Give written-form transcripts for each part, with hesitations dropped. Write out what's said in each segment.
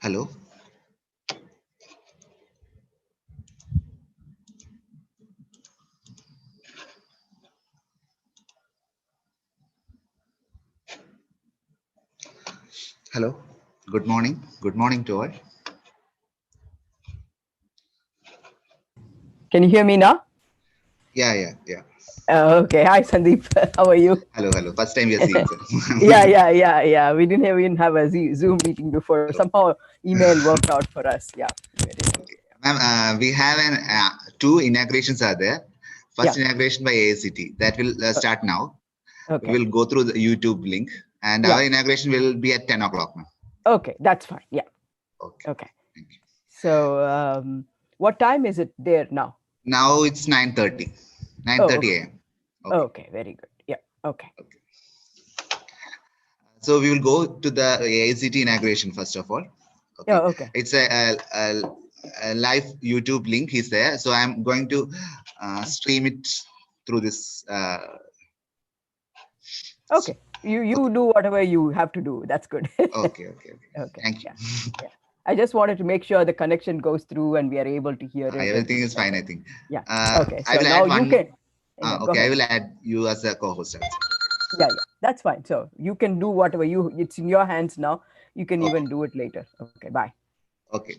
Hello. Hello. Good morning. Good morning to all. Can you hear me now? Yeah. Okay. Hi, Sandeep. How are you? Hello. First time we are seeing, sir. Yeah. We didn't even have a Zoom meeting before. Somehow email worked out for us. Yeah. Very nice. Okay. Ma'am, we have two inaugurations are there. First Yeah. inauguration by AICT that will start now. We Okay. will go through the YouTube link, and Yeah. our inauguration will be at 10 o'clock, ma'am. Okay. That's fine. Yeah. Okay. Okay. Thank you. So, what time is it there now? Now it's 9:30. Oh, 9:30 okay. a.m. Okay. Okay. Very good. Yeah. Okay. Okay. So we will go to the AICT inauguration first of all. Yeah. Okay. Okay. It's a live YouTube link is there. So I'm going to stream it through this. Okay. You do whatever you have to do. That's good. Okay. Okay. Thank you. Yeah. Yeah. I just wanted to make sure the connection goes through and we are able to hear it and Everything is things like fine, I that. think. Yeah. Okay. I So will now add you one. can. Yeah. Go Okay, I ahead. will add you as a co-host also. Yeah. That's fine. So you can do whatever it's in your hands now. You can Okay. even do it later. Okay. Bye. Okay.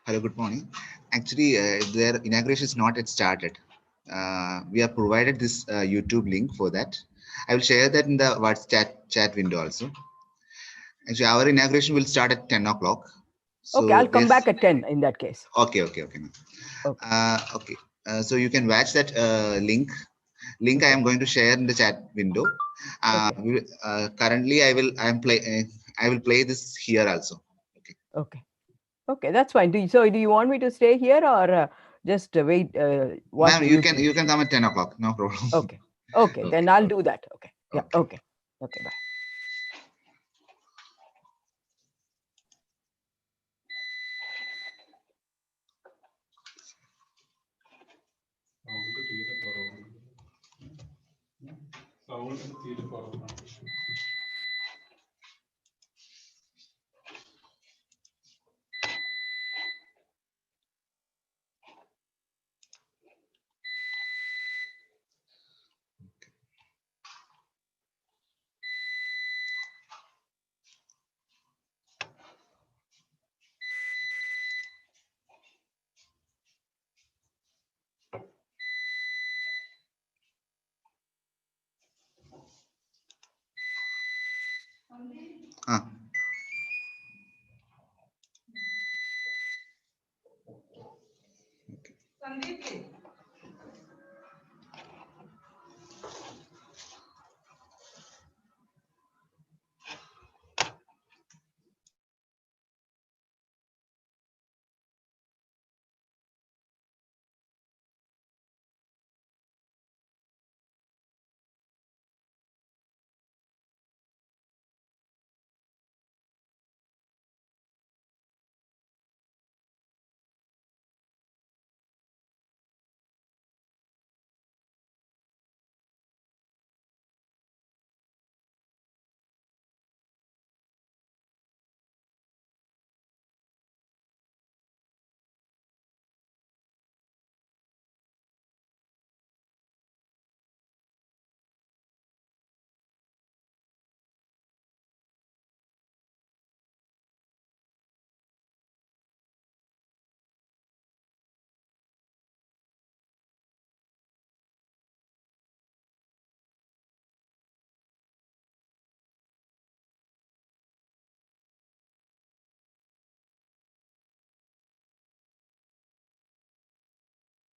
Hello, good morning. Actually, their inauguration is not yet started. We have provided this YouTube link for that. I will share that in the WhatsApp chat window also. Actually, our inauguration will start at 10 o'clock. So okay, I'll come back at 10 in that case. Okay. Okay. Okay. So you can watch that link. I am going to share in the chat window. Currently, I will play this here also. Okay. Okay, that's fine. So do you want me to stay here or just wait? Ma'am, you can come at 10 o'clock. No problem. Okay. Okay. Then I'll do that. Okay. Yeah. Okay. Okay. Bye.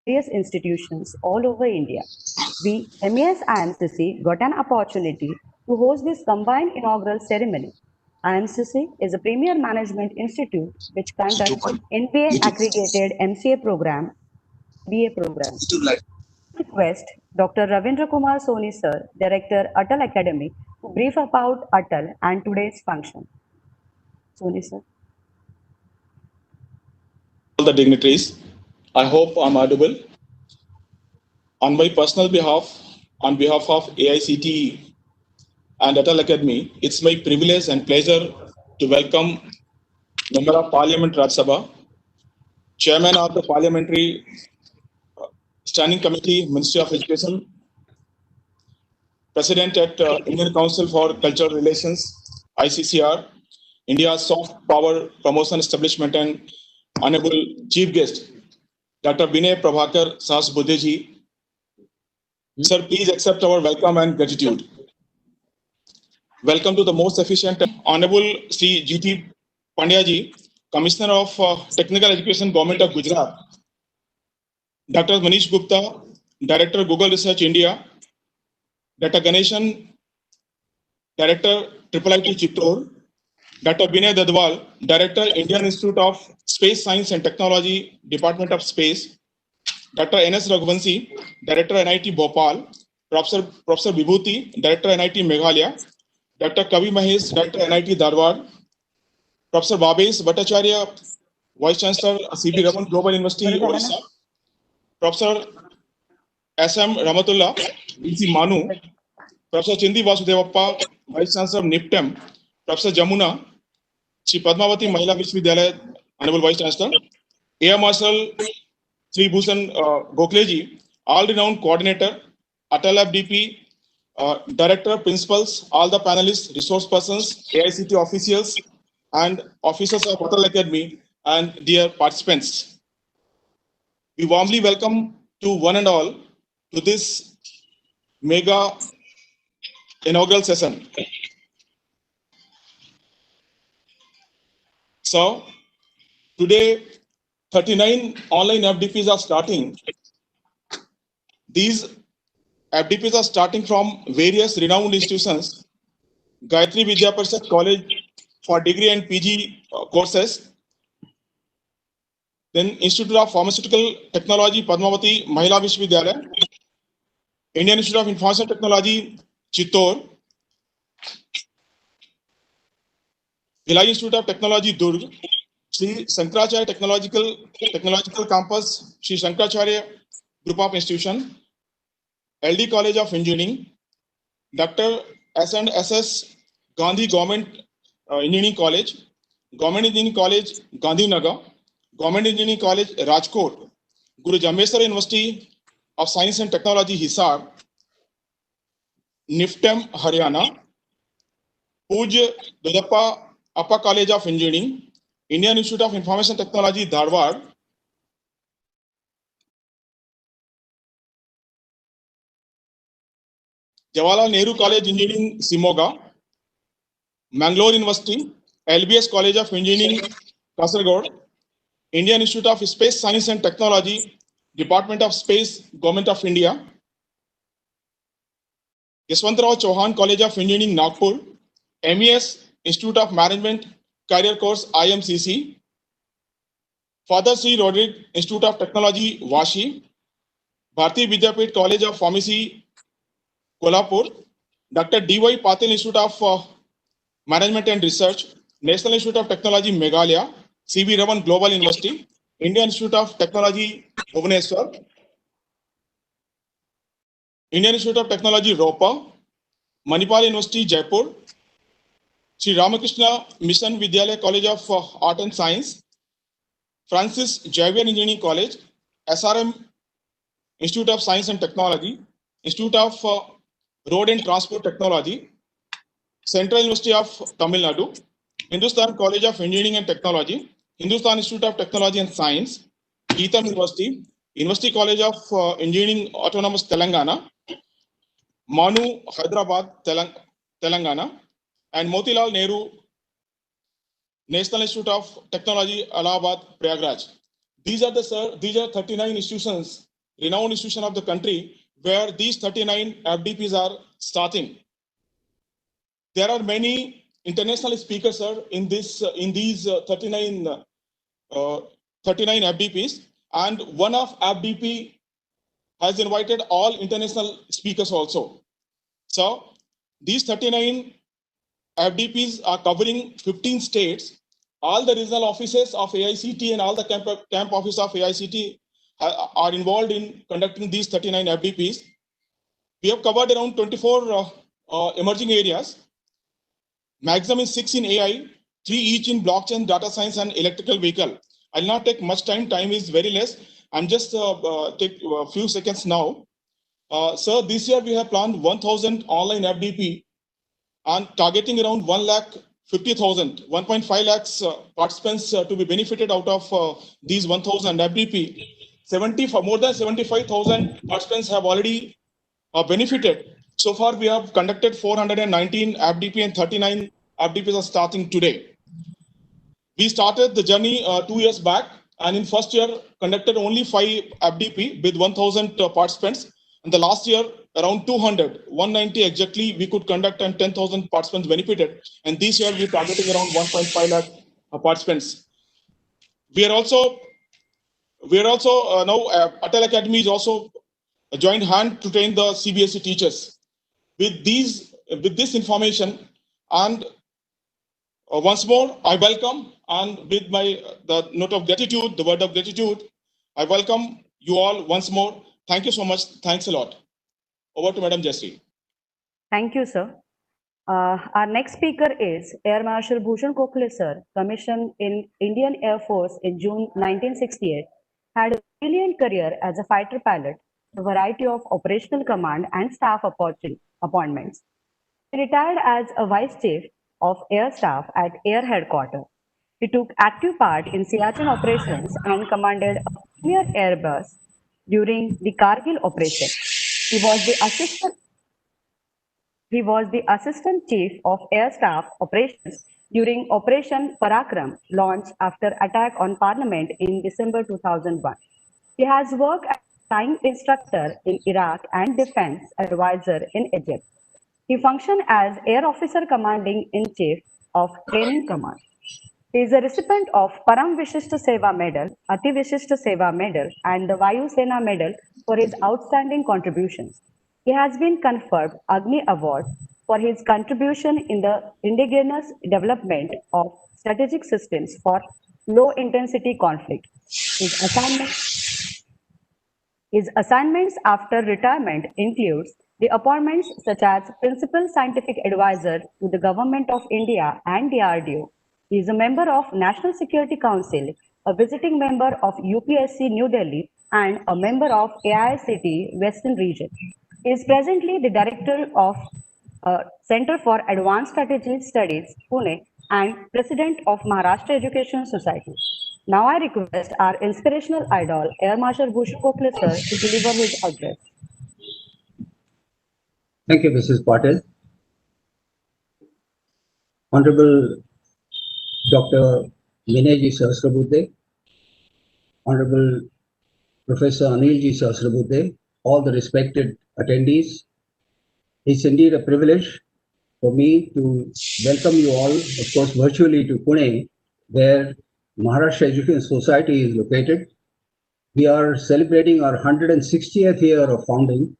Various institutions all over India. We, MES IMCC, got an opportunity to host this combined inaugural ceremony. IMCC is a premier management institute which conducts NBA accredited MCA program, BA program. Request Dr. Ravindra Kumar Soni sir, Director Atal Academy, to brief about Atal and today's function. Soni sir. All the dignitaries, I hope I'm audible. On my personal behalf, on behalf of AICTE and Atal Academy, it's my privilege and pleasure to welcome Member of Parliament Rajya Sabha, Chairman of the Parliamentary Standing Committee, Ministry of Education, President at Indian Council for Cultural Relations, ICCR, India's Soft Power Promotion Establishment, and Honorable Chief Guest, Dr. Vinay Prabhakar Sahas Buddheji. Sir, please accept our welcome and gratitude. welcome to the most efficient, Honorable Sri G.T. Pandyaji, Commissioner of Technical Education, Government of Gujarat, Dr. Manish Gupta, Director, Google Research India, Dr. Ganeshan, Director, IIIT Chittor, Dr. Vinay Dadwal, Director, Indian Institute of Space Science and Technology, Department of Space, Dr. N.S. Raghuvanshi, Director, NIT Bhopal, Professor Vibhuti, Director, NIT Meghalaya, Dr. Kavi Mahesh, Director, NIT Dharwad, Professor Bhabesh Bhattacharya, Vice Chancellor, C.B. Raman Global University, Odisha, Professor S.M. Ramatullah, DC Manu, Professor Chindi Vasudevappa, Vice Chancellor of NIPTEM, Professor Jamuna, Sri Padmavati Mahila Vishwavidyalaya, Honorable Vice Chancellor, Air Marshal Sri Bhushan Gokhleji, all renowned coordinator, Atal DP, director, principals, all the panelists, resource persons, AICT officials, and officers of Atal Academy, and dear participants. We warmly welcome to one and all to this mega inaugural session. So, today 39 online FDPs are starting. These FDPs are starting from various renowned institutions. Gayatri Vidya Parishad College for degree and PG courses. Then Institute of Pharmaceutical Technology, Padmavati Mahila Vishwavidyalaya. Indian Institute of Information Technology, Chittor. Bhilai Institute of Technology, Durg. Sri Shankaracharya Technological Campus, Sri Shankaracharya Group of Institution. LD College of Engineering. Dr. S&SS Gandhi Government Engineering College, Government Engineering College, Gandhinagar, Government Engineering College, Rajkot, Guru Jameswar University of Science and Technology, Hisar, NIFTEM, Haryana, Puj Dodappa Upper College of Engineering, Indian Institute of Information Technology, Dharwad, Jawaharlal Nehru College Engineering, Simoga, Mangalore University, LBS College of Engineering, Kasaragod, Indian Institute of Space Science and Technology, Department of Space, Government of India, Yashwantrao Chauhan College of Engineering, Nagpur, MES, Institute of Management, Career Course, IMCC, Father Sri Roderick Institute of Technology, Vashi, Bharati Vidyapit College of Pharmacy, Kolhapur, Dr. D.Y. Patil Institute of Management and Research, National Institute of Technology, Meghalaya, C.V. Raman Global University, Indian Institute of Technology, Bhubaneswar, Indian Institute of Technology, Ropa, Manipal University, Jaipur, Sri Ramakrishna Mission Vidyalaya College of Art and Science, Francis Xavier Engineering College, SRM Institute of Science and Technology, Institute of Road and Transport Technology, Central University of Tamil Nadu, Hindustan College of Engineering and Technology, Hindustan Institute of Technology and Science, Geetham University, University College of Engineering Autonomous Telangana, Manu Hyderabad, Telangana, and Motilal Nehru National Institute of Technology, Allahabad, Prayagraj. These are 39 institutions, renowned institutions of the country, where these 39 FDPs are starting. There are many international speakers, sir, in these 39 FDPs, and one of FDP has invited all international speakers also. So these 39 FDPs are covering 15 states. All the regional offices of AICT and all the camp office of AICT are involved in conducting these 39 FDPs. We have covered around 24 emerging areas. Maximum is 6 in AI, 3 each in blockchain, data science, and electrical vehicle. I'll not take much time. Time is very less. I'm just take a few seconds now. Sir, this year we have planned 1,000 online FDP and targeting around 1,50,000, 1.5 lakhs participants to be benefited out of these 1,000 FDP. More than 75,000 participants have already benefited. So far, we have conducted 419 AppDP and 39 AppDPs are starting today. We started the journey 2 years back, and in first year conducted only 5 AppDP with 1,000 participants. And the last year, around 200, 190 exactly, we could conduct and 10,000 participants benefited. And this year, we're targeting around 1.5 lakh participants. We are also now Atal Academy is also a joint hand to train the CBSE teachers. With this information, and once more, I welcome, and with the note of gratitude, the word of gratitude, I welcome you all once more. Thank you so much. Thanks a lot. Over to Madam Jasri. Thank you, sir. Our next speaker is Air Marshal Bhushan Gokhale, sir, commissioned in Indian Air Force in June 1968, had a brilliant career as a fighter pilot, a variety of operational command and staff appointments. He retired as a Vice Chief of Air Staff at Air Headquarters. He took active part in Siachen operations and commanded a premier Airbus during the Kargil operation. He was the assistant he was the Assistant Chief of Air Staff Operations during Operation Parakram, launched after attack on Parliament in December 2001. He has worked as a flying instructor in Iraq and defense advisor in Egypt. He functioned as Air Officer Commanding in Chief of Training Command. He is a recipient of Param Vishishta Seva Medal, Ati Vishishta Seva Medal, and the Vayu Sena Medal for his outstanding contributions. He has been conferred Agni Award for his contribution in the indigenous development of strategic systems for low intensity conflict. His assignment his assignments after retirement includes the appointments such as Principal Scientific Advisor to the Government of India and DRDO. He is a member of National Security Council, a visiting member of UPSC New Delhi, and a member of AICT Western Region. He is presently the Director of Center for Advanced Strategy Studies, Pune, and President of Maharashtra Education Society. Now I request our inspirational idol, Air Marshal Bhushan Gokhale sir, to deliver his address. Thank you, Mrs. Patel. Honorable Dr. Vinayji Sahasrabudhe, Honorable Professor Anilji Sahasrabudhe, all the respected attendees. It's indeed a privilege for me to welcome you all, of course, virtually to Pune, where Maharashtra Education Society is located. We are celebrating our 160th year of founding.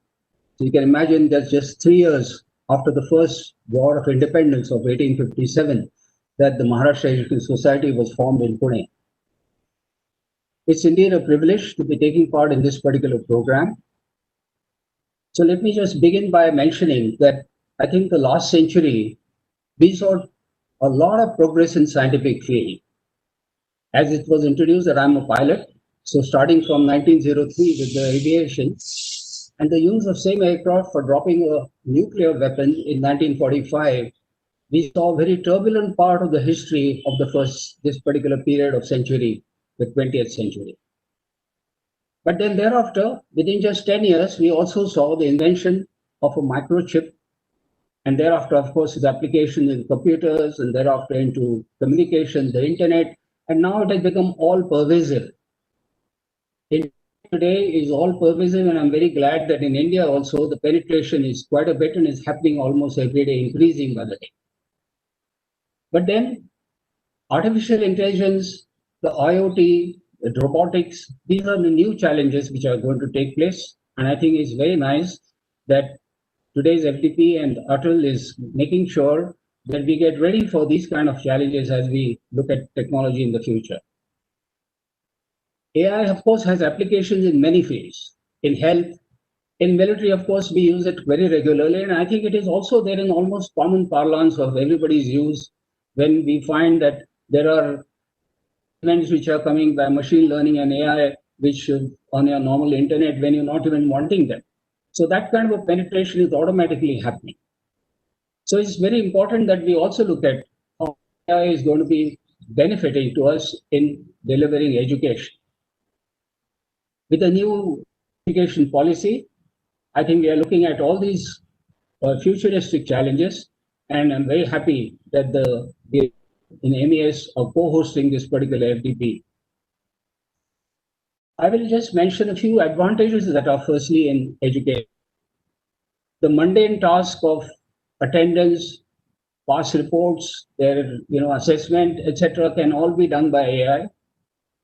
So you can imagine that just 3 years after the first War of Independence of 1857, that the Maharashtra Education Society was formed in Pune. It's indeed a privilege to be taking part in this particular program. So let me just begin by mentioning that I think the last century, we saw a lot of progress in scientific field. As it was introduced that I'm a pilot, so starting from 1903 with the aviation, and the use of same aircraft for dropping a nuclear weapon in 1945, we saw a very turbulent part of the history of this particular period of century, the 20th century. But then thereafter, within just 10 years, we also saw the invention of a microchip, and thereafter, of course, its application in computers, and thereafter into communication, the internet, and now it has become all pervasive. Today is all pervasive, and I'm very glad that in India also the penetration is quite a bit and is happening almost every day, increasing by the day. But then artificial intelligence, the IoT, the robotics, these are the new challenges which are going to take place. And I think it's very nice that today's FDP and Atal is making sure that we get ready for these kind of challenges as we look at technology in the future. AI, of course, has applications in many fields. In health, in military, of course, we use it very regularly. And I think it is also there in almost common parlance of everybody's use when we find that there are events which are coming by machine learning and AI, which on your normal internet when you're not even wanting them. So that kind of a penetration is automatically happening. So it's very important that we also look at how AI is going to be benefiting to us in delivering education. With the new education policy, I think we are looking at all these futuristic challenges. And I'm very happy that the in MES are co-hosting this particular FDP. I will just mention a few advantages that are firstly in education. The mundane task of attendance, past reports, their assessment, etc., can all be done by AI.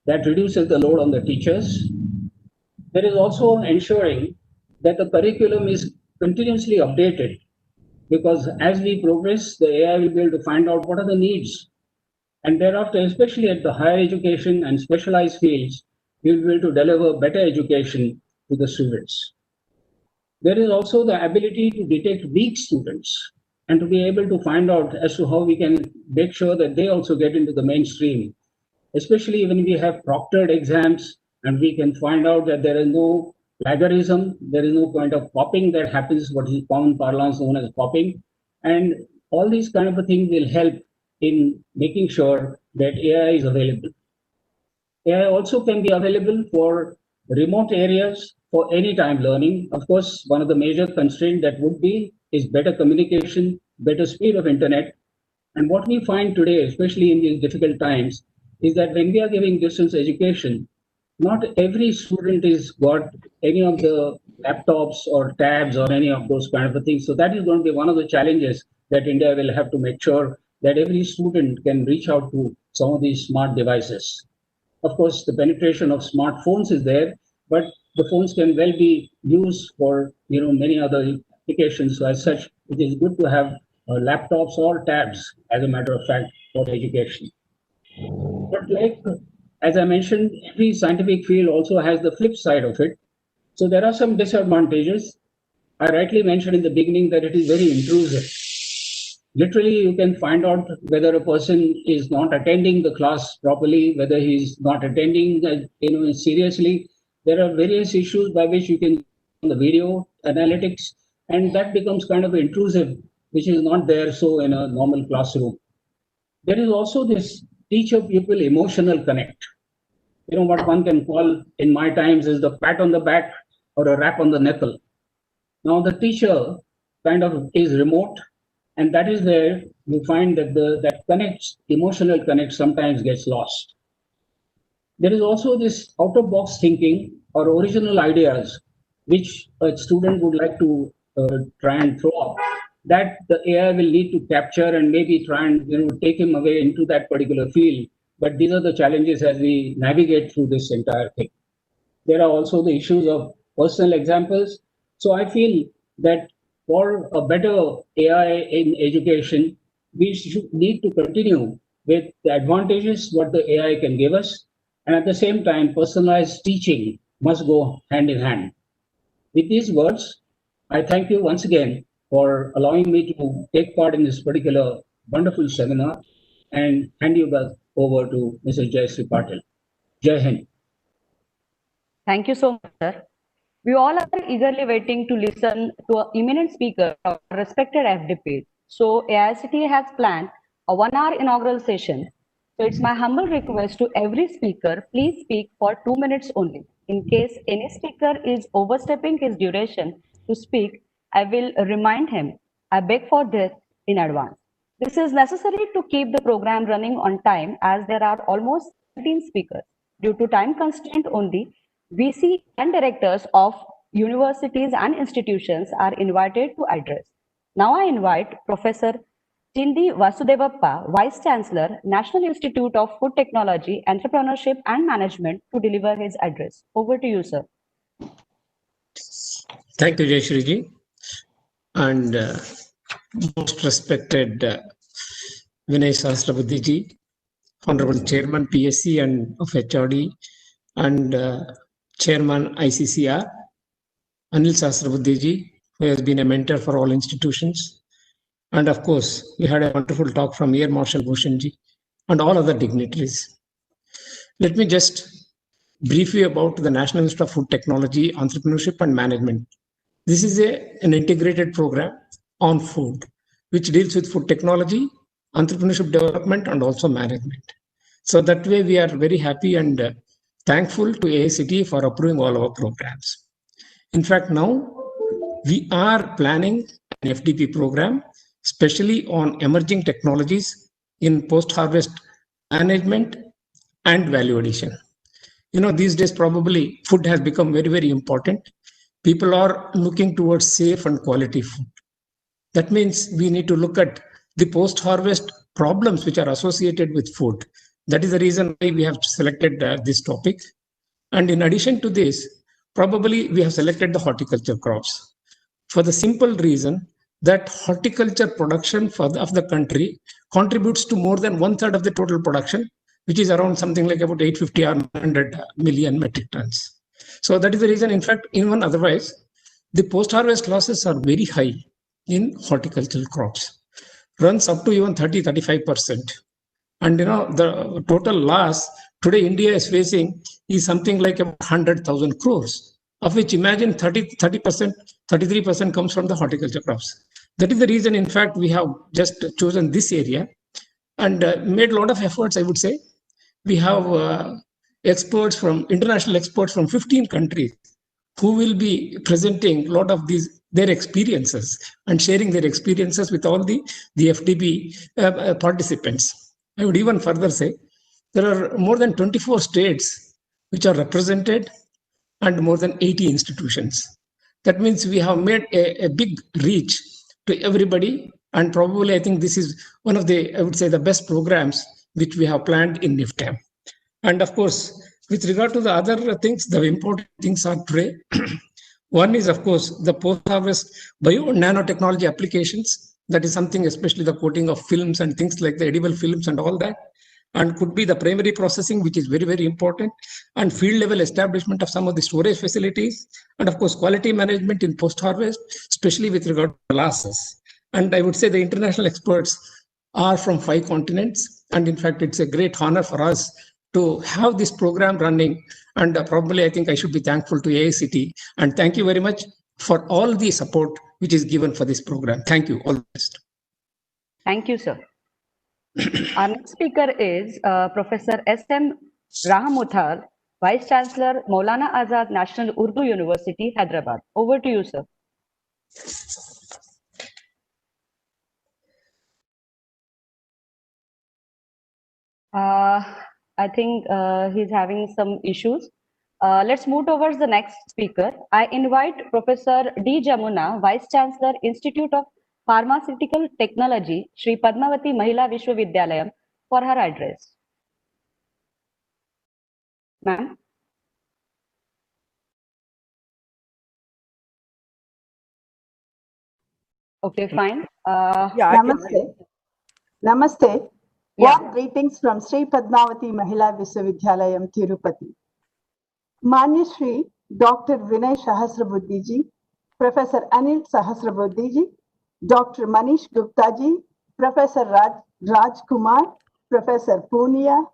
That reduces the load on the teachers. There is also ensuring that the curriculum is continuously updated, because as we progress, the AI will be able to find out what are the needs. And thereafter, especially at the higher education and specialized fields, we will be able to deliver better education to the students. There is also the ability to detect weak students and to be able to find out as to how we can make sure that they also get into the mainstream, especially when we have proctored exams and we can find out that there is no plagiarism, there is no kind of copying that happens, what is common parlance known as copying. And all these kind of a thing will help in making sure that AI is available. AI also can be available for remote areas for anytime learning. Of course, one of the major constraints that would be is better communication, better speed of internet. And what we find today, especially in these difficult times, is that when we are giving distance education, not every student is got any of the laptops or tabs or any of those kind of things. So that is going to be one of the challenges that India will have to make sure that every student can reach out to some of these smart devices. Of course, the penetration of smartphones is there, but the phones can well be used for many other applications. So as such, it is good to have laptops or tabs, as a matter of fact, for education. But like as I mentioned, every scientific field also has the flip side of it. So there are some disadvantages. I rightly mentioned in the beginning that it is very intrusive. Literally, you can find out whether a person is not attending the class properly, whether he's not attending, seriously. There are various issues by which you can on the video analytics, and that becomes kind of intrusive, which is not there so in a normal classroom. There is also this teacher-pupil emotional connect. What one can call in my times is the pat on the back or a rap on the nipple. Now the teacher kind of is remote, and that is where you find that that connects, emotional connect sometimes gets lost. There is also this out of box thinking or original ideas which a student would like to try and throw up, that the AI will need to capture and maybe try and take him away into that particular field. But these are the challenges as we navigate through this entire thing. There are also the issues of personal examples. So I feel that for a better AI in education, we should need to continue with the advantages what the AI can give us. And at the same time, personalized teaching must go hand in hand. With these words, I thank you once again for allowing me to take part in this particular wonderful seminar and hand you back over to Mr. Jayasri Patil. Jai Hind. Thank you so much, sir. We all are eagerly waiting to listen to an eminent speaker, our respected FDP. So AICT has planned a 1 hour inaugural session. So it's my humble request to every speaker, please speak for 2 minutes only. In case any speaker is overstepping his duration to speak, I will remind him. I beg for this in advance. This is necessary to keep the program running on time as there are almost 17 speakers. Due to time constraint only, VC and directors of universities and institutions are invited to address. Now I invite Professor Chindi Vasudevappa, Vice Chancellor, National Institute of Food Technology, Entrepreneurship and Management to deliver his address. Over to you, sir. Thank you, Jayashriji. And most respected Vinay Sahasrabuddhiji, Honorable Chairman PSC and of HRD, and Chairman ICCR, Anil Sahasrabuddhiji, who has been a mentor for all institutions. And of course, we had a wonderful talk from Air Marshal Bhushanji and all other dignitaries. Let me just brief you about the National Institute of Food Technology, Entrepreneurship and Management. This is an integrated program on food, which deals with food technology, entrepreneurship development, and also management. So that way, we are very happy and thankful to AICTE for approving all our programs. In fact, now we are planning an FDP program, especially on emerging technologies in post-harvest management and value addition. These days probably food has become very, very important. People are looking towards safe and quality food. That means we need to look at the post-harvest problems which are associated with food. That is the reason why we have selected this topic. And in addition to this, probably we have selected the horticulture crops for the simple reason that horticulture production of the country contributes to more than 1/3 of the total production, which is around something like about 850 or 900 million metric tons. So that is the reason, in fact, even otherwise, the post-harvest losses are very high in horticultural crops, runs up to even 30-35%. And the total loss today India is facing is something like about 100,000 crores, of which imagine 30%, 33% comes from the horticulture crops. That is the reason, in fact, we have just chosen this area and made a lot of efforts, I would say. We have international experts from 15 countries who will be presenting a lot of their experiences and sharing their experiences with all the FDP participants. I would even further say there are more than 24 states which are represented and more than 80 institutions. That means we have made a big reach to everybody, and probably I think this is one of the, I would say, the best programs which we have planned in NIFTAM. And of course, with regard to the other things, the important things are today. One is, of course, the post-harvest bio nanotechnology applications. That is something, especially the coating of films and things like the edible films and all that. And could be the primary processing, which is very, very important, and field level establishment of some of the storage facilities, and of course, quality management in post-harvest, especially with regard to losses. And I would say the international experts are from 5 continents. And in fact, it's a great honor for us to have this program running. And probably I think I should be thankful to AICT. And thank you very much for all the support which is given for this program. Thank you. All the best. Thank you, sir. Our next speaker is Professor S.M. Rahamuthal, Vice Chancellor, Maulana Azad National Urdu University, Hyderabad. Over to you, sir. I think he's having some issues. Let's move towards the next speaker. I invite Professor D. Jamuna, Vice Chancellor, Institute of Pharmaceutical Technology, Shri Padmavati Mahila Vishwavidyalayam, for her address. Ma'am. Okay, fine. Namaste. Namaste. Yeah. Warm greetings from Sri Padmavati Mahila Vishwavidyalayam, Tirupati. Manya Shri Dr. Vinay Sahasrabuddhe ji, Professor Anil Sahasrabuddhe ji, Dr. Manish Gupta ji, Professor Raj Kumar, Professor Punia,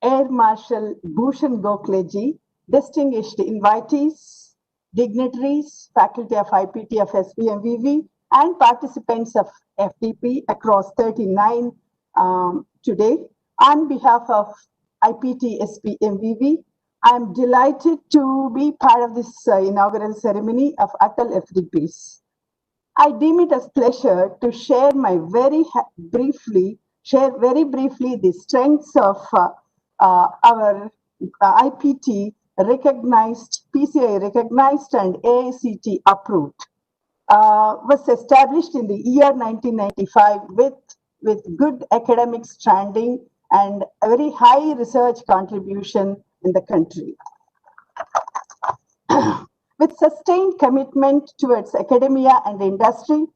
Air Marshal Bhushan Gokhale ji, distinguished invitees, dignitaries, faculty of IPT of SPMVV, and participants of FDP across 39 today. On behalf of IPT SPMVV, I am delighted to be part of this inaugural ceremony of Atal FDPs. I deem it as pleasure to share very briefly the strengths of our IPT recognized, PCI recognized and AICT approved. Was established in the year 1995 with good academic standing and a very high research contribution in the country. With sustained commitment towards academia and industry,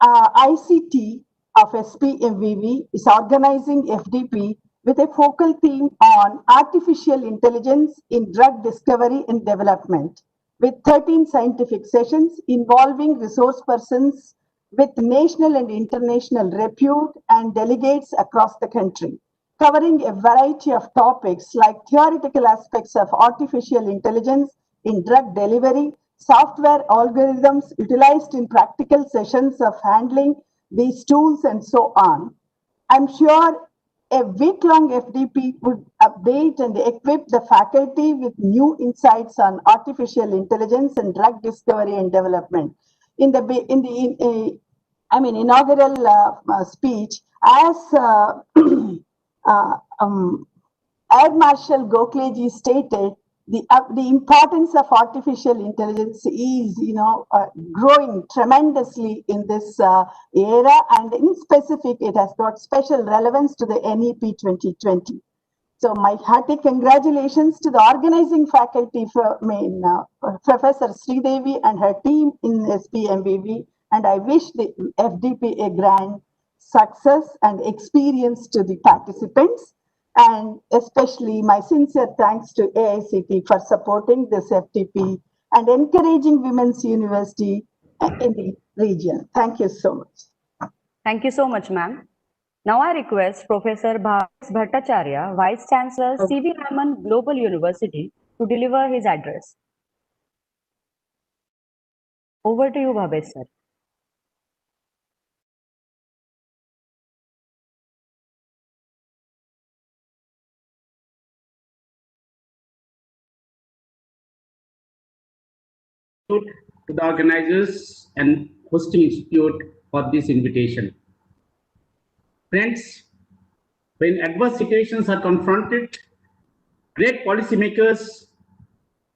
ICT of SPMVV is organizing FDP with a focal theme on artificial intelligence in drug discovery and development, with 13 scientific sessions involving resource persons with national and international repute and delegates across the country, covering a variety of topics like theoretical aspects of artificial intelligence in drug delivery, software algorithms utilized in practical sessions of handling these tools, and so on. I'm sure a week-long FDP would update and equip the faculty with new insights on artificial intelligence and drug discovery and development. In inaugural speech, as Air Marshal Gokhaleji stated, the importance of artificial intelligence is, growing tremendously in this era, and in specific, it has got special relevance to the NEP 2020. So my hearty congratulations to the organizing faculty, Professor Sridevi and her team in SPMVV, and I wish the FDP a grand success and experience to the participants, and especially my sincere thanks to AICT for supporting this FTP and encouraging Women's University in the region. Thank you so much. Thank you so much, ma'am. Now I request Professor Bhavesh Bhattacharya, Vice Chancellor, C.V. Raman Global University, to deliver his address. Over to you, Bhavesh, sir. To the organizers and hosting institute for this invitation. Friends, when adverse situations are confronted, great policymakers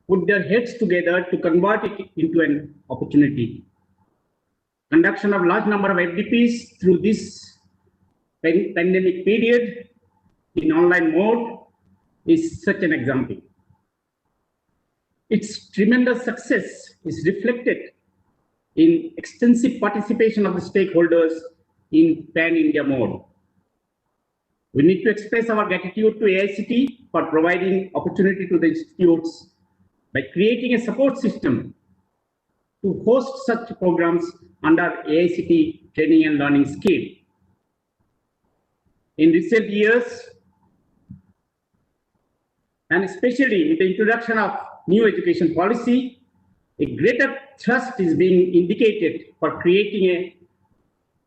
put their heads together to convert it into an opportunity. Conduction of large number of FDPs through this pandemic period in online mode is such an example. Its tremendous success is reflected in extensive participation of the stakeholders in pan-India mode. We need to express our gratitude to AICT for providing opportunity to the institutes by creating a support system to host such programs under AICT training and learning scheme. In recent years, and especially with the introduction of new education policy, a greater thrust is being indicated for creating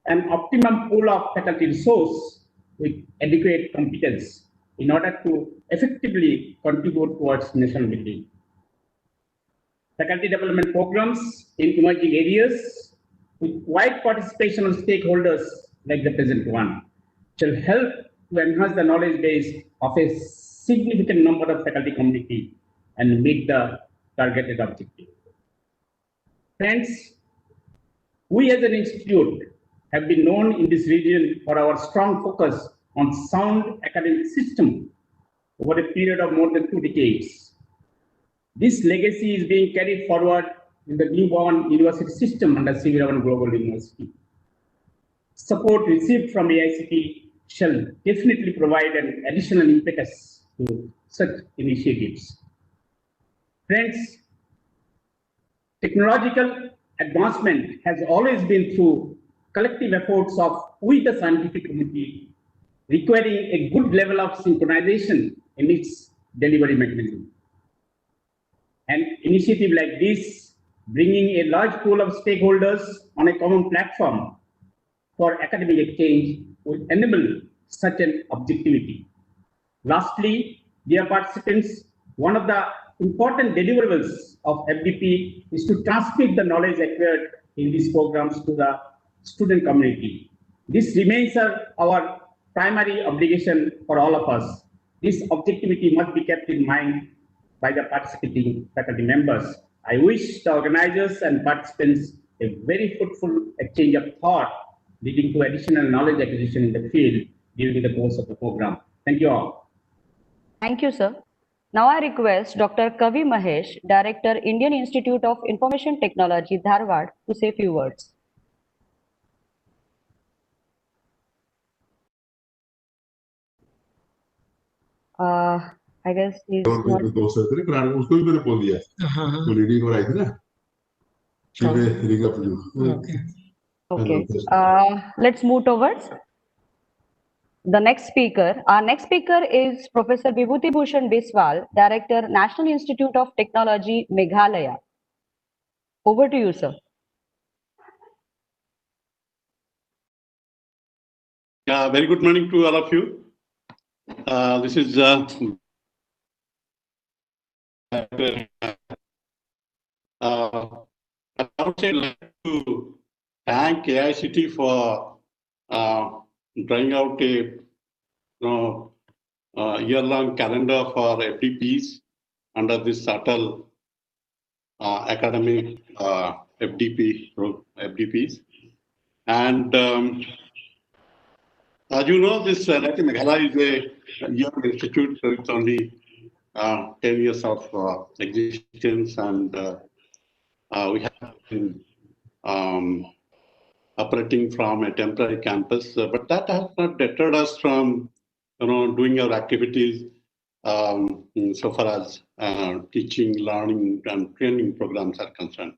an optimum pool of faculty resource with adequate competence in order to effectively contribute towards national building. Faculty development programs in emerging areas with wide participation of stakeholders like the present one shall help to enhance the knowledge base of a significant number of faculty community and meet the targeted objective. Friends, we as an institute have been known in this region for our strong focus on sound academic system over a period of more than 2 decades. This legacy is being carried forward in the newborn university system under C.V. Raman Global University. Support received from AICT shall definitely provide an additional impetus to such initiatives. Friends, technological advancement has always been through collective efforts of we the scientific community, requiring a good level of synchronization in its delivery mechanism. An initiative like this, bringing a large pool of stakeholders on a common platform for academic exchange, will enable such an objectivity. Lastly, dear participants, one of the important deliverables of FDP is to transmit the knowledge acquired in these programs to the student community. This remains our primary obligation for all of us. This objectivity must be kept in mind by the participating faculty members. I wish the organizers and participants a very fruitful exchange of thought, leading to additional knowledge acquisition in the field during the course of the program. Thank you all. Thank you, sir. Now I request Dr. Kavi Mahesh, Director, Indian Institute of Information Technology, Dharwad, to say a few words. I guess he's not... उसको भी मैंने बोल दिया तो leading हो रही थी ना Okay. Let's move towards the next speaker. Our next speaker is Professor Vibhuti Bhushan Biswal, Director, National Institute of Technology, Meghalaya. Over to you, sir. Very good morning to all of you. This is I would say like to thank AICT for drawing out a year-long calendar for FDPs under this subtle academic FDPs. And as you know, this NIT Meghalaya is a young institute, so it's only 10 years of existence, and we have been operating from a temporary campus, but that has not deterred us from, doing our activities so far as teaching, learning, and training programs are concerned.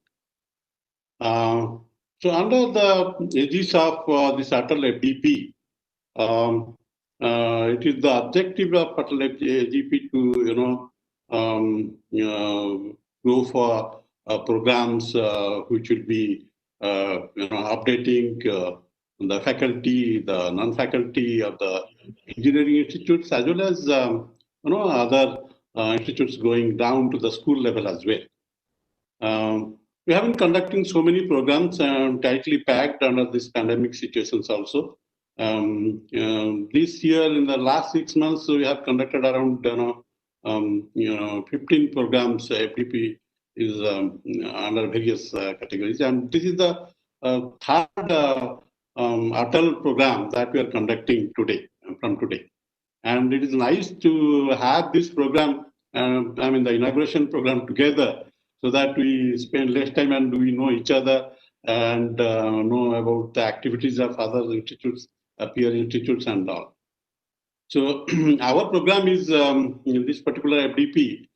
So under the aegis of this Atal FDP, it is the objective of Atal FDP to, go for programs which will be, updating the faculty, the non-faculty of the engineering institutes, as well as, other institutes going down to the school level as well. We have been conducting so many programs tightly packed under this pandemic situations also. This year, in the last 6 months, we have conducted around 15 programs. FDP is under various categories, and this is the third Atal program that we are conducting today, from today. And it is nice to have this program, the inauguration program together, so that we spend less time and we know each other and know about the activities of other institutes, peer institutes and all. So our program is in this particular FDP,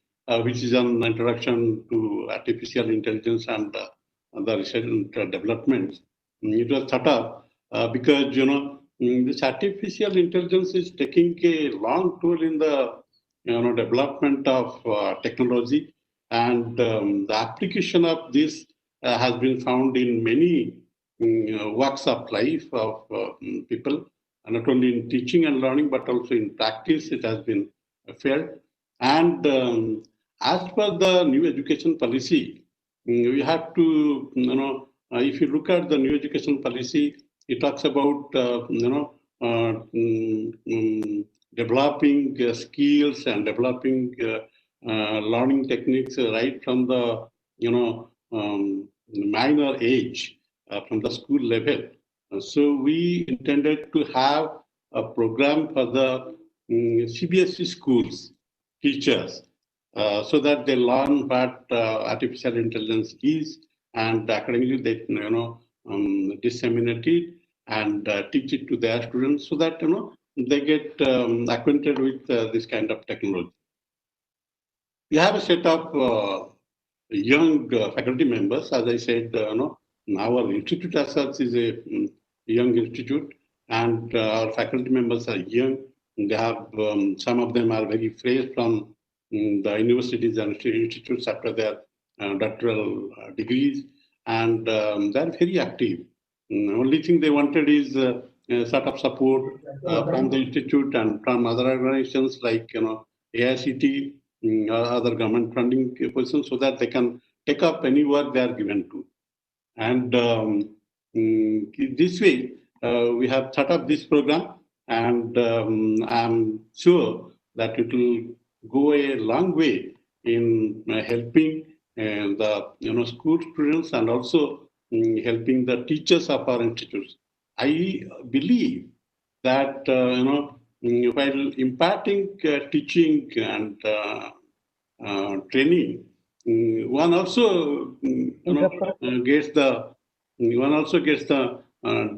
which is an introduction to artificial intelligence and the research and development. It was set up because, this artificial intelligence is taking a long toll in the development of technology, and the application of this has been found in many walks of life of people, and not only in teaching and learning, but also in practice it has been felt. And as per the new education policy, we have to, if you look at the new education policy, it talks about, developing skills and developing learning techniques right from the, minor age, from the school level. So we intended to have a program for the CBSE schools teachers, so that they learn what artificial intelligence is, and accordingly they disseminate it and teach it to their students, so that they get acquainted with this kind of technology. We have a set of young faculty members. As I said, our institute as such is a young institute, and our faculty members are young. They have some of them are very fresh from the universities and institutes after their doctoral degrees, and they're very active. Only thing they wanted is sort of support from the institute and from other organizations like AICT, other government funding positions, so that they can take up any work they are given to. And this way, we have set up this program, and I'm sure that it will go a long way in helping the school students, and also helping the teachers of our institutes. I believe that while imparting teaching and training, one also gets the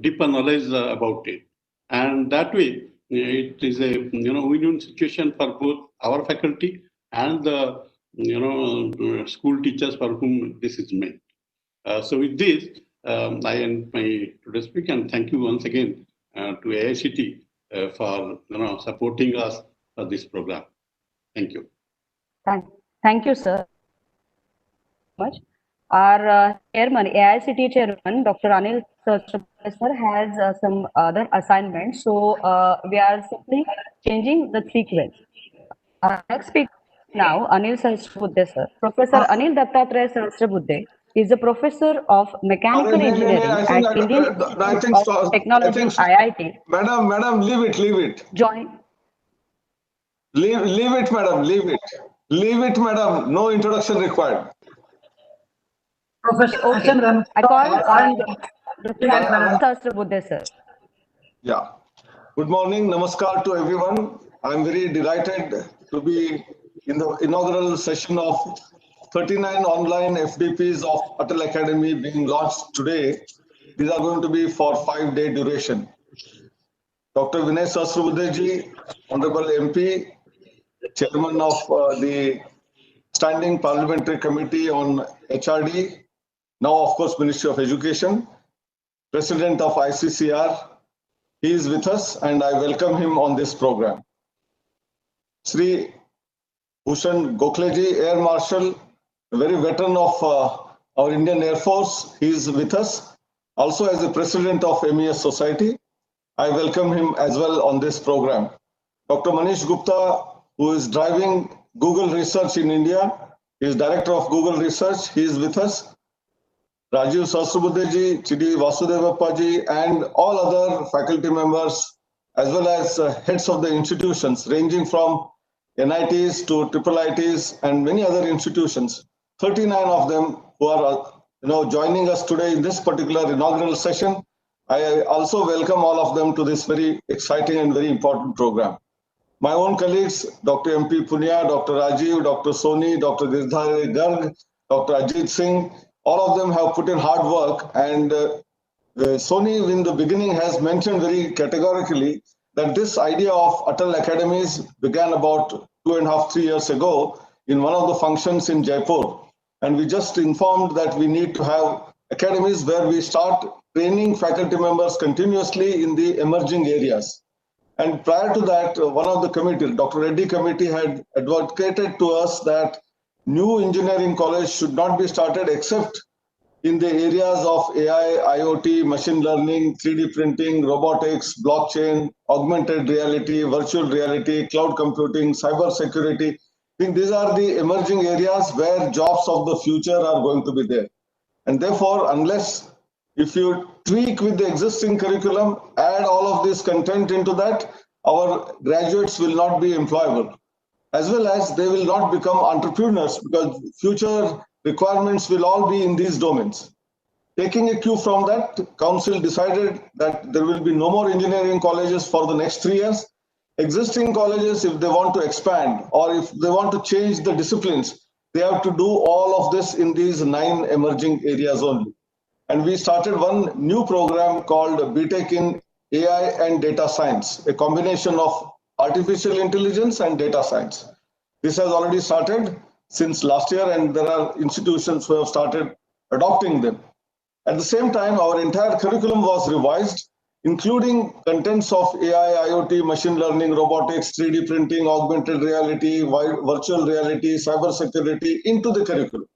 deeper knowledge about it, and that way it is a win-win situation for both our faculty and the school teachers for whom this is meant. So with this, I end my today's speak, and thank you once again to AICT for supporting us for this program. Thank you. Thank you, sir. Much. Our chairman, AICT chairman, Dr. Anil sir, has some other assignments, so we are simply changing the sequence. Our next speaker now, Anil Sahasrabudhe sir. Professor Anil Dattatreya Sahasrabudhe is a professor of mechanical engineering at Indian Institute of Technology, IIT. Madam, leave it. Join. Leave it, madam, leave it. Leave it, madam. No introduction required. Professor, Okay. I call on Dr. Sahasrabudhe, sir. Yeah. Good morning. Namaskar to everyone. I'm very delighted to be in the inaugural session of 39 online FDPs of Atal Academy being launched today. These are going to be for 5-day duration. Dr. Vinay Sahasrabudhe ji, Honorable MP, Chairman of the Standing Parliamentary Committee on HRD, now of course Ministry of Education, President of ICCR. He is with us and I welcome him on this program. Sri Bhushan Gokhleji, Air Marshal, a very veteran of our Indian Air Force. He is with us. Also as the President of MES Society, I welcome him as well on this program. Dr. Manish Gupta, who is driving Google Research in India, he is Director of Google Research. He is with us. Rajiv Sahasrabudhe ji, Chidi Vasudevappa ji, and all other faculty members, as well as heads of the institutions, ranging from NITs to IIITs and many other institutions. 39 of them who are joining us today in this particular inaugural session. I also welcome all of them to this very exciting and very important program. My own colleagues, Dr. MP Punia, Dr. Rajiv, Dr. Soni, Dr. Girdhar Garg, Dr. Ajit Singh, all of them have put in hard work, and Soni in the beginning has mentioned very categorically that this idea of Atal Academies began about 2.5, 3 years ago in one of the functions in Jaipur. And we just informed that we need to have academies where we start training faculty members continuously in the emerging areas. And prior to that, one of the committee, Dr. Reddy committee, had advocated to us that new engineering college should not be started except in the areas of AI, IoT, machine learning, 3D printing, robotics, blockchain, augmented reality, virtual reality, cloud computing, cyber security. I think these are the emerging areas where jobs of the future are going to be there. And therefore, unless if you tweak with the existing curriculum, add all of this content into that, our graduates will not be employable, as well as they will not become entrepreneurs, because future requirements will all be in these domains. Taking a cue from that, Council decided that there will be no more engineering colleges for the next 3 years. Existing colleges, if they want to expand or if they want to change the disciplines, they have to do all of this in these 9 emerging areas only. And we started one new program called BTech in AI and Data Science, a combination of artificial intelligence and data science. This has already started since last year, and there are institutions who have started adopting them. At the same time, our entire curriculum was revised, including contents of AI, IoT, machine learning, robotics, 3D printing, augmented reality, virtual reality, cyber security into the curriculum.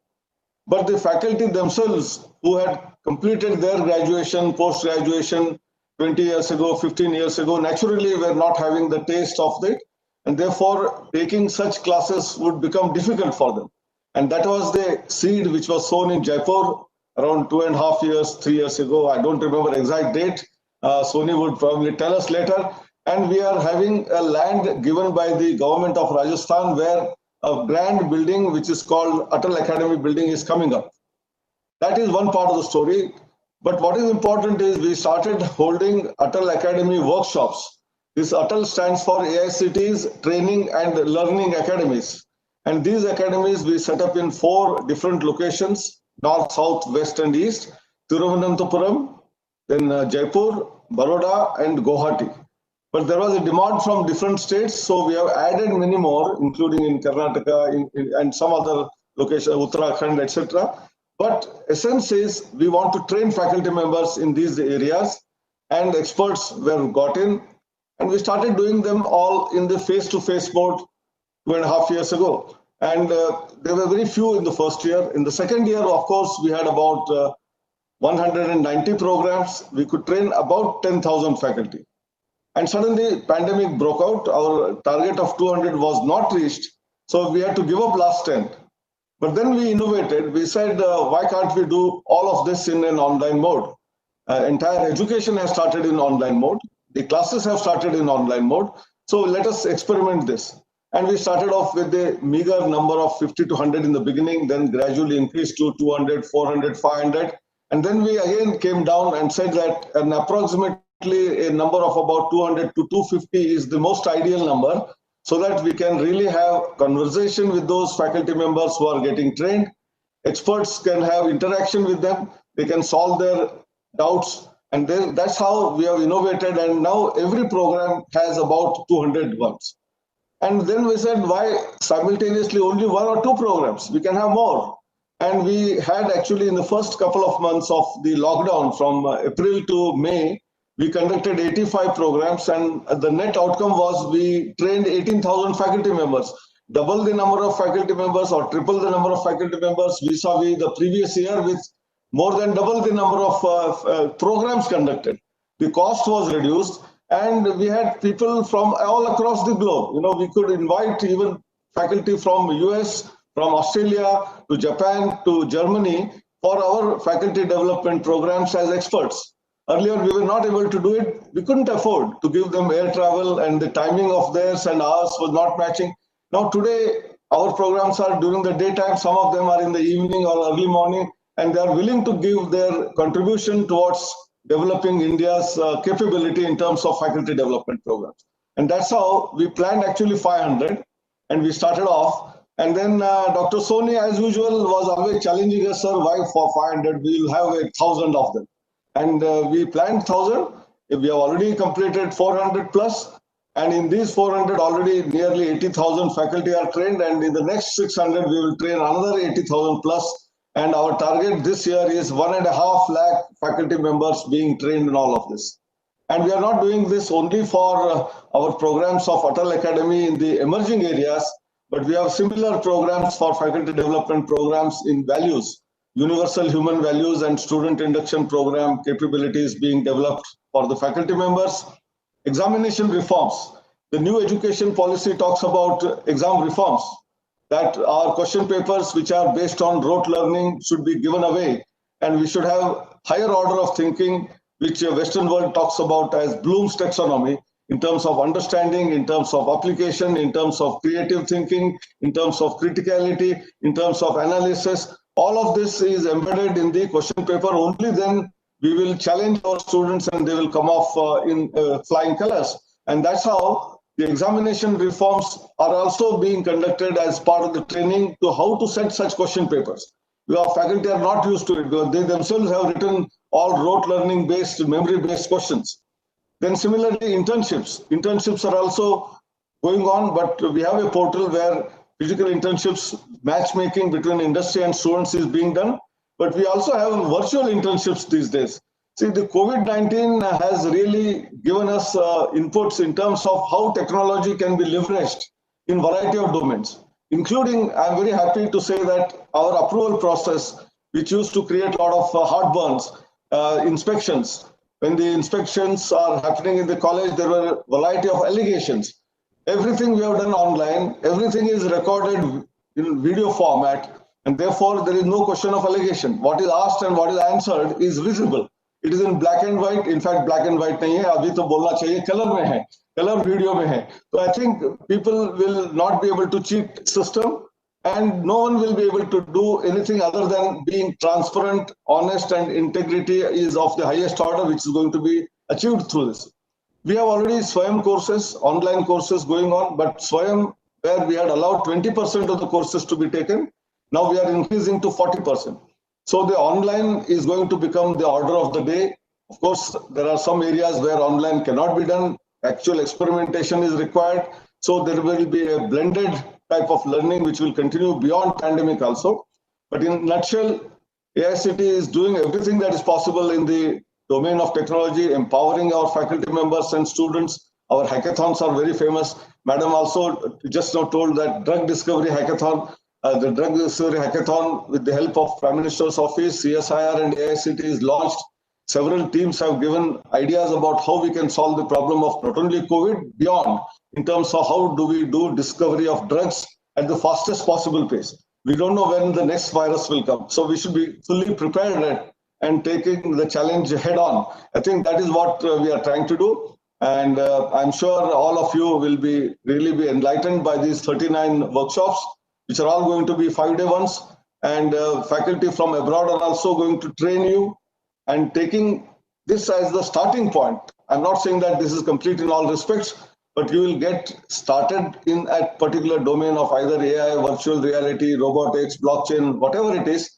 But the faculty themselves, who had completed their graduation, post-graduation 20 years ago, 15 years ago, naturally were not having the taste of it, and therefore taking such classes would become difficult for them. And that was the seed which was sown in Jaipur around 2.5 years, 3 years ago. I don't remember exact date. Soni would probably tell us later. And we are having a land given by the government of Rajasthan where a grand building which is called Atal Academy building is coming up. That is one part of the story. But what is important is we started holding Atal Academy workshops. This Atal stands for AICT's Training and Learning Academies. And these academies we set up in 4 different locations: north, south, west, and east, Thiruvananthapuram, then Jaipur, Baroda, and Guwahati. But there was a demand from different states, so we have added many more, including in Karnataka and some other locations, Uttarakhand, etc. But essence is we want to train faculty members in these areas, and experts were got in, and we started doing them all in the face-to-face mode 2.5 years ago. And there were very few in the first year. In the second year, of course, we had about 190 programs. We could train about 10,000 faculty. And suddenly pandemic broke out. Our target of 200 was not reached. So we had to give up last 10. But then we innovated. We said, why can't we do all of this in an online mode? Entire education has started in online mode. The classes have started in online mode. So let us experiment this. And we started off with a meager number of 50 to 100 in the beginning, then gradually increased to 200, 400, 500. And then we again came down and said that an approximately a number of about 200 to 250 is the most ideal number, so that we can really have conversation with those faculty members who are getting trained. Experts can have interaction with them. They can solve their doubts. And then that's how we have innovated. And now every program has about 200 ones. And then we said, why simultaneously only one or two programs? We can have more. And we had actually in the first couple of months of the lockdown from April to May, we conducted 85 programs, and the net outcome was we trained 18,000 faculty members, double the number of faculty members or triple the number of faculty members vis-a-vis the previous year, with more than double the number of programs conducted. The cost was reduced, and we had people from all across the globe. You know, we could invite even faculty from US, from Australia to Japan to Germany for our faculty development programs as experts. Earlier, we were not able to do it. We couldn't afford to give them air travel, and the timing of theirs and ours was not matching. Now, today, our programs are during the daytime. Some of them are in the evening or early morning, and they are willing to give their contribution towards developing India's capability in terms of faculty development programs. And that's how we planned actually 500, and we started off. And then Dr. Soni, as usual, was always challenging us, sir, why for 500? We'll have 1,000 of them. And we planned 1,000. We have already completed 400 plus. And in these 400, already nearly 80,000 faculty are trained. And in the next 600, we will train another 80,000 plus. And our target this year is 1.5 lakh faculty members being trained in all of this. And we are not doing this only for our programs of Atal Academy in the emerging areas, but we have similar programs for faculty development programs in values, universal human values and student induction program capabilities being developed for the faculty members. Examination reforms. The new education policy talks about exam reforms, that our question papers which are based on rote learning should be given away, and we should have higher order of thinking, which Western world talks about as Bloom's taxonomy, in terms of understanding, in terms of application, in terms of creative thinking, in terms of criticality, in terms of analysis. All of this is embedded in the question paper. Only then we will challenge our students and they will come off in flying colors. And that's how the examination reforms are also being conducted as part of the training to how to set such question papers. Your faculty are not used to it because they themselves have written all rote learning based, memory based questions. Then similarly, internships. Internships are also going on, but we have a portal where physical internships, matchmaking between industry and students is being done. But we also have virtual internships these days. See, the COVID-19 has really given us inputs in terms of how technology can be leveraged in variety of domains, including, I'm very happy to say that our approval process, which used to create a lot of heartburns, inspections, when the inspections are happening in the college, there were a variety of allegations. Everything we have done online, everything is recorded in video format, and therefore there is no question of allegation. What is asked and what is answered is visible. It is in black and white. In fact, black and white nahi hai. Abhi to bolna chahiye color mein hai, color video mein hai. So I think people will not be able to cheat system, and no one will be able to do anything other than being transparent, honest, and integrity is of the highest order, which is going to be achieved through this. We have already Swayam courses, online courses going on, but Swayam, where we had allowed 20% of the courses to be taken, now we are increasing to 40%. So the online is going to become the order of the day. Of course, there are some areas where online cannot be done. Actual experimentation is required. So there will be a blended type of learning which will continue beyond pandemic also. But in a nutshell, AICT is doing everything that is possible in the domain of technology, empowering our faculty members and students. Our hackathons are very famous. Madam also just now told that drug discovery hackathon, the drug discovery hackathon with the help of Prime Minister's Office, CSIR and AICT is launched. Several teams have given ideas about how we can solve the problem of not only COVID, beyond, in terms of how do we do discovery of drugs at the fastest possible pace. we don't know when the next virus will come. So we should be fully prepared and taking the challenge head on. I think that is what we are trying to do. And I'm sure all of you will be really be enlightened by these 39 workshops, which are all going to be 5-day ones. And faculty from abroad are also going to train you, and taking this as the starting point. I'm not saying that this is complete in all respects, but you will get started in a particular domain of either AI, virtual reality, robotics, blockchain, whatever it is.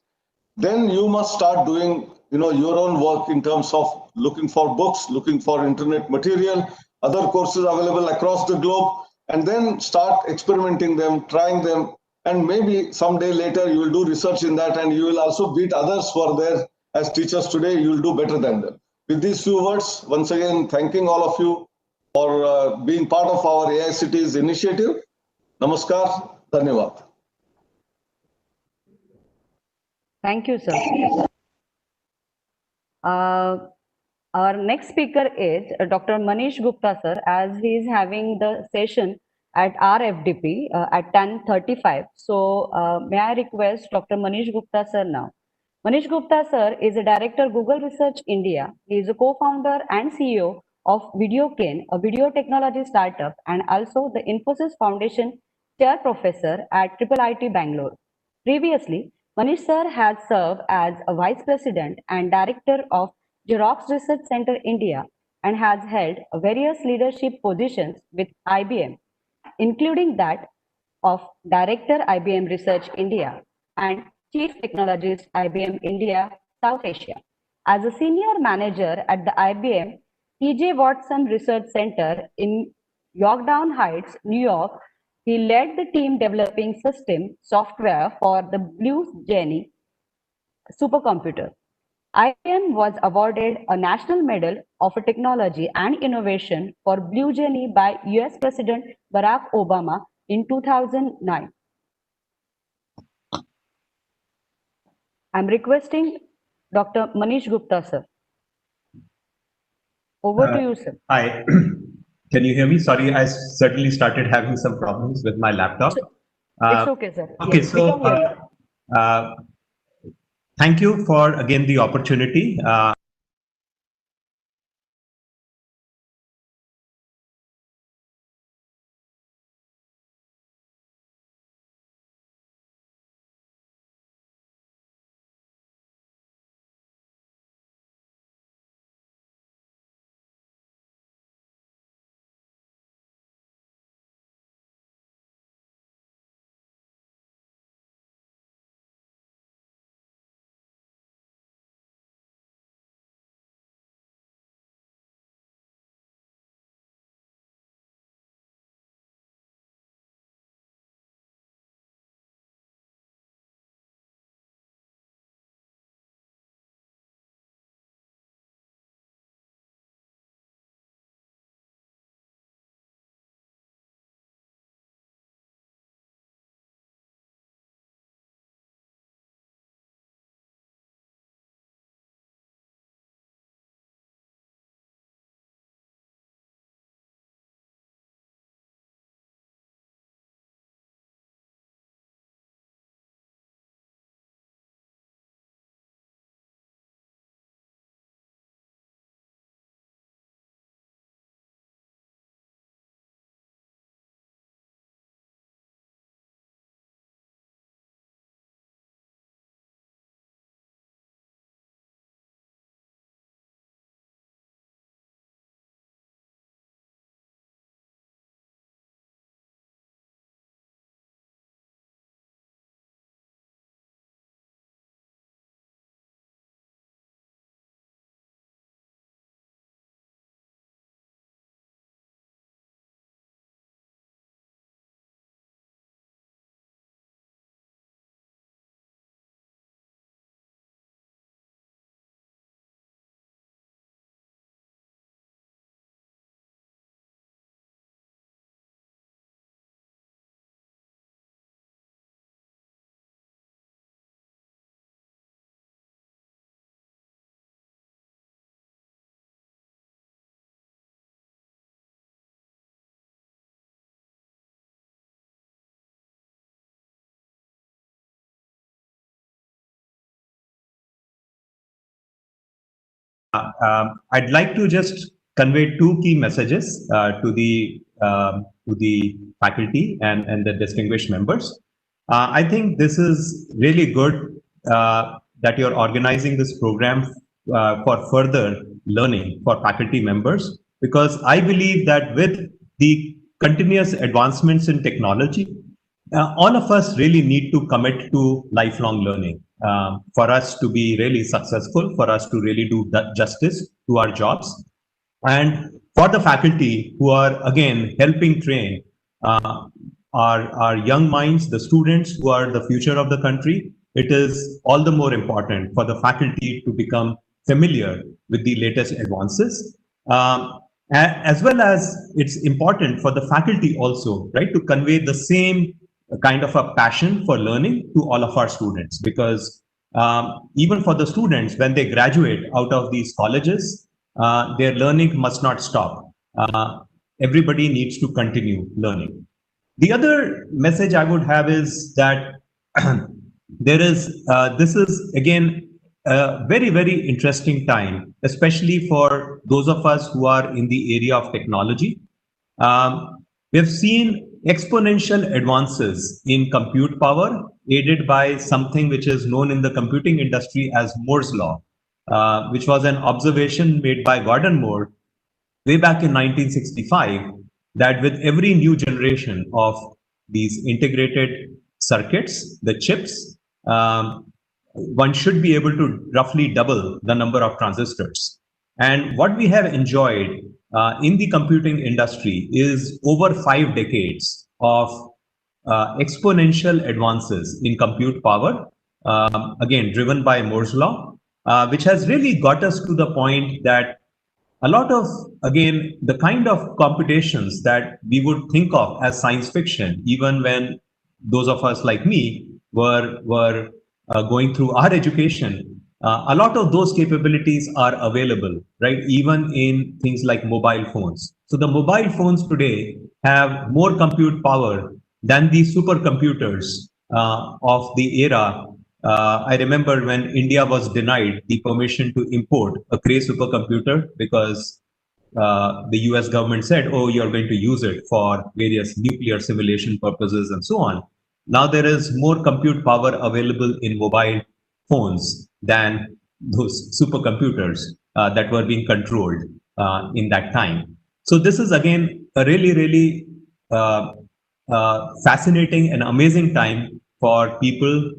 Then you must start doing, your own work in terms of looking for books, looking for internet material, other courses available across the globe, and then start experimenting them, trying them, and maybe someday later you will do research in that, and you will also beat others who are there as teachers today. You will do better than them. With these few words, once again, thanking all of you for being part of our AI Cities initiative. Namaskar, Dhanyavad. Thank you, sir. Our next speaker is Dr. Manish Gupta, sir, as he is having the session at RFDP at 10:35. So, may I request Dr. Manish Gupta, sir, now? Manish Gupta, sir, is a director Google Research India. He is a co-founder and CEO of VideoClane, a video technology startup, and also the Infosys Foundation chair professor at IIIT Bangalore. Previously, Manish sir has served as a vice president and director of Xerox Research Center India and has held various leadership positions with IBM, including that of Director IBM Research India and Chief Technologist IBM India South Asia. As a senior manager at the IBM TJ Watson Research Center in Yorktown Heights, New York, he led the team developing system software for the Blue Genie supercomputer. IBM was awarded a National Medal of Technology and Innovation for Blue Genie by US President Barack Obama in 2009. I'm requesting Dr. Manish Gupta, sir. Over to you, sir. Hi, can you hear me? Sorry, I certainly started having some problems with my laptop. It's okay, sir. Okay, Yes, we so can hear you. thank you for again the opportunity. I'd like to just convey two key messages to the faculty and the distinguished members. I think this is really good that you're organizing this program for further learning for faculty members, because I believe that with the continuous advancements in technology, all of us really need to commit to lifelong learning for us to be really successful, for us to really do justice to our jobs. And for the faculty who are again helping train our young minds, the students who are the future of the country, it is all the more important for the faculty to become familiar with the latest advances. As well as it's important for the faculty also, right, to convey the same kind of a passion for learning to all of our students, because even for the students, when they graduate out of these colleges, their learning must not stop. Everybody needs to continue learning. The other message I would have is that this is again a very, very interesting time, especially for those of us who are in the area of technology. We've seen exponential advances in compute power, aided by something which is known in the computing industry as Moore's law, which was an observation made by Gordon Moore way back in 1965, that with every new generation of these integrated circuits, the chips, one should be able to roughly double the number of transistors. And what we have enjoyed in the computing industry is over 5 decades of exponential advances in compute power, again, driven by Moore's law, which has really got us to the point that a lot of, again, the kind of computations that we would think of as science fiction, even when those of us like me were going through our education, a lot of those capabilities are available, right? Even in things like mobile phones. So the mobile phones today have more compute power than the supercomputers of the era. I remember when India was denied the permission to import a Cray supercomputer because the US government said, oh, you're going to use it for various nuclear simulation purposes and so on. Now there is more compute power available in mobile phones than those supercomputers that were being controlled in that time. So this is again a really, really fascinating and amazing time for people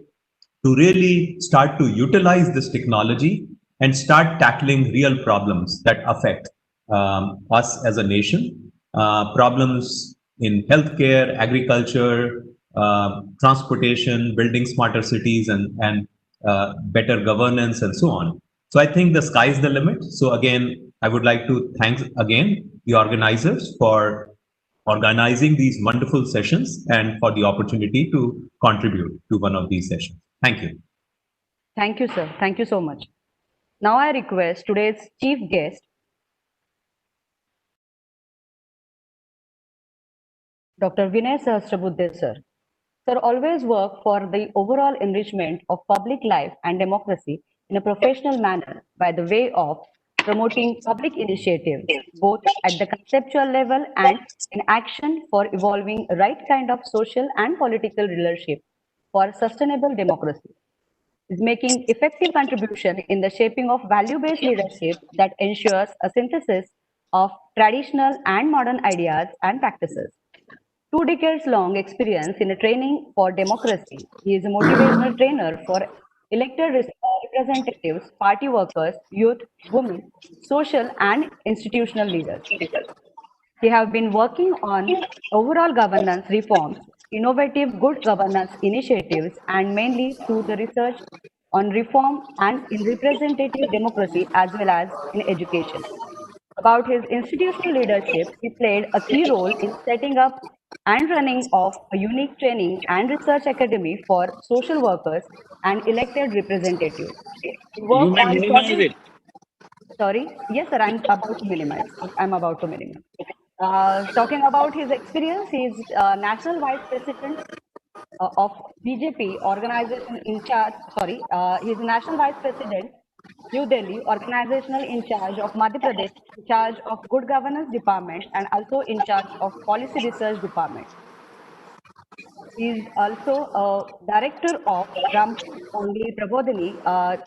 to really start to utilize this technology and start tackling real problems that affect us as a nation. Problems in healthcare, agriculture, transportation, building smarter cities, and better governance, and so on. So I think the sky's the limit. So again, I would like to thank again the organizers for organizing these wonderful sessions and for the opportunity to contribute to one of these sessions. Thank you. Thank you, sir. Thank you so much. Now I request today's chief guest, Dr. Vinay Sahasrabudhe, sir. Sir always work for the overall enrichment of public life and democracy in a professional manner by the way of promoting public initiatives, both at the conceptual level and in action for evolving right kind of social and political leadership for sustainable democracy. Is making effective contribution in the shaping of value-based leadership that ensures a synthesis of traditional and modern ideas and practices. 2 decades-long experience in a training for democracy. He is a motivational trainer for elected representatives, party workers, youth, women, social and institutional leaders. He have been working on overall governance reforms, innovative good governance initiatives, and mainly through the research on reform and in representative democracy as well as in education. About his institutional leadership, he played a key role in setting up and running of a unique training and research academy for social workers and elected representatives. He You worked may on minimize several. it. Sorry, yes, sir. I'm about to minimize. I'm about to minimize. Talking about his experience, he is national vice president of BJP organization in charge. Sorry, he is national vice president New Delhi, organizational in charge of Madhya Pradesh, in charge of Good Governance Department, and also in charge of Policy Research Department. He is also a director of Ramchand Ongli Prabodhini,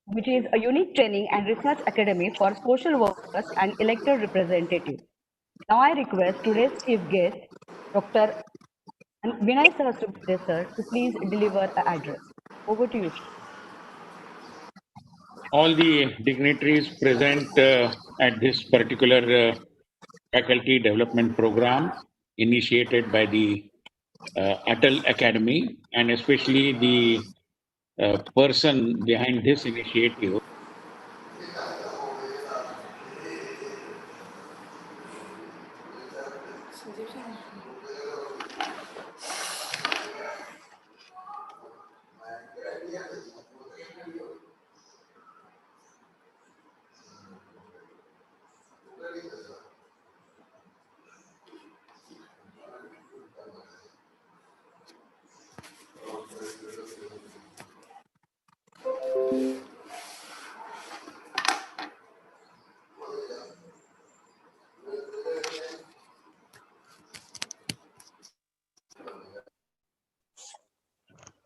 which is a unique training and research academy for social workers and elected representatives. Now I request today's chief guest, Dr. Vinay Sahasrabudhe sir, to please deliver an address. Over to you, sir. All the dignitaries present at this particular faculty development program initiated by the Atal Academy, and especially the person behind this initiative.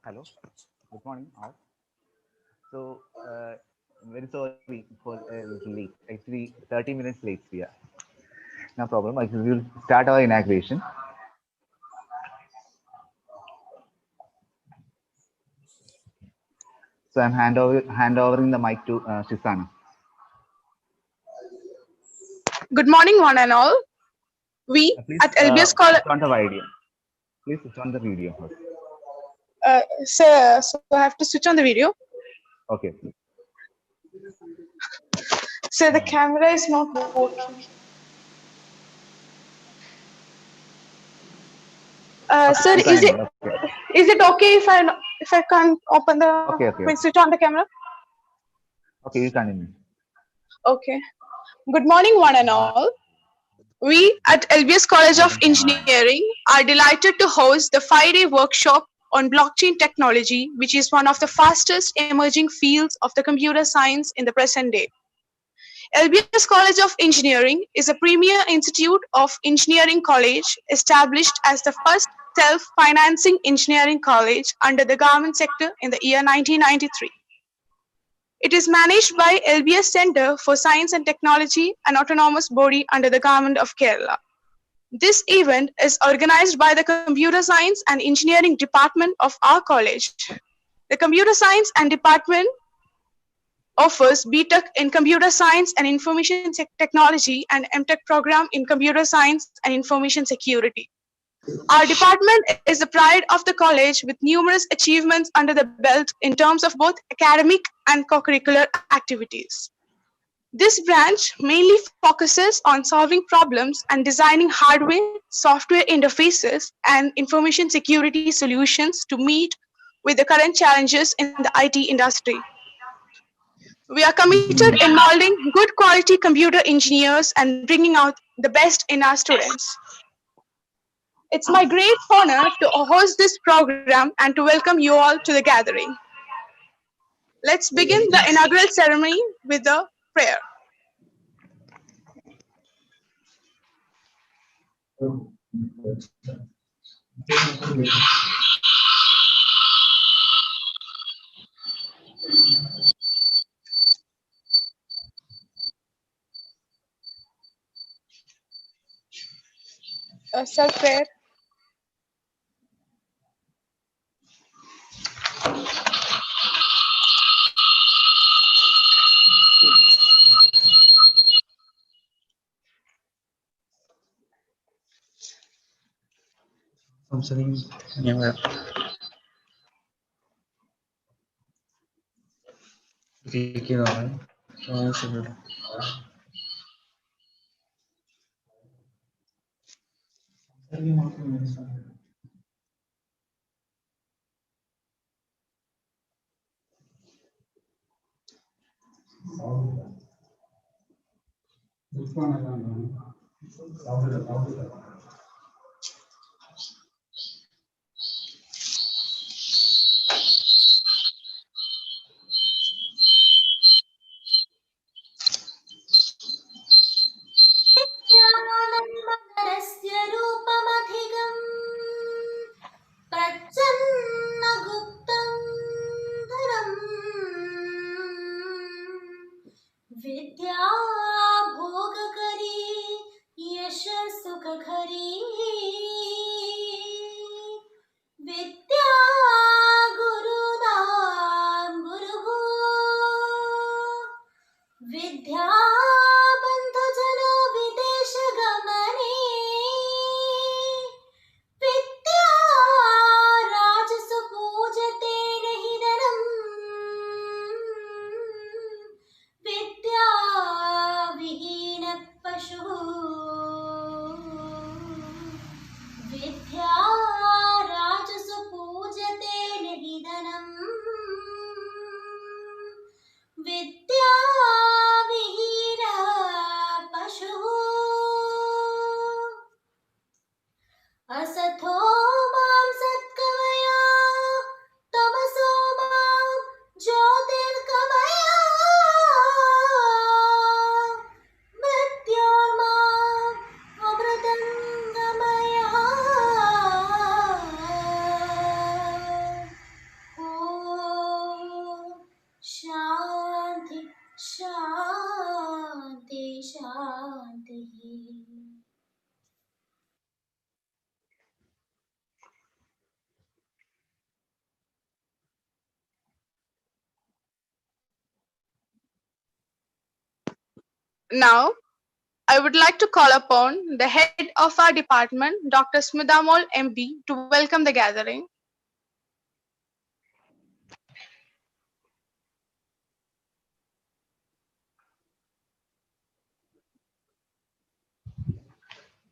Hello, good morning all. So, very sorry for a little late. Actually, 30 minutes late we are. No problem. I will start our inauguration. So I'm handovering the mic to Shisana. Good morning, one and all. We Please at LBS College. switch on the video. Please switch on the video first. So I have to switch on the video. Okay. So the camera is not working. Sir, is it okay if I can't open the switch on the camera? Okay, you continue. Okay. Good morning, one and all. We at LBS College of Engineering are delighted to host the 5-day workshop on blockchain technology, which is one of the fastest emerging fields of the computer science in the present day. LBS College of Engineering is a premier institute of engineering college established as the first self-financing engineering college under the government sector in the year 1993. It is managed by LBS Center for Science and Technology, an autonomous body under the Government of Kerala. This event is organized by the Computer Science and Engineering Department of our college. The Computer Science and Department offers BTech in Computer Science and Information Technology and MTech program in Computer Science and Information Security. Our department is the pride of the college with numerous achievements under the belt in terms of both academic and co-curricular activities. This branch mainly focuses on solving problems and designing hardware, software interfaces, and information security solutions to meet with the current challenges in the IT industry. We are committed in molding good quality computer engineers and bringing out the best in our students. It's my great honor to host this program and to welcome you all to the gathering. Let's begin the inaugural ceremony with a prayer. Self-prayer. मकरस्य रूपमधिगम् प्रच्छन्नगुप्तं धरम् विद्या भोगकरी यशसुखकरी विद्या गुरुदां गुरुः विद्या बन्धुजनो विदेशगमने विद्या राजसु पूजते नहि धनम् विद्या विहीन पशुः विद्या राजसु पूजते नहि धनम् विद्या विहीन पशुः असथो मां सत्कमया तमसो मां ज्योतिर्गमया मृत्योर्माम् अमृतं गमया ॐ शान्ति शान्ति शान्तिः. Now, I would like to call upon the head of our department, Dr. Smidamol MD, to welcome the gathering.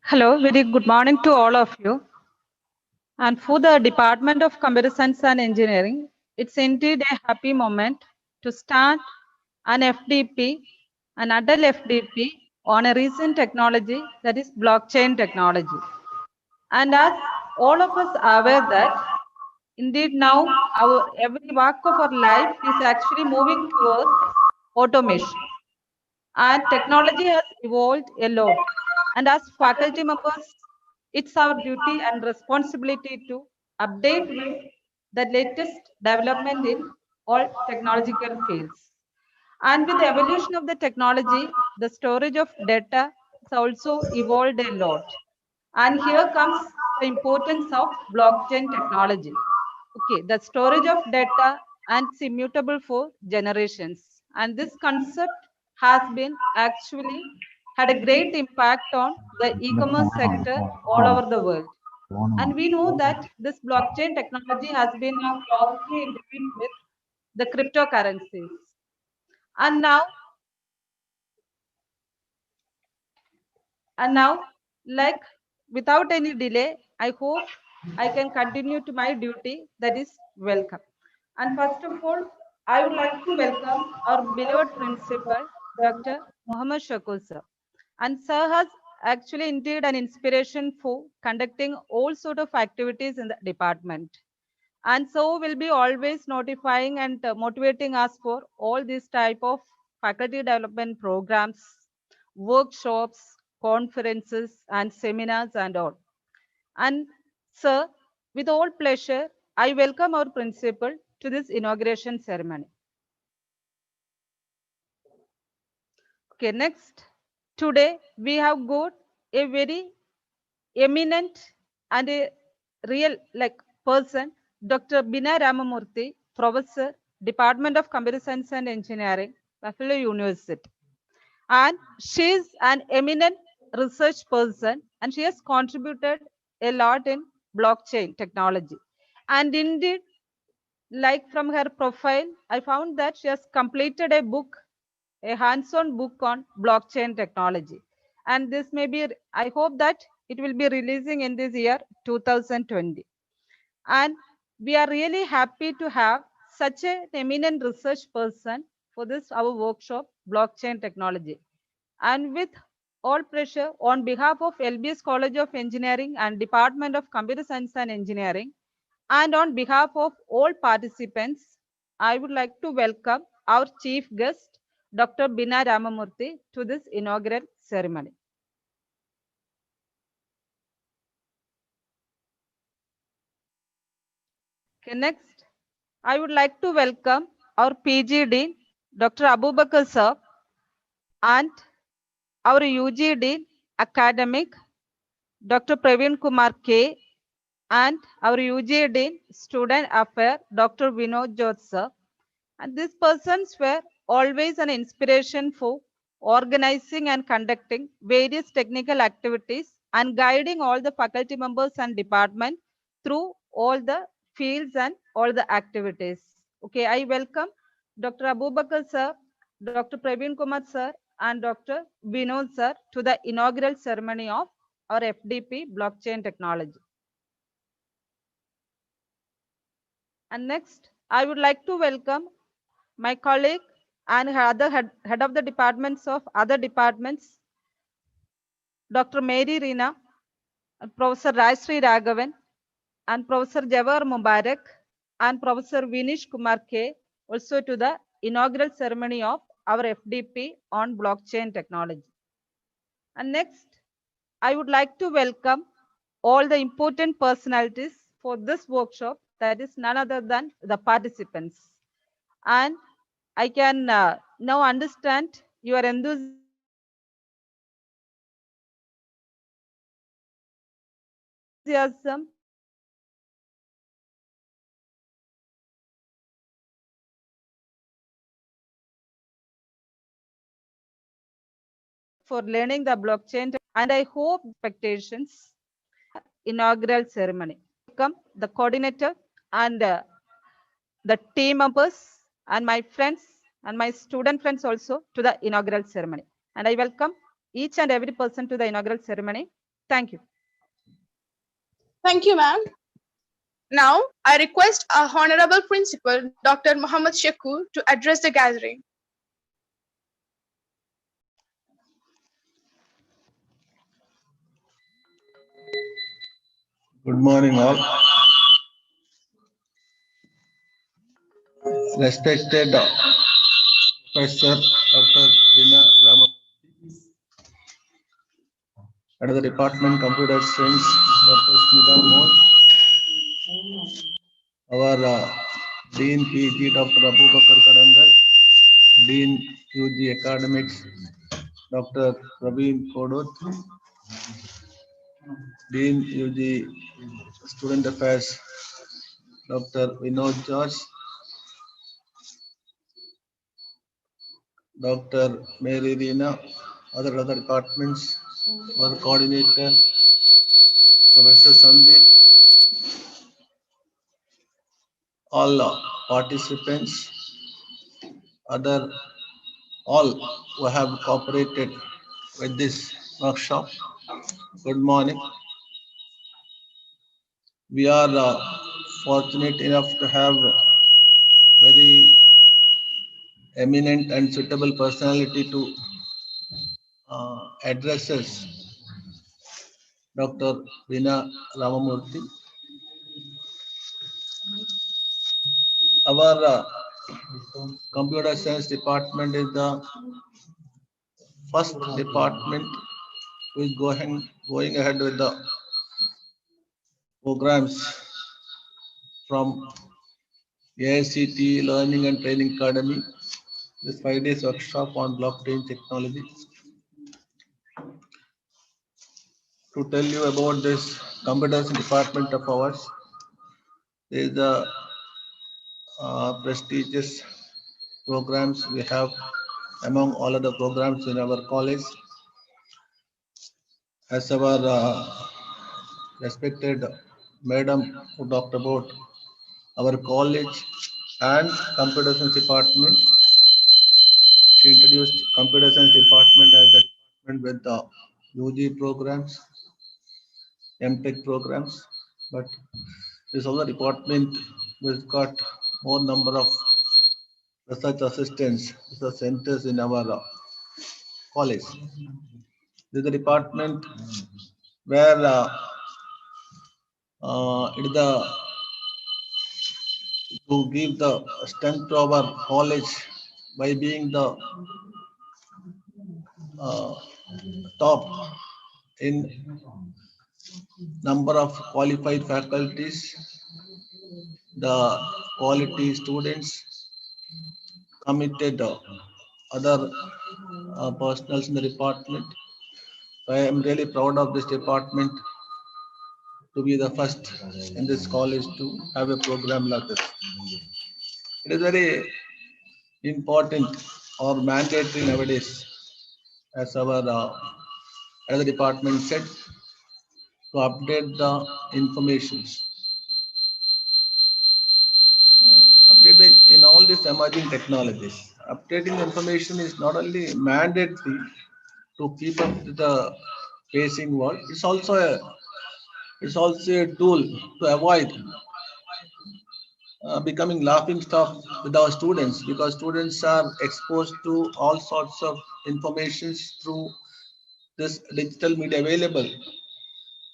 Hello, very good morning to all of you. And for the Department of Computer Science and Engineering, it's indeed a happy moment to start an FDP, an adult FDP on a recent technology, that is blockchain technology. And as all of us are aware that indeed now our every walk of our life is actually moving towards automation. And technology has evolved a lot. And as faculty members, it's our duty and responsibility to update with the latest development in all technological fields. And with the evolution of the technology, the storage of data has also evolved a lot. And here comes the importance of blockchain technology. Okay, the storage of data and it's immutable for generations. And this concept has been actually had a great impact on the e-commerce sector all over the world. And we know that this blockchain technology has been now closely intertwined with the cryptocurrencies. And now, like without any delay, I hope I can continue to my duty, that is welcome. And first of all, I would like to welcome our beloved principal, Dr. Muhammad Shakul sir. And sir has actually indeed an inspiration for conducting all sort of activities in the department. And so will be always notifying and motivating us for all these type of faculty development programs, workshops, conferences, and seminars and all. And sir, with all pleasure, I welcome our principal to this inauguration ceremony. Okay, next. Today we have got a very eminent and a real person, Dr. Bina Ramamurthy, Professor, Department of Computer Science and Engineering, Buffalo University. And she is an eminent research person and she has contributed a lot in blockchain technology. And indeed, like from her profile, I found that she has completed a book, a hands-on book on blockchain technology. And this may be, I hope that it will be releasing in this year 2020. And we are really happy to have such an eminent research person for this our workshop, blockchain technology. And with all pressure, on behalf of LBS College of Engineering and Department of Computer Science and Engineering, and on behalf of all participants, I would like to welcome our chief guest, Dr. Bina Ramamurthy, to this inaugural ceremony. Okay, next, I would like to welcome our PG Dean, Dr. Abubakar sir, and our UG Dean, Academic, Dr. Praveen Kumar K, and our UG Dean, Student Affairs, Dr. Vinod Jodh sir. And these persons were always an inspiration for organizing and conducting various technical activities and guiding all the faculty members and department through all the fields and all the activities. Okay, I welcome Dr. Abubakar sir, Dr. Praveen Kumar sir, and Dr. Vinod sir to the inaugural ceremony of our FDP blockchain technology. And next, I would like to welcome my colleague and other head of the departments of other departments, Dr. Mary Reena, Professor Rajsri Raghavan, and Professor Jawahar Mubarak, and Professor Vinish Kumar K, also to the inaugural ceremony of our FDP on blockchain technology. And next, I would like to welcome all the important personalities for this workshop, that is none other than the participants. And I can now understand your enthusiasm for learning the blockchain, and I hope expectations inaugural ceremony. Welcome the coordinator and the team members and my friends and my student friends also to the inaugural ceremony. And I welcome each and every person to the inaugural ceremony. Thank you. Thank you, ma'am. Now, I request our Honorable Principal, Dr. Muhammad Shakur, to address the gathering. Good morning, all. Respected Professor Dr. Rina Ramamurthy, Head of the Department Computer Science, Dr. Smita Moore, our Dean PG Dr. Abubakar Kadangal, Dean UG Academics Dr. Praveen Kodot, Dean UG Student Affairs Dr. Vinod George, Dr. Mary Reena, other departments, our coordinator, Professor Sandeep, all participants, all who have cooperated with this workshop. Good morning. We are fortunate enough to have very eminent and suitable personality to address us, Dr. Veena Ramamurthy. Our computer science department is the first department who is going ahead with the programs from AICT Learning and Training Academy, this 5 days workshop on blockchain technology. To tell you about this computer science department of ours, there is a prestigious programs we have among all of the programs in our college. As our respected madam who talked about our college and computer science department, she introduced computer science department as the department with the UG programs, MTech programs, but this other department which got more number of research assistants, research centers in our college. This is the department where it is the to give the strength to our college by being the top in number of qualified faculties the quality students, committed other personals in the department. I am really proud of this department to be the first in this college to have a program like this. It is very important or mandatory nowadays, as the department said, to update the informations. Update in all these emerging technologies. Updating the information is not only mandatory to keep up with the facing world, it's also a tool to avoid becoming laughing stock with our students, because students are exposed to all sorts of informations through this digital media available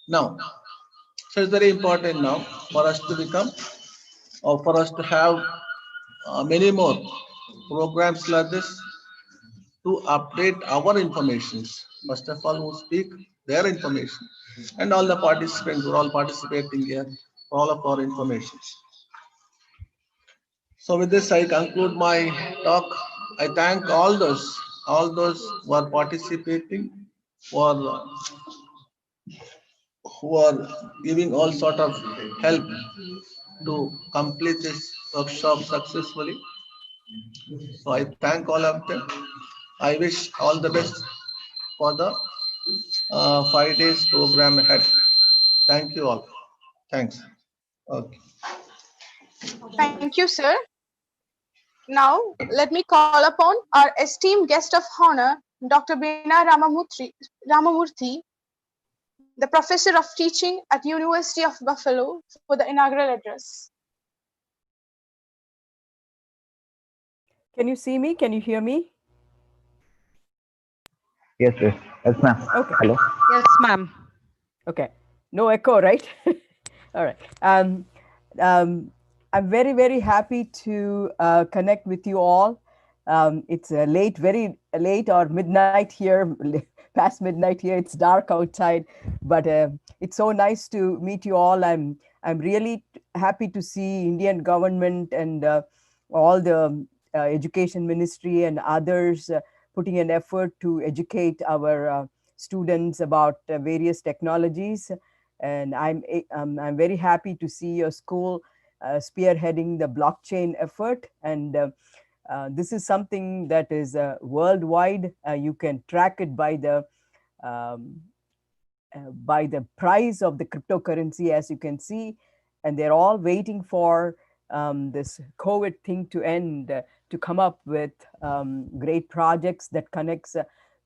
now. So it's very important now for us to become, or for us to have many more programs like this to update our informations. First of all, who speak their information, and all the participants who are all participating here, all of our informations. So with this, I conclude my talk. I thank all those who are participating, who are who are giving all sort of help to complete this workshop successfully. So I thank all of them. I wish all the best for the 5 days program ahead. Thank you all. Thanks. Okay. Thank you, sir. Now, let me call upon our esteemed guest of honor, Dr. Bina Ramamurthy, the Professor of Teaching at University of Buffalo, for the inaugural address. Can you see me? Can you hear me? Yes, yes. Yes, ma'am. Okay. Hello. Yes, ma'am. Okay. No echo, right? All right. I'm very, very happy to connect with you all. It's late, very late or midnight here, past midnight here. It's dark outside, but it's so nice to meet you all. I'm really happy to see Indian government and all the education ministry and others putting an effort to educate our students about various technologies. And I'm very happy to see your school spearheading the blockchain effort. And this is something that is worldwide. You can track it um, by the price of the cryptocurrency, as you can see, and they're all waiting for this COVID thing to end, to come up with great projects that connects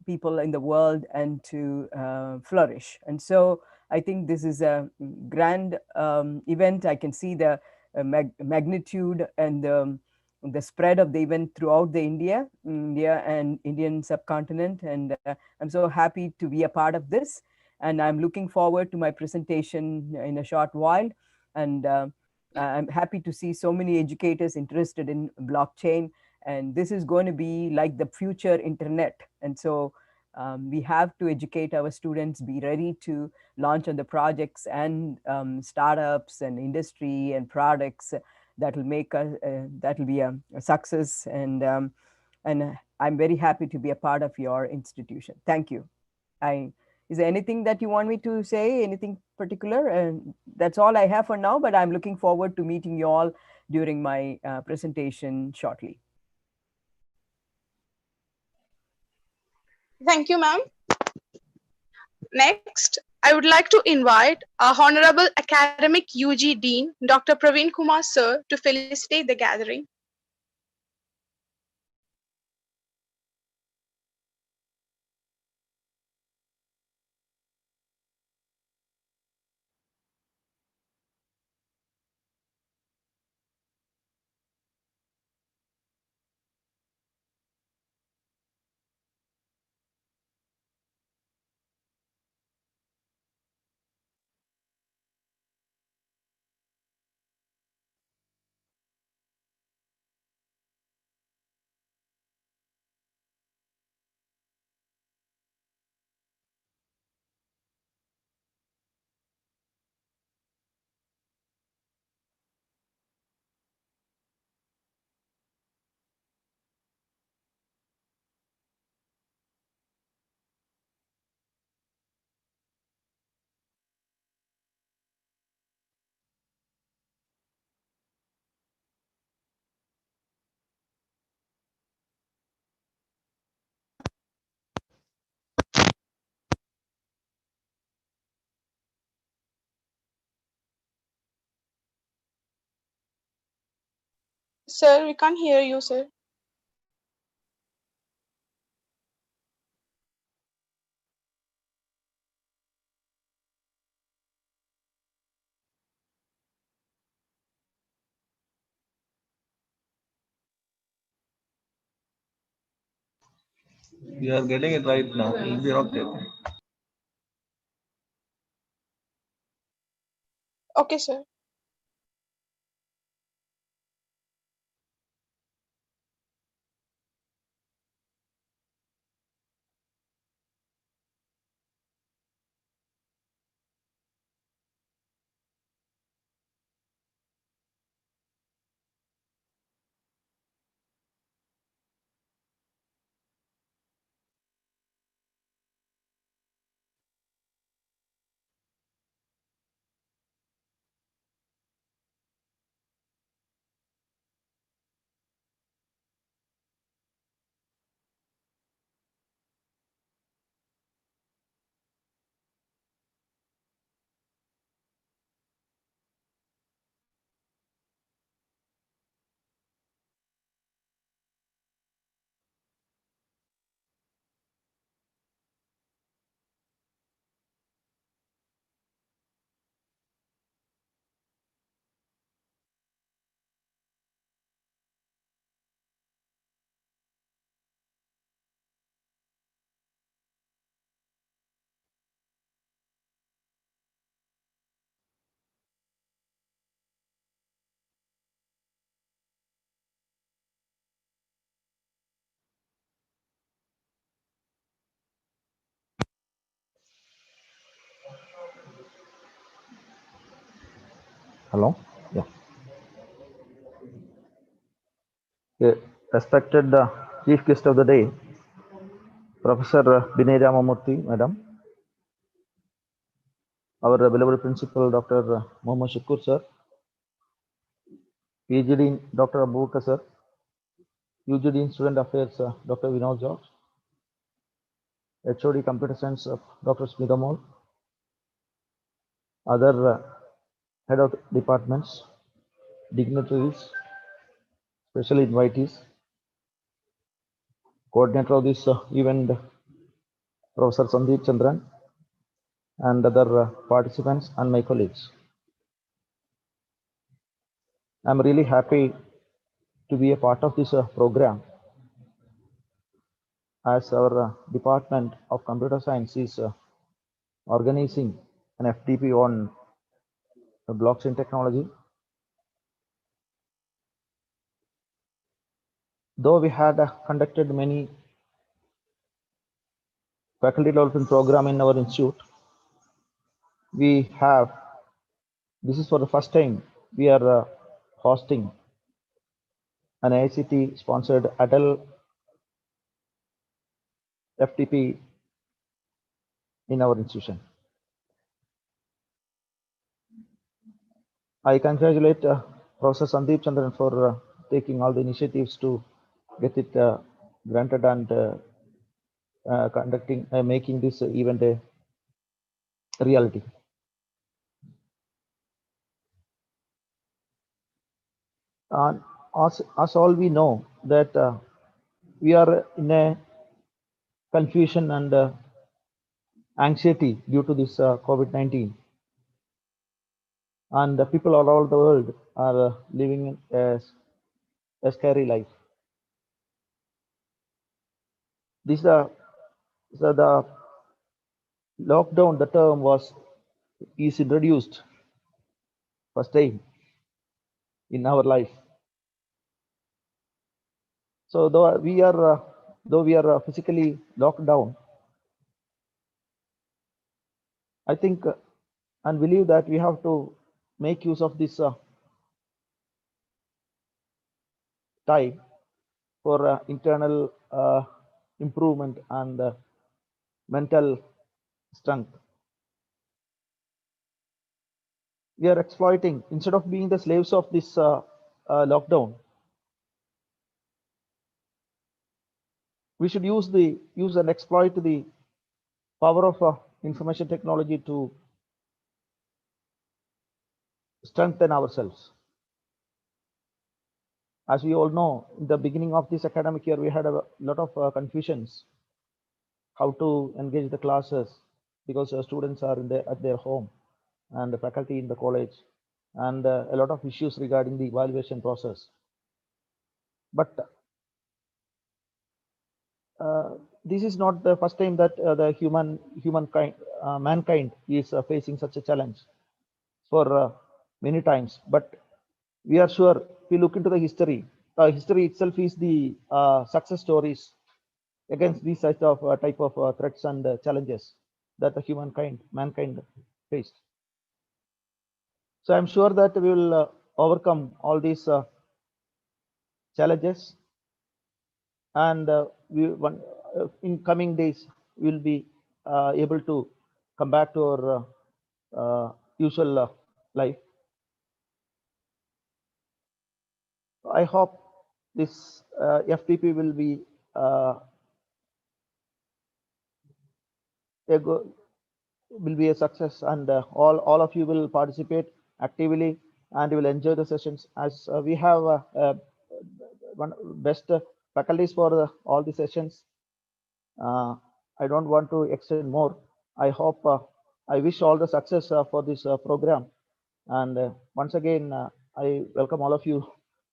people in the world and to flourish. And so I think this is a grand event. I can see the magnitude and the spread of the event throughout the India and Indian subcontinent. And I'm so happy to be a part of this. And I'm looking forward to my presentation in a short while. And I'm happy to see so many educators interested in blockchain. And this is going to be like the future internet. And so we have to educate our students, be ready to launch on the projects and startups and industry and products that will make us, that will be a success. And I'm very happy to be a part of your institution. Thank you. Is there anything that you want me to say, anything particular? And that's all I have for now, but I'm looking forward to meeting you all during my presentation shortly. Thank you, ma'am. Next, I would like to invite our Honorable Academic UG Dean, Dr. Praveen Kumar Sir, to felicitate the gathering. Sir, we can't hear you, sir. We are getting it right now. It'll be okay. Okay, sir. Hello? Yeah. Yeah. Respected Chief Guest of the Day, Professor Binay Ramamurthy, Madam, our beloved Principal Dr. Mohammad Shakur, Sir, PG Dean Dr. Abubakar, Sir, UG Dean Student Affairs Dr. Vinod George, HOD Computer Science Dr. Smita Mall, other Head of Departments, dignitaries, special invitees, coordinator of this event, Professor Sandeep Chandran, and other participants and my colleagues. I'm really happy to be a part of this program as our Department of Computer Science is organizing an FTP on blockchain technology. Though we had conducted many faculty development program in our institute, this is for the first time we are hosting an ICT sponsored Atal FTP in our institution. I congratulate Professor Sandeep Chandran for taking all the initiatives to get it granted and making this event a reality. And as all we know that we are in a confusion and anxiety due to this COVID-19, and the people all over the world are living a scary life. This the lockdown. The term is introduced first time in our life. So though we are physically locked down, I think and believe that we have to make use of this time for internal improvement and mental strength. We are exploiting instead of being the slaves of this lockdown. We should use and exploit the power of information technology to strengthen ourselves. As we all know, in the beginning of this academic year, we had a lot of confusions how to engage the classes because students are at their home and the faculty in the college, and a lot of issues regarding the evaluation process. But this is not the first time that mankind is facing such a challenge for many times. But we are sure if we look into the history itself is the success stories against these type of threats and challenges that the mankind faced. So I'm sure that we will overcome all these challenges, and in coming days we will be able to come back to our usual life. I hope this FTP will be a success, and all of you will participate actively and you will enjoy the sessions, as we have one best faculties for all the sessions. I don't want to extend more. I wish all the success for this program, and once again I welcome all of you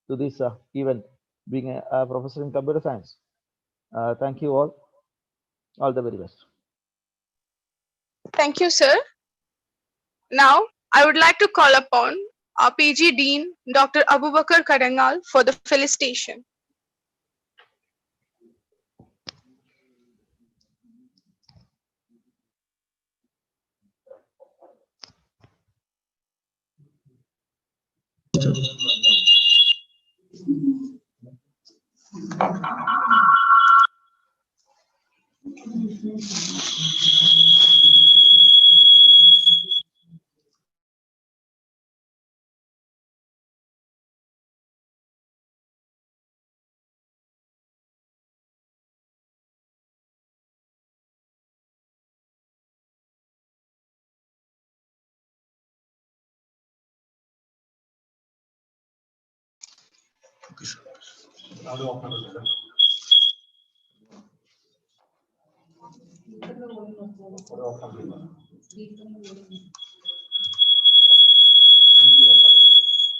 to this event, being a professor in computer science. Thank you all the very best. Thank you, sir. Now, I would like to call upon our PG Dean, Dr. Abubakar Karangal, for the felicitation.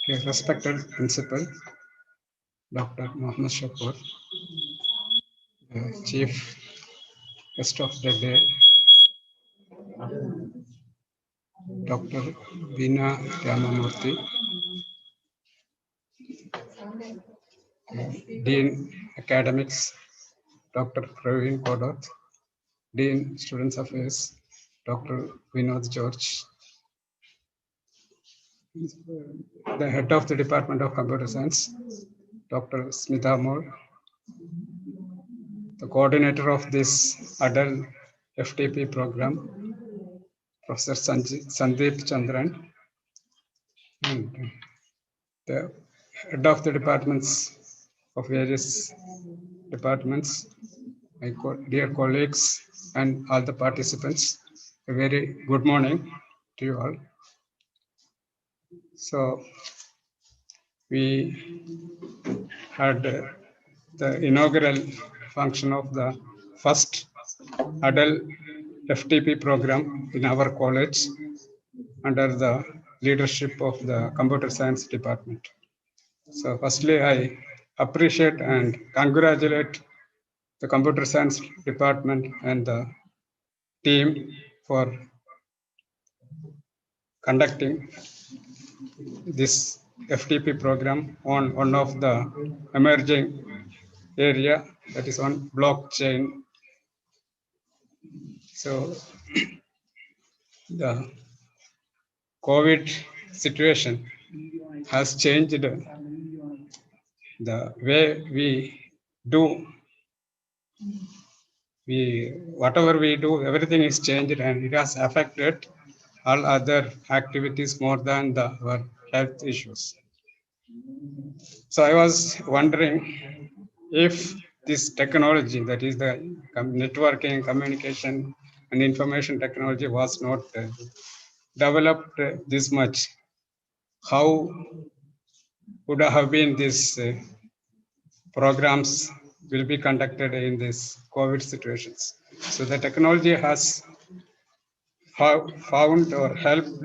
Okay, respected Principal Dr. Mohammed Shakur, Chief Guest of the Day, Dr. Veena Ramamurthy, Dean Academics, Dr. Praveen Kodath, Dean Students Affairs, Dr. Vinod George, the Head of the Department of Computer Science, Dr. Smita Moore, the coordinator of this adult FTP program, Professor Sandeep Chandran, and the head of the departments of various departments, my dear colleagues and all the participants, a very good morning to you all. So we had the inaugural function of the first adult FTP program in our college under the leadership of the computer science department. So firstly, I appreciate and congratulate the computer science department and the team for conducting this FTP program on one of the emerging area, that is on blockchain. So the COVID situation has changed the way whatever we do, everything is changed, and it has affected all other activities more than our health issues. So I was wondering if this technology, that is the networking, communication, and information technology, was not developed this much, how would have been this programs will be conducted in this COVID situations. So the technology has found or helped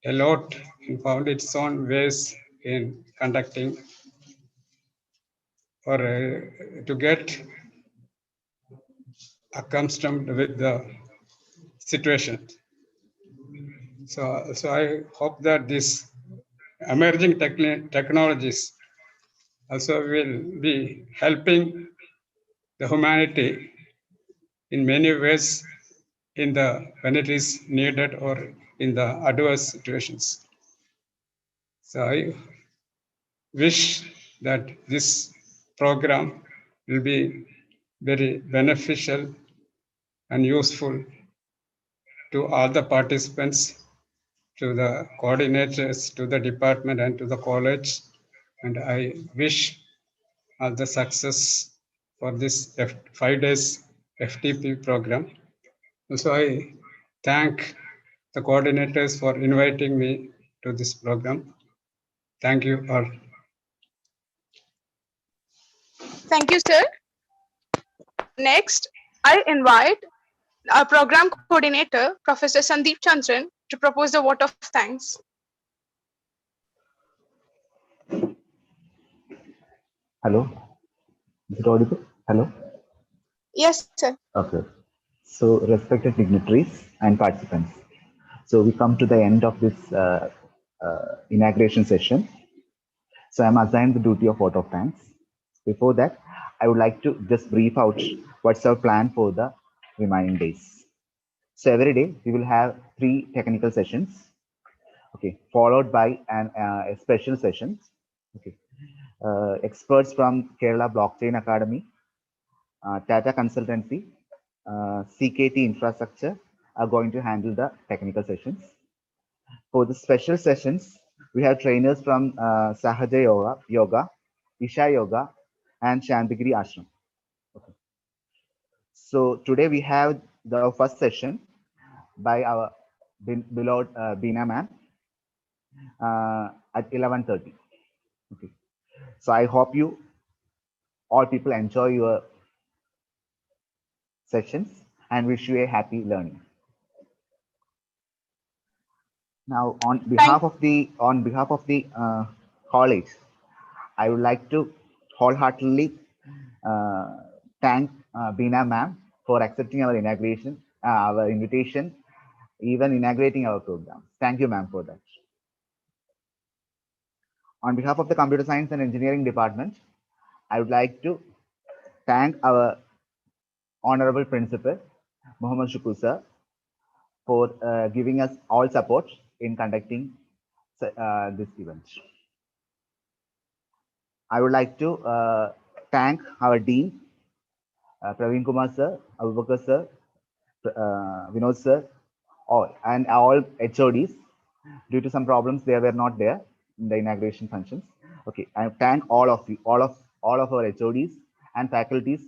a lot and found its own ways in conducting or to get accustomed with the situation. So I hope that these emerging technologies also will be helping the humanity in many ways in the when it is needed or in the adverse situations. So I wish that this program will be very beneficial and useful to all the participants, to the coordinators, to the department and to the college. And I wish all the success for this 5 days FTP program. Also, I thank the coordinators for inviting me to this program. Thank you all. Thank you, sir. Next, I invite our program coordinator, Professor Sandeep Chandran, to propose the vote of thanks. Hello, is it audible? Hello. Yes, sir. Okay. So, respected dignitaries and participants, so we come to the end of this inauguration session. So, I'm assigned the duty of vote of thanks. Before that, I would like to just brief out what's our plan for the remaining days. So, every day we will have 3 technical sessions, okay, followed by a special session. Okay, experts from Kerala Blockchain Academy, Tata Consultancy, CKT Infrastructure are going to handle the technical sessions. For the special sessions, we have trainers from Sahaja Yoga, Isha Yoga, and Shantigiri Ashram. Okay. So today we have the first session by our beloved Beena ma'am at 11:30. Okay. So I hope you all people enjoy your sessions and wish you a happy learning. Now, on behalf of the college, I would like to wholeheartedly thank Beena ma'am for accepting our invitation, even inaugurating our program. Thank you, ma'am, for that. On behalf of the Computer Science and Engineering Department, I would like to thank our Honorable Principal, Muhammad Shukur sir, for giving us all support in conducting this event. I would like to thank our Dean, Praveen Kumar sir, Abubakar sir, Vinod sir, and all HODs. Due to some problems, they were not there in the inauguration functions. Okay, I thank all of you, all of our HODs and faculties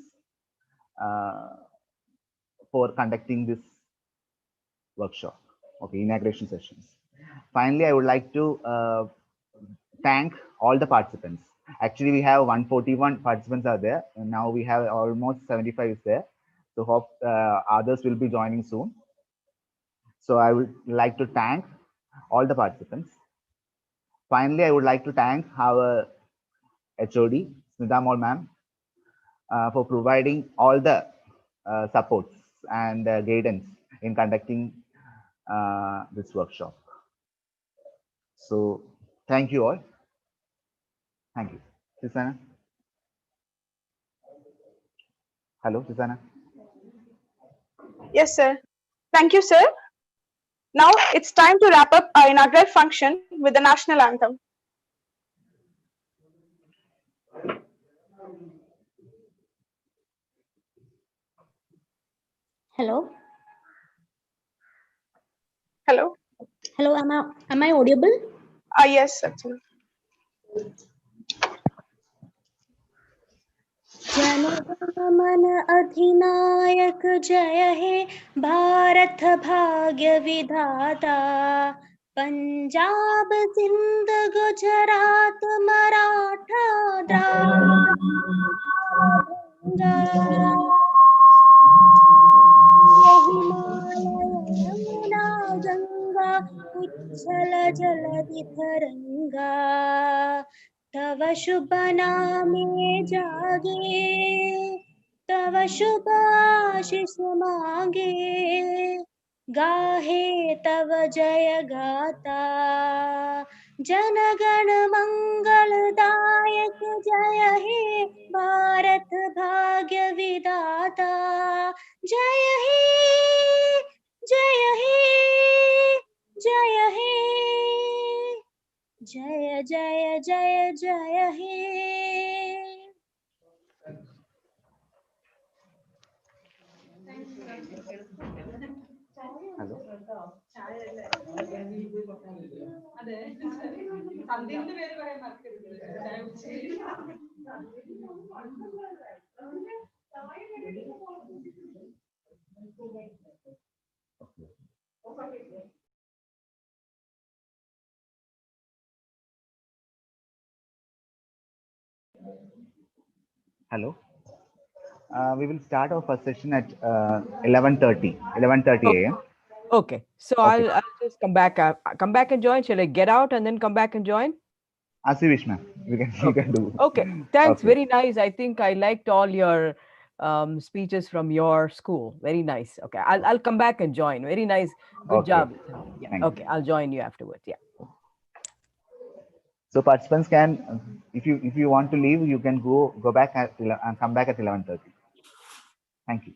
for conducting this workshop. Okay, inauguration sessions. Finally, I would like to thank all the participants. Actually, we have 141 participants are there, and now we have almost 75 is there. So hope others will be joining soon. So I would like to thank all the participants. Finally, I would like to thank our HOD, Smita Mall ma'am, for providing all the supports and guidance in conducting this workshop. So thank you all. Thank you. Susanna. Hello, Susanna. Yes, sir. Thank you, sir. Now it's time to wrap up our inaugural function with the national anthem. Hello. Hello. Hello. Am I audible? Yes, actually. Jana Gana Mana अधिनायक जय हे भारत भाग्य विधाता पंजाब सिंध गुजरात मराठा द्राविड गंगा हिमालय यमुना गंगा उच्छल जलधि तरंगा तव शुभ नामे जागे तव शुभ आशीष मांगे गाहे तव जय गाता जन गण मंगलदायक जय हे भारत भाग्य विधाता जय हे जय हे जय हे जय जय जय जय हे Hello. We will start our first session at 11:30 a.m. Okay. So Okay. I'll just come back and join. Shall I get out and then come back and join? As you wish, ma'am. We can do. Okay. Thanks. Okay. Very nice. I think I liked all your speeches from your school. Very nice. Okay. I'll come back and join. Very nice. Good Okay. job. Yeah. Thank Okay. I'll join you afterwards. Yeah. So participants can, if you want to leave, you can go back and come back at 11:30. Thank you.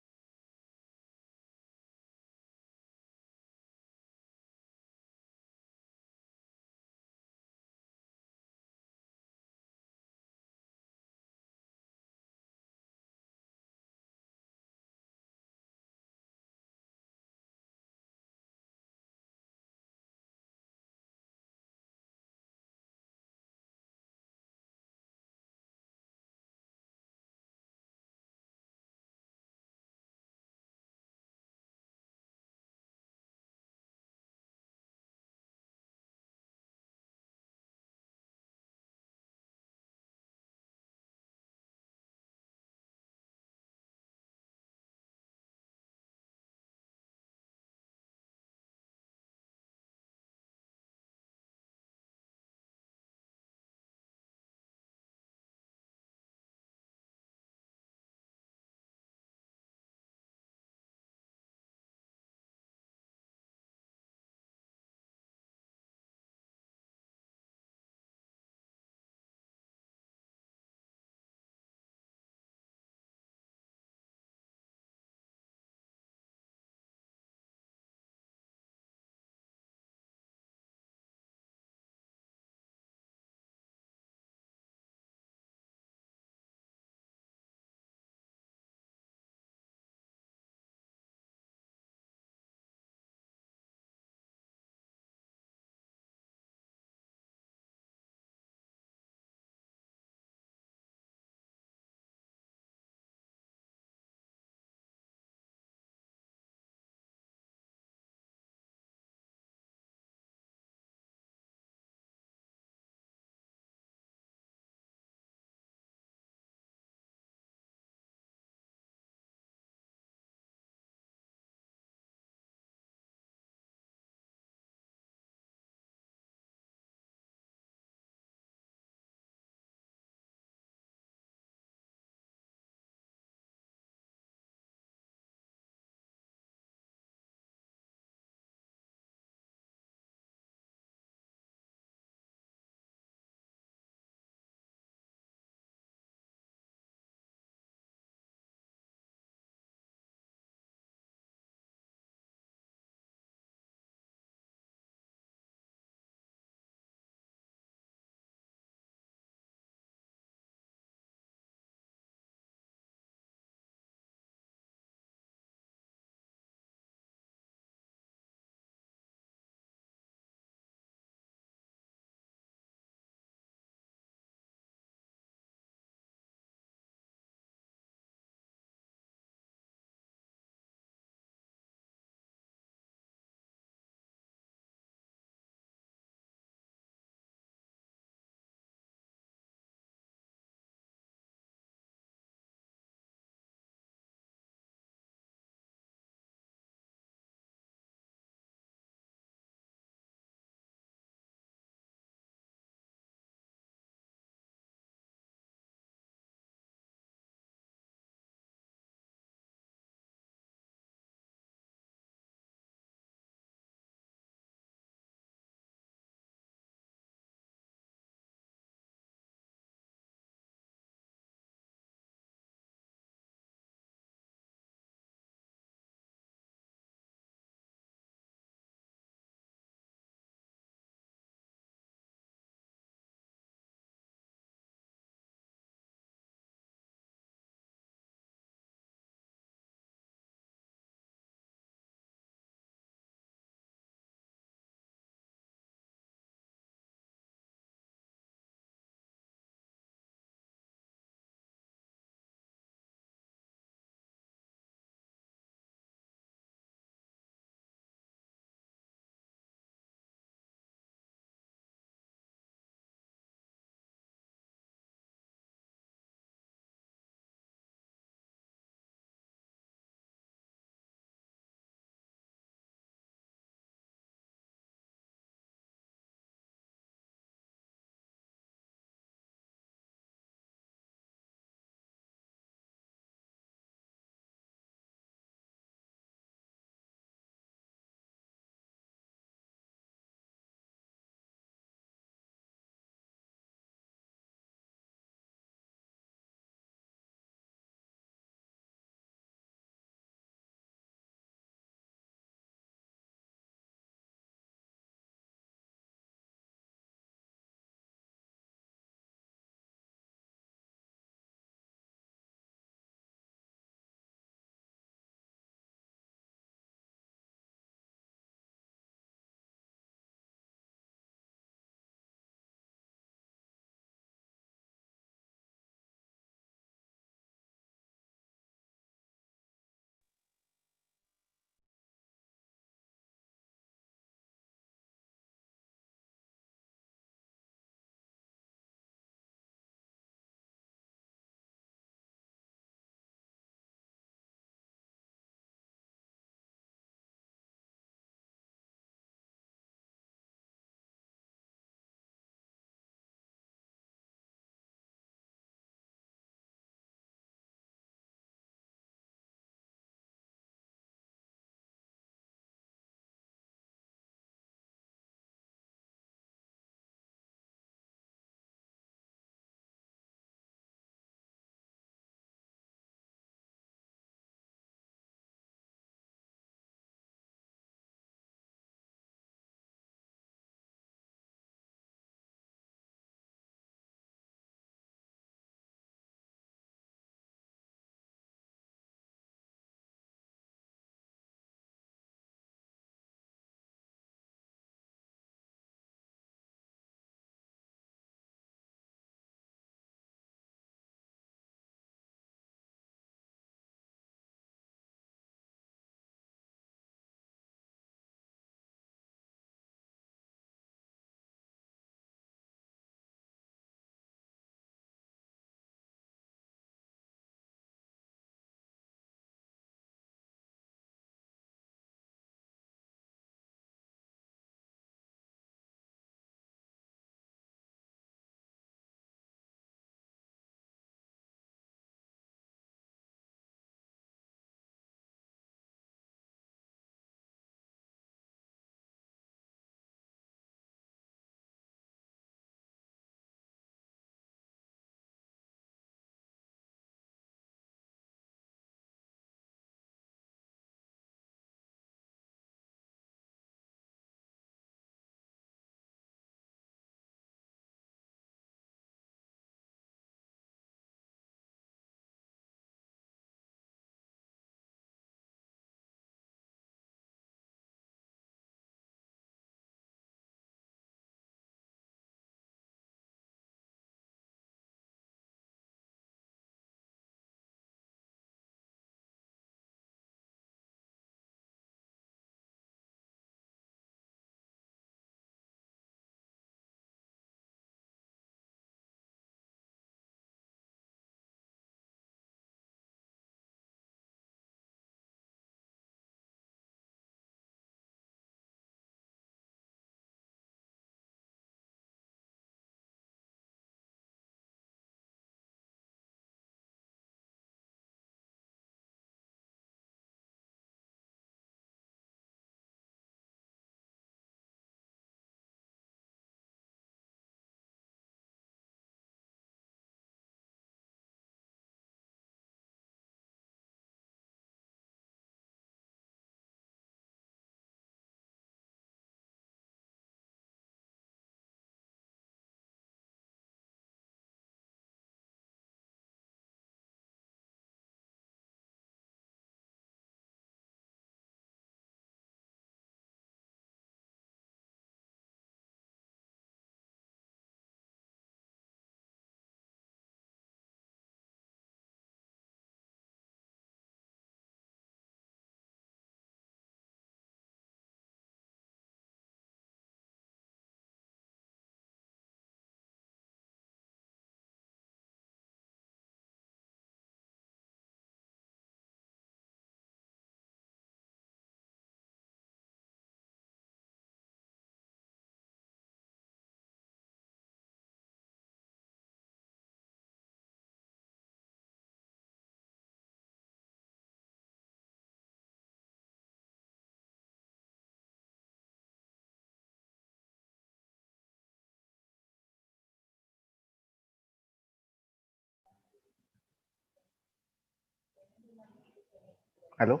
Hello?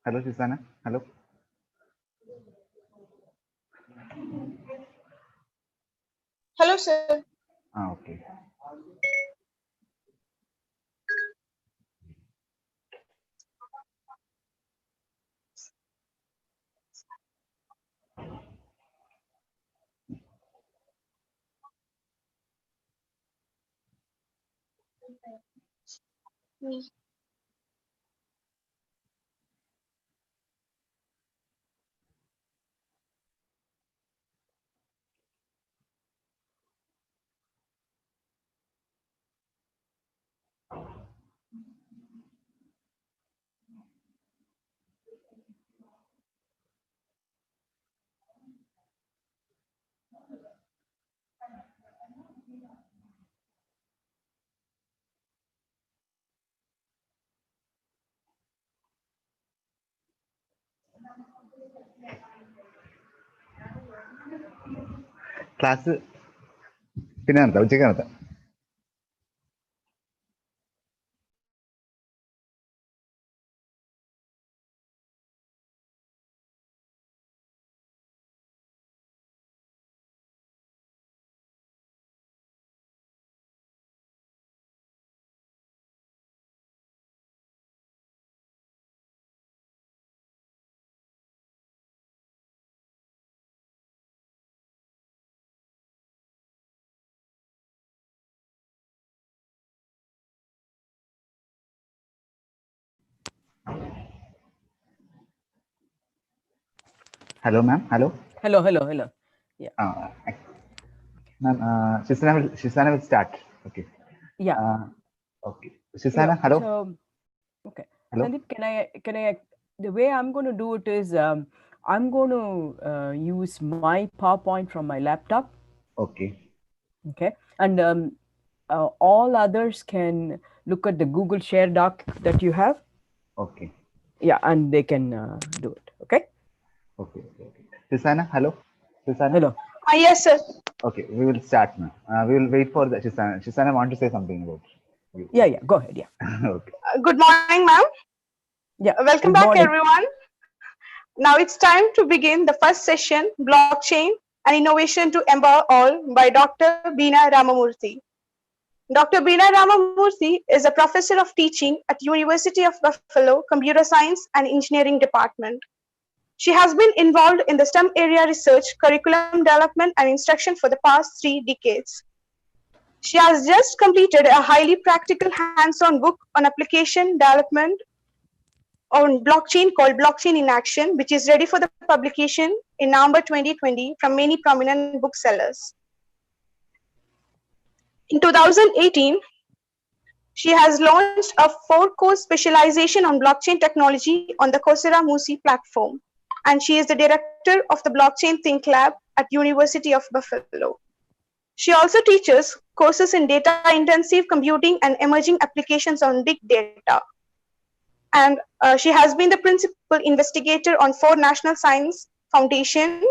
Hello, Susanna? Hello? Hello, sir. Okay. Class പിന്നെ നടത്താം, ഉച്ചയ്ക്ക് നടത്താം. Hello, ma'am. Hello. Hello, hello, hello. Yeah. Ma'am, Shizana will start. Okay. Yeah. Okay. Shizana, hello. So, okay. Hello. Sandeep, can I, the way I'm going to do it is I'm going to use my PowerPoint from my laptop. Okay. Okay. And all others can look at the Google Share doc that you have. Okay. Yeah, and they can do it. Okay. Okay. Okay. Shizana, hello. Shizana. Hello. Yes, sir. Okay, we will start now. We will wait for the Shizana. Shizana want to say something about you. Yeah, yeah. Go ahead. Yeah. Okay. Good morning, ma'am. Yeah. Welcome Good back, morning. everyone. Now it's time to begin the first session, Blockchain and Innovation to Empower All by Dr. Beena Ramamurthy. Dr. Beena Ramamurthy is a professor of teaching at University of Buffalo Computer Science and Engineering Department. She has been involved in the STEM area research, curriculum development, and instruction for the past 3 decades. She has just completed a highly practical hands-on book on application development on blockchain called Blockchain in Action, which is ready for the publication in November 2020 from many prominent booksellers. In 2018, she has launched a 4-course specialization on blockchain technology on the Coursera Musi platform, and she is the director of the Blockchain Think Lab at University of Buffalo. She also teaches courses in data-intensive computing and emerging applications on big data. And she has been the principal investigator on 4 National Science Foundation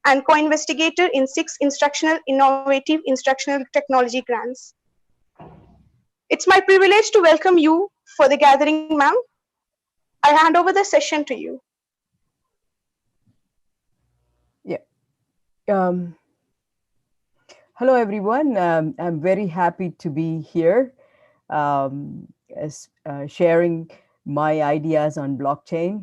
and co-investigator in 6 instructional innovative instructional technology grants. It's my privilege to welcome you for the gathering, ma'am. I hand over the session to you. Yeah. Hello, everyone. I'm very happy to be here sharing my ideas on blockchain.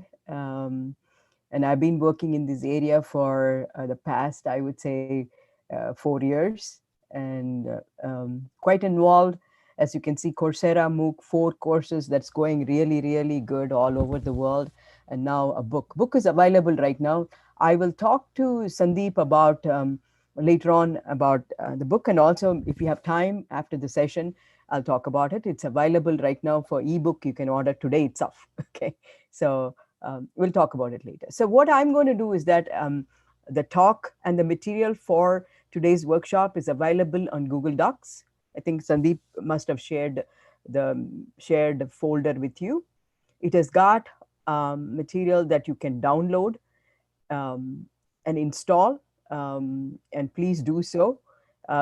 And I've been working in this area for the past, I would say, 4 years, and quite involved. As you can see, Coursera MOOC, 4 courses that's going really, really good all over the world. And now a book. Book is available right now. I will talk to Sandeep about later on about the book, and also if you have time after the session, I'll talk about it. It's available right now for ebook. You can order today itself. Okay, so we'll talk about it later. So what I'm going to do is that the talk and the material for today's workshop is available on Google Docs. I think Sandeep must have shared the folder with you. It has got material that you can download and install, and please do so.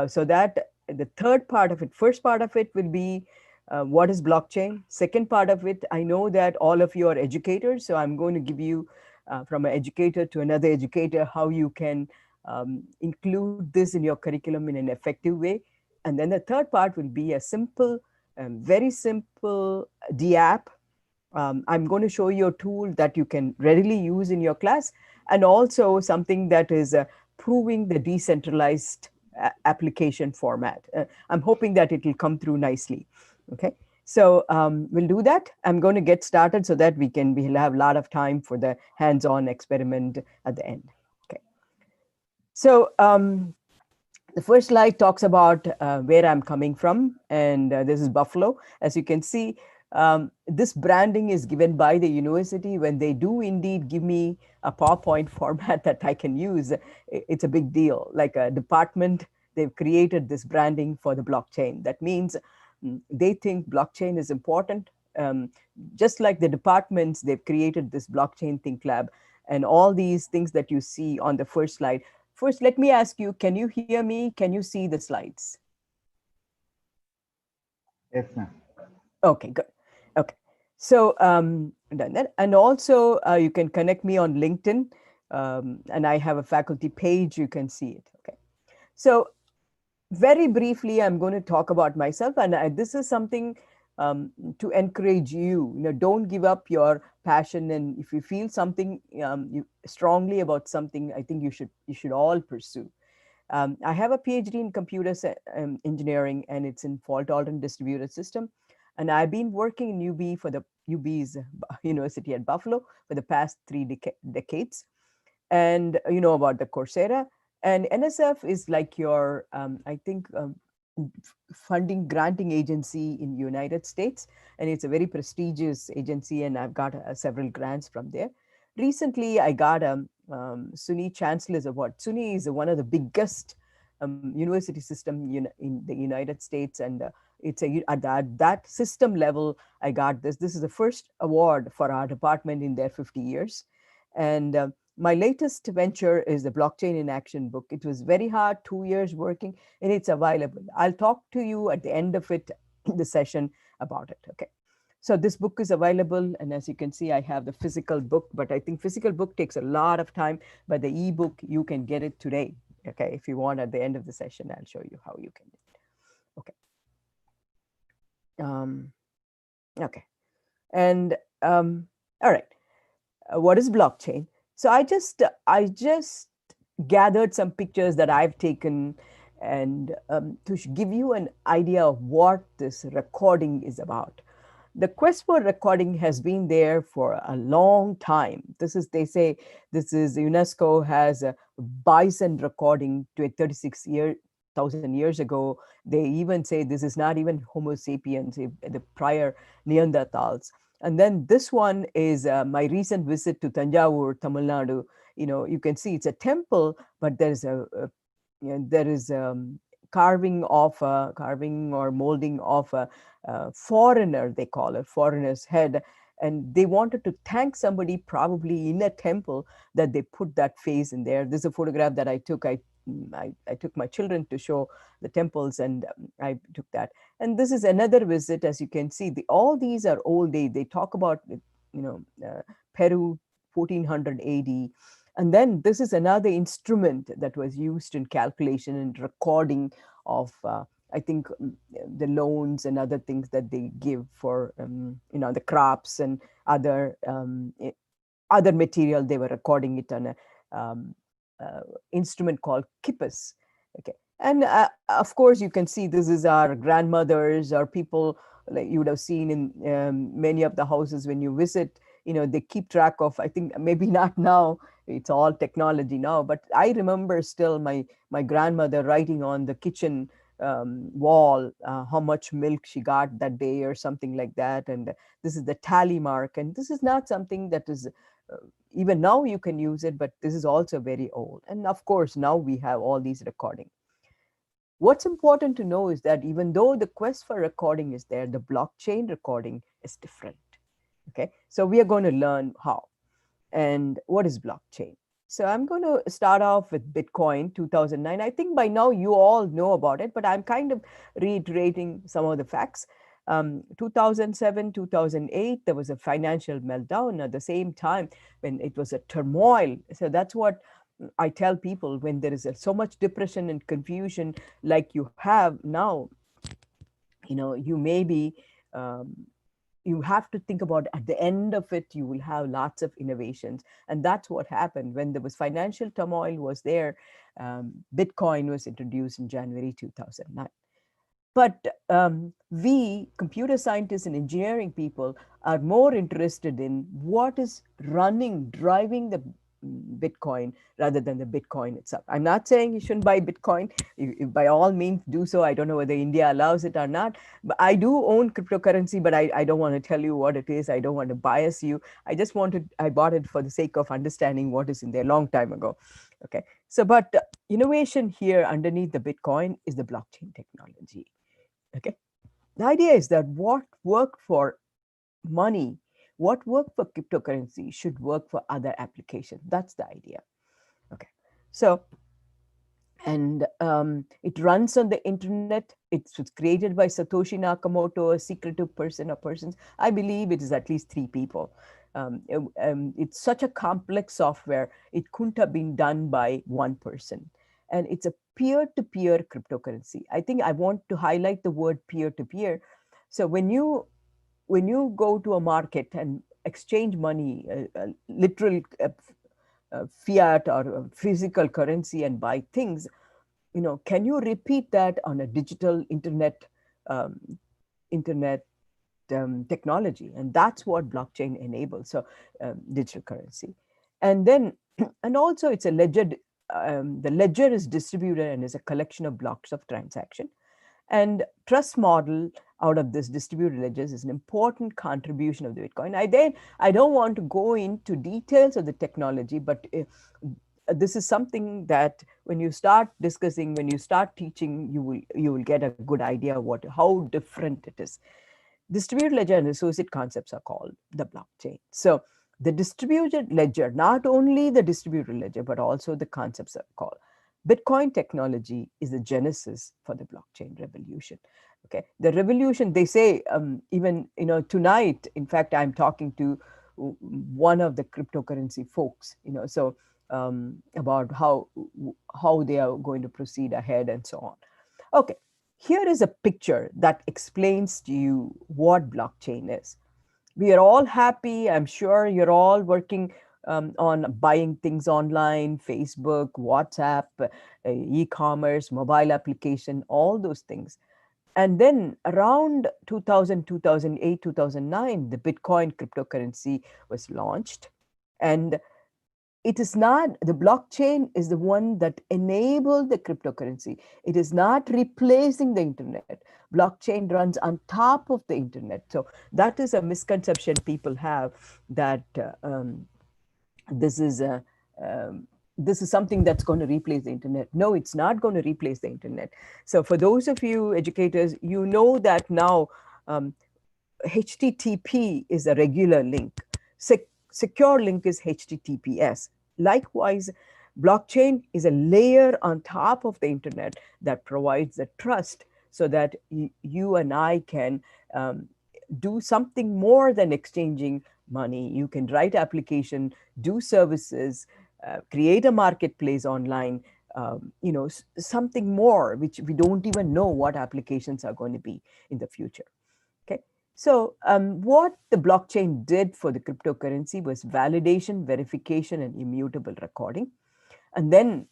So that the third part of it, first part of it will be what is blockchain. Second part of it, I know that all of you are educators, so I'm going to give you from an educator to another educator how you can include this in your curriculum in an effective way. And then the third part will be a simple, very simple DApp. I'm going to show you a tool that you can readily use in your class, and also something that is proving the decentralized application format. I'm hoping that it will come through nicely. Okay, so we'll do that. I'm going to get started so that we'll have a lot of time for the hands-on experiment at the end. Okay, so the first slide talks about where I'm coming from, and this is Buffalo. As you can see, this branding is given by the university. When they do indeed give me a PowerPoint format that I can use, it's a big deal. Like a department, they've created this branding for the blockchain. That means they think blockchain is important. Just like the departments, they've created this blockchain think lab, and all these things that you see on the first slide. First, let me ask you, can you hear me? Can you see the slides? Yes, ma'am. Okay, good. Okay, so done that. And also you can connect me on LinkedIn, and I have a faculty page, you can see it. Okay, so very briefly, I'm going to talk about myself, and this is something to encourage you. Don't give up your passion, and if you feel something strongly about something, I think you should all pursue. I have a PhD in computer engineering, and it's in fault-tolerant distributed system. And I've been working in UB for the UB's University at Buffalo for the past 3 decades. And you know about the Coursera. And NSF is like your, I think, funding granting agency in United States. And it's a very prestigious agency, and I've got several grants from there. Recently, I got a SUNY Chancellor's Award. SUNY is one of the biggest university system in the United States, and it's at that system level, I got this. This is the first award for our department in their 50 years. And my latest venture is the Blockchain in Action book. It was very hard, 2 years working, and it's available. I'll talk to you at the end of it, the session, about it. Okay. So this book is available, and as you can see, I have the physical book, but I think physical book takes a lot of time, but the ebook, you can get it today. Okay, if you want, at the end of the session, I'll show you how you can do it. Okay. Okay. And all right, what is blockchain? So I just gathered some pictures that I've taken, and to give you an idea of what this recording is about. The quest for recording has been there for a long time. They say this is UNESCO has a bison recording to 36,000 years ago. They even say this is not even Homo sapiens, the prior Neanderthals. And then this one is my recent visit to Tanjavur, Tamil Nadu. You can see it's a temple, but there's there is carving or molding of a foreigner, they call it, foreigner's head. And they wanted to thank somebody probably in a temple that they put that face in there. This is a photograph that I took. I took my children to show the temples, and I took that. And this is another visit. As you can see, all these are old. They talk about, Peru, 1400 AD. And then this is another instrument that was used in calculation and recording of, I think, the loans and other things that they give for, the crops and other material. They were recording it on a instrument called kippus. Okay, and of course you can see this is our grandmothers or people like you would have seen in many of the houses when you visit. They keep track of, I think maybe not now, it's all technology now, but I remember still my grandmother writing on the kitchen wall how much milk she got that day or something like that. And this is the tally mark, and this is not something that is even now you can use it, but this is also very old. And of course now we have all these recording. What's important to know is that even though the quest for recording is there, the blockchain recording is different. Okay, so we are going to learn how and what is blockchain. So I'm going to start off with Bitcoin 2009. I think by now you all know about it, but I'm kind of reiterating some of the facts. 2007, 2008, there was a financial meltdown at the same time when it was a turmoil. So that's what I tell people when there is so much depression and confusion like you have now, you may be, you have to think about at the end of it, you will have lots of innovations. And that's what happened when there was financial turmoil was there. Bitcoin was introduced in January 2009. But we, computer scientists and engineering people, are more interested in what is driving the Bitcoin rather than the Bitcoin itself. I'm not saying you shouldn't buy Bitcoin. You by all means do so. I don't know whether India allows it or not. But I do own cryptocurrency, but I don't want to tell you what it is. I don't want to bias you. I bought it for the sake of understanding what is in there long time ago. Okay. So, but innovation here underneath the Bitcoin is the blockchain technology. Okay. The idea is that what worked for money, what worked for cryptocurrency should work for other applications. That's the idea. Okay. So, and it runs on the internet. It was created by Satoshi Nakamoto, a secretive person or persons. I believe it is at least 3 people. It's such a complex software, it couldn't have been done by one person. And it's a peer-to-peer cryptocurrency. I think I want to highlight the word peer-to-peer. So when you go to a market and exchange money, literal fiat or physical currency and buy things, can you repeat that on a digital um, internet technology? And that's what blockchain enables. So digital currency. And then, and also it's a ledger. The ledger is distributed and is a collection of blocks of transaction. And trust model out of this distributed ledgers is an important contribution of the Bitcoin. I don't want to go into details of the technology, but this is something that when you start discussing, when you start teaching, you will get a good idea how different it is. Distributed ledger and associate concepts are called the blockchain. So the distributed ledger, not only the distributed ledger, but also the concepts are called. Bitcoin technology is the genesis for the blockchain revolution. Okay, the revolution, they say, even tonight, in fact, I'm talking to one of the cryptocurrency folks, so about how they are going to proceed ahead and so on. Okay, here is a picture that explains to you what blockchain is. We are all happy. I'm sure you're all working on buying things online, Facebook, WhatsApp, e-commerce, mobile application, all those things. And then around 2000, 2008, 2009, the Bitcoin cryptocurrency was launched. And it is not, the blockchain is the one that enabled the cryptocurrency. It is not replacing the internet. Blockchain runs on top of the internet. So that is a misconception people have, that this is something that's going to replace the internet. No, it's not going to replace the internet. So for those of you educators, you know that now HTTP is a regular link. Secure link is HTTPS. Likewise, blockchain is a layer on top of the internet that provides the trust so that you and I can do something more than exchanging money. You can write application, do services, create a marketplace online, something more, which we don't even know what applications are going to be in the future. Okay. So what the blockchain did for the cryptocurrency was validation, verification, and immutable recording. And then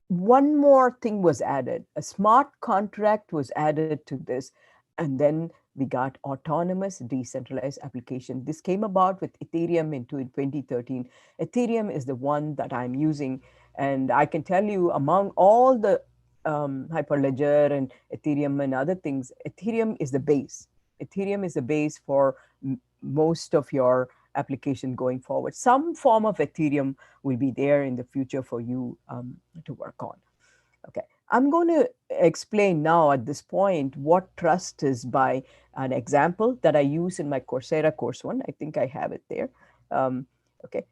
one more thing was added. A smart contract was added to this. And then we got autonomous decentralized application. This came about with Ethereum in 2013. Ethereum is the one that I'm using. And I can tell you, among all the Hyperledger and Ethereum and other things, Ethereum is the base. Ethereum is the base for most of your application going forward. Some form of Ethereum will be there in the future for you to work on. Okay, I'm going to explain now at this point what trust is by an example that I use in my Coursera course one. I think I have it there. Okay.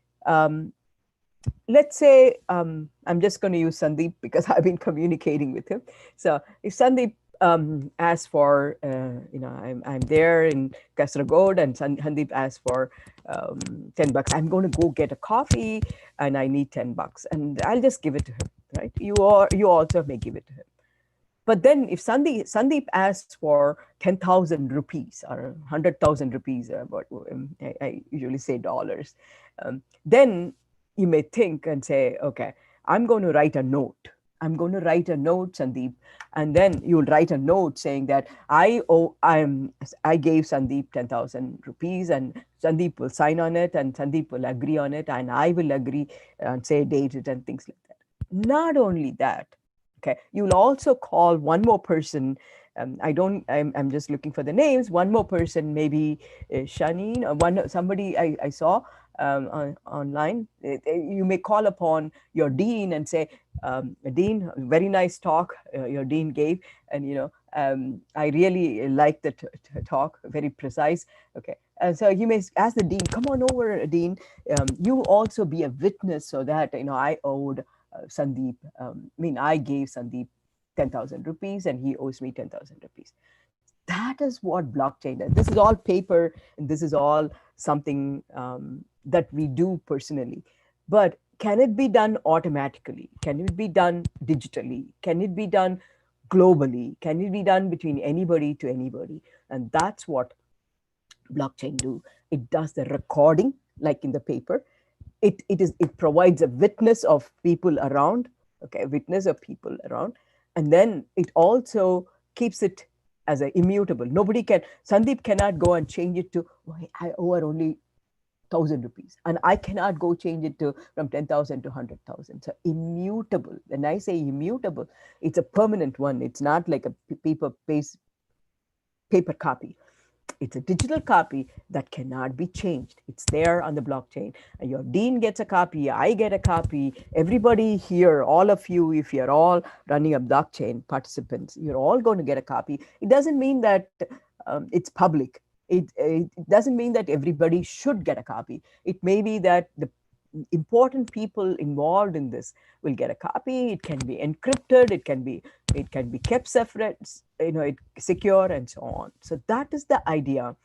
Let's say I'm just going to use Sandeep because I've been communicating with him. So if Sandeep, asked for, I'm there in Kasaragod, and Sandeep asked for $10. I'm going to go get a coffee, and I need $10, and I'll just give it to him, right? You also may give it to him. But then if Sandeep asks for 10,000 rupees or 100,000 rupees, I usually say dollars, then you may think and say, okay, I'm going to write a note. I'm going to write a note, Sandeep, and then you'll write a note saying that I gave Sandeep 10,000 rupees, and Sandeep will sign on it, and Sandeep will agree on it, and I will agree and say date it and things like that. Not only that, okay, you'll also call one more person. I'm just looking for the names. One more person, maybe Shaneen, or somebody I saw online. You may call upon your dean and say, Dean, very nice talk your dean gave, and I really like the talk, very precise. Okay, so you may ask the dean, come on over, dean. You also be a witness, so that I owed Sandeep. I gave Sandeep 10,000 rupees, and he owes me 10,000 rupees. That is what blockchain does. This is all paper, and this is all something that we do personally. But can it be done automatically? Can it be done digitally? Can it be done globally? Can it be done between anybody to anybody? And that's what blockchain do. It does the recording, like in the paper. It provides a witness of people around, okay, witness of people around, and then it also keeps it as a immutable. Sandeep cannot go and change it to, I owe her only 1,000 rupees, and I cannot go change it to from 10,000 to 100,000. So immutable. When I say immutable, it's a permanent one. It's not like a paper copy. It's a digital copy that cannot be changed. It's there on the blockchain. And your dean gets a copy, I get a copy. Everybody here, all of you, if you're all running a blockchain participants, you're all going to get a copy. It doesn't mean that it's public. It doesn't mean that everybody should get a copy. It may be that the important people involved in this will get a copy. It can be encrypted. It can be kept separate, secure, and so on. So that is the idea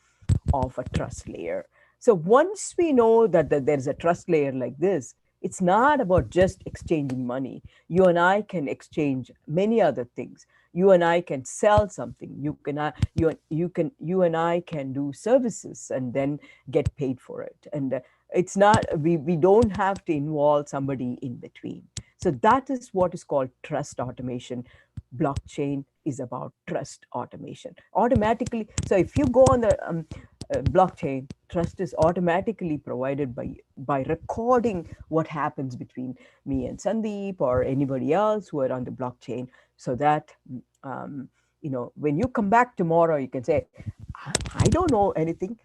of a trust layer. So once we know that there's a trust layer like this, it's not about just exchanging money. You and I can exchange many other things. You and I can sell something. You and I can do services and then get paid for it. And it's not, we don't have to involve somebody in between. So that is what is called trust automation. Blockchain is about trust automation. Automatically, so if you go on the blockchain, trust is automatically provided by recording what happens between me and Sandeep or anybody else who are on the blockchain, so that when you come back tomorrow, you can say, I don't know anything.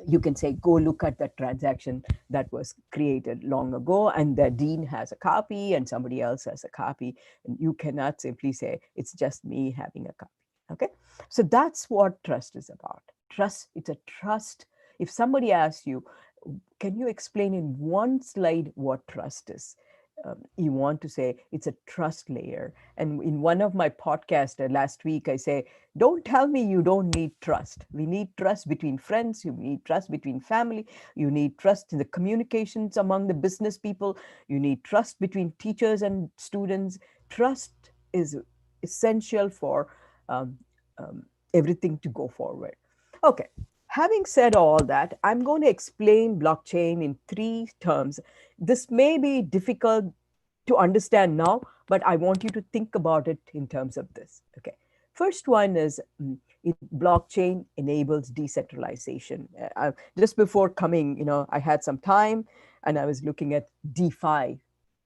You can say, go look at that transaction that was created long ago, and the dean has a copy and somebody else has a copy. And you cannot simply say, it's just me having a copy. Okay, so that's what trust is about. Trust, it's a trust. If somebody asks you, can you explain in one slide what trust is? You want to say it's a trust layer. And in one of my podcasts last week, I say, don't tell me you don't need trust. We need trust between friends. You need trust between family. You need trust in the communications among the business people. You need trust between teachers and students. Trust is essential for everything to go forward. Okay. Having said all that, I'm going to explain blockchain in 3 terms. This may be difficult to understand now, but I want you to think about it in terms of this. Okay. First one is blockchain enables decentralization. Just before coming, I had some time and I was looking at DeFi,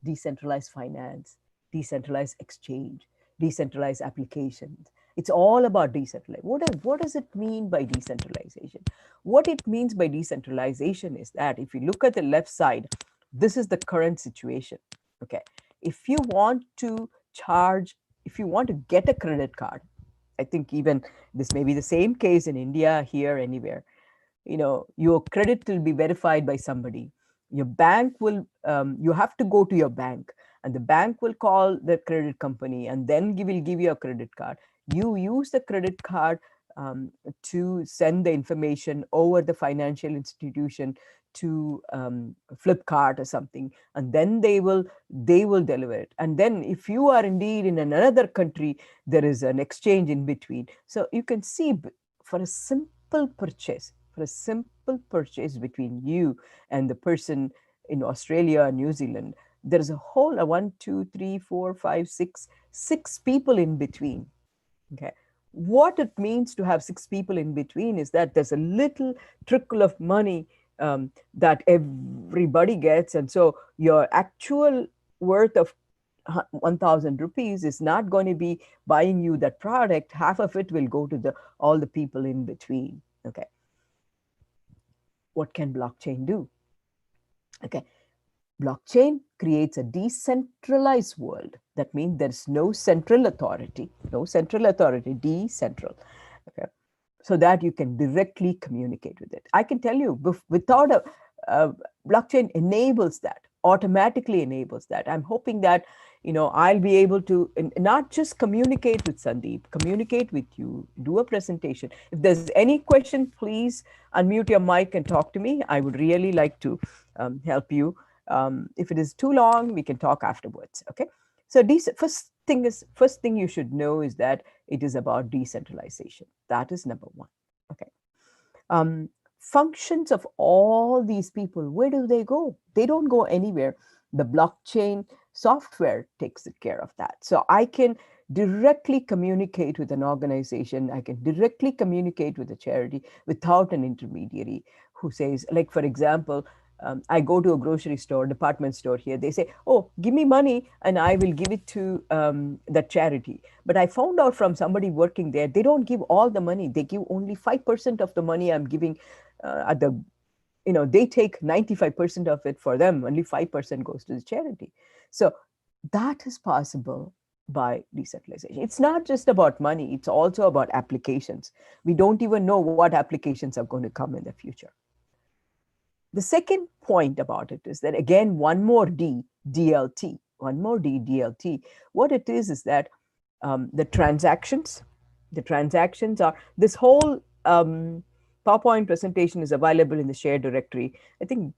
decentralized finance, decentralized exchange, decentralized applications. It's all about decentralization. What does it mean by decentralization? What it means by decentralization is that if you look at the left side, this is the current situation. Okay. If you want to get a credit card, I think even this may be the same case in India, here, anywhere. Your credit will be verified by somebody. Your bank will, you have to go to your bank and the bank will call the credit company, and then will give you a credit card. You use the credit card to send the information over the financial institution to Flipkart or something, and then they will deliver it. And then if you are indeed in another country, there is an exchange in between. So you can see, for a simple purchase, between you and the person in Australia or New Zealand, there is a whole one, two, three, four, five, six people in between. Okay. What it means to have six people in between is that there's a little trickle of money that everybody gets. And so your actual worth of 1,000 rupees is not going to be buying you that product. Half of it will go to all the people in between. Okay. What can blockchain do? Okay. Blockchain creates a decentralized world. That means there's no central authority, decentral. Okay. So that you can directly communicate with it. I can tell you, without blockchain enables that, automatically enables that. I'm hoping that, I'll be able to not just communicate with Sandeep, communicate with you, do a presentation. If there's any question, please unmute your mic and talk to me. I would really like to help you. If it is too long, we can talk afterwards. Okay. So first thing you should know is that it is about decentralization. That is number one. Okay. Functions of all these people, where do they go? They don't go anywhere. The blockchain software takes care of that. So I can directly communicate with an organization. I can directly communicate with a charity without an intermediary who says, like, for example, I go to a grocery store, department store here. They say, oh, give me money and I will give it to the charity. But I found out from somebody working there, they don't give all the money. They give only 5% of the money I'm giving they take 95% of it for them. Only 5% goes to the charity. So that is possible by decentralization. It's not just about money. It's also about applications. We don't even know what applications are going to come in the future. The second point about it is that, again, one more D, DLT. What it is that the transactions are, this whole PowerPoint presentation is available in the shared directory. I think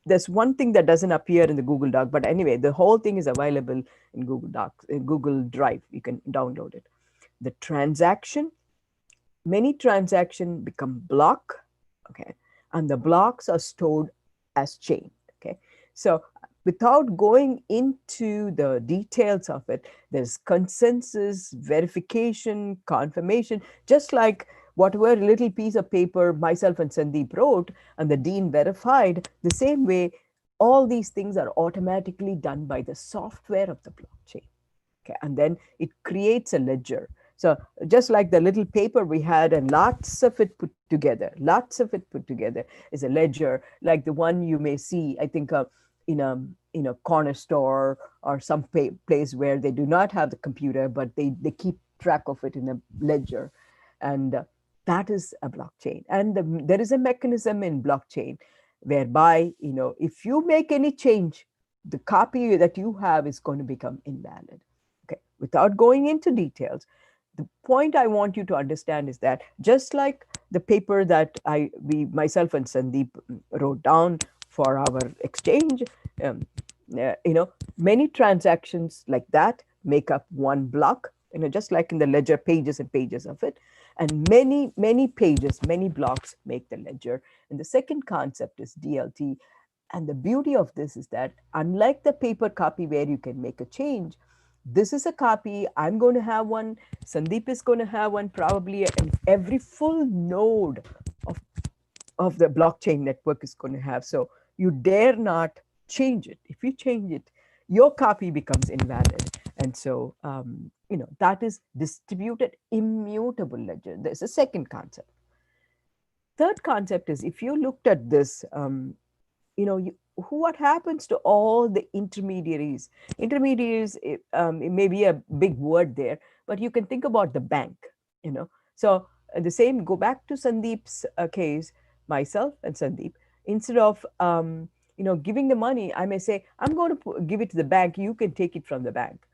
there's one thing that doesn't appear in the Google Doc, but anyway, the whole thing is available in Google Docs, in Google Drive. You can download it. The many transactions become block, okay, and the blocks are stored as chain, okay. So without going into the details of it, there's consensus, verification, confirmation, just like whatever little piece of paper myself and Sandeep wrote and the dean verified, the same way, all these things are automatically done by the software of the blockchain. Okay, and then it creates a ledger. So just like the little paper we had and lots of it put together is a ledger, like the one you may see, I think, in a corner store or some place where they do not have the computer, but they keep track of it in a ledger. And that is a blockchain. And there is a mechanism in blockchain whereby, if you make any change, the copy that you have is going to become invalid. Okay, without going into details, the point I want you to understand is that just like the paper that myself and Sandeep wrote down for our exchange, many transactions like that make up one block, just like in the ledger, pages and pages of it. And many pages, many blocks make the ledger. And the second concept is DLT. And the beauty of this is that, unlike the paper copy where you can make a change, this is a copy. I'm going to have one. Sandeep is going to have one, probably, and every full node of the blockchain network is going to have. So you dare not change it. If you change it, your copy becomes invalid. And so, that is distributed immutable ledger. There's a second concept. Third concept is, if you looked at this, what happens to all the intermediaries? Intermediaries, it may be a big word there, but you can think about the bank, So the same, go back to Sandeep's case, myself and Sandeep, instead of giving the money, I may say, I'm going to give it to the bank. You can take it from the bank.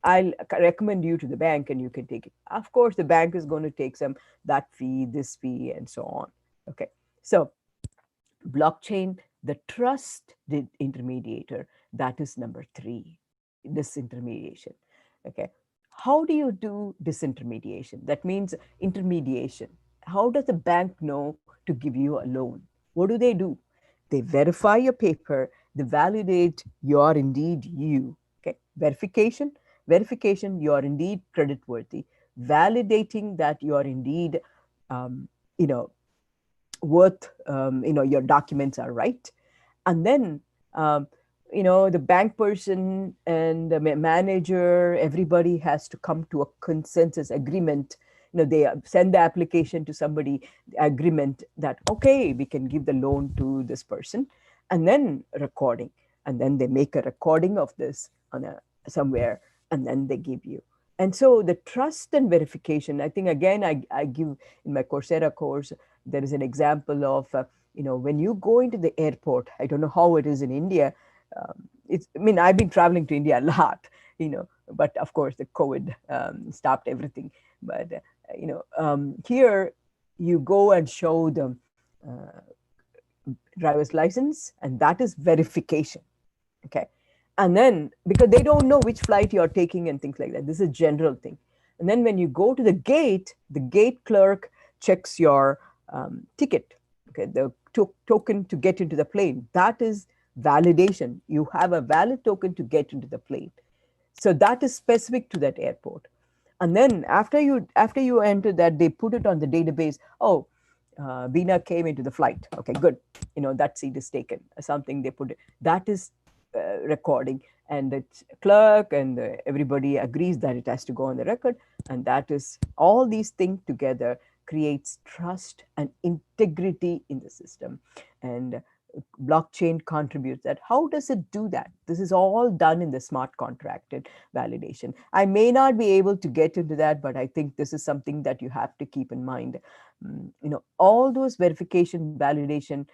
I'll recommend you to the bank and you can take it. Of course, the bank is going to take that fee, this fee, and so on. Okay. So blockchain, the trust intermediator, that is number 3, disintermediation. Okay. How do you do disintermediation? That means intermediation. How does the bank know to give you a loan? What do? They verify your paper, they validate you are indeed you. Okay. Verification, you are indeed creditworthy. Validating that you are indeed um, you know worth, your documents are right. And then the bank person and the manager, everybody has to come to a consensus agreement. They send the application to somebody, agreement that, okay, we can give the loan to this person. And then recording, and then they make a recording of this on somewhere, and then they give you. And so the trust and verification, I think, again, I give in my Coursera course, there is an example of when you go into the airport. I don't know how it is in India. I've been traveling to India a lot, but of course the COVID stopped everything. But here you go and show the driver's license, and that is verification. Okay. And then, because they don't know which flight you're taking and things like that, this is a general thing. And then when you go to the gate clerk checks your ticket, okay, the token to get into the plane. That is validation. You have a valid token to get into the plane. So that is specific to that airport. And then after you enter that, they put it on the database. Oh, Bina came into the flight. Okay, good. That seat is taken. Something they put it. That is recording, and the clerk and everybody agrees that it has to go on the record. And that is, all these things together creates trust and integrity in the system. And blockchain contributes that. How does it do that? This is all done in the smart contracted validation. I may not be able to get into that, but I think this is something that you have to keep in mind. All those verification, validation,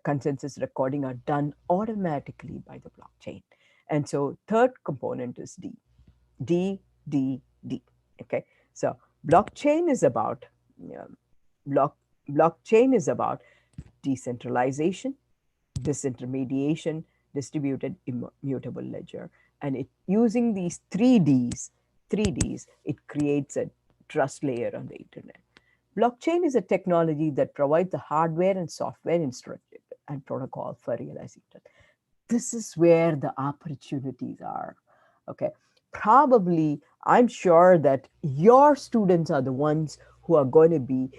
consensus recording are done automatically by the blockchain. And so third component is D. Okay. So blockchain is about blockchain is about decentralization, disintermediation, distributed immutable ledger. And using these 3Ds, it creates a trust layer on the internet. Blockchain is a technology that provides the hardware and software infrastructure and protocol for realizing that. This is where the opportunities are. Okay. Probably, I'm sure that your students are the ones who are going to be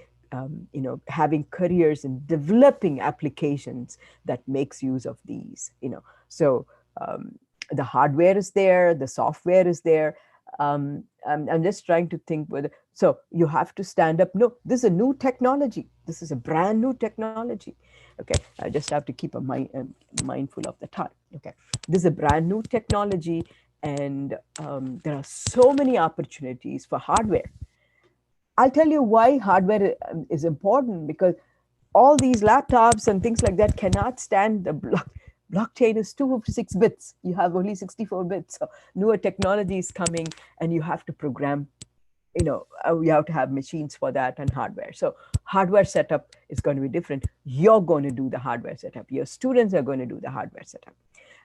having careers in developing applications that makes use of these. So the hardware is there, the software is there. I'm just trying to think whether, so you have to stand up. No, this is a new technology. This is a brand new technology. Okay, I just have to keep mindful of the time. Okay, this is a brand new technology, and there are so many opportunities for hardware. I'll tell you why hardware is important, because all these laptops and things like that cannot stand the blockchain is 256 bits. You have only 64 bits. So newer technology is coming, and you have to program, you have to have machines for that and hardware. So hardware setup is going to be different. You're going to do the hardware setup. Your students are going to do the hardware setup.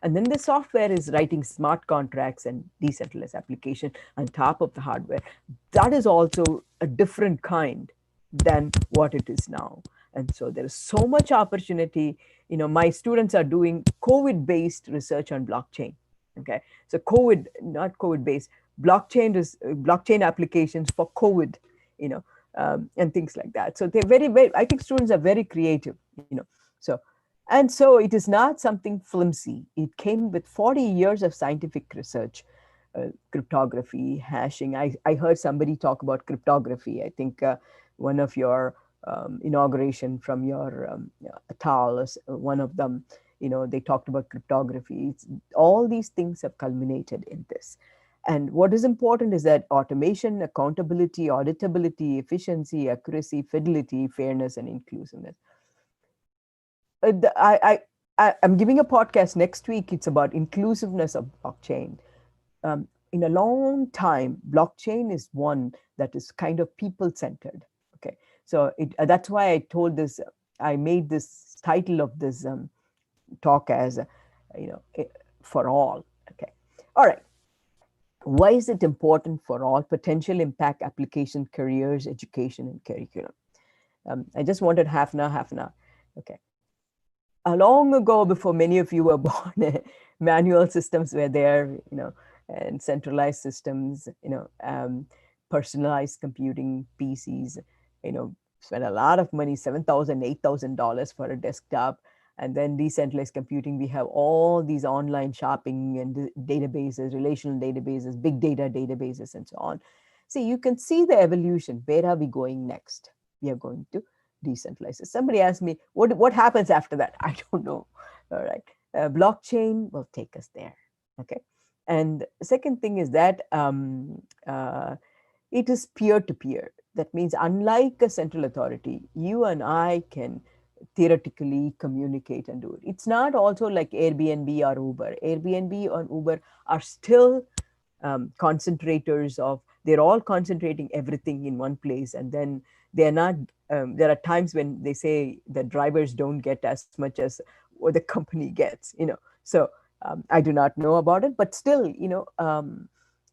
And then the software is writing smart contracts and decentralized application on top of the hardware. That is also a different kind than what it is now. And so there is so much opportunity. My students are doing COVID-based research on blockchain. Okay, so not COVID-based, blockchain applications for COVID, and things like that. So they're very, very, I think students are very creative, so it is not something flimsy. It came with 40 years of scientific research, cryptography, hashing. I heard somebody talk about cryptography. I think one of your inauguration from your Atal, one of them, they talked about cryptography. All these things have culminated in this. And what is important is that automation, accountability, auditability, efficiency, accuracy, fidelity, fairness, and inclusiveness. I I'm giving a podcast next week. It's about inclusiveness of blockchain. In a long time, blockchain is one that is kind of people-centered. Okay, so that's why I told this. I made this title of this talk as, for all. Okay, all right. Why is it important for all? Potential impact, application, careers, education, and curriculum. I just wanted half an hour, half an hour. Okay. Long ago, before many of you were born, manual systems were there, and centralized systems, personalized computing, PCs, spent a lot of money, $7,000, $8,000 for a desktop. And then decentralized computing, we have all these online shopping and databases, relational databases, big data databases, and so on. See, you can see the evolution. Where are we going next? We are going to decentralized. Somebody asked me, what happens after that? I don't know. All right. Blockchain will take us there. Okay. And the second thing is that it is peer-to-peer. That means unlike a central authority, you and I can theoretically communicate and do it. It's not also like Airbnb or Uber. Airbnb or Uber are still concentrators of, they're all concentrating everything in one place, and then they're not, there are times when they say the drivers don't get as much as what the company gets, so I do not know about it, but still,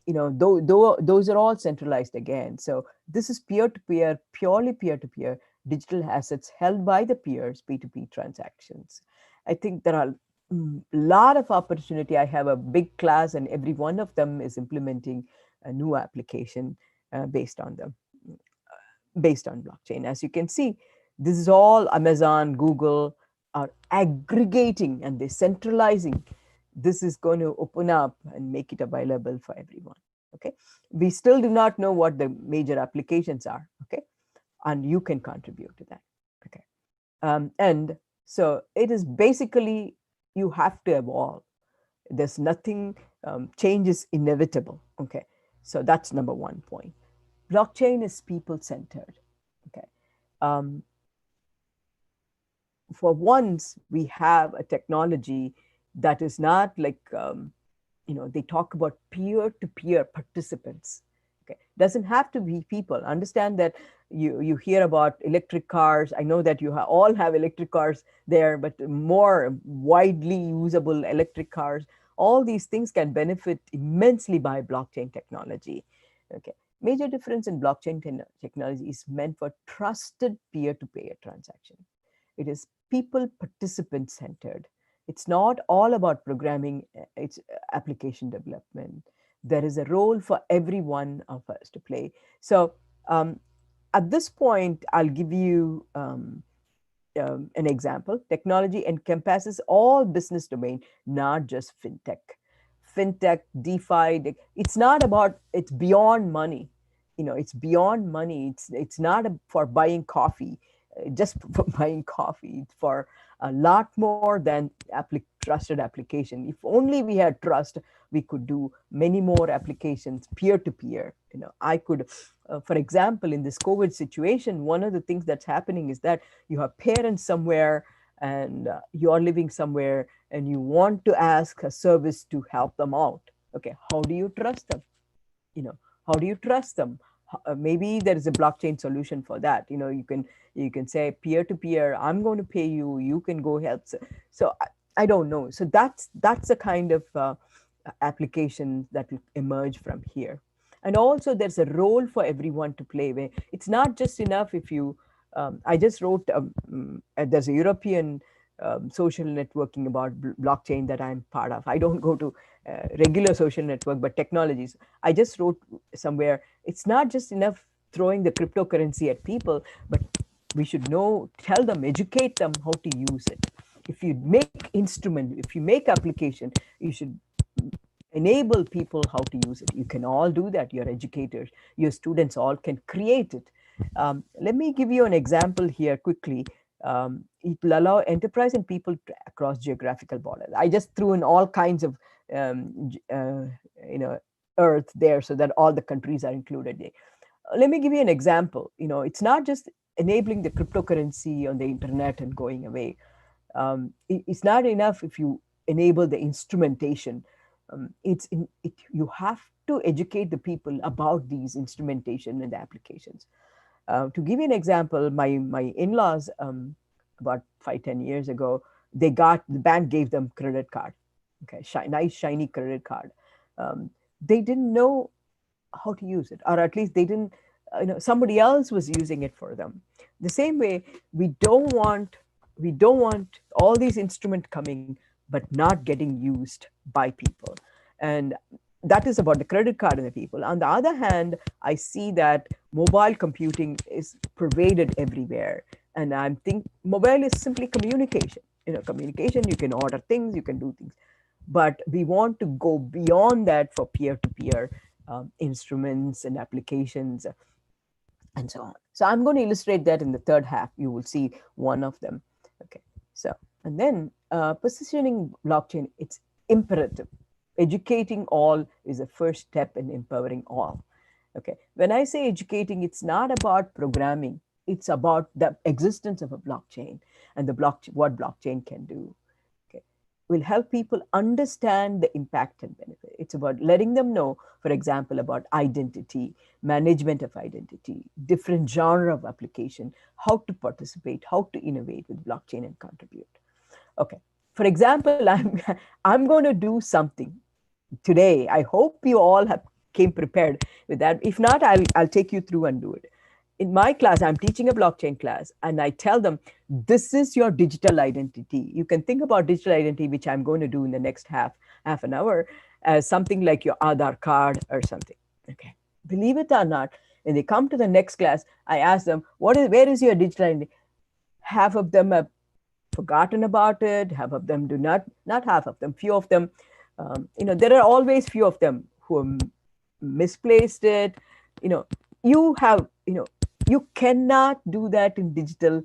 those are all centralized again. So this is peer-to-peer, purely peer-to-peer digital assets held by the peers, P2P transactions. I think there are lot of opportunity. I have a big class, and every one of them is implementing a new application based on blockchain. As you can see, this is all Amazon, Google are aggregating and they're centralizing. This is going to open up and make it available for everyone. Okay, we still do not know what the major applications are. Okay, and you can contribute to that. Okay, and so it is basically, you have to evolve. There's nothing, change is inevitable. Okay, so that's number one point. Blockchain is people-centered. Okay, for once we have a technology that is not like, they talk about peer-to-peer participants. Okay, doesn't have to be people. Understand that you hear about electric cars. I know that you all have electric cars there, but more widely usable electric cars. All these things can benefit immensely by blockchain technology. Okay, major difference in blockchain technology is meant for trusted peer-to-peer transaction. It is people participant centered. It's not all about programming, it's application development. There is a role for every one of us to play. So at this point, I'll give you an example. Technology encompasses all business domain, not just fintech. Fintech, DeFi, it's not about, it's beyond money. It's beyond money. It's not for buying coffee, just for buying coffee. It's for a lot more than trusted application. If only we had trust, we could do many more applications peer-to-peer. I could, for example, in this COVID situation, one of the things that's happening is that you have parents somewhere and you are living somewhere and you want to ask a service to help them out. Okay, how do you trust them? How do you trust them? Maybe there is a blockchain solution for that. You can say peer to peer, I'm going to pay you, you can go help. So I don't know. So that's the kind of application that will emerge from here. And also there's a role for everyone to play where it's not just enough if you, I just wrote, there's a European social networking about blockchain that I'm part of. I don't go to regular social network, but technologies. I just wrote somewhere, it's not just enough throwing the cryptocurrency at people, but we should tell them, educate them how to use it. If you make instrument, if you make application, you should enable people how to use it. You can all do that. Your educators, your students all can create it. Let me give you an example here quickly. It will allow enterprise and people across geographical borders. I just threw in all kinds of earth there so that all the countries are included. Let me give you an example. It's not just enabling the cryptocurrency on the internet and going away. It's not enough if you enable the instrumentation. You have to educate the people about these instrumentation and the applications. To give you an example, my in-laws, about 5-10 years ago, the bank gave them credit card, okay, nice shiny credit card. They didn't know how to use it, or at least they didn't. Somebody else was using it for them. The same way, we don't want all these instruments coming but not getting used by people, and that is about the credit card and the people. On the other hand, I see that mobile computing is pervaded everywhere, and I think mobile is simply communication. Communication. You can order things, you can do things, but we want to go beyond that for peer-to-peer instruments and applications and so on. So I'm going to illustrate that in the third half. You will see one of them. Okay. So, and then positioning blockchain, it's imperative. Educating all is the first step in empowering all. Okay. When I say educating, it's not about programming. It's about the existence of a blockchain and what blockchain can do. Okay. Will help people understand the impact and benefit. It's about letting them know, for example, about identity, management of identity, different genre of application, how to participate, how to innovate with blockchain and contribute. Okay. For example, I'm going to do something today. I hope you all have came prepared with that. If not, I'll take you through and do it. In my class, I'm teaching a blockchain class, and I tell them, this is your digital identity. You can think about digital identity, which I'm going to do in the next half an hour, as something like your Aadhaar card or something. Okay. Believe it or not, when they come to the next class, I ask them, where is your digital identity? Half of them have forgotten about it. Half of them do not half of them, few of them. There are always few of them who have misplaced it. You have, you cannot do that in digital.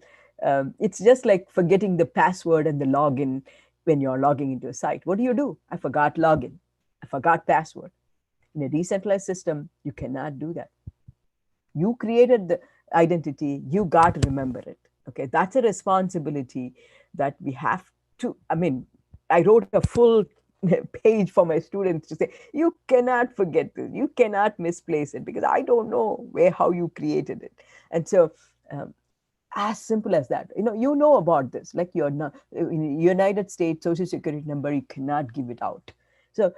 It's just like forgetting the password and the login when you're logging into a site. What do? I forgot login. I forgot password. In a decentralized system, you cannot do that. You created the identity, you got to remember it. Okay, that's a responsibility that we have to. I wrote a full page for my students to say, you cannot forget this, you cannot misplace it, because I don't know how you created it. And so as simple as that, you know about this, like you're not in the United States social security number, you cannot give it out. So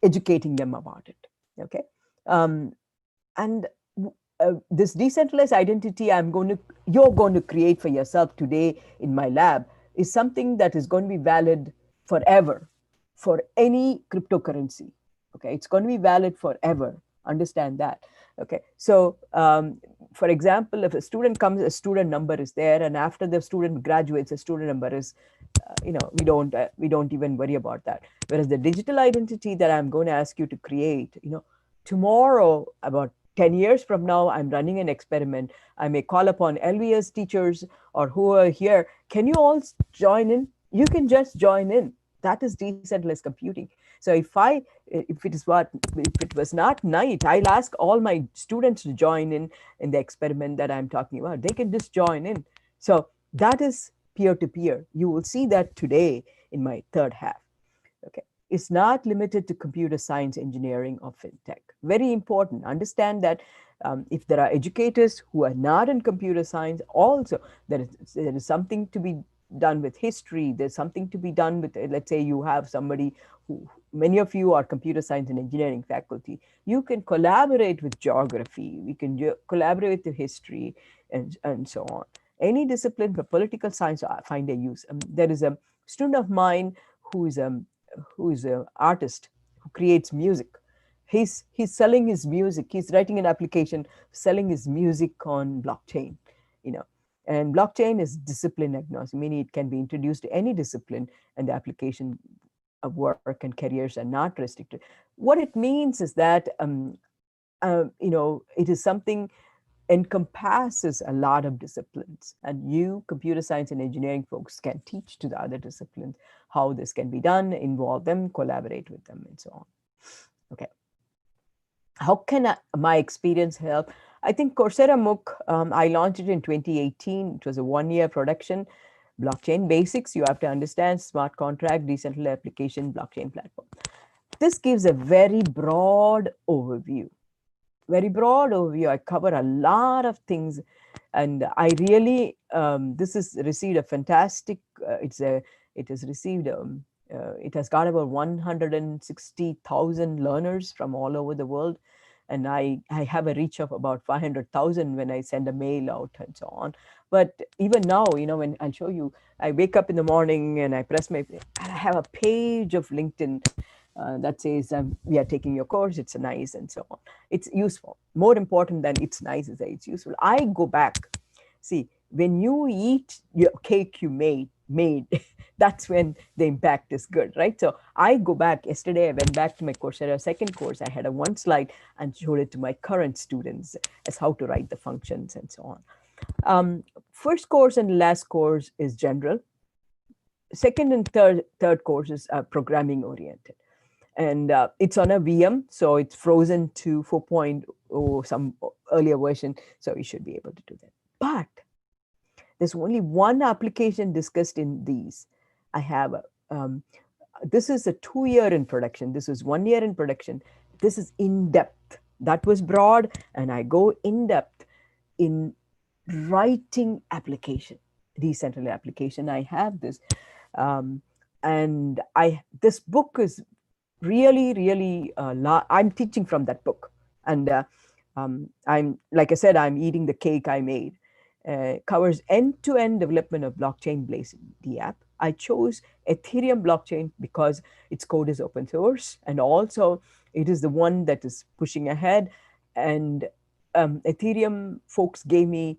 educating them about it. Okay. And this decentralized identity you're going to create for yourself today in my lab is something that is going to be valid forever for any cryptocurrency. Okay, it's going to be valid forever. Understand that. Okay, so for example, if a student comes, a student number is there, and after the student graduates, a student number is, we don't even worry about that. Whereas the digital identity that I'm going to ask you to create, tomorrow, about 10 years from now, I'm running an experiment. I may call upon LVS teachers or who are here. Can you all join in? You can just join in. That is decentralized computing. So if it was not night, I'll ask all my students to join in the experiment that I'm talking about. They can just join in. So that is peer-to-peer. You will see that today in my third half. Okay. It's not limited to computer science, engineering, or fintech. Very important. Understand that if there are educators who are not in computer science, also there is something to be done with history. There's something to be done with, let's say you have somebody who, many of you are computer science and engineering faculty. You can collaborate with geography. We can collaborate with history and so on. Any discipline for political science, I find a use. There is a student of mine who is an artist who creates music. He's selling his music. He's writing an application selling his music on blockchain. And blockchain is discipline agnostic, meaning it can be introduced to any discipline, and the application of work and careers are not restricted. What it means is that it is something encompasses a lot of disciplines, and you computer science and engineering folks can teach to the other disciplines how this can be done, involve them, collaborate with them, and so on. Okay. How can my experience help? I think Coursera MOOC, I launched it in 2018. It was a 1-year production. blockchain basics. You have to understand smart contract, decentralized application, blockchain platform. This gives a very broad overview. Very broad overview. I cover a lot of things, and I really this has received a fantastic. It has received. It has got about 160,000 learners from all over the world, and I have a reach of about 500,000 when I send a mail out and so on. But even now, when I'll show you, I wake up in the morning and I press my, and I have a page of LinkedIn that says we are taking your course, it's nice, and so on. It's useful. More important than it's nice is that it's useful. I go back. See, when you eat your cake you made that's when the impact is good, right? So I go back. Yesterday I went back to my Coursera second course. I had a one slide and showed it to my current students as how to write the functions and so on. First course and last course is general. Second and third course is programming oriented, and it's on a VM, so it's frozen to 4.0, some earlier version, so you should be able to do that. But there's only one application discussed in these. I have this is a 2-year in production. This is 1 year in production. This is in depth. That was broad, and I go in depth in writing application, decentralized application. I have this, and this book is really I'm teaching from that book, and I'm, like I said, I'm eating the cake I made. Covers end-to-end development of blockchain-based app. I chose Ethereum blockchain because its code is open source, and also it is the one that is pushing ahead. And Ethereum folks gave me,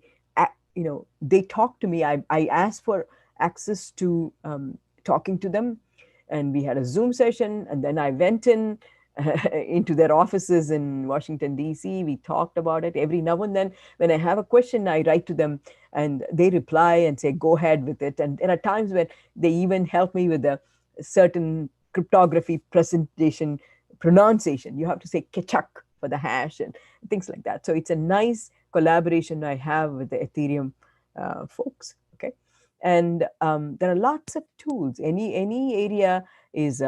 they talked to me. I asked for access to talking to them, and we had a Zoom session, and then I went in into their offices in Washington, D.C. We talked about it. Every now and then, when I have a question, I write to them, and they reply and say, go ahead with it. And there are times when they even help me with a certain cryptography presentation pronunciation. You have to say Kechak for the hash and things like that. So it's a nice collaboration I have with the Ethereum folks. Okay. And there are lots of tools. Any area is,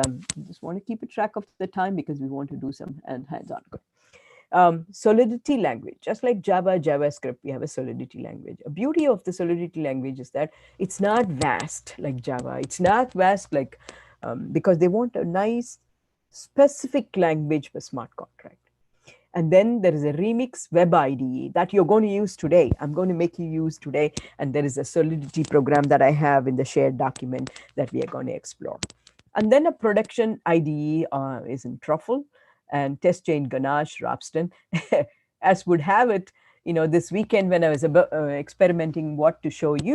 just want to keep a track of the time because we want to do some hands-on. Solidity language, just like Java, JavaScript, we have a Solidity language. A beauty of the Solidity language is that it's not vast like Java. It's not vast like, because they want a nice specific language for smart contract. And then there is a Remix Web IDE that you're going to use today. I'm going to make you use today. And there is a Solidity program that I have in the shared document that we are going to explore. And then a production IDE is in Truffle, and test chain Ganache, Ropsten. As would have it, this weekend when I was experimenting what to show you,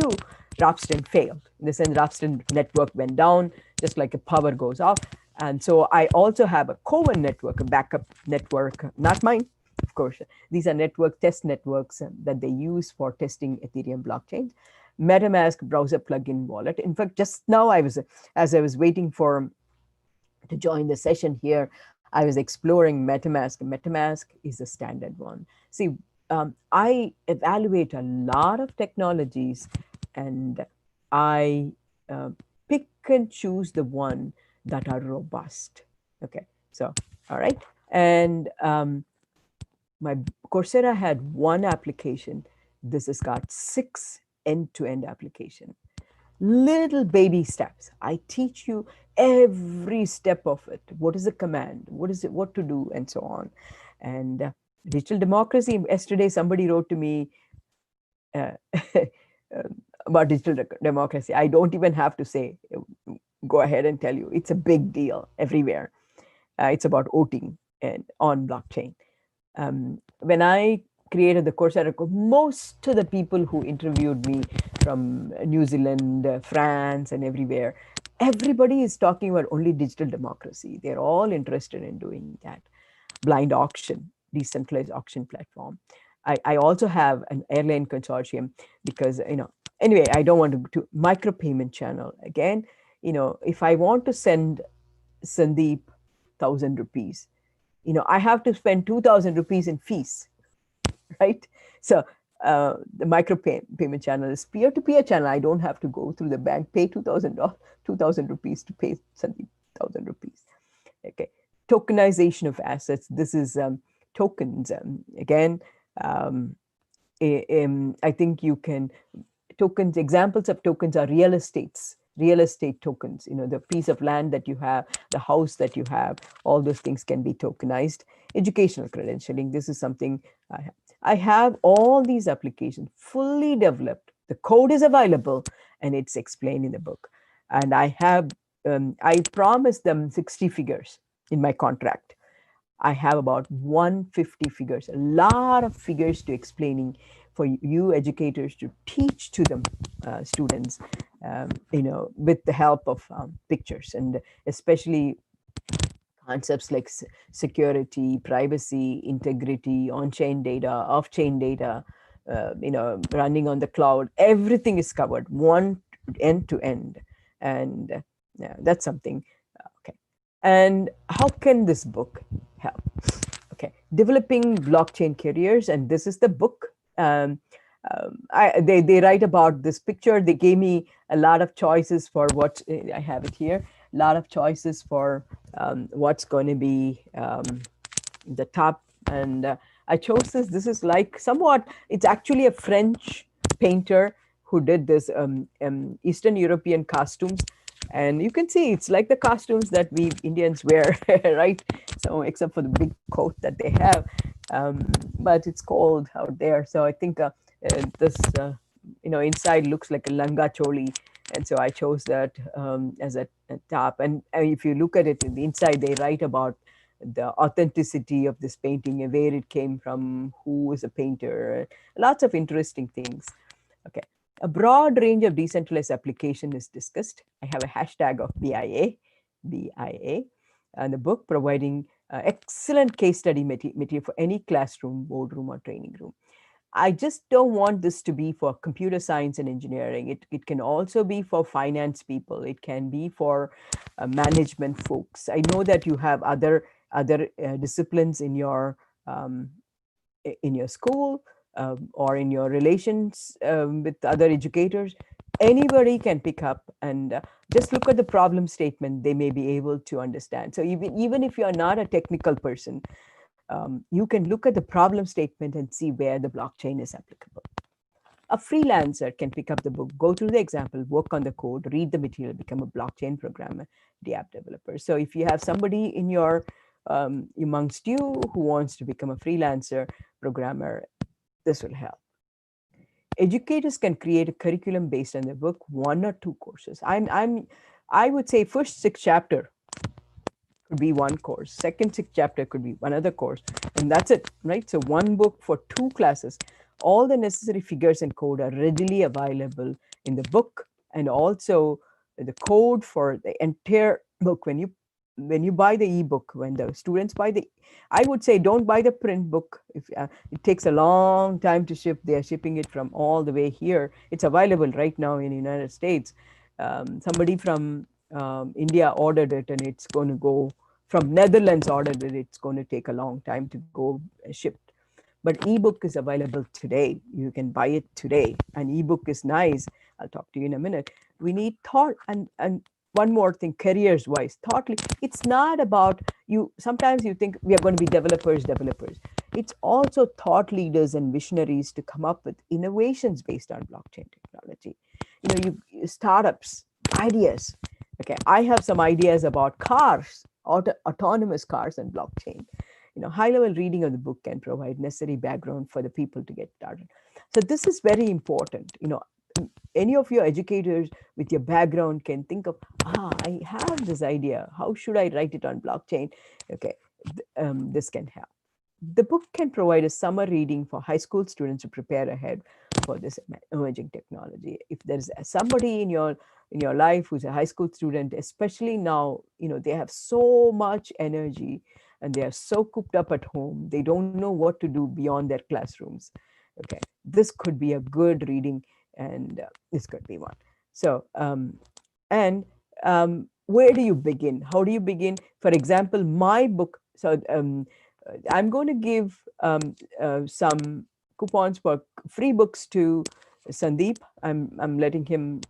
Ropsten failed. In the sense, Ropsten network went down, just like a power goes off. And so I also have a Cohen network, a backup network, not mine, of course. These are test networks that they use for testing Ethereum blockchains. MetaMask browser plugin wallet. In fact, just now as I was waiting to join the session here, I was exploring MetaMask. MetaMask is the standard one. See, I evaluate a lot of technologies, and I pick and choose the one that are robust. Okay, so, all right. And my Coursera had one application. This has got 6 end-to-end application. Little baby steps. I teach you every step of it. What is the command? What is it? What to do? And so on. And digital democracy. Yesterday, somebody wrote to me about digital democracy. I don't even have to say, go ahead and tell you. It's a big deal everywhere. It's about voting and on blockchain. When I created the Coursera course, most of the people who interviewed me from New Zealand, France, and everywhere, everybody is talking about only digital democracy. They're all interested in doing that. Blind auction, decentralized auction platform. I also have an airline consortium because, anyway, I don't want to micropayment channel. Again, if I want to send Sandeep 1,000 rupees, I have to spend 2,000 rupees in fees, right? So The payment channel is peer-to-peer channel. I don't have to go through the bank, pay 2,000 rupees to pay something 1,000 rupees. Okay, tokenization of assets. This is tokens. Again, I think you can tokens. Examples of tokens are real estate tokens. The piece of land that you have, the house that you have, all those things can be tokenized. Educational credentialing. This is something I have all these applications fully developed. The code is available and it's explained in the book. And I promised them 60 figures in my contract. I have about 150 figures, a lot of figures to explaining for you educators to teach to them students, with the help of pictures, and especially concepts like security, privacy, integrity, on-chain data, off-chain data, running on the cloud. Everything is covered, one end to end, and that's something. Okay, and how can this book help? Okay, developing blockchain careers, and this is the book. They write about this picture. They gave me a lot of choices for what I have it here. A lot of choices for what's going to be the top, and I chose this. This is like somewhat. It's actually a French painter who did this Eastern European costumes, and you can see it's like the costumes that we Indians wear, right? So except for the big coat that they have, but it's cold out there. So I think this inside looks like a langa choli, and so I chose that as a top. And if you look at it in the inside, they write about the authenticity of this painting and where it came from, who is a painter, lots of interesting things. Okay, a broad range of decentralized application is discussed. I have a hashtag of BIA, and the book providing excellent case study material for any classroom, boardroom, or training room. I just don't want this to be for computer science and engineering. It can also be for finance people. It can be for management folks. I know that you have other disciplines in your school or in your relations with other educators. Anybody can pick up and just look at the problem statement. They may be able to understand. So even if you are not a technical person, you can look at the problem statement and see where the blockchain is applicable. A freelancer can pick up the book, go through the example, work on the code, read the material, become a blockchain programmer, the app developer. So if you have somebody in your amongst you who wants to become a freelancer programmer, this will help. Educators can create a curriculum based on the book, 1 or 2 courses. I would say first 6 chapter could be 1 course, second 6 chapter could be another course, and that's it, right? So 1 book for 2 classes. All the necessary figures and code are readily available in the book, and also the code for the entire book. When you buy the ebook, when the students buy I would say don't buy the print book. If it takes a long time to ship, they are shipping it from all the way here. It's available right now in the United States. Somebody from India ordered it, and it's going to go from Netherlands ordered it. It's going to take a long time to go shipped. But ebook is available today. You can buy it today. An ebook is nice. I'll talk to you in a minute. We need thought, and one more thing, careers wise, thoughtly. It's not about you. Sometimes you think we are going to be developers. It's also thought leaders and visionaries to come up with innovations based on blockchain technology. You startups, ideas. Okay, I have some ideas about cars, autonomous cars and blockchain. High-level reading of the book can provide necessary background for the people to get started. So this is very important. Any of your educators with your background can think of, I have this idea. How should I write it on blockchain? Okay, this can help. The book can provide a summer reading for high school students to prepare ahead for this emerging technology. If there's somebody in your life who's a high school student, especially now, they have so much energy and they are so cooped up at home, they don't know what to do beyond their classrooms. Okay, this could be a good reading, and this could be one. So, where do you begin? How do you begin? For example, my book. So I'm going to give some coupons for free books to Sandeep. I'm letting him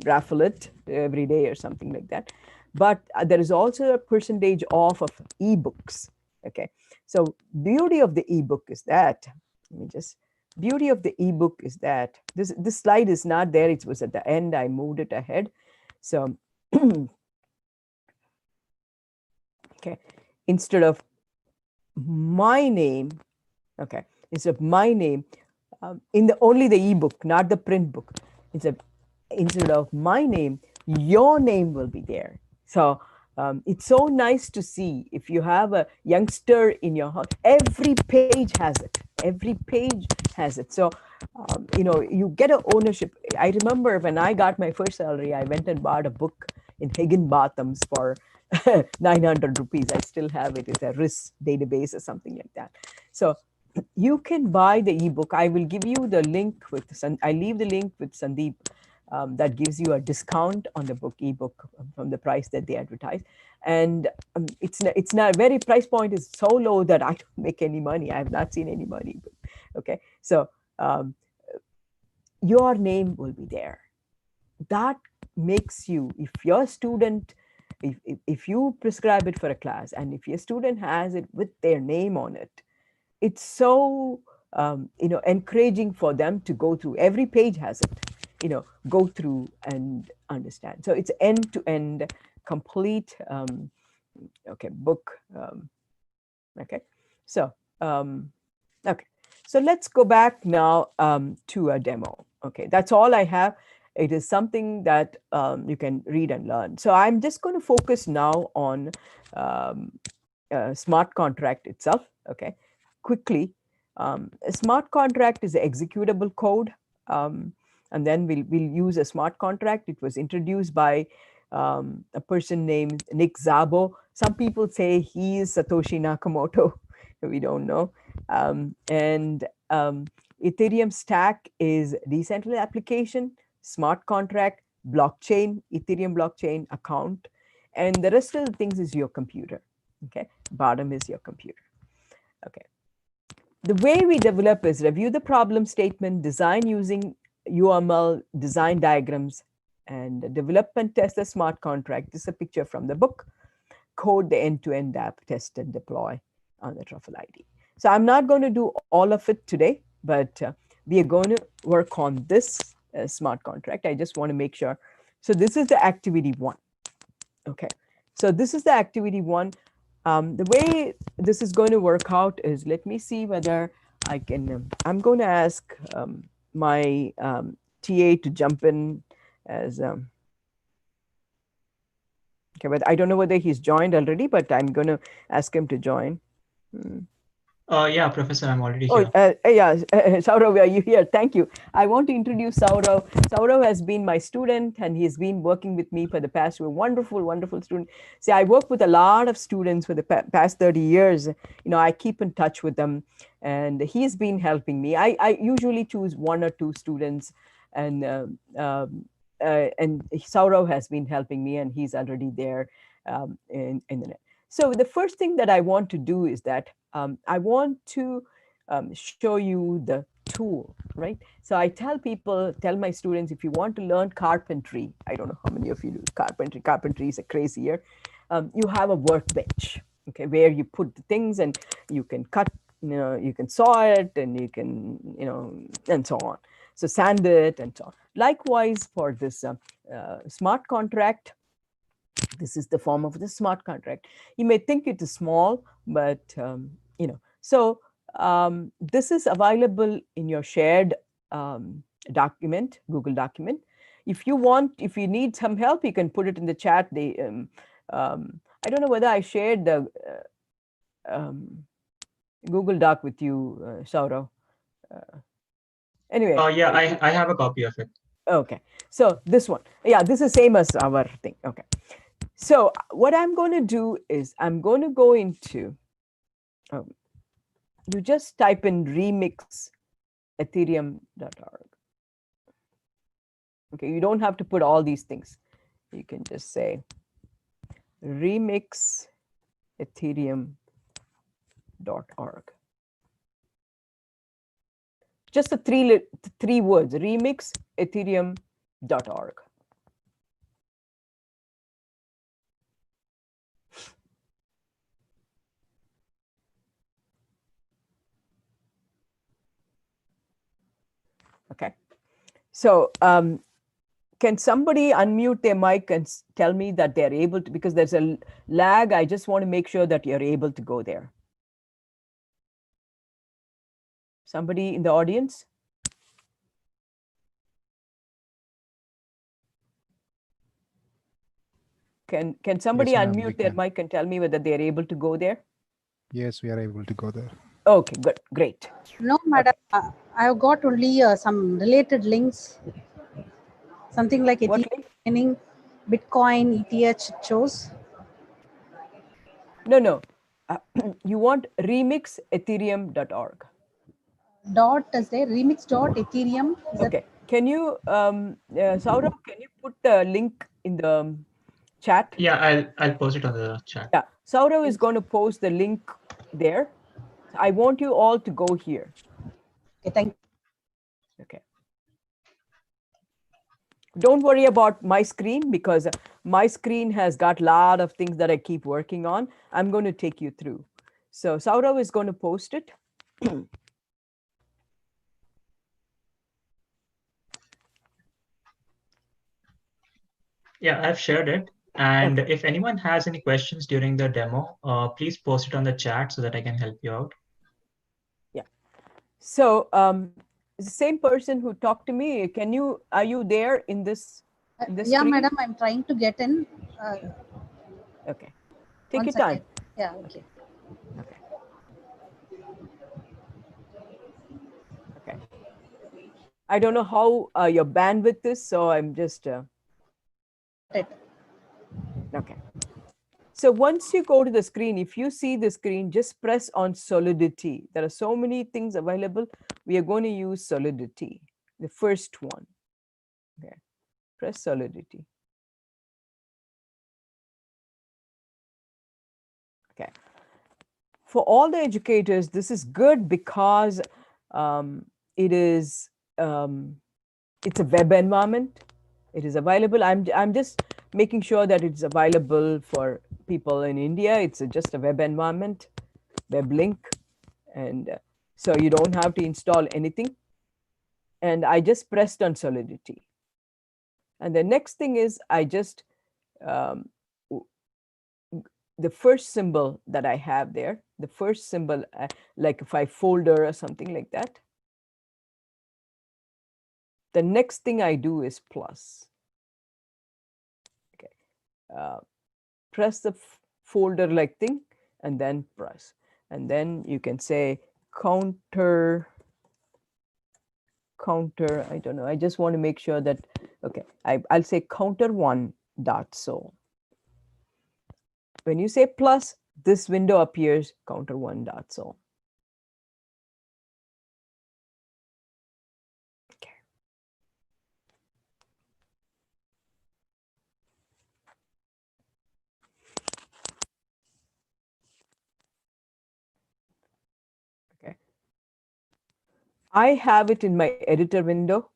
raffle it every day or something like that. But there is also a percentage off of ebooks. Okay, so beauty of the ebook is that, let me just, beauty of the ebook is that this slide is not there. It was at the end. I moved it ahead. So okay, instead of my name, okay, instead of my name, in the only the ebook, not the print book, instead of my name, your name will be there. So it's so nice to see if you have a youngster in your house. Every page has it. Every page has it. So you get an ownership. I remember when I got my first salary, I went and bought a book in Higginbotham's for 900 rupees. I still have it. It's a RIS database or something like that. So you can buy the ebook. I will give you the link with I leave the link with Sandeep. That gives you a discount on the ebook from the price that they advertise. And it's not very, price point is so low that I don't make any money. I have not seen any money. Okay, so your name will be there. That makes you, if your student, if you prescribe it for a class, and if your student has it with their name on it, it's so encouraging for them to go through. Every page has it, go through and understand. So it's end-to-end complete book. Okay, so okay, so let's go back now to a demo. Okay, that's all I have. It is something that you can read and learn. So I'm just going to focus now on smart contract itself. Okay, quickly. A smart contract is an executable code, and then we'll use a smart contract. It was introduced by a person named Nick Szabo. Some people say he is Satoshi Nakamoto. We don't know. And Ethereum stack is decentralized application, smart contract, blockchain, Ethereum blockchain account, and the rest of the things is your computer. Okay, bottom is your computer. Okay, the way we develop is review the problem statement, design using UML, design diagrams, and develop and test the smart contract. This is a picture from the book. Code the end-to-end app, test and deploy on the Truffle ID. So I'm not going to do all of it today, but we are going to work on this smart contract. I just want to make sure. So this is the activity 1. Okay, so this is the activity 1. The way this is going to work out is, let me see whether I can, I'm going to ask my TA to jump in as, okay, but I don't know whether he's joined already, but I'm going to ask him to join. Yeah, Professor, I'm already Oh, here. yeah, Saurav, are you here? Thank you. I want to introduce Saurav. Saurav has been my student, and he's been working with me for the past year. Wonderful, wonderful student. See, I work with a lot of students for the past 30 years. I keep in touch with them, and he's been helping me. I usually choose 1 or 2 students, and Saurav has been helping me, and he's already there in the net. So the first thing that I want to do is that I want to show you the tool, right? So I tell my students, if you want to learn carpentry, I don't know how many of you do carpentry. Carpentry is a crazy here. You have a workbench, okay, where you put the things and you can cut, you can saw it, and you can, and so on. So sand it and so on. Likewise for this smart contract, this is the form of the smart contract. You may think it is small, but so this is available in your shared document, Google document. If you need some help, you can put it in the chat. I don't know whether I shared the Google Doc with you, Saurav. Anyway. Yeah, I have a copy of it. Okay, so this one, yeah, this is same as our thing. Okay. So what I'm going to do is I'm going to go into, you just type in remix ethereum.org. Okay, you don't have to put all these things. You can just say remix ethereum.org. Just the three words, remixethereum.org. Okay. So can somebody unmute their mic and tell me that they're able to, because there's a lag. I just want to make sure that you're able to go there. Somebody in the audience? Can somebody unmute their mic and tell me whether they're able to go there? Yes, we are able to go there. Okay, good, great. No, madam. I've got only some related links. Something like What Ethereum mining, Bitcoin, ETH it shows. No. You want remixethereum.org. Dot is there? Remix.ethereum. Okay. Can you, Saurabh, can you put the link in the chat? Yeah, I'll post it on the chat. Yeah, Saurav is going to post the link there. I want you all to go here. Okay, thank you. Okay. Don't worry about my screen because my screen has got a lot of things that I keep working on. I'm going to take you through. So Saurav is going to post it. Yeah, I've shared it. And if anyone has any questions during the demo, please post it on the chat so that I can help you out. Yeah. So the same person who talked to me, are you there in this Yeah, screen? madam, I'm trying to get in. Okay. Take your time. Yeah, okay. Okay. I don't know how your bandwidth is, so I'm just... Okay. So once you go to the screen, if you see the screen, just press on Solidity. There are so many things available. We are going to use Solidity, the first one. Okay. Press Solidity. Okay. For all the educators, this is good because it is it's a web environment. It is available. I'm just making sure that it's available for people in India. It's just a web environment, web link, and so you don't have to install anything. And I just pressed on Solidity. And the next thing is I just the first symbol that I have there, the first symbol, like if I folder or something like that, the next thing I do is plus. Okay, press the folder like thing and then press. And then you can say counter, I don't know, I just want to make sure that, okay, I'll say counter1.sol. When you say plus, this window appears, counter1.sol. Okay. Okay. I have it in my editor window.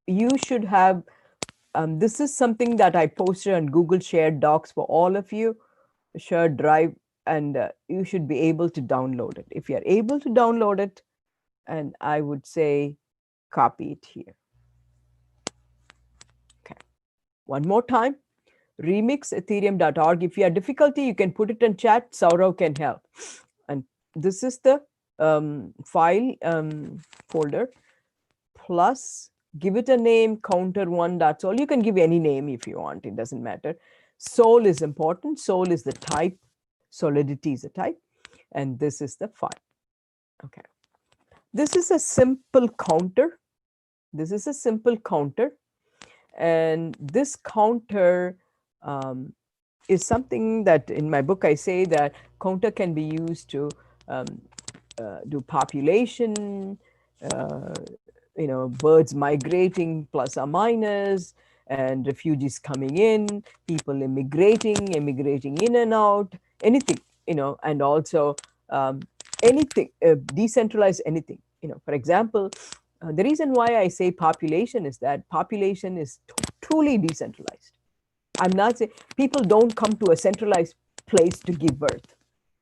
You should have, this is something that I posted on Google Shared Docs for all of you, shared drive, and you should be able to download it. If you're able to download it, and I would say copy it here. Okay. One more time, remixethereum.org. If you have difficulty, you can put it in chat. Saurav can help. And this is the file folder. Plus, give it a name, counter1.sol. You can give any name if you want. It doesn't matter. Sol is important. Sol is the type. Solidity is the type. And this is the file. Okay. This is a simple counter. This is a simple counter. And this counter is something that in my book I say that counter can be used to do population, birds migrating plus or minus, and refugees coming in, people immigrating in and out, anything, and also anything, decentralize anything. For example, the reason why I say population is that population is truly decentralized. I'm not saying people don't come to a centralized place to give birth.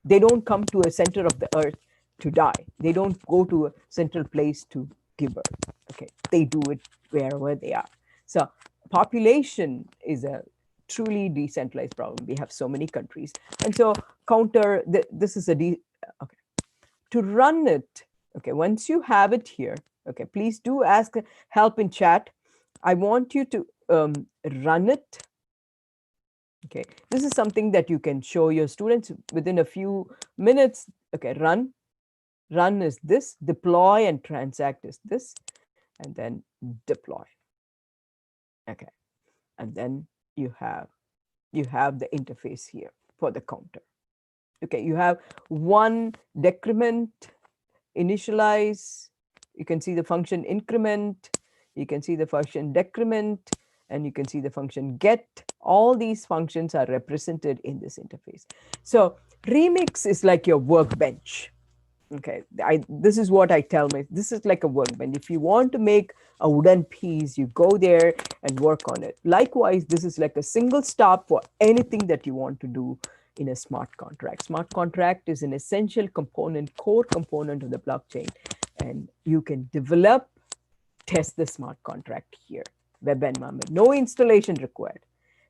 They don't come to a center of the earth to die. They don't go to a central place to give birth. Okay, they do it wherever they are. So population is a truly decentralized problem. We have so many countries, and so this is okay. To run it, okay, once you have it here, okay, please do ask help in chat. I want you to run it. Okay, this is something that you can show your students within a few minutes. Okay, run is this, deploy and transact is this, and then deploy. Okay, and then you have the interface here for the counter. Okay, you have one decrement, initialize, you can see the function increment, you can see the function decrement, and you can see the function get. All these functions are represented in this interface. So Remix is like your workbench. Okay, this is what I tell my, this is like a workbench. If you want to make a wooden piece, you go there and work on it. Likewise, this is like a single stop for anything that you want to do in a smart contract. Smart contract is an essential component, core component of the blockchain, and you can develop, test the smart contract here, web environment, no installation required.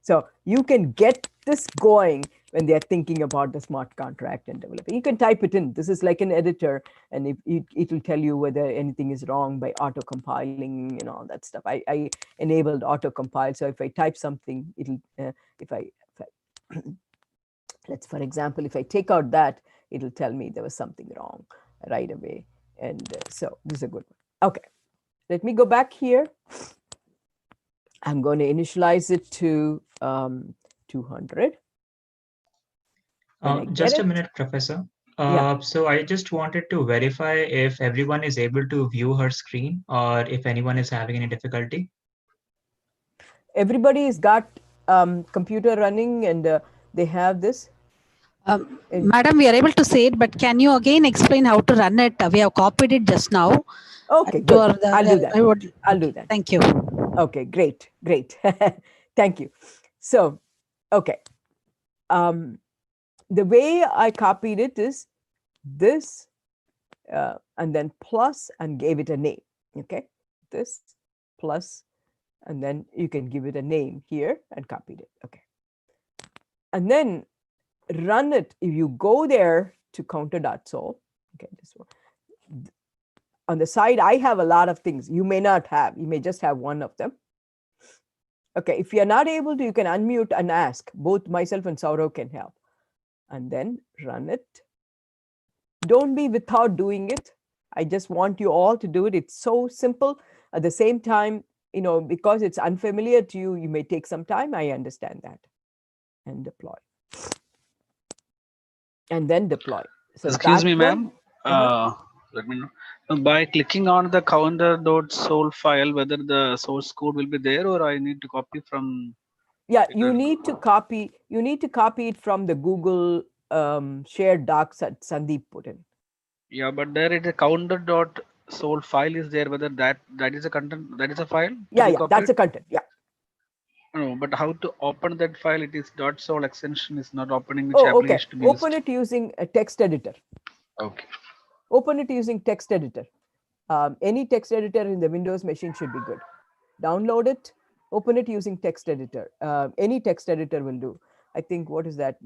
So you can get this going when they're thinking about the smart contract and developing. You can type it in. This is like an editor, and it will tell you whether anything is wrong by auto-compiling and all that stuff. I enabled auto-compile, so if I type something, it'll, if I let's, for example, if I take out that, it'll tell me there was something wrong right away. And so this is a good one. Okay, let me go back here. I'm going to initialize it to 200. Just a minute, Professor. So I just wanted to verify if everyone is able to view her screen or if anyone is having any difficulty. Everybody's got computer running and they have this. Madam, we are able to see it, but can you again explain how to run it? We have copied it just now. Okay, good. I'll do that. I'll do that. Thank you. Okay, great. Thank you. So, okay. The way I copied it is this, and then plus, and gave it a name. Okay, this plus, and then you can give it a name here and copied it. Okay, and then run it. If you go there to counter.sol, okay, this one. On the side, I have a lot of things. You may not have. You may just have one of them. Okay, if you're not able to, you can unmute and ask. Both myself and Saurav can help. And then run it. Don't be without doing it. I just want you all to do it. It's so simple. At the same time, because it's unfamiliar to you, you may take some time. I understand that. And deploy. And then deploy. So excuse me, ma'am. Let me know. By clicking on the counter.sol file, whether the source code will be there or I need to copy from. Yeah, you need to copy it from the Google shared docs that Sandeep put in. Yeah, but there is a counter.sol file is there, whether that is a content, that is a file? Yeah, that's a content. Yeah. No, but how to open that file? It is .sol extension is not opening, which application to be used? Open it using a text editor. Okay. Open it using text editor. Any text editor in the Windows machine should be good. Download it, open it using text editor. Any text editor will do. I think, what is that?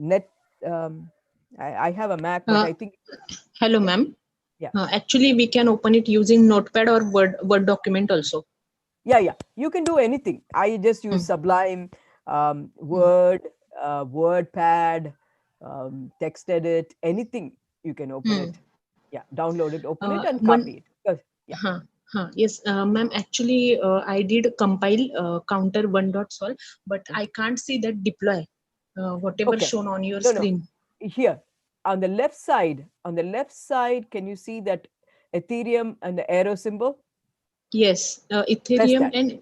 I have a Mac, but I think. Hello, ma'am. Yeah. Actually, we can open it using Notepad or Word document also. Yeah. You can do anything. I just use Sublime, Word, WordPad, text edit, anything you can open it. Yeah, download it, open it, and copy it. Yeah. Yes, ma'am. Actually, I did compile counter 1.sol, but I can't see that deploy. Whatever shown on your screen. Here, on the left side, can you see that Ethereum and the arrow symbol? Yes, Ethereum and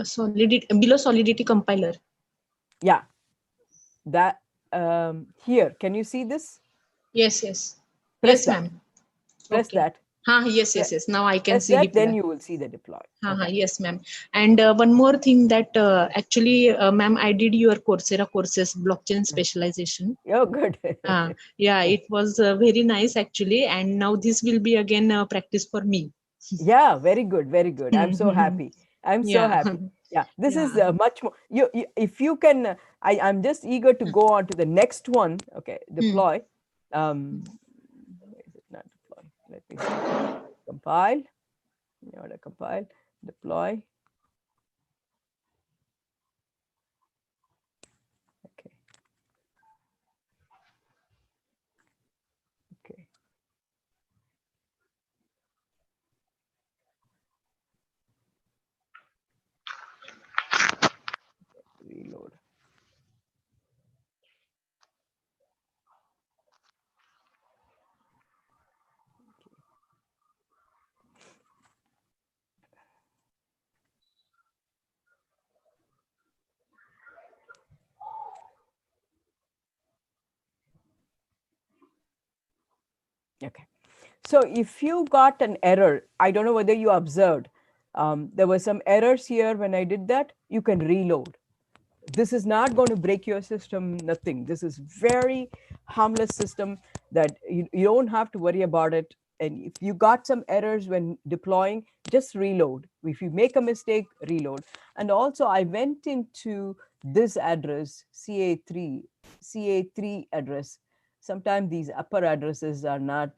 Solidity below Solidity compiler. Yeah, that here. Can you see this? Yes. Press Yes, ma'am. Press that. Yes. Now I can Press see that, then deploy. you will see the deploy. Okay. Yes, ma'am. And one more thing that actually, ma'am, I did your Coursera courses, blockchain specialization. Oh, good. Yeah, it was very nice actually. And now this will be again practice for me. Yeah, very good, very good. I'm so happy. I'm so Yeah. happy. Yeah, this is Yeah. much more. If you can, I'm just eager to go on to the next one. Okay, deploy. Where is it not deploy? Let me see. Compile. You want to compile, deploy. Okay. Okay. Reload. Okay. So if you got an error, I don't know whether you observed, there were some errors here when I did that, you can reload. This is not going to break your system, nothing. This is very harmless system that you don't have to worry about it. And if you got some errors when deploying, just reload. If you make a mistake, reload. And also I went into this address, CA3 address. Sometimes these upper addresses are not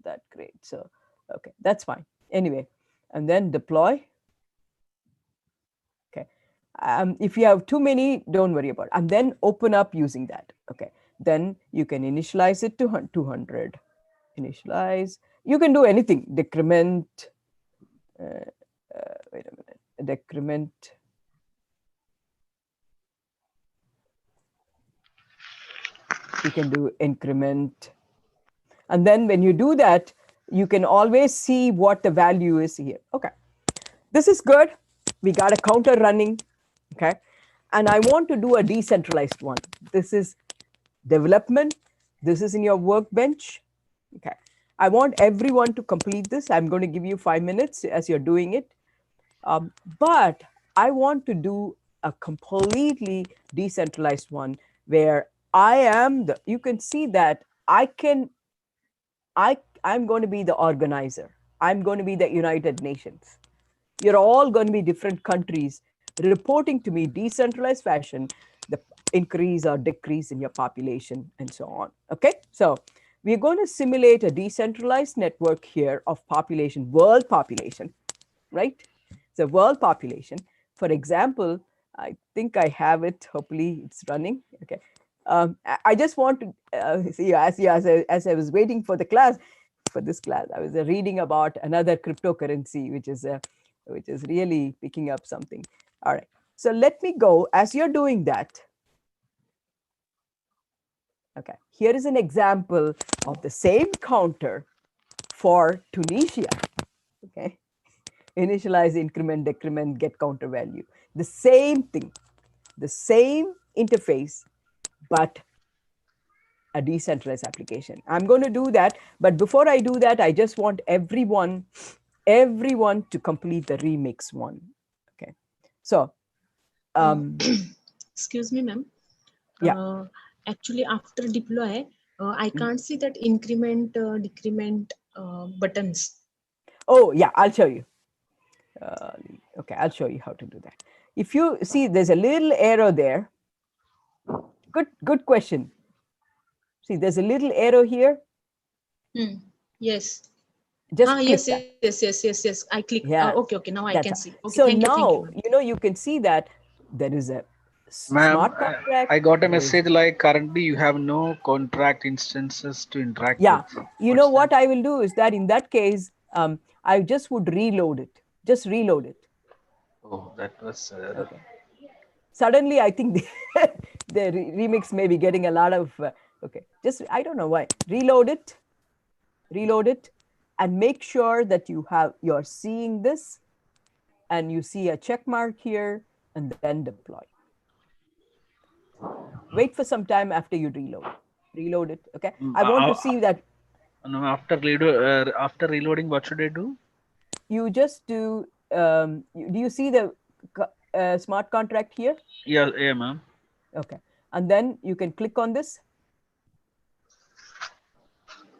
that great. So, okay, that's fine. Anyway, and then deploy. Okay. If you have too many, don't worry about it. And then open up using that. Okay. Then you can initialize it to 200. Initialize. You can do anything. Decrement. Wait a minute. Decrement. You can do increment. And then when you do that, you can always see what the value is here. Okay. This is good. We got a counter running. Okay. And I want to do a decentralized one. This is development. This is in your workbench. Okay. I want everyone to complete this. I'm going to give you 5 minutes as you're doing it. But I want to do a completely decentralized one where I am the, you can see that I'm going to be the organizer. I'm going to be the United Nations. You're all going to be different countries reporting to me decentralized fashion, the increase or decrease in your population and so on. Okay, so we're going to simulate a decentralized network here of population, world population, right? So world population. For example, I think I have it. Hopefully it's running. Okay. I just want to see as I was waiting for the class, for this class, I was reading about another cryptocurrency, which is really picking up something. All right. So let me go as you're doing that. Okay. Here is an example of the same counter for Tunisia. Okay. Initialize, increment, decrement, get counter value. The same thing, the same interface, but a decentralized application. I'm going to do that, but before I do that, I just want everyone to complete the remix one. Okay, so Excuse me, ma'am. Yeah. Actually, after deploy, I can't see that increment, decrement buttons. Oh yeah, I'll show you. Okay, I'll show you how to do that. If you see, there's a little arrow there. Good question. See, there's a little arrow here. Yes. Just click that. Yes. I click. Yeah. Okay. Now I can see. Okay, So thank you. now, you can see that there is a Ma'am, smart contract. I got a message like currently you have no contract instances to interact Yeah. with. You know what I will do is that in that case, I just would reload it. Just reload it. Oh, that was Okay. Suddenly, I think the remix may be getting a lot of, okay, just, I don't know why. Reload it, and make sure that you're seeing this, and you see a check mark here, and then deploy. Wait for some time after you reload it, okay? I want to see that. No, after reloading, what should I do? You just do, do you see the smart contract here? Yeah, yeah, ma'am. Okay. And then you can click on this.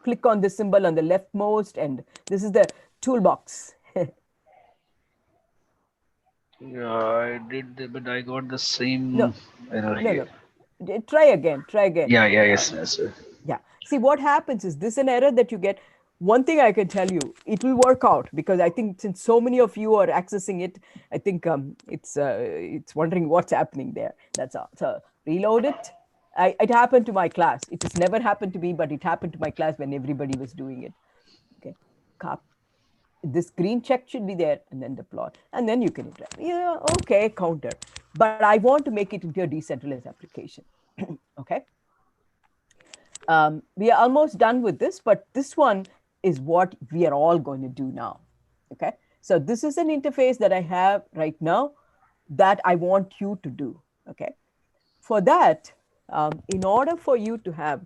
Click on this symbol on the leftmost end. This is the toolbox. Yeah, I did, but I got the same No, error no, here. no. Try again. Try again. Yeah, yeah, yes, yes, sir. Yeah. See, what happens is this an error that you get. One thing I can tell you, it will work out because I think since so many of you are accessing it, I think it's wondering what's happening there. That's all. So reload it. It happened to my class. It has never happened to me, but it happened to my class when everybody was doing it. Okay. This green check should be there and then deploy. And then you can interact. Yeah, okay, counter. But I want to make it into a decentralized application. Okay. We are almost done with this, but this one is what we are all going to do now. Okay. So this is an interface that I have right now that I want you to do. Okay. For that, in order for you to have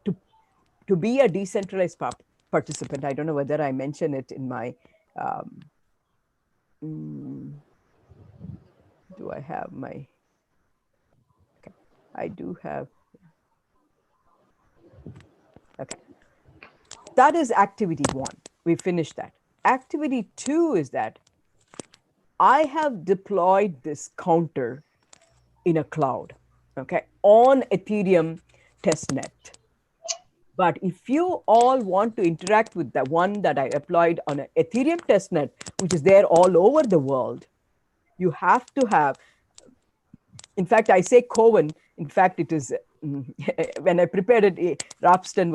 to be a decentralized participant, I don't know whether I mentioned it in my do I have my okay, I do have okay, that is activity 1. We finished that. Activity 2 is that I have deployed this counter in a cloud, okay, on Ethereum testnet. But if you all want to interact with the one that I applied on an Ethereum testnet, which is there all over the world, you have to have, in fact, I say Cohen, in fact, it is, when I prepared it, Ropsten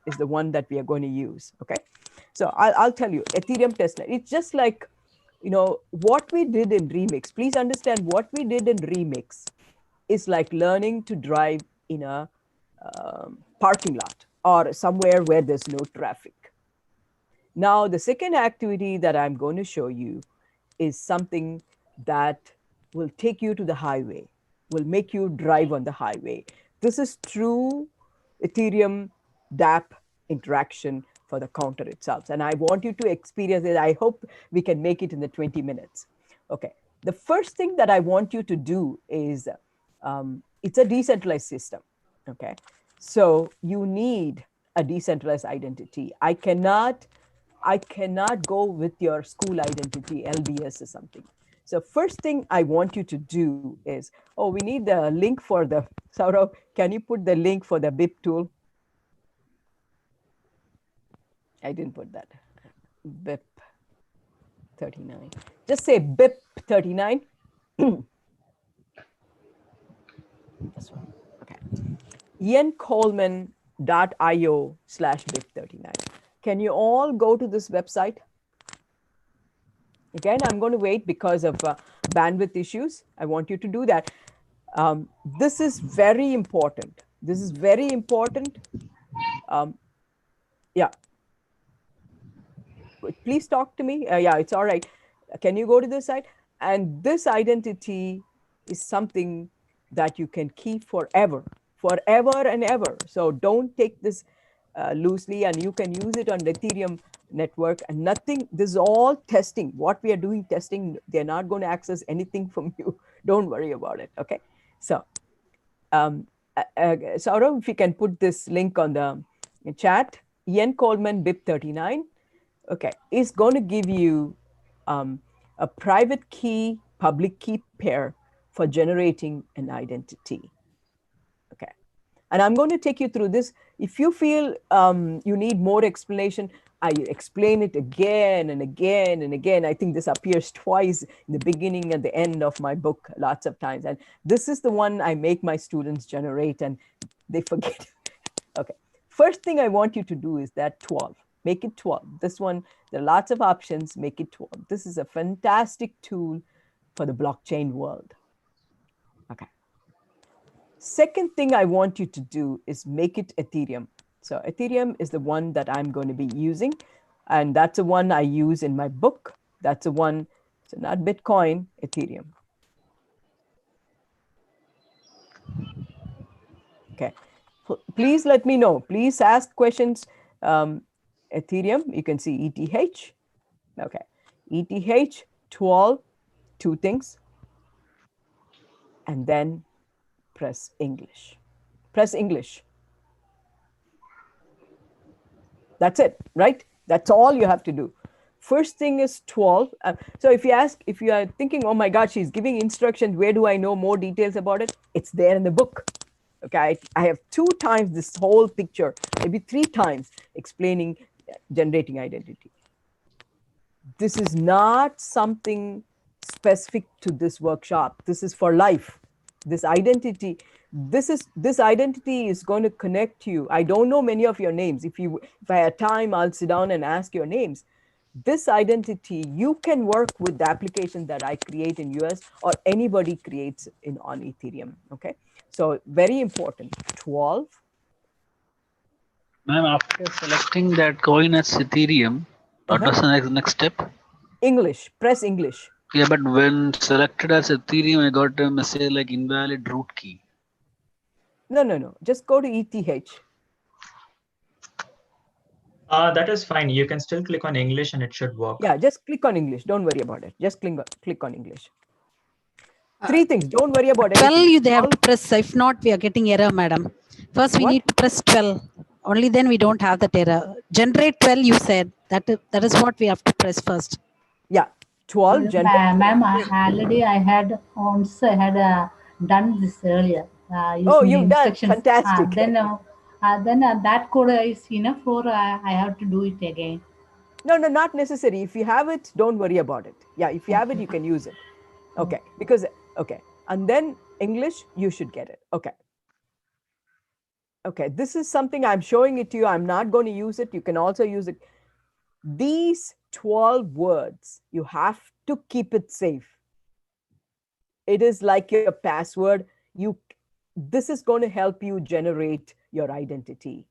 is the one that we are going to use, okay? So I'll tell you, Ethereum testnet, it's just like, what we did in Remix. Please understand what we did in Remix is like learning to drive in a parking lot or somewhere where there's no traffic. Now, the second activity that I'm going to show you is something that will take you to the highway, will make you drive on the highway. This is true Ethereum dApp interaction for the counter itself. And I want you to experience it. I hope we can make it in the 20 minutes. Okay. The first thing that I want you to do is it's a decentralized system. Okay. So you need a decentralized identity. I cannot go with your school identity, LBS or something. So first thing I want you to do is, oh, we need the link for the, Saurav, can you put the link for the BIP tool? I didn't put that. BIP 39. Just say BIP 39. This one. Okay. iancoleman.io/BIP39. Can you all go to this website? Again, I'm going to wait because of bandwidth issues. I want you to do that. This is very important. This is very important. Yeah. Please talk to me. Yeah, it's all right. Can you go to this site? And this identity is something that you can keep forever and ever. So don't take this loosely, and you can use it on the Ethereum network and nothing. This is all testing. What we are doing testing, they're not going to access anything from you. Don't worry about it. Okay. So, Saurav, if you can put this link on the chat, Ian Coleman BIP 39. Okay, is going to give you a private key, public key pair for generating an identity. Okay, and I'm going to take you through this. If you feel you need more explanation, I explain it again and again and again. I think this appears twice in the beginning and the end of my book lots of times. And this is the one I make my students generate and they forget. Okay, first thing I want you to do is that 12. Make it 12. This one, there are lots of options, make it 12. This is a fantastic tool for the blockchain world. Okay. Second thing I want you to do is make it Ethereum. So Ethereum is the one that I'm going to be using. And that's the one I use in my book. That's the one, so not Bitcoin, Ethereum. Okay. Please let me know. Please ask questions. Ethereum, you can see ETH. Okay. ETH 12, two things. And then press English. Press English. That's it, right? That's all you have to do. First thing is 12. So if you are thinking, oh my God, she's giving instructions, where do I know more details about it? It's there in the book. Okay, I have 2 times this whole picture, maybe 3 times explaining generating identity. This is not something specific to this workshop. This is for life. This identity, this identity is going to connect you. I don't know many of your names. If I had time, I'll sit down and ask your names. This identity, you can work with the application that I create in US or anybody creates on Ethereum. Okay, so very important. 12. Ma'am, after selecting that coin as Ethereum, what was the next step? English. Press English. Yeah, but when selected as Ethereum, I got a message like invalid root key. No. Just go to ETH. That is fine. You can still click on English and it should work. Yeah, just click on English. Don't worry about it. Just click on English. 3 things. Don't worry about 12 anything. they have to press. If not, we are getting error, madam. First, we need to press 12. Only then we don't have that error. Generate 12, you said. That is what we have to press first. Yeah, 12. Ma'am, already I had done this earlier. Oh, using you've the done. instructions. Fantastic. Then that code is enough for I have to do it again. No, not necessary. If you have it, don't worry about it. Yeah, if you have it, you can use it. Okay, because, okay. And then English, you should get it. Okay. Okay, this is something I'm showing it to you. I'm not going to use it. You can also use it. These 12 words, you have to keep it safe. It is like your password. This is going to help you generate your identity.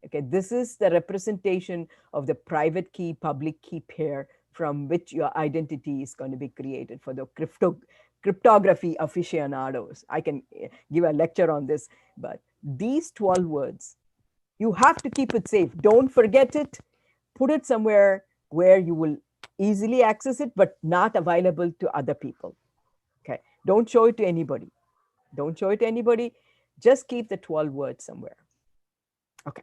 Okay, this is the representation of the private key, public key pair from which your identity is going to be created for the cryptography aficionados. I can give a lecture on this, but these 12 words, you have to keep it safe. Don't forget it. Put it somewhere where you will easily access it, but not available to other people. Okay, don't show it to anybody. Don't show it to anybody. Just keep the 12 words somewhere. Okay.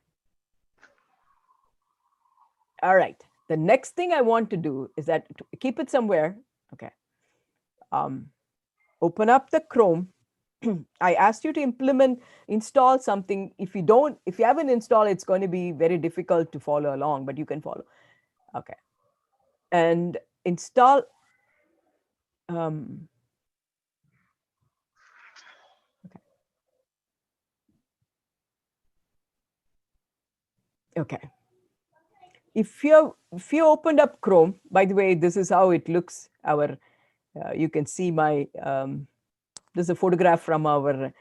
All right. The next thing I want to do is that keep it somewhere. Okay. Open up the Chrome. I asked you to install something. If you haven't installed, it's going to be very difficult to follow along, but you can follow. Okay. And install. Okay. If you opened up Chrome, by the way, this is how it looks. You can see my, this is a photograph from our,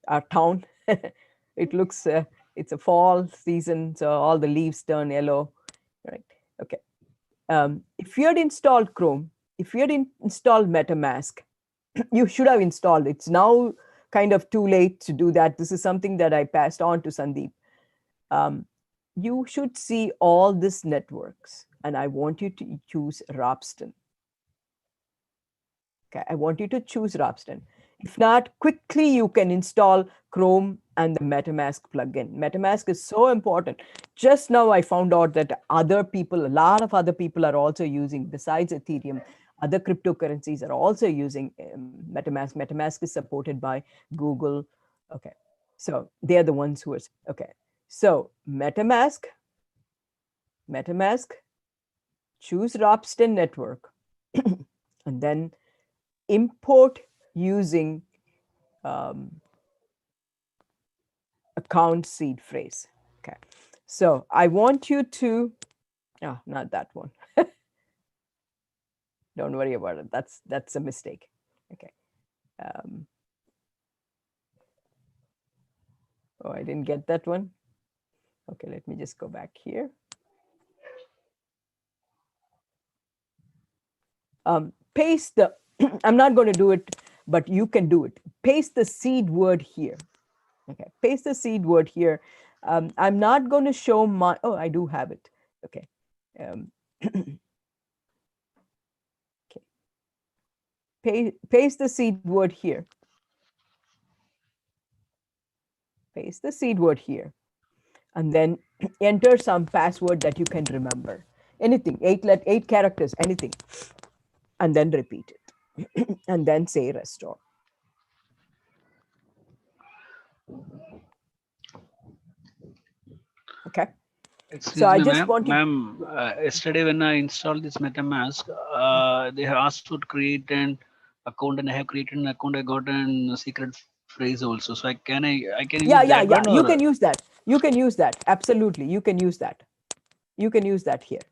our town. It looks, it's a fall season, so all the leaves turn yellow, right? Okay. If you had installed Chrome, if you had installed MetaMask, you should have installed. It's now kind of too late to do that. This is something that I passed on to Sandeep. You should see all these networks, and I want you to choose Ropsten. Okay, I want you to choose Ropsten. If not, quickly you can install Chrome and the MetaMask plugin. MetaMask is so important. Just now I found out that a lot of other people are also using, besides Ethereum, other cryptocurrencies are also using MetaMask. MetaMask is supported by Google. Okay, so they're the ones who are, okay. So MetaMask, choose Ropsten network, and then import using account seed phrase. Okay, so I want you to, not that one. Don't worry about it. That's a mistake. Okay. Oh, I didn't get that one. Okay, let me just go back here. Paste the, I'm not going to do it, but you can do it. Paste the seed word here. Okay, paste the seed word here. I'm not going to show my, oh, I do have it. Okay. Um, okay. Paste the seed word here. Paste the seed word here. And then enter some password that you can remember. Anything, 8 characters, anything. And then repeat it. And then say restore. Okay. So Excuse I me, just ma'am. want to. Ma'am, yesterday when I installed this MetaMask, they have asked to create an account, and I have created an account. I got a secret phrase also. So I can Yeah, use yeah, that yeah. one, You or can use that. You can use that. Absolutely. You can use that. You can use that here.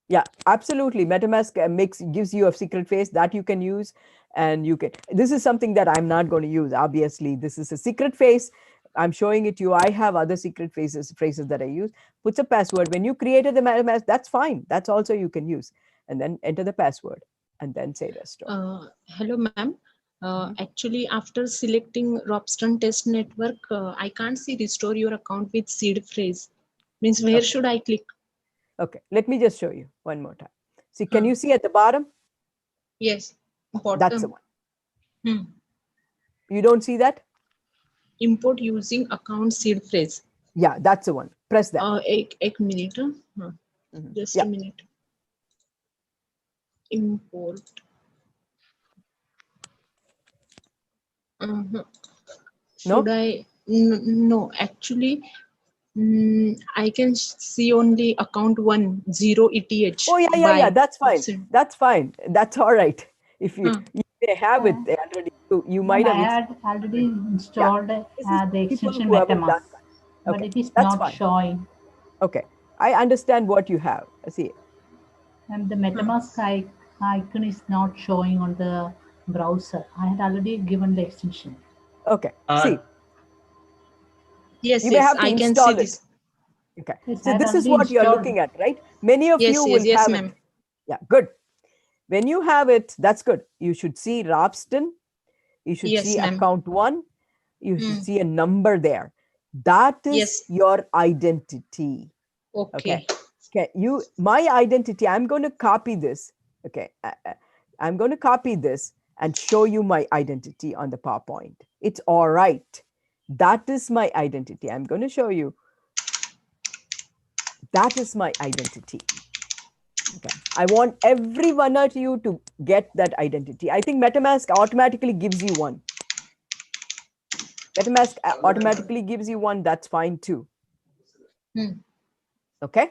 Yeah, absolutely. MetaMask gives you a secret phrase that you can use, and you can. This is something that I'm not going to use. Obviously, this is a secret phrase. I'm showing it to you. I have other secret phrases that I use. Puts a password. When you created the MetaMask, that's fine. That's also you can use, and then enter the password, and then say restore. Hello, ma'am. Actually, after selecting Robston Test Network, I can't see restore your account with seed phrase. Means where should I click? Okay, let me just show you one more time. See, can you see at the bottom? Yes, That's the bottom. one. You don't see that? Import using account seed phrase. Yeah, that's the one. Press that. Ek minute. Just Yeah. a minute. Import. Should I? No, actually, I can see only account 10 ETH. Oh, yeah. That's fine. That's fine. That's all right. If you may have it already, you Ma'am, might I have had already installed This is the people extension who haven't done MetaMask, that. but Okay, it is that's not fine. showing. Okay, I understand what you have. See, And the MetaMask icon is not showing on the browser. I had already given the extension. Okay, see. Yes, You may have to I can see install it. this. Okay, Yes, so I had this is already what you're installed. looking at, right? Many of you will Yes, have ma'am. it. Yeah, good. When you have it, that's good. You should see Robston. You should Yes, see ma'am. account 1. You should see a number there. That is your identity. Okay. Okay. My identity, I'm going to copy this. Okay. I'm going to copy this and show you my identity on the PowerPoint. It's all right. That is my identity. I'm going to show you. That is my identity. Okay. I want every one of you to get that identity. I think MetaMask automatically gives you one. MetaMask automatically gives you one. That's fine too. Okay.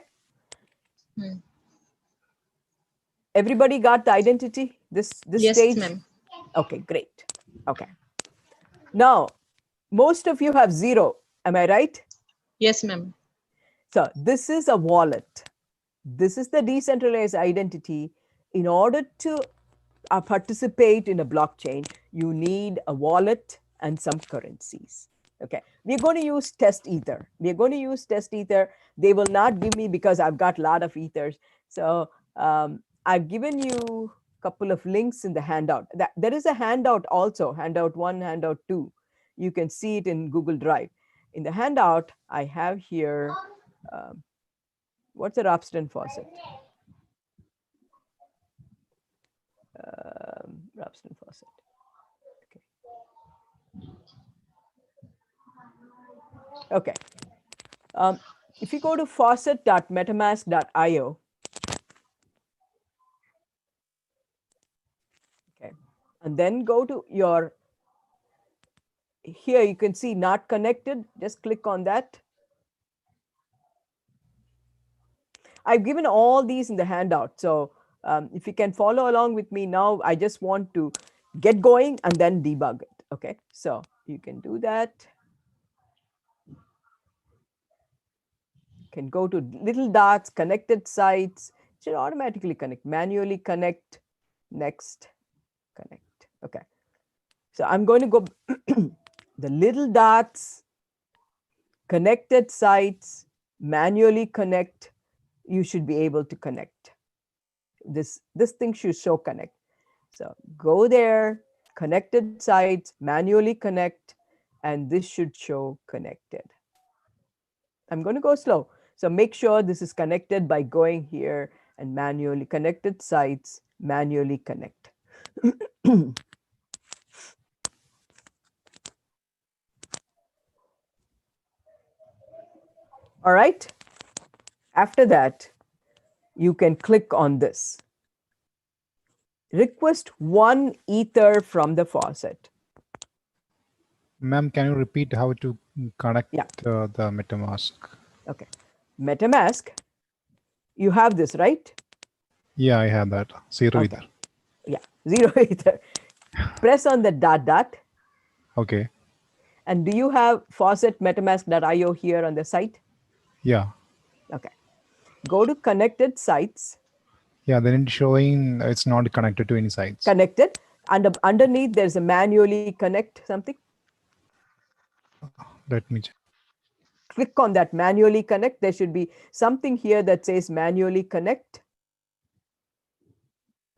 Everybody got the identity? This Yes, stage? ma'am. Okay, great. Okay. Now, most of you have 0. Am I right? Yes, ma'am. So this is a wallet. This is the decentralized identity. In order to participate in a blockchain, you need a wallet and some currencies. Okay, we're going to use test ether. We're going to use test ether. They will not give me because I've got a lot of ethers. So I've given you a couple of links in the handout. There is a handout also, handout 1, handout 2. You can see it in Google Drive. In the handout, I have here, what's a Robston faucet? Robston faucet. Okay. If you go to faucet.metamask.io, okay, and then go to your, here you can see not connected, just click on that. I've given all these in the handout. So if you can follow along with me now, I just want to get going and then debug it. Okay, so you can do that. You can go to little dots, connected sites. It should automatically connect, manually connect, next, connect. Okay, so I'm going to go the little dots, connected sites, manually connect. You should be able to connect. This thing should show connect. So go there, connected sites, manually connect, and this should show connected. I'm going to go slow. So make sure this is connected by going here and manually connected sites, manually connect. All right. After that, you can click on this. Request one ether from the faucet. Ma'am, can you repeat how to connect the MetaMask? Okay. MetaMask, you have this, right? Yeah, I have that. Zero Okay. ether. Yeah, zero ether. Press on the dot. Okay. And do you have faucet metamask.io here on the site? Yeah. Okay. Go to connected sites. Yeah, then it's showing it's not connected to any sites. Connected. And underneath there's a manually connect something. Let me check. Click on that manually connect. There should be something here that says manually connect.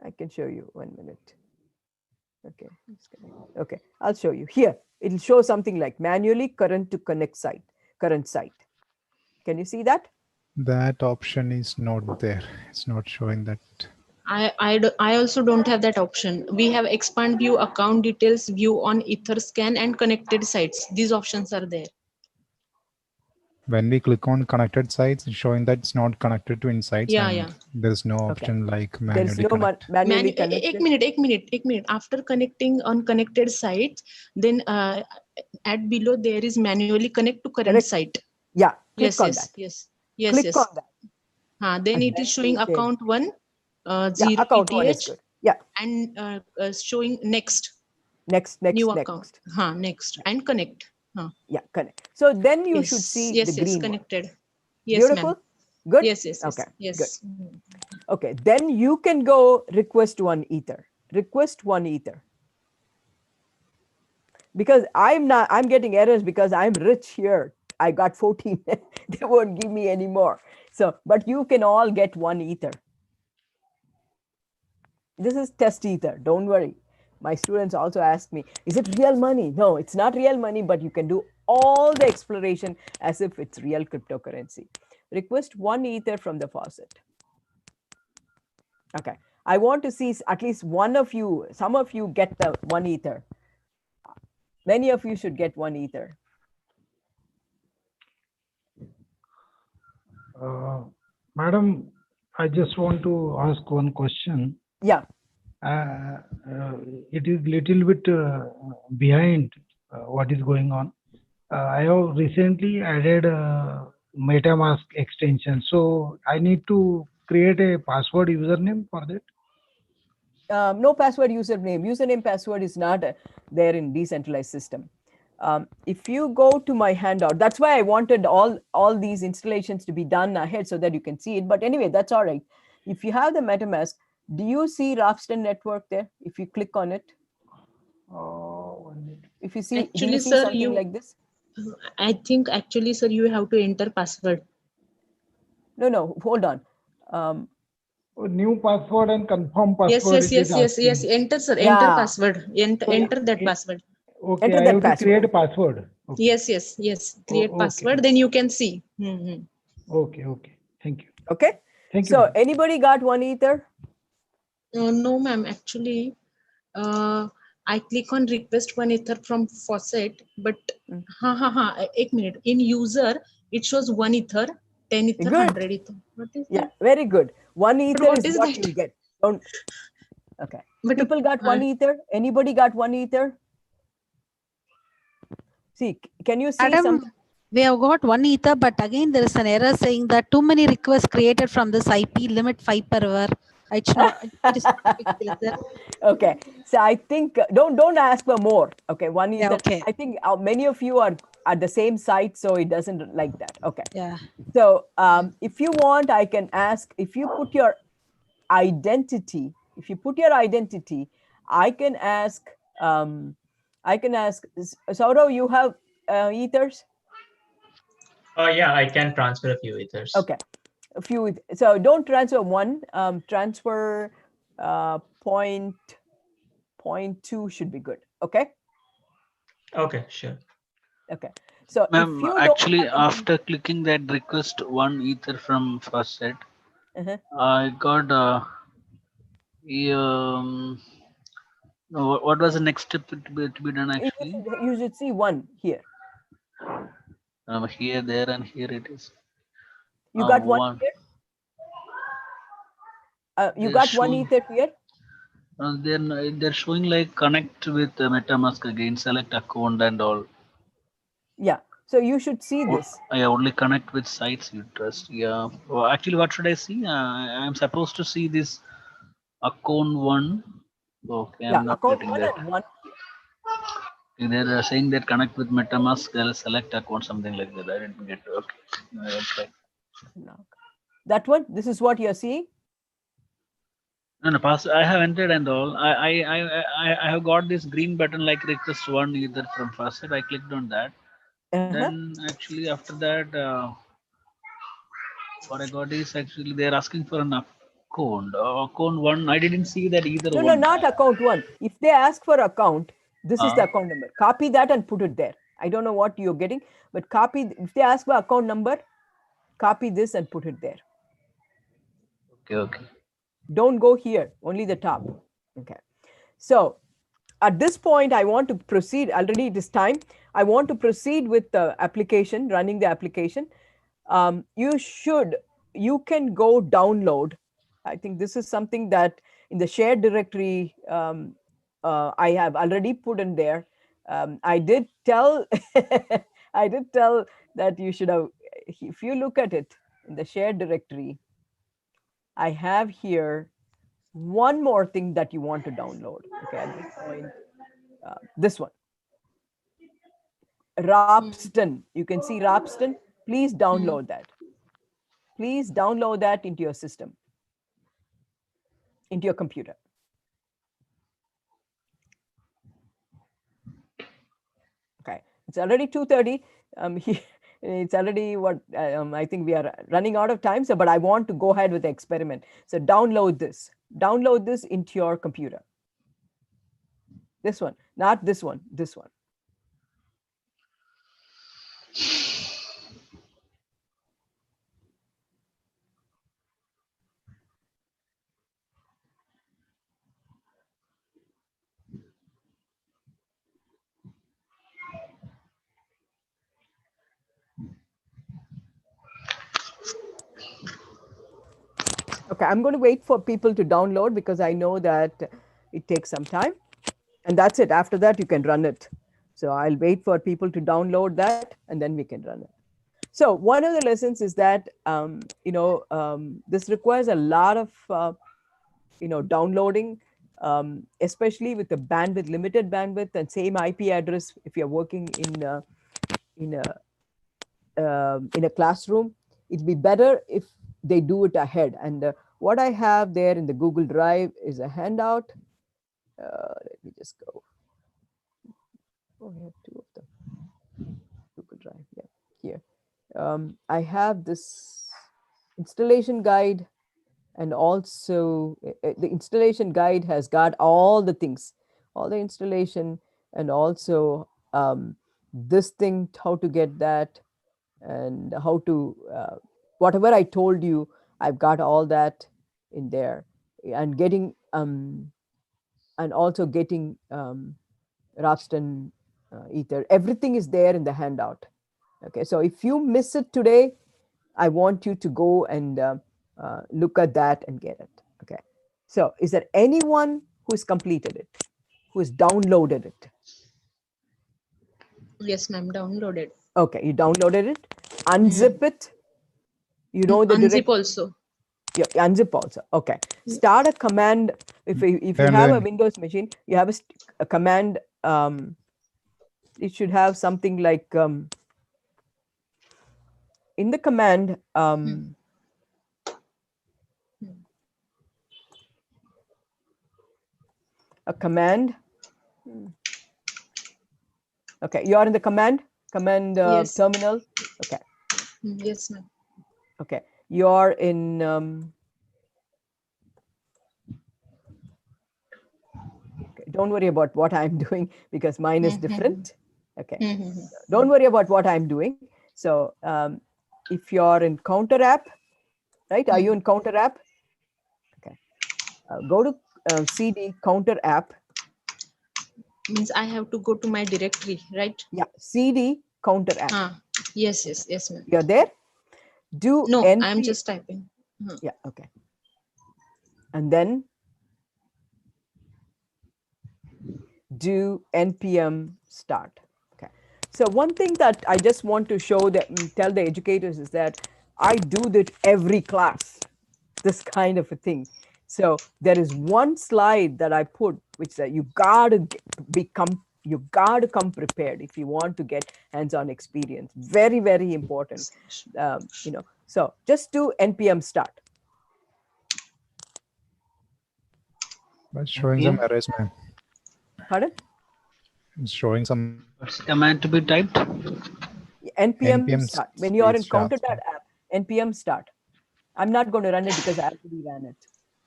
I can show you 1 minute. Okay. Okay. I'll show you here. It'll show something like manually current to connect site, current site. Can you see that? That option is not there. It's not showing that. I also don't have that option. We have expand view, account details, view on Etherscan and connected sites. These options are there. When we click on connected sites, it's showing that it's not connected to any sites, Yeah, and yeah. there's no option like There's manually no connect. manually connected. एक minute. After connecting on connected sites, then at below there is manually connect to current site. Yeah, click on that. Yes. Click on that. Then And it is showing you can- account 1, Yeah, 0 account 1 is ETH, good. Yeah. and showing next. Next, New account. Next and connect. Yeah, connect. So then you Yes, should see yes, the green connected. one. Yes, Beautiful. ma'am. Good. Yes. Okay. Yes. Good. Okay. Then you can go request one ether. Request one ether. Because I'm getting errors because I'm rich here. I got 14. They won't give me any more. So, but you can all get one ether. This is test ether. Don't worry. My students also ask me, is it real money? No, it's not real money, but you can do all the exploration as if it's real cryptocurrency. Request one ether from the faucet. Okay. I want to see at least one of you, some of you get the one ether. Many of you should get one ether. Madam, I just want to ask one question. Yeah. It is little bit behind what is going on. I have recently added MetaMask extension, so I need to create a password username for that. No password username. Username password is not there in decentralized system. If you go to my handout, that's why I wanted all these installations to be done ahead so that you can see it. But anyway, that's all right. If you have the MetaMask, do you see Ropsten network there? If you click on it, if you see, Actually, do you see sir, something like this? I think actually, sir, you have to enter password. No, hold on. New password and confirm password. Yes. Enter, sir. Yeah. Enter password. Enter that password. Okay, enter I that have to password. create a password. Okay. Yes. Create password. Okay. Then you can see. Okay. Thank you. Okay. Thank you. So anybody got one ether? No, ma'am. Actually, I click on request one ether from faucet, but एक minute. In user, it shows one ether, 10 ether, Good. 100 ether. What is Yeah, that? very good. One ether what is is what that? you get. Don't. Okay. But people got one ether. Anybody got one ether? See, can you see Madam, some? we have got one ether, but again there is an error saying that too many requests created from this IP, limit 5 per hour. It's not. It is not fixed, sir. Okay, so I think don't ask for more. Okay, one ether. Yeah, okay. I think many of you are at the same site, so it doesn't like that. Okay. Yeah. So if you want, I can ask if you put your identity. If you put your identity, I can ask. Saurav, you have ethers? Yeah, I can transfer a few ethers. Okay, a few. So don't transfer one. Transfer point 0.2 should be good. Okay. Okay, sure. Okay. So if Ma'am, you don't actually, have the after clicking that request one ether from first set, uh-huh. I got um, no, what was the next step to be done actually? You should see one here. Here, there, and here it is. You got one One. here. You They're got one showing. ether here. They're showing like connect with MetaMask again, select account and all. Yeah. So you should see this. I only connect with sites you trust. Yeah. Well, actually, what should I see? I'm supposed to see this account one. Okay, Yeah, I'm not account getting one that. and one. They're saying that connect with MetaMask, they'll select account, something like that. I didn't get to. Okay. I'll try. No. That one. This is what you're seeing. No, pass. I have entered and all. I have got this green button like request one either from first. I clicked on that. Then actually after that, what I got is actually they're asking for an account. Account one. I didn't see that either No, one. not account one. If they ask for account, this is the Uh, account number. Copy that and put it there. I don't know what you're getting, but copy. If they ask for account number, copy this and put it there. okay, okay. Don't go here. Only the top. Okay. So at this point, I want to proceed. Already it is time. I want to proceed with the application, running the application. You can go download. I think this is something that in the shared directory, I have already put in there. I did tell, I did tell that you should have, if you look at it in the shared directory, I have here one more thing that you want to download. Okay, at this point, this one. Rapston. You can see Rapston. Please download that. Please download that into your system, into your computer. Okay, it's already 2:30. It's already what I think we are running out of time. So, but I want to go ahead with the experiment. So download this. Download this into your computer. This one, not this one. This one. Okay, I'm going to wait for people to download because I know that it takes some time. And that's it. After that, you can run it. So I'll wait for people to download that and then we can run it. So one of the lessons is that, this requires a lot of, downloading, especially with the bandwidth, limited bandwidth and same IP address. If you're working in a classroom, it'd be better if they do it ahead. And what I have there in the Google Drive is a handout. Let me just go. Oh, we have two of them. Google Drive, yeah, here. I have this installation guide, and also the installation guide has got all the things, all the installation, and also this thing, how to get that, and how to, whatever I told you, I've got all that in there, and getting, and also getting Rapston Ether. Everything is there in the handout. Okay, so if you miss it today, I want you to go and look at that and get it. Okay, so is there anyone who's completed it, who's downloaded it? Yes, ma'am. Downloaded. Okay, you downloaded it. Unzip it. You know the Unzip also. Yeah, unzip also. Okay. Start a command. If you have a Windows machine, you have a command. It should have something like in the command. A command. Okay, you are in the command Yes. terminal. Okay. Yes, ma'am. Okay, you are in. Okay, don't worry about what I'm doing because mine is different. Okay. Mhm. Don't worry about what I'm doing. So if you're in Counter app, right? Are you in Counter app? Okay. Go to CD Counter app. Means I have to go to my directory, right? Yeah, CD Counter app. Yes, yes, yes, ma'am. You're there? Do No, NP. I'm just typing. Yeah, okay. And then do npm start. Okay. So one thing that I just want to show that tell the educators is that I do that every class, this kind of a thing. So there is one slide that I put, which said you gotta come prepared if you want to get hands-on experience. Very, very important. So just do npm start. But showing some errors, ma'am. Pardon? It's showing some. What's the command to be typed? npm start. When you are in start. counter.app, npm start. I'm not going to run it because I already ran it.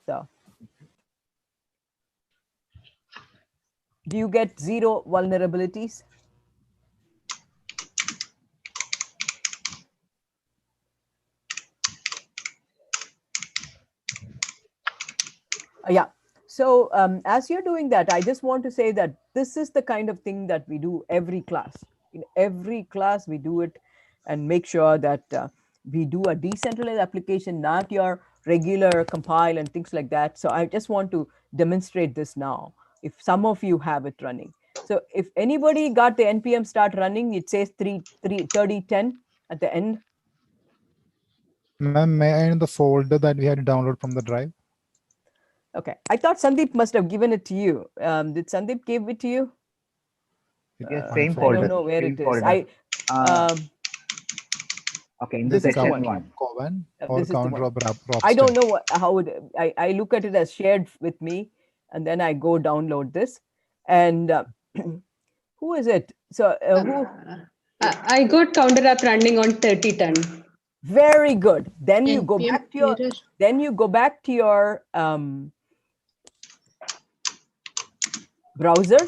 So do you get 0 vulnerabilities? Yeah. So as you're doing that, I just want to say that this is the kind of thing that we do every class. In every class, we do it and make sure that we do a decentralized application, not your regular compile and things like that. So I just want to demonstrate this now, if some of you have it running. So if anybody got the npm start running, it says 3010 at the end. Ma'am, may I in the folder that we had to download from the drive? Okay, I thought Sandeep must have given it to you. Did Sandeep give it to you? Yes, same I folder. don't know where Same it is. folder. Okay, in the this is the session one. one. This is the one. I don't know how I look at it as shared with me, and then I go download this. And who is it? So who? I got counter app running on 3010. Very good. Then you go NPM back to your. error. Then you go back to your browser.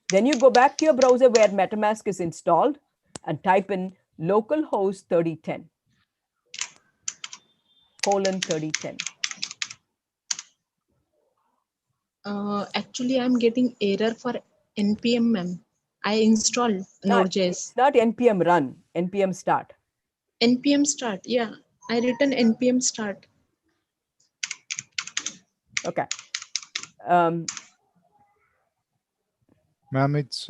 Then you go back to your browser where MetaMask is installed and type in localhost 3010 :3010. Actually, I'm getting error for npm, ma'am. I installed Node.js. It's not npm run, npm start. npm start. Yeah, I written npm start. Okay. Ma'am, it's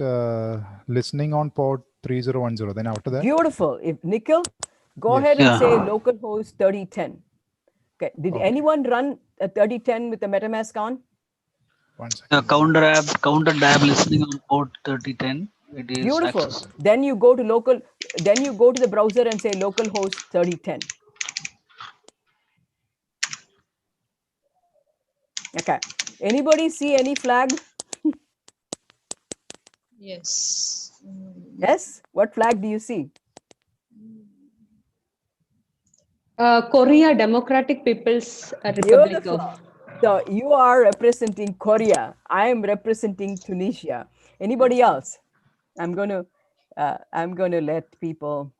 listening on port 3010. Then after that? Beautiful. If Nikhil, go Yes. ahead and Yeah. say localhost 3010. Okay. Did anyone run a 3010 with the MetaMask on? Counter dab listening on port 3010. It is Beautiful. access. Then you go to then you go to the browser and say localhost 3010. Okay. Anybody see any flag? Yes. Yes. What flag do you see? Korea Democratic People's Republic Beautiful. of. So you are representing Korea. I am representing Tunisia. Anybody else? I'm going to let people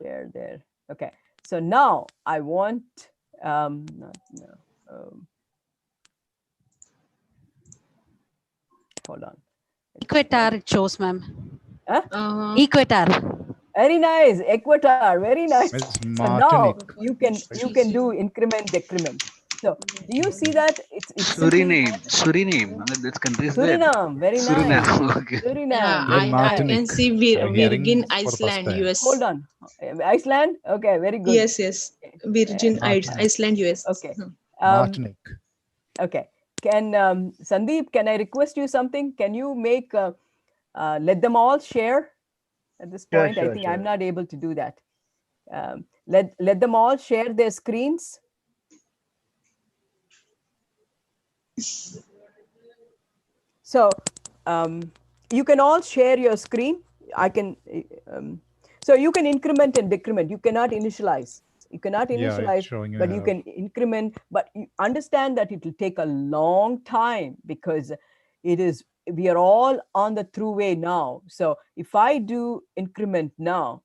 share there. Okay. So now I want hold on. Equator it shows, ma'am. Huh? Equator. Very nice. Equator. Very nice. It's So now Martinique. you can do increment decrement. So do you see that it's simply Suriname. This country is there. Suriname. Very nice. Suriname. Okay. Suriname. Yeah, Very I nice. can see I'm hearing Virgin for the first Iceland, time. US. Hold on. Iceland. Okay. Very good. Yes, yes. Virgin Iceland, US. Okay. Martinique. Okay. Can Sandeep? Can I request you something? Can you make let them all share? At this Sure, point, I sure, think sure. I'm not able to do that. Let them all share their screens. So you can all share your screen. I can. So you can increment and decrement. You cannot initialize. You cannot Yeah, it's initialize, showing but you can increment. But you understand that it will take a long time because it is we are all on the throughway now. So if I do increment now,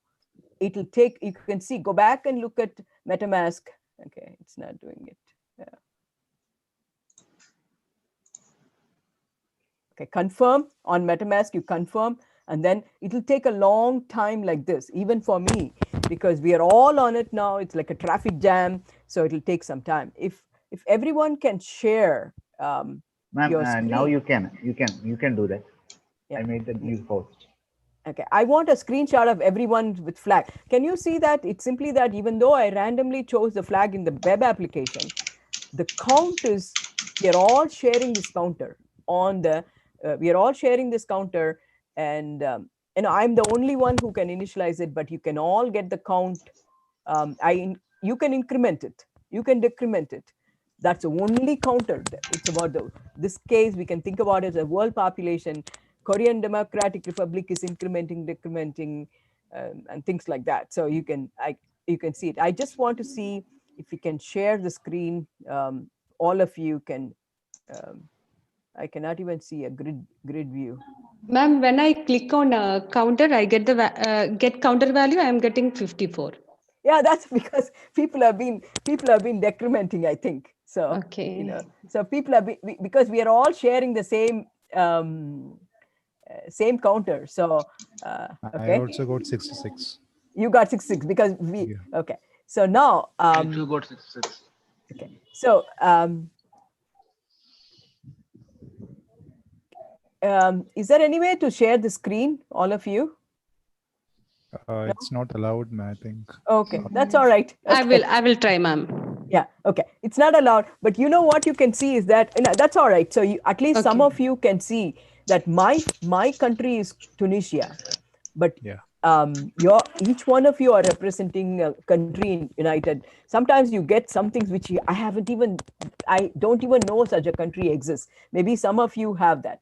it'll take, you can see, go back and look at MetaMask. Okay, it's not doing it. Yeah. Okay, confirm on MetaMask, you confirm, and then it'll take a long time like this, even for me, because we are all on it now. It's like a traffic jam, so it'll take some time. If everyone can share Ma'am, your screen. now you can do that. Yeah. I made the new host. Okay, I want a screenshot of everyone with flag. Can you see that? It's simply that even though I randomly chose the flag in the web application, the count is, we are all sharing this counter on the, we are all sharing this counter, and I'm the only one who can initialize it, but you can all get the count. You can increment it, you can decrement it. That's the only counter. It's about this case, we can think about it as a world population. Korean Democratic Republic is incrementing, decrementing, and things like that. So you can see it. I just want to see if we can share the screen. All of you can. I cannot even see a grid view. Ma'am, when I click on counter, I get the get counter value. I am getting 54. Yeah, that's because people have been decrementing, I think. So okay, so people have been, because we are all sharing the same same counter. So okay. I also got 66. You got 66 because we, yeah. Okay. So now I too got 66. Okay. So is there any way to share the screen, all of you? No? It's not allowed, I think. Okay, that's all right. Okay. I will try, ma'am. Yeah, okay. It's not allowed, but you know what you can see is that, that's all right. So at least some of you can see that my country is Tunisia, but yeah. Each one of you are representing a country in United. Sometimes you get some things which I don't even know such a country exists. Maybe some of you have that.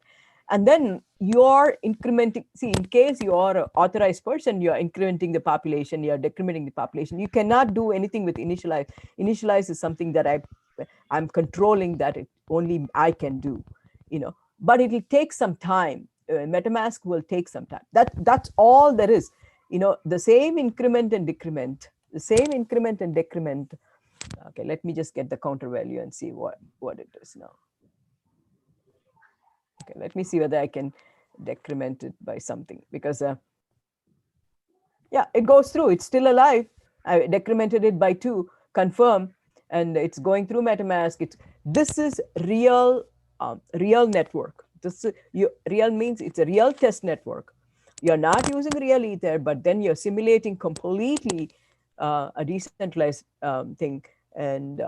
And then you're incrementing, see, in case you are an authorized person, you're incrementing the population, you're decrementing the population. You cannot do anything with initialize. Initialize is something that I'm controlling, that only I can do, but it'll take some time. MetaMask will take some time. That's all there is. The same increment and decrement, the same increment and decrement. Okay, let me just get the counter value and see what it is now. Okay, let me see whether I can decrement it by something, because yeah, it goes through. It's still alive. I decremented it by 2, confirm, and it's going through MetaMask. This is real network. Real means it's a real test network. You're not using real ether, but then you're simulating completely a decentralized thing. And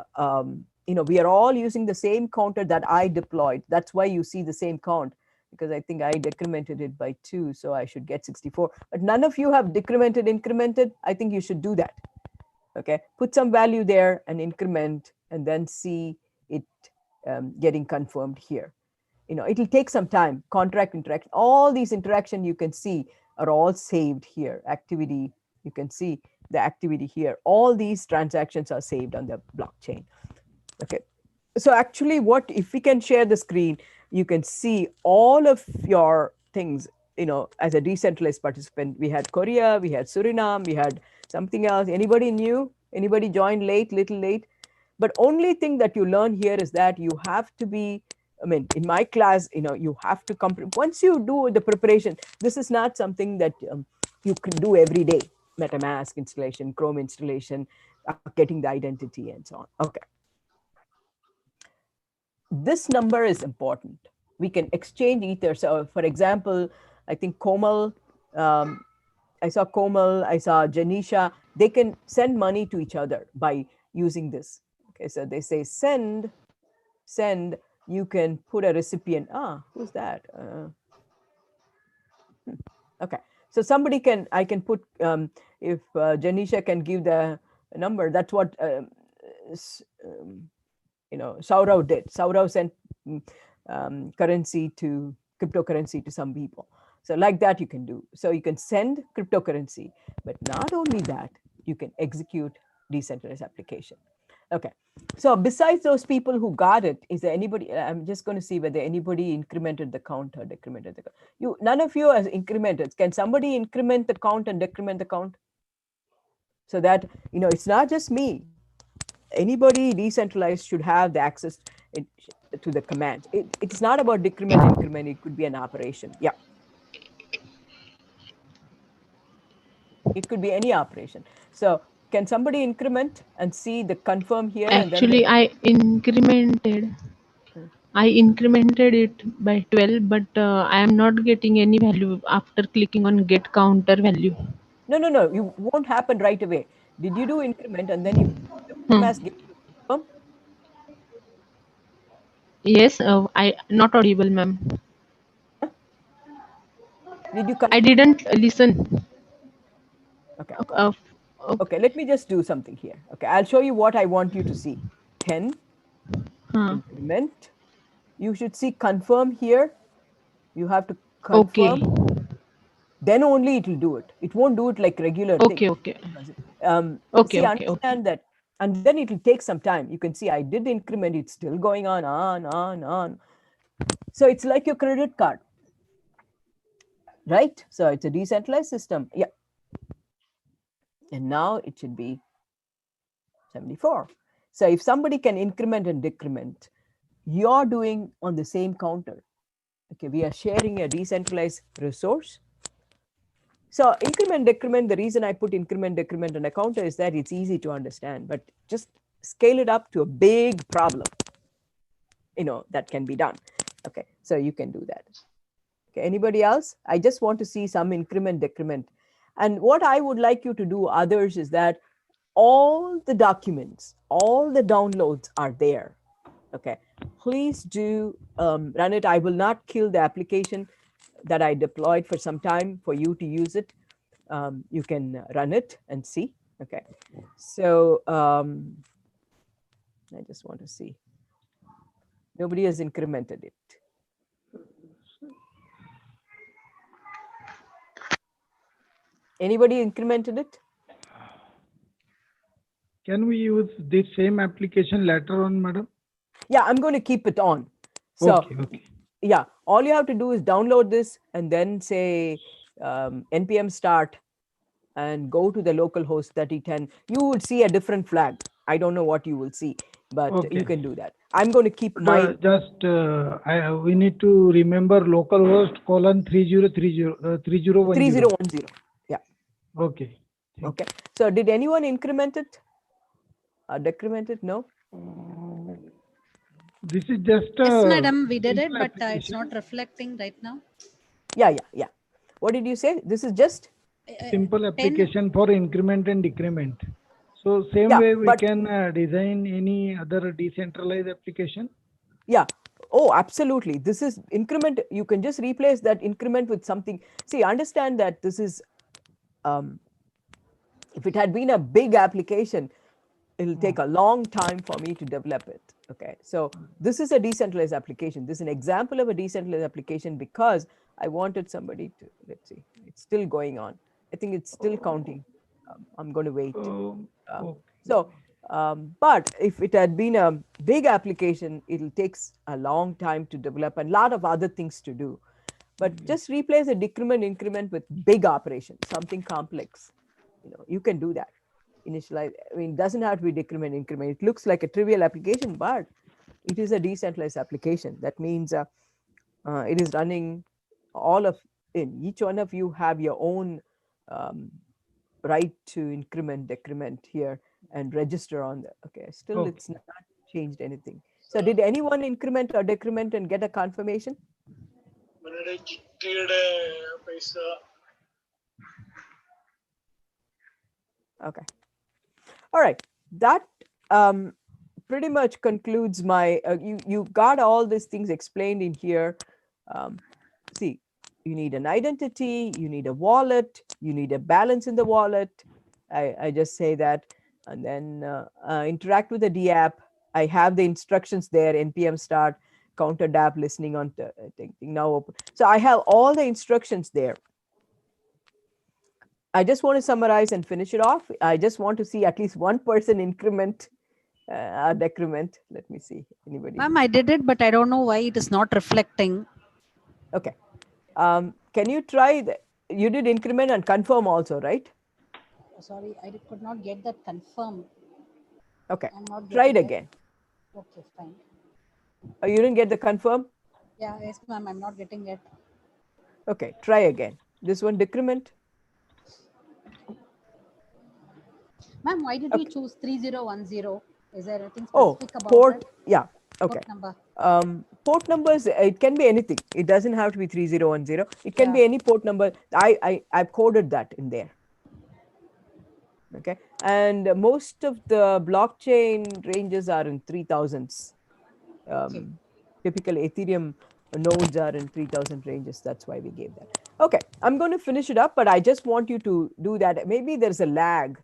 we are all using the same counter that I deployed. That's why you see the same count, because I think I decremented it by 2, so I should get 64. But none of you have decremented, incremented. I think you should do that. Okay, put some value there and increment, and then see it getting confirmed here. It'll take some time. Contract interaction, all these interaction you can see are all saved here. Activity, you can see the activity here. All these transactions are saved on the blockchain. Okay, so actually if we can share the screen, you can see all of your things, as a decentralized participant. We had Korea, we had Suriname, we had something else. Anybody new? Anybody joined little late? But only thing that you learn here is that you have to be, in my class, you have to come, once you do the preparation, this is not something that you can do every day. MetaMask installation, Chrome installation, getting the identity and so on. Okay. This number is important. We can exchange ether. So for example, I think Komal, I saw Komal, I saw Janisha, they can send money to each other by using this. Okay, so they say send, you can put a recipient. Who's that? Okay, so I can put, if Janisha can give the number, that's what Saurav did. Saurav sent cryptocurrency to some people. So like that you can do. So you can send cryptocurrency, but not only that, you can execute decentralized application. Okay. So besides those people who got it, is there anybody? I'm just going to see whether anybody incremented the count or decremented the count. None of you has incremented. Can somebody increment the count and decrement the count? So that, it's not just me. Anybody decentralized should have the access to the command. It's not about decrement, increment. It could be an operation. Yeah. It could be any operation. So can somebody increment and see the confirm here and then Actually, I incremented it by 12, but I am not getting any value after clicking on get counter value. No. You won't happen right away. Did you do increment and then you MetaMask gave you confirm? Yes, I not audible, ma'am. Did you I confirm? didn't listen. Okay. Uh, Okay, let me just do something here. Okay, I'll show you what I want you to see. 10, increment. You should see confirm here. You have to okay. confirm. Then only it will do it. It won't do it like regular thing. Okay. See, Okay. understand that. And then it will take some time. You can see I did increment. It's still going on. So it's like your credit card, right? So it's a decentralized system. Yeah. And now it should be 74. So if somebody can increment and decrement, you're doing on the same counter. Okay, we are sharing a decentralized resource. So increment, decrement, the reason I put increment, decrement on a counter is that it's easy to understand, but just scale it up to a big problem, that can be done. Okay, so you can do that. Okay, anybody else? I just want to see some increment, decrement. And what I would like you to do, others, is that all the documents, all the downloads are there. Okay, please do run it. I will not kill the application that I deployed for some time for you to use it. You can run it and see. Okay, so I just want to see. Nobody has incremented it. Anybody incremented it? Can we use this same application later on, madam? Yeah, I'm going to keep it on. So, okay. Yeah, all you have to do is download this and then say npm start and go to the local host 3010. You would see a different flag. I don't know what you will see, but you can do that. I'm going to keep my we need to remember localhost colon 3010. 3010. Yeah. Okay. Okay. So did anyone increment it? Decrement it? No. This is just yes, madam, we did it, but it's not reflecting right now. Yeah. What did you say? This is just simple application for increment and decrement. So same way we can design any other decentralized application. Yeah. Oh, absolutely. This is increment. You can just replace that increment with something. See, understand that this is, if it had been a big application, it'll take a long time for me to develop it. Okay. So this is a decentralized application. This is an example of a decentralized application because I wanted somebody to, let's see, it's still going on. I think it's still counting. I'm going to wait. But if it had been a big application, it'll take a long time to develop and a lot of other things to do. But just replace a decrement increment with big operation, something complex. You can do that. Initialize. I mean, it doesn't have to be decrement increment. It looks like a trivial application, but it is a decentralized application. That means it is running all of in each one of you have your own right to increment, decrement here and register on the, okay, still it's not changed anything. So did anyone increment or decrement and get a confirmation? Okay. All right. That pretty much concludes my, you got all these things explained in here. See, you need an identity, you need a wallet, you need a balance in the wallet. I just say that, and then interact with the DApp. I have the instructions there, npm start, counter DApp listening on thing now open. So I have all the instructions there. I just want to summarize and finish it off. I just want to see at least one person increment decrement. Let me see. Anybody? Ma'am, I did it, but I don't know why it is not reflecting. Okay. Can you try? You did increment and confirm also, right? Sorry, I could not get that confirm. Okay. I'm not Try it getting again. Okay, fine. You didn't get the confirm? Yeah, yes, ma'am, I'm not getting it. Okay. Try again. This one decrement. Ma'am, why did you choose 3010? Is there anything Oh, specific about port. it? Yeah. Okay. Port number. Port numbers, it can be anything. It doesn't have to be 3010. It can Yeah. be any port number. I've coded that in there. Okay. And most of the blockchain ranges are in 3000s. Typical Ethereum nodes are in 3000 ranges. That's why we gave that. Okay. I'm going to finish it up, but I just want you to do that. Maybe there's a lag,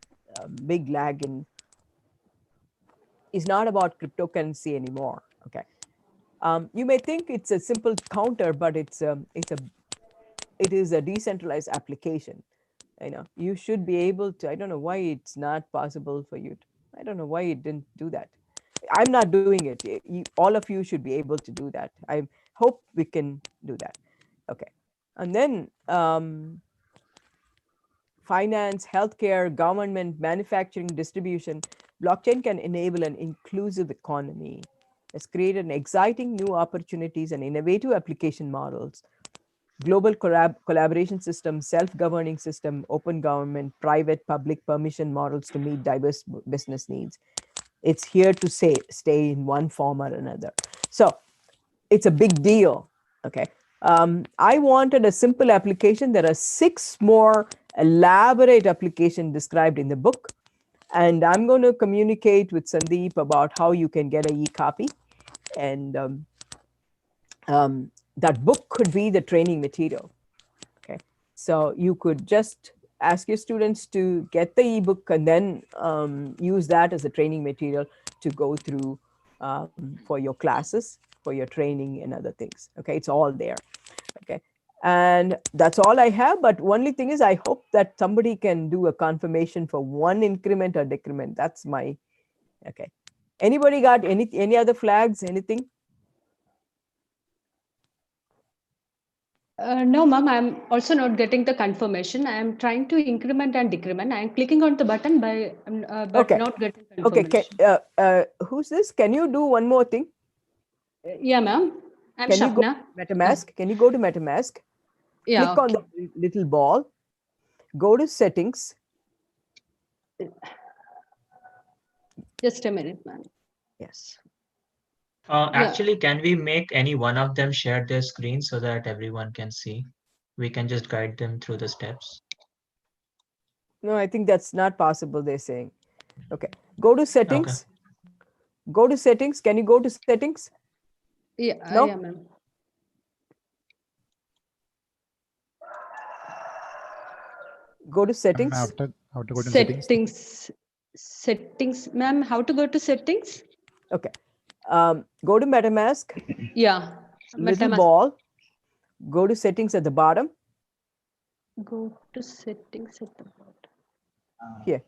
big lag in. It's not about cryptocurrency anymore. Okay. You may think it's a simple counter, but it is a decentralized application. You should be able to. I don't know why it's not possible for you. I don't know why it didn't do that. I'm not doing it. All of you should be able to do that. I hope we can do that. Okay, and then finance, healthcare, government, manufacturing, distribution. Blockchain can enable an inclusive economy. It's created an exciting new opportunities and innovative application models. Global collaboration system, self-governing system, open government, private, public permission models to meet diverse business needs. It's here to stay in one form or another. So it's a big deal. Okay. I wanted a simple application. There are 6 more elaborate applications described in the book. And I'm going to communicate with Sandeep about how you can get an e-copy. And that book could be the training material. Okay. So you could just ask your students to get the ebook and then use that as a training material to go through for your classes, for your training and other things. Okay, it's all there. Okay, and that's all I have. But only thing is, I hope that somebody can do a confirmation for one increment or decrement. That's my okay. Anybody got any other flags? Anything? No, ma'am, I'm also not getting the confirmation. I am trying to increment and decrement. I am clicking on the button but Okay. not getting Okay. confirmation. Who's this? Can you do one more thing? Yeah, ma'am. I'm Can you go Shapna. to MetaMask? Can you go to MetaMask? Yeah, Click on the little ball. Go to settings. Just a minute, ma'am. Yes. Yeah. Actually, can we make any one of them share their screen so that everyone can see? We can just guide them through the steps. No, I think that's not possible, they're saying. Okay. Go to settings. Go to settings. Can you go to settings? Yeah, No? yeah, ma'am. Go to settings. How to go to settings? Settings, ma'am. How to go to settings? Okay. Go to MetaMask. Yeah. Little MetaMask. ball. Go to settings at the bottom. Go to settings at the bottom. Here.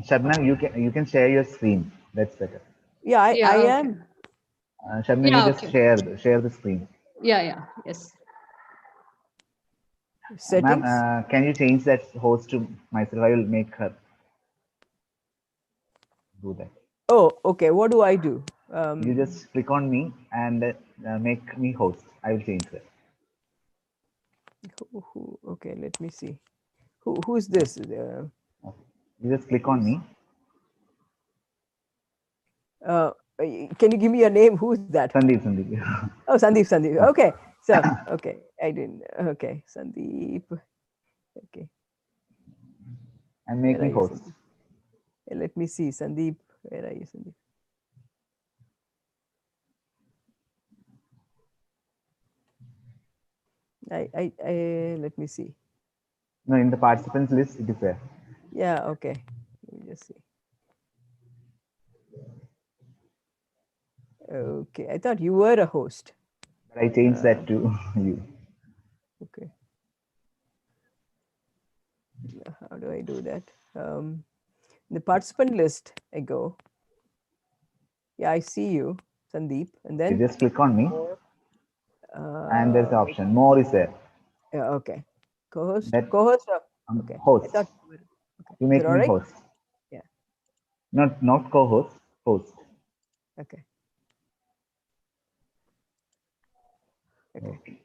Shabnam, you can share your screen. That's better. Yeah, I okay. am. Shabnam, Yeah, you just share the screen. Yeah, yes. Settings. Ma'am, can you change that host to myself? I will make her do that. Oh, okay. What do I do? You just click on me and make me host. I will change that. Okay, let me see. Who's this? You just click on me. Can you give me a name? Who's that? Sandeep. Oh, Sandeep. Okay. So, okay. I didn't. Okay. Sandeep. Okay. And make me host. Let me see. Sandeep. Where are you, Sandeep? Let me see. No, in the participants list, it is there. Yeah, okay. Let me just see. Okay, I thought you were a host. But I changed that to you. Okay. How do I do that? The participant list, I go. Yeah, I see you, Sandeep. And then You just click on me, more, and there's the option. More is there. yeah, okay. Co-host. That Co-host. Okay. I host. thought you were, okay. You Is it make all me right? host. Yeah. Not co-host. Host. Okay. Okay.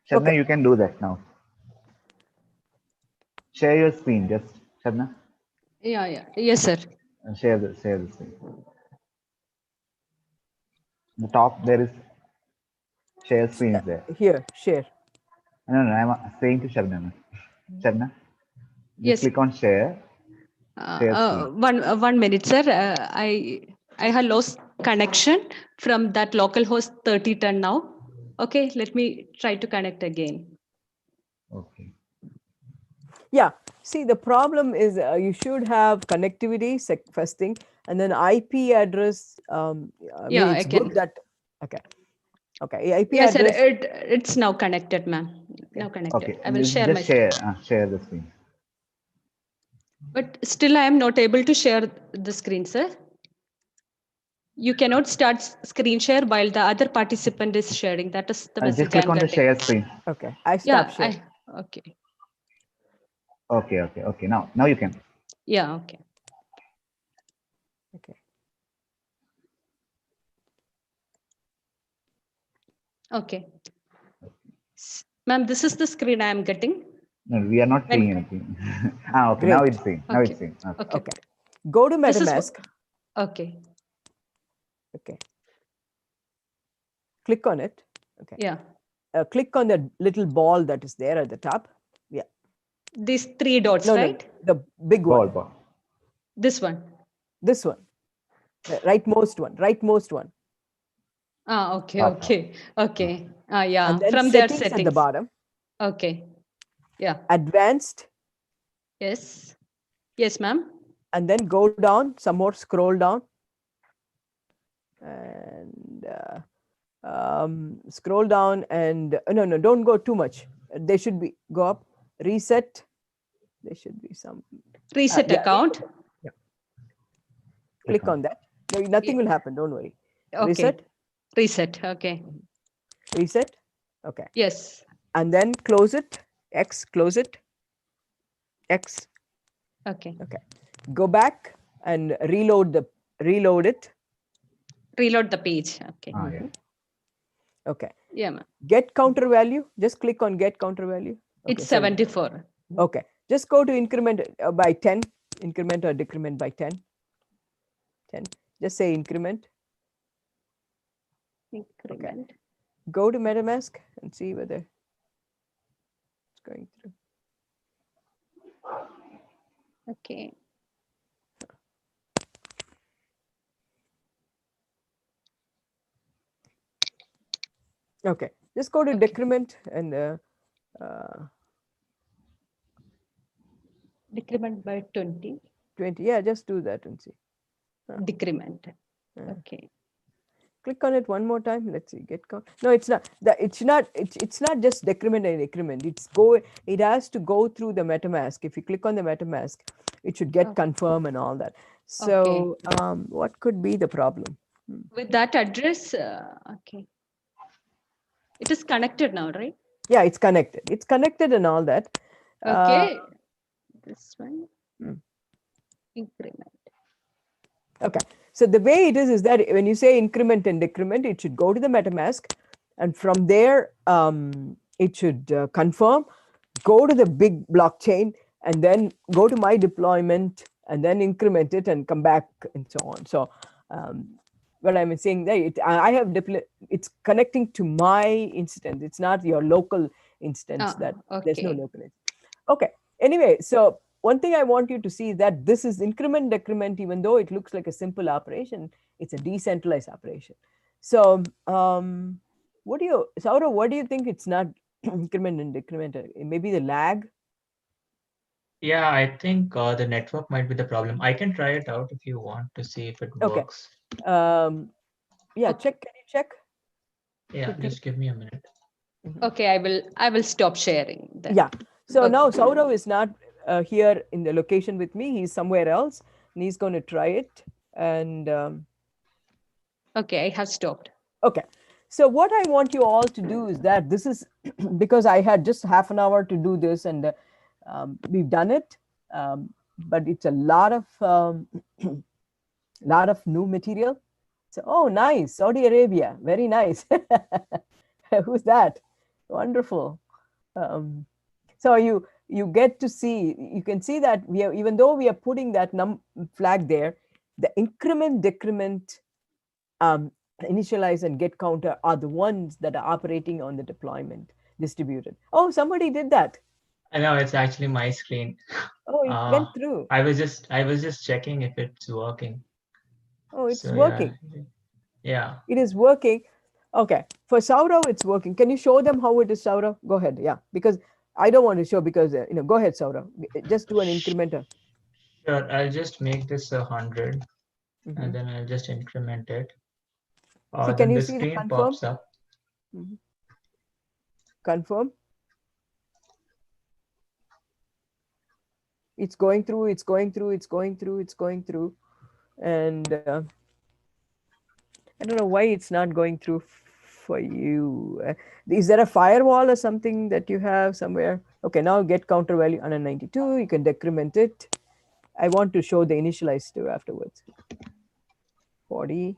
Shabna, Okay. you can do that now. Share your screen, just Shabna. Yeah. Yes, sir. Share the screen. The top there is share screen is there. Here, share. No, I'm saying to Shabna. Shabna, just Yes. click on share. Share screen. One minute, sir. I have lost connection from that localhost 3010 now. Okay, let me try to connect again. Okay. Yeah. See, the problem is you should have connectivity first thing, and then IP address. I Yeah, mean, it's I can. good that. Okay. Okay. IP Yes, sir. address. It's now connected, ma'am. Now connected. Okay. I will share my Just share the screen. But still, I am not able to share the screen, sir. You cannot start screen share while the other participant is sharing. That is the Just message click I'm on the getting. share screen. Okay. I stopped sharing. Okay. Okay. Now you can. Yeah. Okay. Okay. Okay. Ma'am, this is the screen I am getting. No, we are not seeing anything. Okay. Great. Now it's seen. Now it's seen. Okay. Go to This is MetaMask. Okay. Okay. Click on it. Okay. Yeah. Click on the little ball that is there at the top. Yeah. These three dots, No, right? the big one. Ball. This one. This one. The rightmost one. Rightmost one. Okay. Top. Okay. Yeah. And then From their settings settings. at the bottom. Okay. Yeah. Advanced. Yes. Yes, ma'am. And then go down, some more, scroll down. And scroll down and no, don't go too much. They should be, go up, reset. There should be some. Reset account. Yeah. Click on that. No, nothing will happen. Don't worry. Okay. Reset. Reset. Okay. Reset. Okay. Yes. And then close it. X, close it. X. Okay. Okay. Go back and reload it. Reload the page. Okay. Yeah. Okay. Yeah, ma'am. Get counter value. Just click on get counter value. Okay, it's 74. Okay. Just go to increment by 10. Increment or decrement by 10. 10. Just say increment. Increment. Okay. Go to MetaMask and see whether it's going through. Okay. Okay. Just go to decrement and decrement by 20. 20. Yeah, just do that and see. Decrement. Okay. Click on it one more time. Let's see. Get count. No, it's not. It's not just decrement and increment. It has to go through the MetaMask. If you click on the MetaMask, it should get confirm and all that. So what could be the problem? With that address, okay. It is connected now, right? Yeah, it's connected. It's connected and all that. Okay. This one. Increment. Okay. So the way it is that when you say increment and decrement, it should go to the MetaMask, and from there it should confirm, go to the big blockchain, and then go to my deployment, and then increment it and come back and so on. So what I'm saying there, it's connecting to my instance. It's not your local instance. There's no local instance. Okay. Anyway, so one thing I want you to see is that this is increment decrement, even though it looks like a simple operation, it's a decentralized operation. So Saurav, what do you think it's not increment and decrement? Maybe the lag? Yeah, I think the network might be the problem. I can try it out if you want to see if it works. Yeah, check. Can you check? Yeah, quickly? just give me a minute. Okay, I will stop sharing then. Yeah. So now Saurav is not here in the location with me. He's somewhere else, and he's going to try it. And Okay, I have stopped. okay. So what I want you all to do is that this is because I had just half an hour to do this, and we've done it, but it's a lot of new material. So, oh, nice, Saudi Arabia, very nice. Who's that? Wonderful. So you get to see, you can see that we are, even though we are putting that flag there, the increment, decrement, initialize and get counter are the ones that are operating on the deployment distributed. Oh, somebody did that. I know it's actually my screen. Oh, it went through. I was just checking if it's working. Oh, it's So, working. Yeah. It is working. Okay. For Saurav, it's working. Can you show them how it is, Saurav? Go ahead. Yeah. Because I don't want to show because, go ahead, Saurav. Just do an incrementer. Sure. I'll just make this 100 and then I'll just increment it. See, can Then you the see the screen confirm? pops up. Confirm. It's going through, it's going through, it's going through, it's going through. And I don't know why it's not going through for you. Is there a firewall or something that you have somewhere? Okay, now get counter value 192. You can decrement it. I want to show the initialize too afterwards. 40.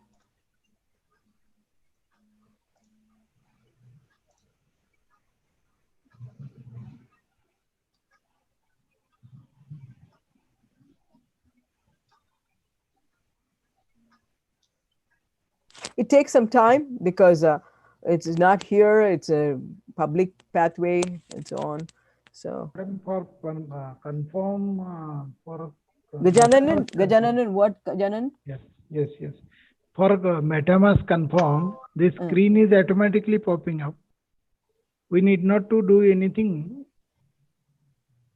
It takes some time because it's not here. It's a public pathway and so on. So For confirm for Gajananan, what Gajanan? Yes. For MetaMask confirm, this screen is automatically popping up. We need not to do anything.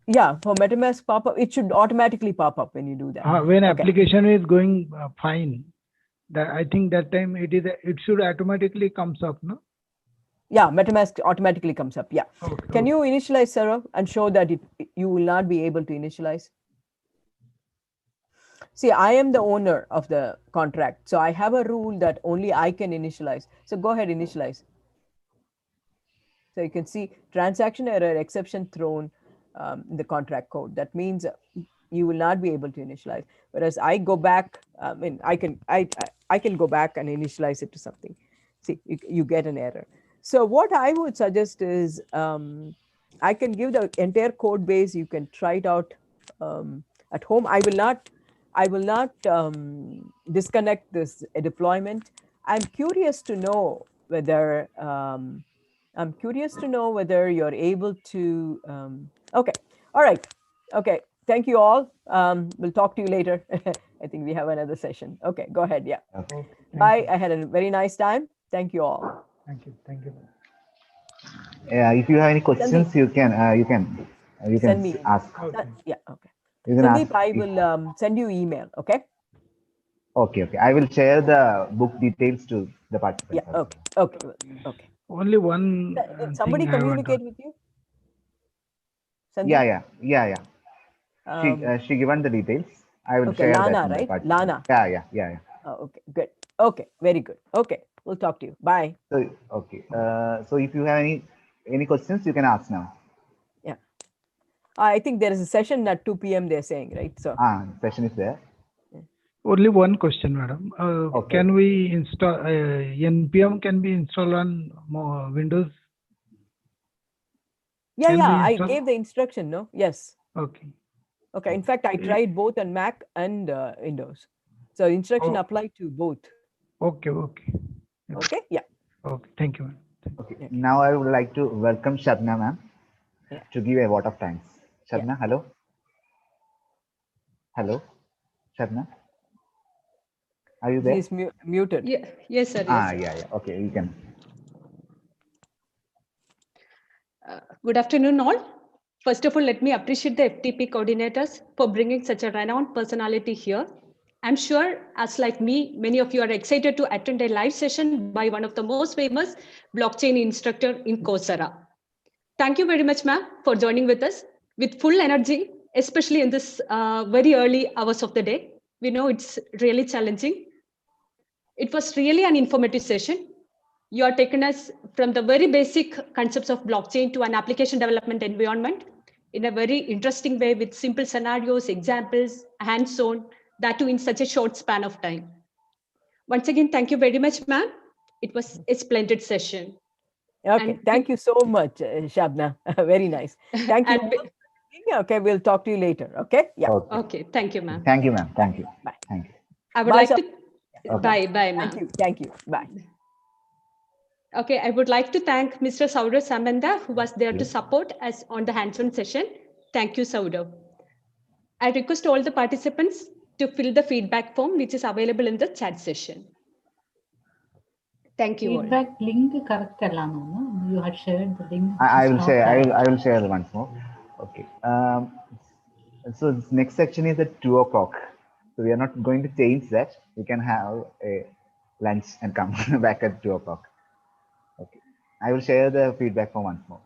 Yeah, for MetaMask pop-up, it should automatically pop up when you do that. When application is going fine, I think that time it should automatically comes up, no? Yeah, MetaMask automatically comes up. Yeah. Okay, Can you initialize, Sarah, and show that you will not be able to initialize? See, I am the owner of the contract, so I have a rule that only I can initialize. So go ahead, initialize. So you can see transaction error exception thrown in the contract code. That means you will not be able to initialize. Whereas I go back, I can go back and initialize it to something. See, you get an error. So what I would suggest is I can give the entire code base. You can try it out at home. I will not disconnect this deployment. I'm curious to know whether you're able to. Okay, all right. Okay, thank you all. We'll talk to you later. I think we have another session. Okay, go ahead. Yeah. Okay. Bye. I had a very nice time. Thank you all. Thank you. If you have any questions, you can send me ask. Yeah. Okay. You can Sandeep, ask I will send you email. Okay. Okay. I will share the book details to the participants. Yeah. Okay. Only one. Did somebody communicate with you? Sandeep? Yeah. She given the details. I will share Lana, that. Right? Lana. Yeah. Oh, okay. Good. Okay. Very good. Okay. We'll talk to you. Bye. So okay. So if you have any questions, you can ask now. Yeah. I think there is a session at 2 p.m. they're saying, right? So session is there. Only one question, madam. Can we install NPM? Can be installed on Windows? Yeah. I gave the instruction. No. Yes. Okay. In fact, I tried both on Mac and Windows. So instruction applied to both. Okay. Okay. Yeah. Okay. Thank you. Okay. Now I would like to welcome Shabna ma'am to give a vote of thanks. Shabna, hello. Hello, Shabna. Are you there? He's muted. Yeah. Yes, sir. Yes, sir. Yeah. Okay, you can. Good afternoon, all. First of all, let me appreciate the FTP coordinators for bringing such a renowned personality here. I'm sure, as like me, many of you are excited to attend a live session by one of the most famous blockchain instructor in Coursera. Thank you very much, ma'am, for joining with us with full energy especially in this very early hours of the day. We know it's really challenging. It was really an informative session. You are taken us from the very basic concepts of blockchain to an application development environment in a very interesting way with simple scenarios, examples, hands-on, that too in such a short span of time. Once again, thank you very much, ma'am. It was a splendid session. Okay, And thank you so much, Shabna. Very nice. Thank you. and Okay, we'll talk to you later. Okay, yeah. okay, thank you, ma'am. Thank you, ma'am. Thank you. Bye. Thank you. I would Bye, like to Okay. bye, Thank ma'am. you. Thank you. Bye. Okay, I would like to thank Mr. Saurav Samanda, who was there to support us on the hands-on session. Thank you, Saurav. I request all the participants to fill the feedback form, which is available in the chat session. Thank you all. Feedback link correct alla no? You had shared the link. I It's will not share. correct. I will share once more. Okay. So this next section is at 2 o'clock. So we are not going to change that. We can have a lunch and come back at 2 o'clock. Okay. I will share the feedback for once more.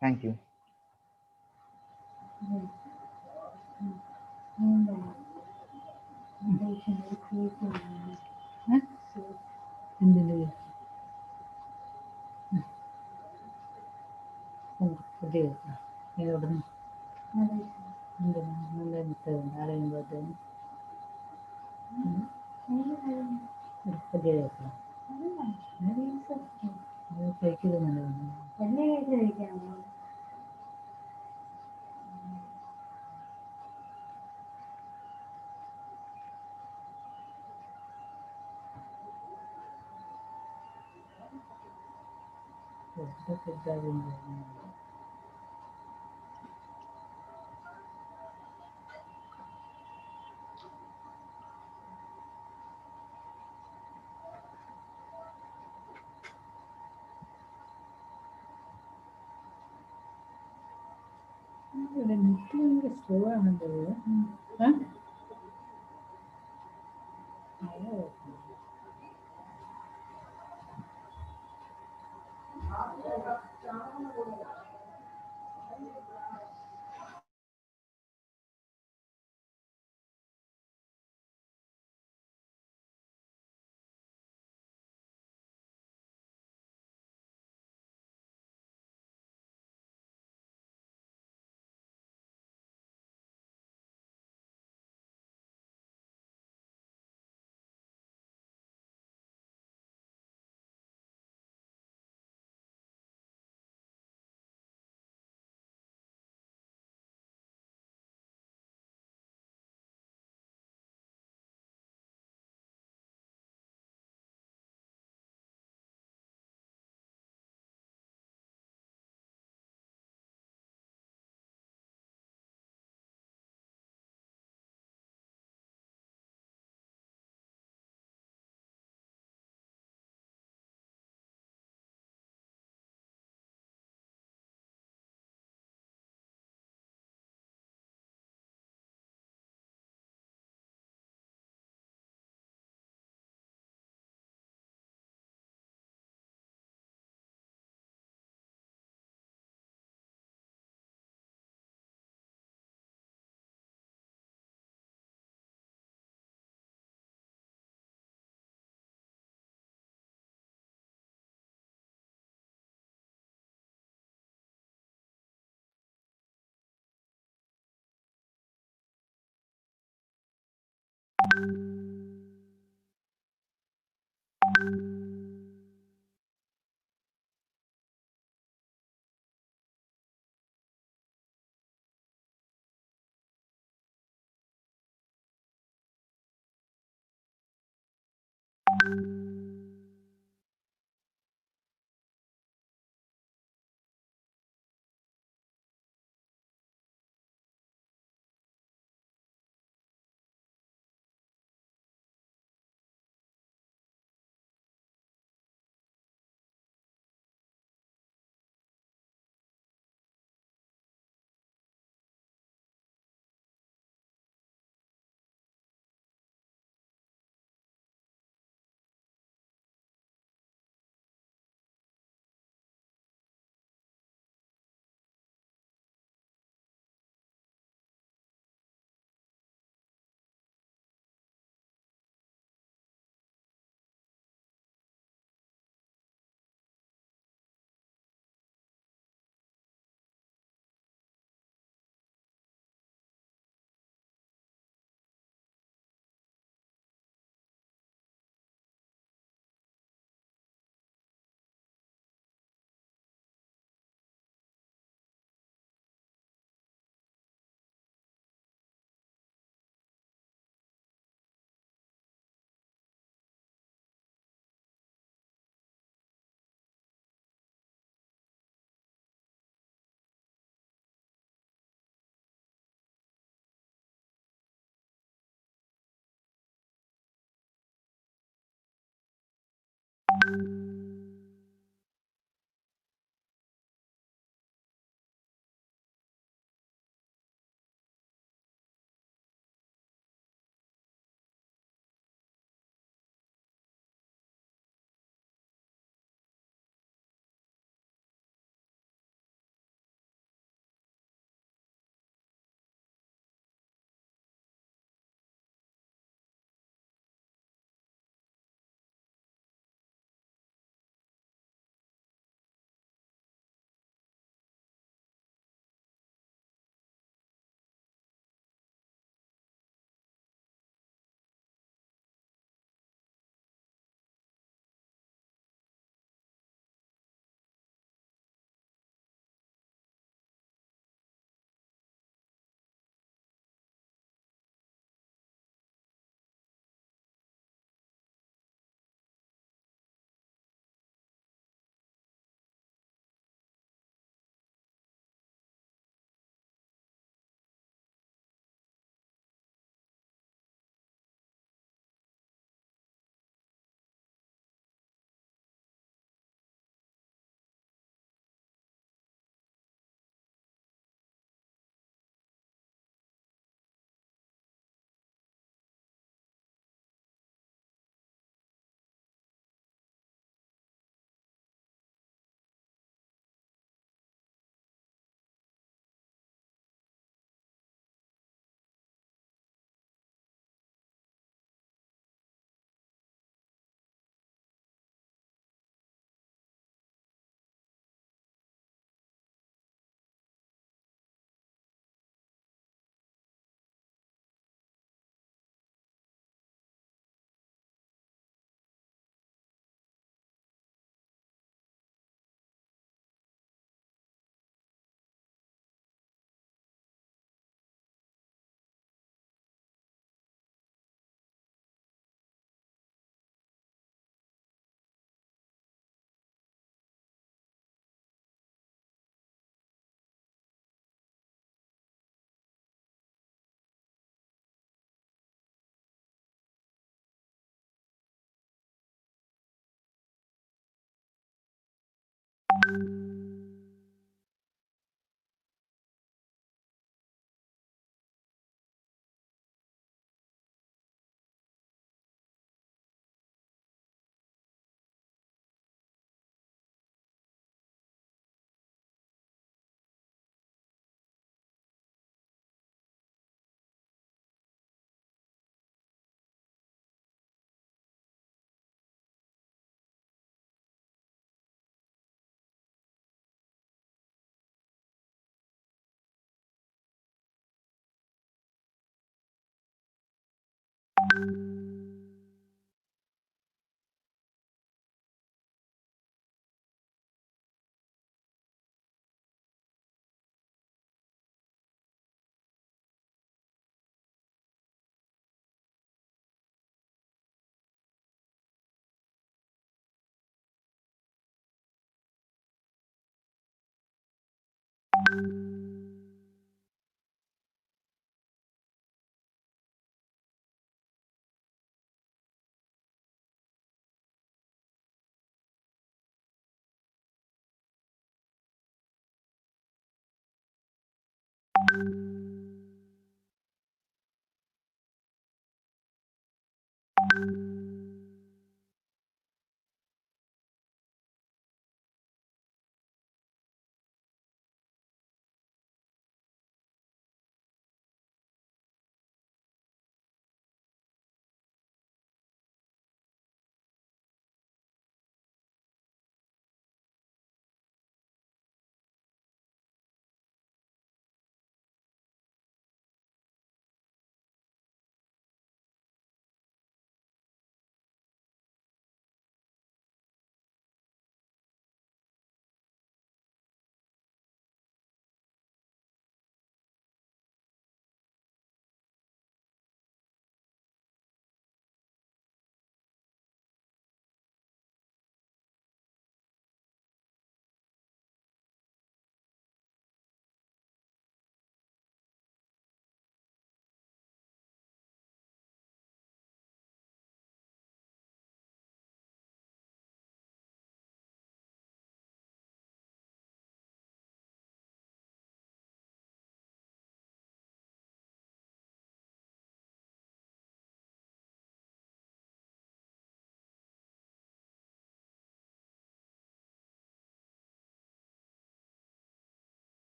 Thank you.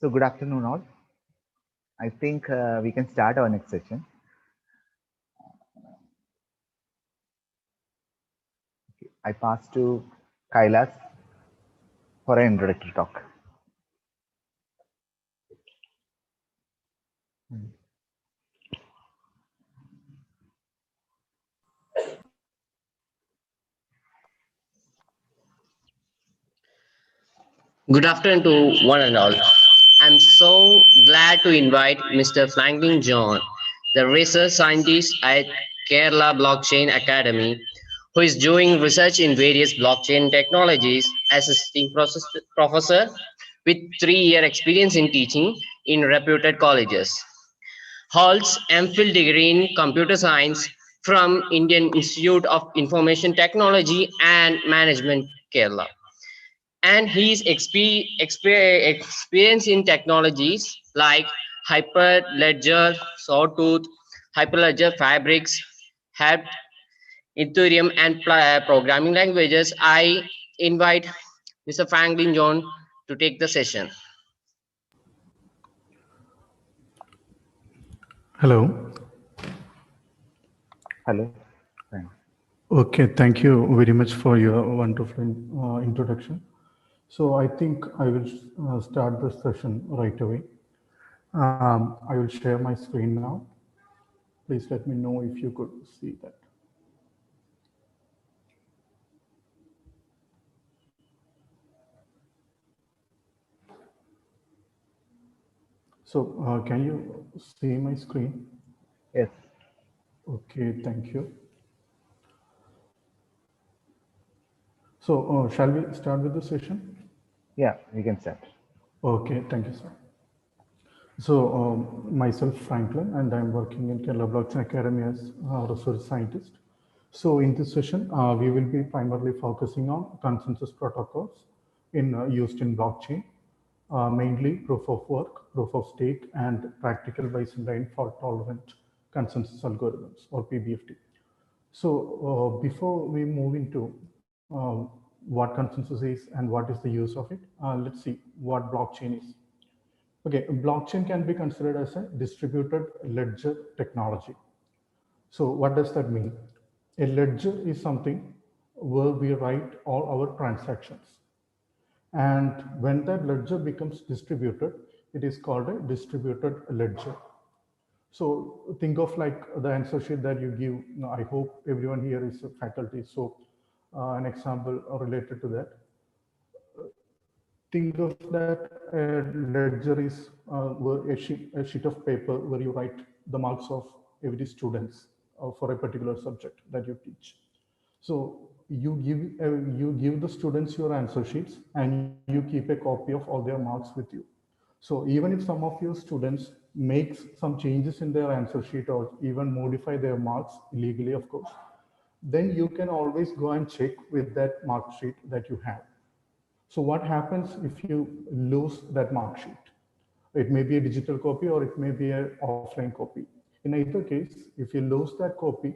So good afternoon all. I think we can start our next session. I pass to Kailas for an introductory talk. Good afternoon to one and all. I'm so glad to invite Mr. Franklin John, the research scientist at Kerala Blockchain Academy, who is doing research in various blockchain technologies, assisting professor with 3-year experience in teaching in reputed colleges. Holds MPhil degree in computer science from Indian Institute of Information Technology and Management, Kerala, and his experience in technologies like Hyperledger, Sawtooth, Hyperledger Fabrics, have Ethereum, and programming languages. I invite Mr. Franklin John to take the session. Hello. Hello. Okay, thank you very much for your wonderful introduction. So I think I will start the session right away. I will share my screen now. Please let me know if you could see that. So can you see my screen? Yes. Okay, thank you. So shall we start with the session? Yeah, we can start. Okay, thank you, sir. So myself, Franklin, and I'm working in Kerala Blockchain Academy as a research scientist. So in this session, we will be primarily focusing on consensus protocols used in blockchain, mainly proof of work, proof of stake, and practical Byzantine fault-tolerant consensus algorithms, or PBFT. So before we move into what consensus is and what is the use of it, let's see what blockchain is. Okay, blockchain can be considered as a distributed ledger technology. So what does that mean? A ledger is something where we write all our transactions. And when that ledger becomes distributed, it is called a distributed ledger. So think of like the answer sheet that you give. I hope everyone here is a faculty. So an example related to that. Think of that ledger is a sheet of paper where you write the marks of every students for a particular subject that you teach. So you give the students your answer sheets and you keep a copy of all their marks with you. So even if some of your students makes some changes in their answer sheet or even modify their marks illegally, of course, then you can always go and check with that mark sheet that you have. So what happens if you lose that mark sheet? It may be a digital copy or it may be an offline copy. In either case, if you lose that copy,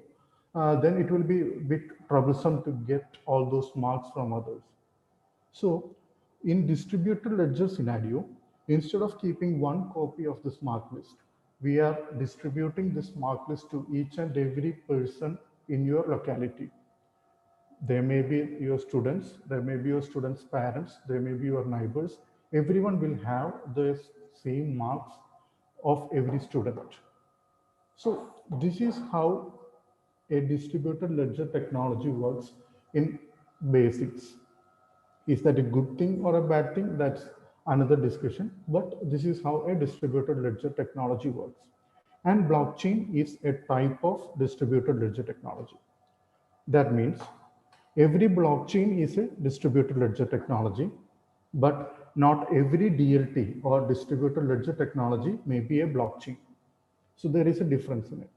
then it will be a bit troublesome to get all those marks from others. So in distributed ledger scenario, instead of keeping one copy of this mark list, we are distributing this mark list to each and every person in your locality. There may be your students, there may be your students' parents, there may be your neighbors. Everyone will have the same marks of every student. So this is how a distributed ledger technology works in basics. Is that a good thing or a bad thing? That's another discussion, but this is how a distributed ledger technology works. And blockchain is a type of distributed ledger technology. That means every blockchain is a distributed ledger technology, but not every DLT or distributed ledger technology may be a blockchain. So there is a difference in it.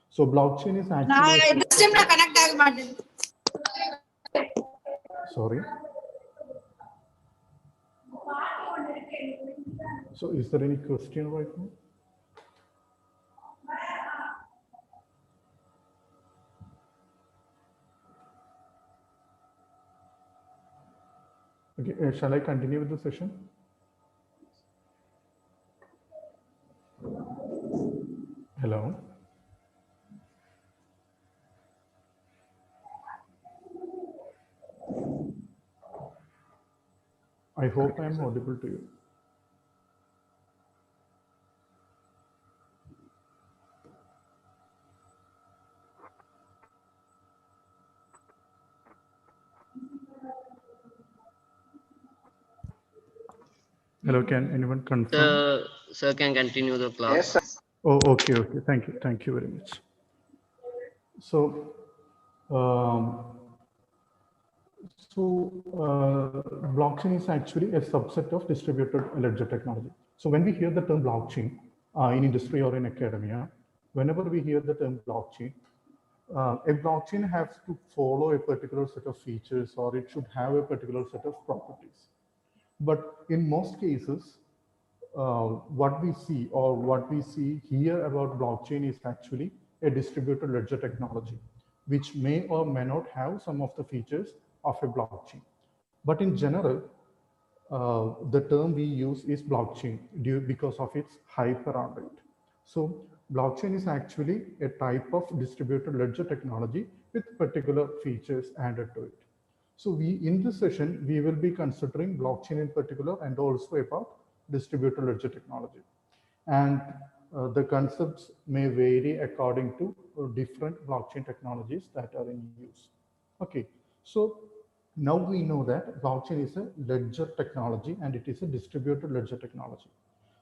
So blockchain is actually sorry. So is there any question right now? Okay, shall I continue with the session? Hello. I hope I am audible to you. Hello, can anyone confirm? Sir can continue the class. Oh, okay, okay. Thank you very much. So, blockchain is actually a subset of distributed ledger technology. So when we hear the term blockchain in industry or in academia, whenever we hear the term blockchain, a blockchain has to follow a particular set of features, or it should have a particular set of properties. But in most cases, what we see or what we see here about blockchain is actually a distributed ledger technology, which may or may not have some of the features of a blockchain. But in general, the term we use is blockchain because of its hyper rate. So blockchain is actually a type of distributed ledger technology with particular features added to it. So in this session, we will be considering blockchain in particular and also about distributed ledger technology. And the concepts may vary according to different blockchain technologies that are in use. Okay, so now we know that blockchain is a ledger technology and it is a distributed ledger technology.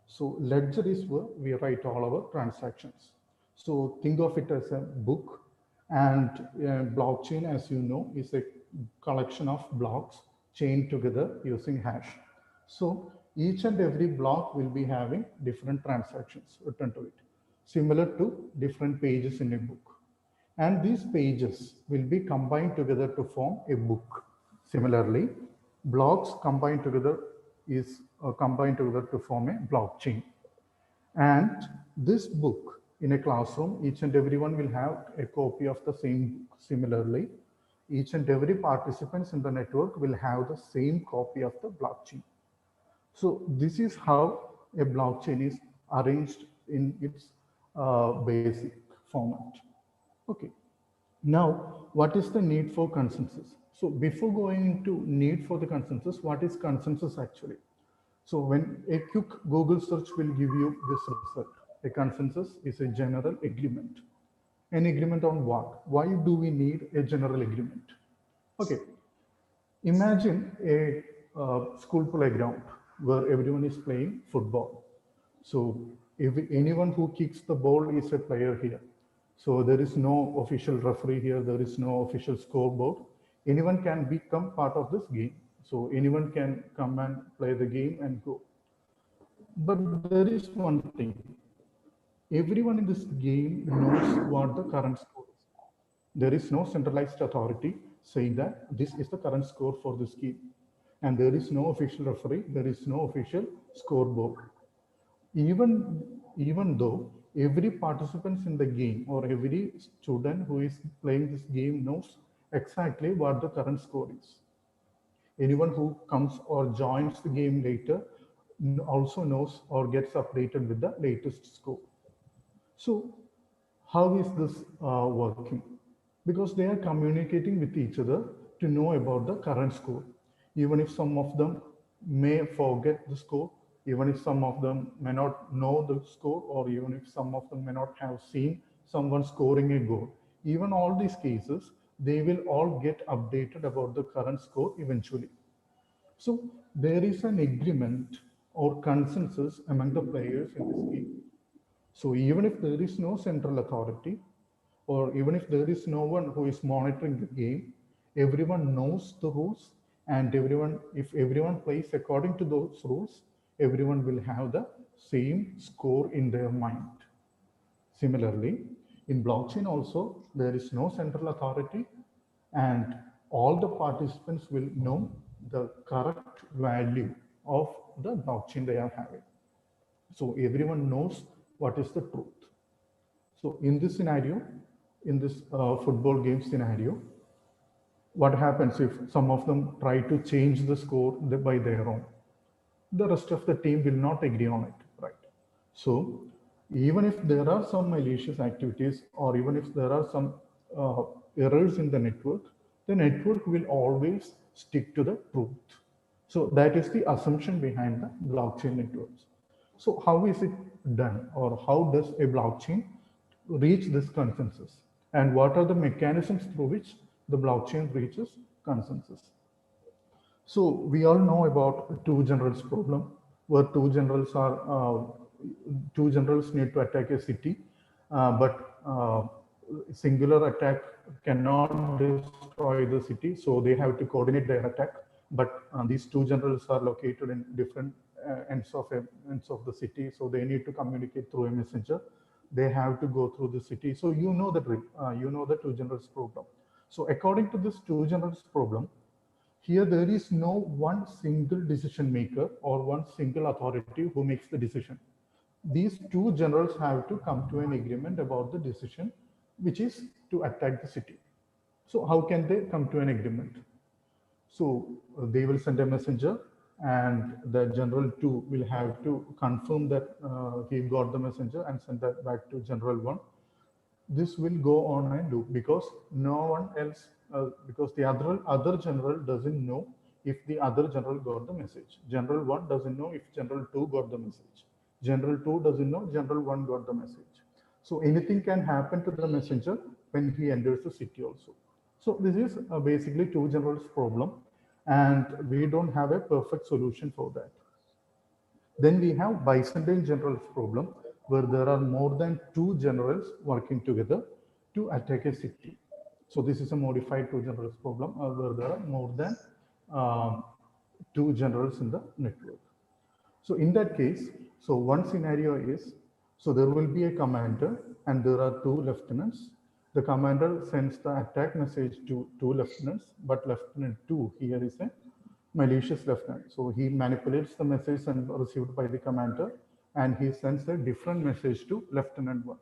So ledger is where we write all our transactions. So think of it as a book, and blockchain, as you know, is a collection of blocks chained together using hash. So each and every block will be having different transactions written to it, similar to different pages in a book. And these pages will be combined together to form a book. Similarly, blocks combined together combined together to form a blockchain. And this book in a classroom, each and everyone will have a copy of the same book. Similarly, each and every participants in the network will have the same copy of the blockchain. So this is how a blockchain is arranged in its basic format. Okay. Now, what is the need for consensus? So before going into need for the consensus, what is consensus actually? So when a quick Google search will give you this result. A consensus is a general agreement. An agreement on what? Why do we need a general agreement? Okay. Imagine a school playground where everyone is playing football. So if anyone who kicks the ball is a player here. So there is no official referee here. There is no official scoreboard. Anyone can become part of this game. So anyone can come and play the game and go. But there is one thing. Everyone in this game knows what the current score is. There is no centralized authority saying that this is the current score for this game. And there is no official referee. There is no official scoreboard. Even though every participant in the game or every student who is playing this game knows exactly what the current score is. Anyone who comes or joins the game later also knows or gets updated with the latest score. So how is this working? Because they are communicating with each other to know about the current score. Even if some of them may forget the score, even if some of them may not know the score, or even if some of them may not have seen someone scoring a goal, even all these cases, they will all get updated about the current score eventually. So there is an agreement or consensus among the players in this game. So even if there is no central authority, or even if there is no one who is monitoring the game, everyone knows the rules, and if everyone plays according to those rules, everyone will have the same score in their mind. Similarly, in blockchain also, there is no central authority, and all the participants will know the correct value of the blockchain they are having. So everyone knows what is the truth. So in this scenario, in this football game scenario, what happens if some of them try to change the score by their own? The rest of the team will not agree on it, right? So Even if there are some malicious activities or even if there are some errors in the network will always stick to the truth. So that is the assumption behind the blockchain networks. So how is it done, or how does a blockchain reach this consensus? And what are the mechanisms through which the blockchain reaches consensus? So we all know about two generals problem, where two generals need to attack a city, but singular attack cannot destroy the city, so they have to coordinate their attack. But these two generals are located in different ends of the city, so they need to communicate through a messenger. They have to go through the city. So you know the two generals problem. So according to this two generals problem, here there is no one single decision maker or one single authority who makes the decision. These two generals have to come to an agreement about the decision, which is to attack the city. So how can they come to an agreement? So they will send a messenger, and the general 2 will have to confirm that he got the messenger and send that back to general 1. This will go on a loop because no one else, because the other general doesn't know if the other general got the message. General 1 doesn't know if general 2 got the message. General 2 doesn't know general 1 got the message. So anything can happen to the messenger when he enters the city also. So this is basically two generals problem, and we don't have a perfect solution for that. Then we have Byzantine generals problem, where there are more than two generals working together to attack a city. So this is a modified two generals problem, where there are more than two generals in the network. So in that case, so one scenario is, so there will be a commander and there are two lieutenants. The commander sends the attack message to two lieutenants, but lieutenant 2 here is a malicious lieutenant. So he manipulates the message and received by the commander, and he sends a different message to lieutenant 1.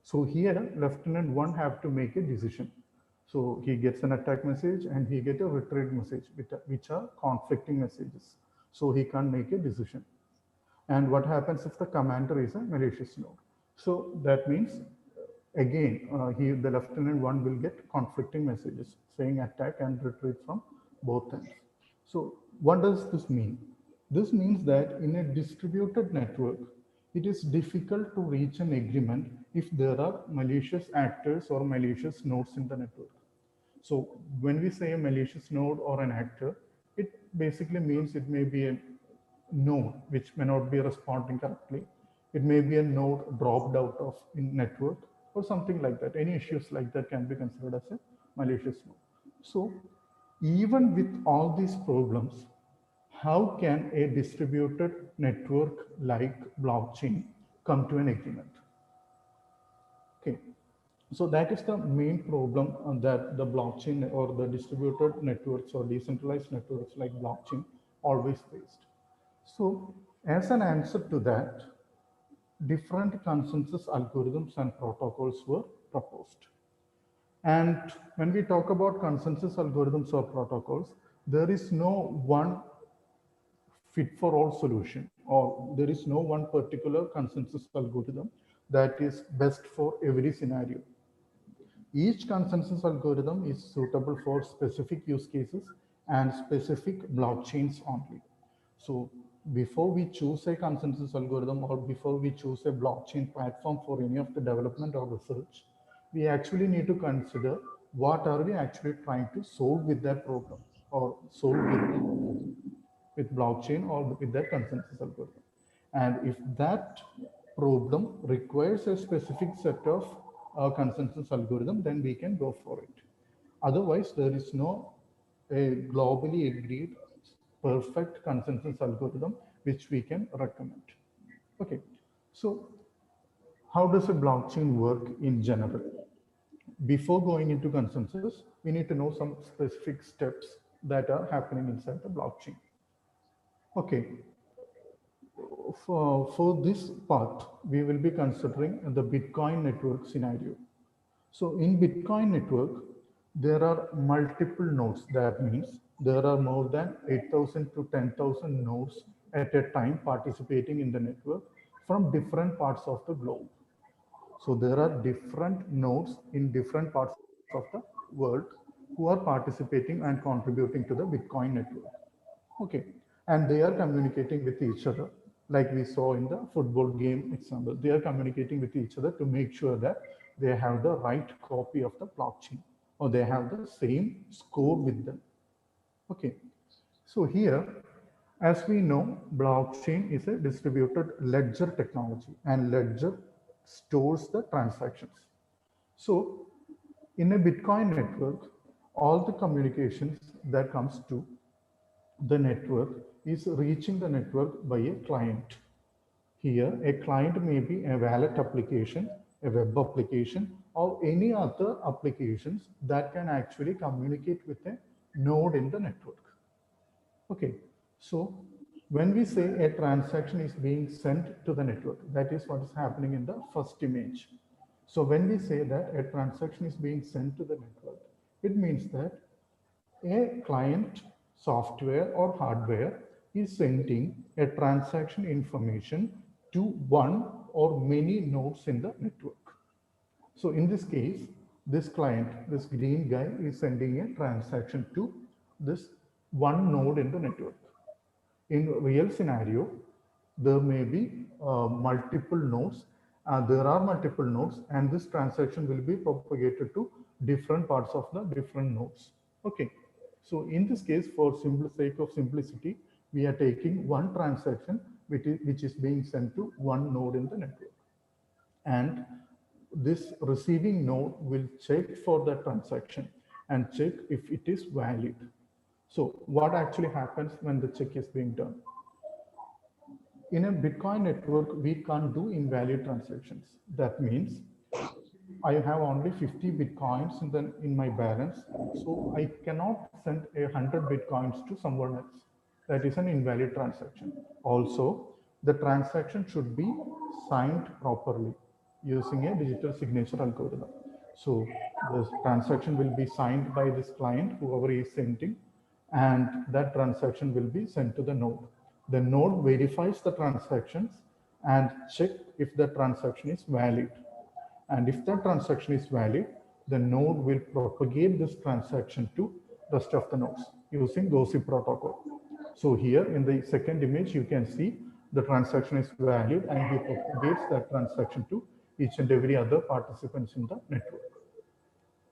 So here lieutenant 1 have to make a decision. So he gets an attack message and he gets a retreat message, which are conflicting messages. So he can't make a decision. And what happens if the commander is a malicious node? So that means again, the lieutenant 1 will get conflicting messages saying attack and retreat from both ends. So what does this mean? This means that in a distributed network, it is difficult to reach an agreement if there are malicious actors or malicious nodes in the network. So when we say a malicious node or an actor, it basically means it may be a node which may not be responding correctly. It may be a node dropped out of in network or something like that. Any issues like that can be considered as a malicious node. So even with all these problems, how can a distributed network like blockchain come to an agreement? Okay, so that is the main problem that the blockchain or the distributed networks or decentralized networks like blockchain always faced. So as an answer to that, different consensus algorithms and protocols were proposed. And when we talk about consensus algorithms or protocols, there is no one fit for all solution, or there is no one particular consensus algorithm that is best for every scenario. Each consensus algorithm is suitable for specific use cases and specific blockchains only. So before we choose a consensus algorithm or before we choose a blockchain platform for any of the development or research, we actually need to consider what are we actually trying to solve with that problem or solve with blockchain or with that consensus algorithm. And if that problem requires a specific set of consensus algorithm, then we can go for it. Otherwise, there is no a globally agreed perfect consensus algorithm which we can recommend. Okay, so how does a blockchain work in general? Before going into consensus, we need to know some specific steps that are happening inside the blockchain. Okay, for this part, we will be considering the Bitcoin network scenario. So in Bitcoin network, there are multiple nodes. That means there are more than 8,000 to 10,000 nodes at a time participating in the network from different parts of the globe. So there are different nodes in different parts of the world who are participating and contributing to the Bitcoin network. Okay. And they are communicating with each other, like we saw in the football game example. They are communicating with each other to make sure that they have the right copy of the blockchain, or they have the same score with them. Okay. So here, as we know, blockchain is a distributed ledger technology, and ledger stores the transactions. So in a Bitcoin network, all the communications that comes to the network is reaching the network by a client. Here, a client may be a wallet application, a web application, or any other applications that can actually communicate with a node in the network. Okay, so when we say a transaction is being sent to the network, that is what is happening in the first image. So when we say that a transaction is being sent to the network, it means that a client software or hardware is sending a transaction information to one or many nodes in the network. So in this case, this client, this green guy, is sending a transaction to this one node in the network. In real scenario, there may be multiple nodes. There are multiple nodes, and this transaction will be propagated to different parts of the different nodes. Okay. So in this case, for simple sake of simplicity, we are taking one transaction which is being sent to one node in the network. And this receiving node will check for the transaction and check if it is valid. So what actually happens when the check is being done? In a Bitcoin network, we can't do invalid transactions. That means I have only 50 Bitcoins in my balance, so I cannot send 100 Bitcoins to someone else. That is an invalid transaction. Also, the transaction should be signed properly using a digital signature algorithm. So the transaction will be signed by this client, whoever is sending, and that transaction will be sent to the node. The node verifies the transactions and check if the transaction is valid. And if that transaction is valid, the node will propagate this transaction to rest of the nodes using gossip protocol. So here in the second image, you can see the transaction is valid and he propagates that transaction to each and every other participants in the network.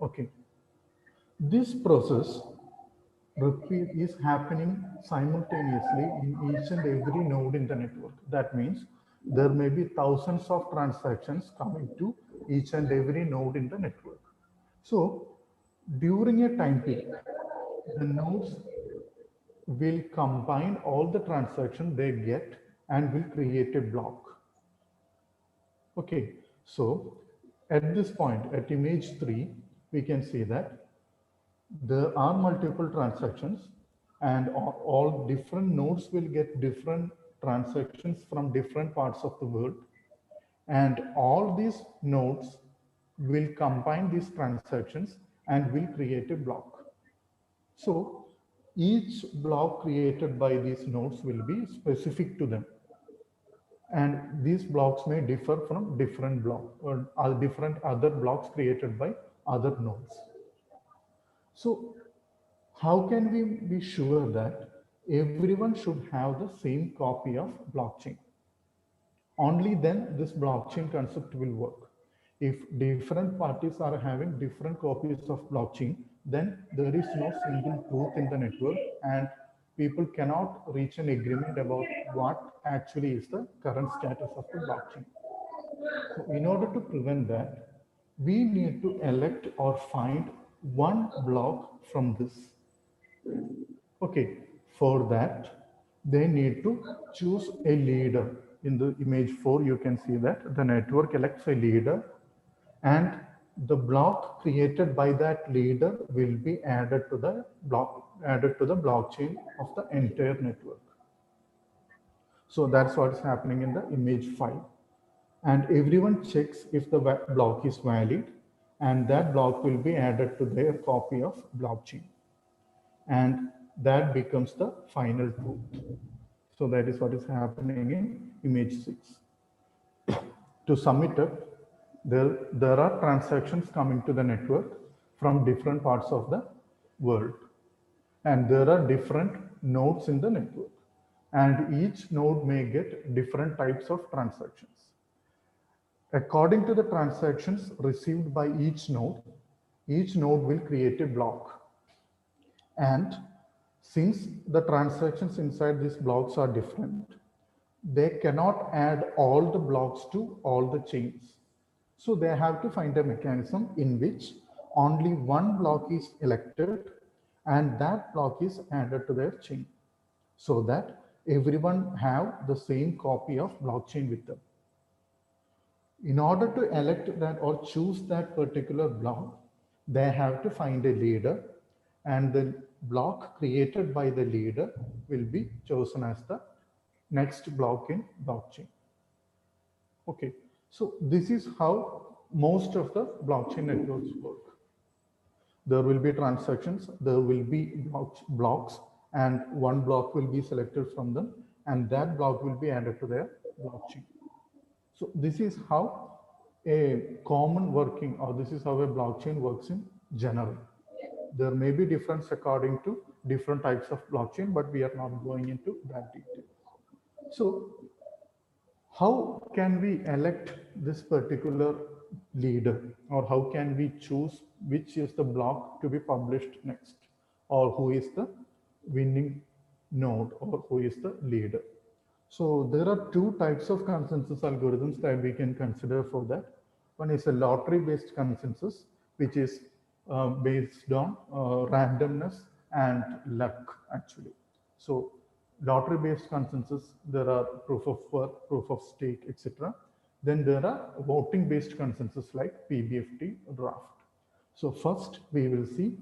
Okay. This process is happening simultaneously in each and every node in the network. That means there may be thousands of transactions coming to each and every node in the network. So during a time peak, the nodes will combine all the transactions they get and will create a block. Okay, so at this point, at image 3, we can see that there are multiple transactions, and all different nodes will get different transactions from different parts of the world, and all these nodes will combine these transactions and will create a block. So each block created by these nodes will be specific to them, and these blocks may differ from different blocks or different other blocks created by other nodes. So how can we be sure that everyone should have the same copy of blockchain? Only then this blockchain concept will work. If different parties are having different copies of blockchain, then there is no single truth in the network, and people cannot reach an agreement about what actually is the current status of the blockchain. So in order to prevent that, we need to elect or find one block from this. Okay, for that, they need to choose a leader. In the image 4, you can see that the network elects a leader, and the block created by that leader will be added to the blockchain of the entire network. So that's what's happening in the image 5. And everyone checks if the block is valid, and that block will be added to their copy of blockchain. And that becomes the final truth. So that is what is happening in image 6. To sum it up, there are transactions coming to the network from different parts of the world. And there are different nodes in the network. And each node may get different types of transactions. According to the transactions received by each node will create a block. And since the transactions inside these blocks are different, they cannot add all the blocks to all the chains. So they have to find a mechanism in which only one block is elected and that block is added to their chain so that everyone have the same copy of blockchain with them. In order to elect that or choose that particular block, they have to find a leader, and the block created by the leader will be chosen as the next block in blockchain. Okay, so this is how most of the blockchain networks work. There will be transactions, there will be blocks, and one block will be selected from them, and that block will be added to their blockchain. So this is how a common working, or this is how a blockchain works in general. There may be difference according to different types of blockchain, but we are not going into that detail. So how can we elect this particular leader, or how can we choose which is the block to be published next, or who is the winning node, or who is the leader? So there are two types of consensus algorithms that we can consider for that. One is a lottery-based consensus, which is based on randomness and luck, actually. So lottery-based consensus, there are proof of work, proof of stake, etc. Then there are voting-based consensus like PBFT draft. So first we will see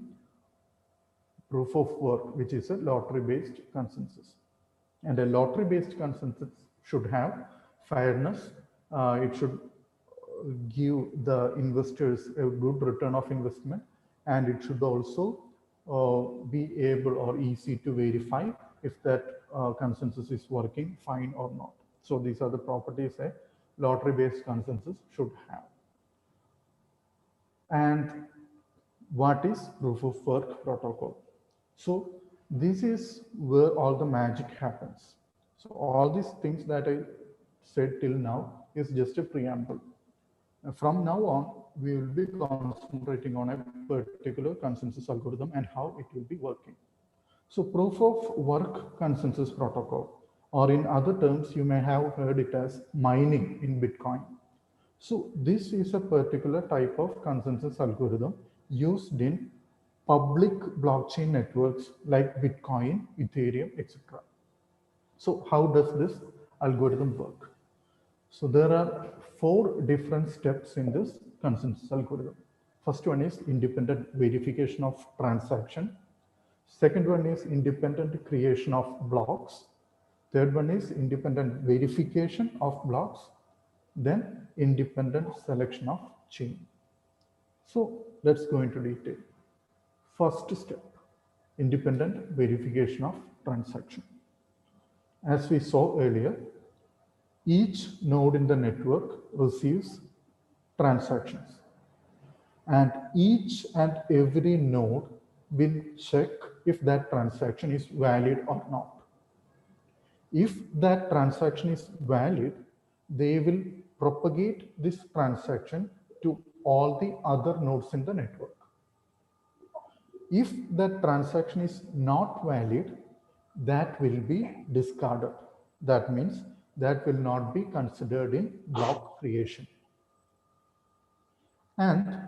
proof of work, which is a lottery-based consensus. And a lottery-based consensus should have fairness. It should give the investors a good return of investment, and it should also be able or easy to verify if that consensus is working fine or not. So these are the properties a lottery-based consensus should have. And what is proof of work protocol? So this is where all the magic happens. So all these things that I said till now is just a preamble. From now on, we will be concentrating on a particular consensus algorithm and how it will be working. So proof of work consensus protocol, or in other terms, you may have heard it as mining in Bitcoin. So this is a particular type of consensus algorithm used in public blockchain networks like Bitcoin, Ethereum, etc. So how does this algorithm work? So there are 4 different steps in this consensus algorithm. First one is independent verification of transaction. Second one is independent creation of blocks. Third one is independent verification of blocks. Then independent selection of chain. So let's go into detail. First step, independent verification of transaction. As we saw earlier, each node in the network receives transactions, and each and every node will check if that transaction is valid or not. If that transaction is valid, they will propagate this transaction to all the other nodes in the network. If that transaction is not valid, that will be discarded. That means that will not be considered in block creation. And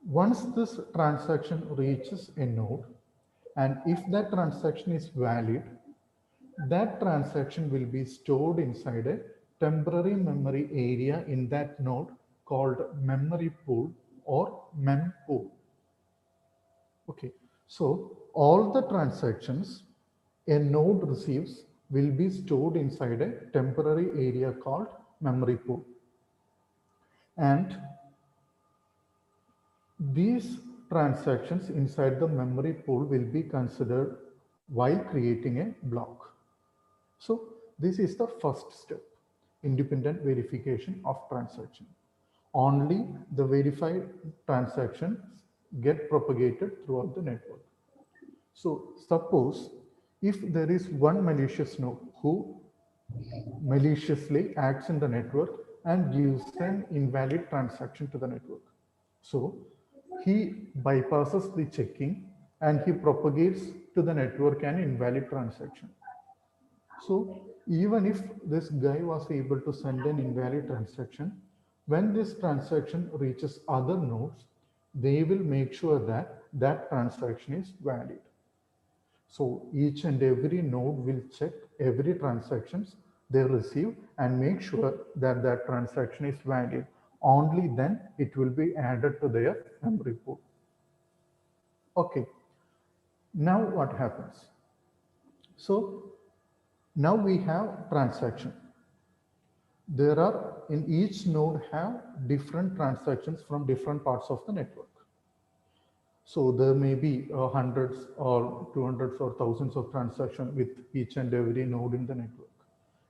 once this transaction reaches a node, and if that transaction is valid, that transaction will be stored inside a temporary memory area in that node called memory pool or mempool. Okay, so all the transactions a node receives will be stored inside a temporary area called memory pool. And these transactions inside the memory pool will be considered while creating a block. So this is the first step. independent verification of transaction. Only the verified transactions get propagated throughout the network. So suppose if there is one malicious node who maliciously acts in the network and gives an invalid transaction to the network. So he bypasses the checking and he propagates to the network an invalid transaction. So even if this guy was able to send an invalid transaction, when this transaction reaches other nodes, they will make sure that that transaction is valid. So each and every node will check every transactions they receive and make sure that that transaction is valid. Only then it will be added to their memory pool. Okay, now what happens? So now we have transaction. There are in each node have different transactions from different parts of the network. So there may be hundreds or 200s or thousands of transactions with each and every node in the network.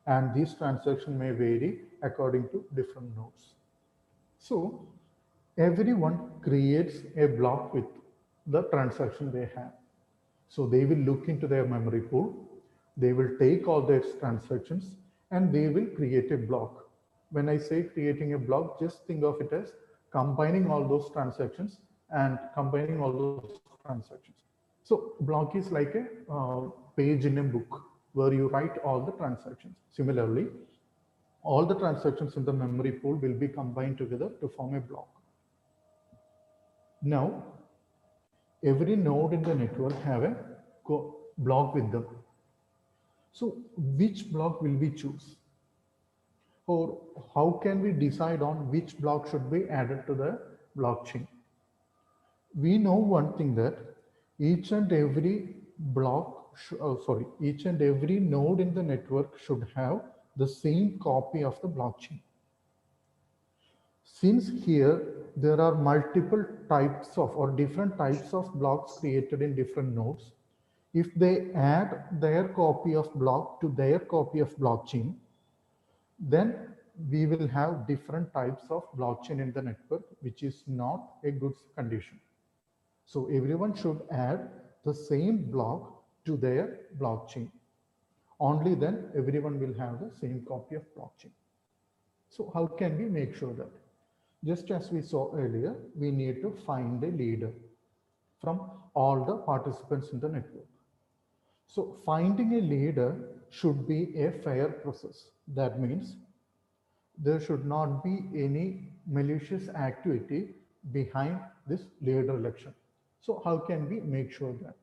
And these transactions may vary according to different nodes. So everyone creates a block with the transaction they have. So they will look into their memory pool, they will take all their transactions and they will create a block. When I say creating a block, just think of it as combining all those transactions and combining all those transactions. So block is like a page in a book where you write all the transactions. Similarly, all the transactions in the memory pool will be combined together to form a block. Now, every node in the network have a block with them. So which block will we choose? Or how can we decide on which block should be added to the blockchain? We know one thing that each and every each and every node in the network should have the same copy of the blockchain. Since here there are multiple types of or different types of blocks created in different nodes, if they add their copy of block to their copy of blockchain, then we will have different types of blockchain in the network, which is not a good condition. So everyone should add the same block to their blockchain. Only then everyone will have the same copy of blockchain. So how can we make sure that? Just as we saw earlier, we need to find a leader from all the participants in the network. So finding a leader should be a fair process. That means there should not be any malicious activity behind this leader election. So how can we make sure that?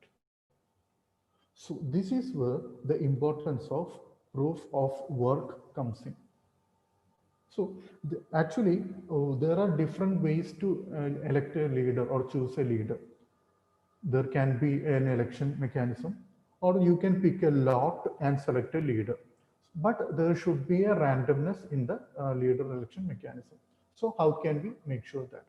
So this is where the importance of proof of work comes in. So actually, there are different ways to elect a leader or choose a leader. There can be an election mechanism, or you can pick a lot and select a leader. But there should be a randomness in the leader election mechanism. So how can we make sure that?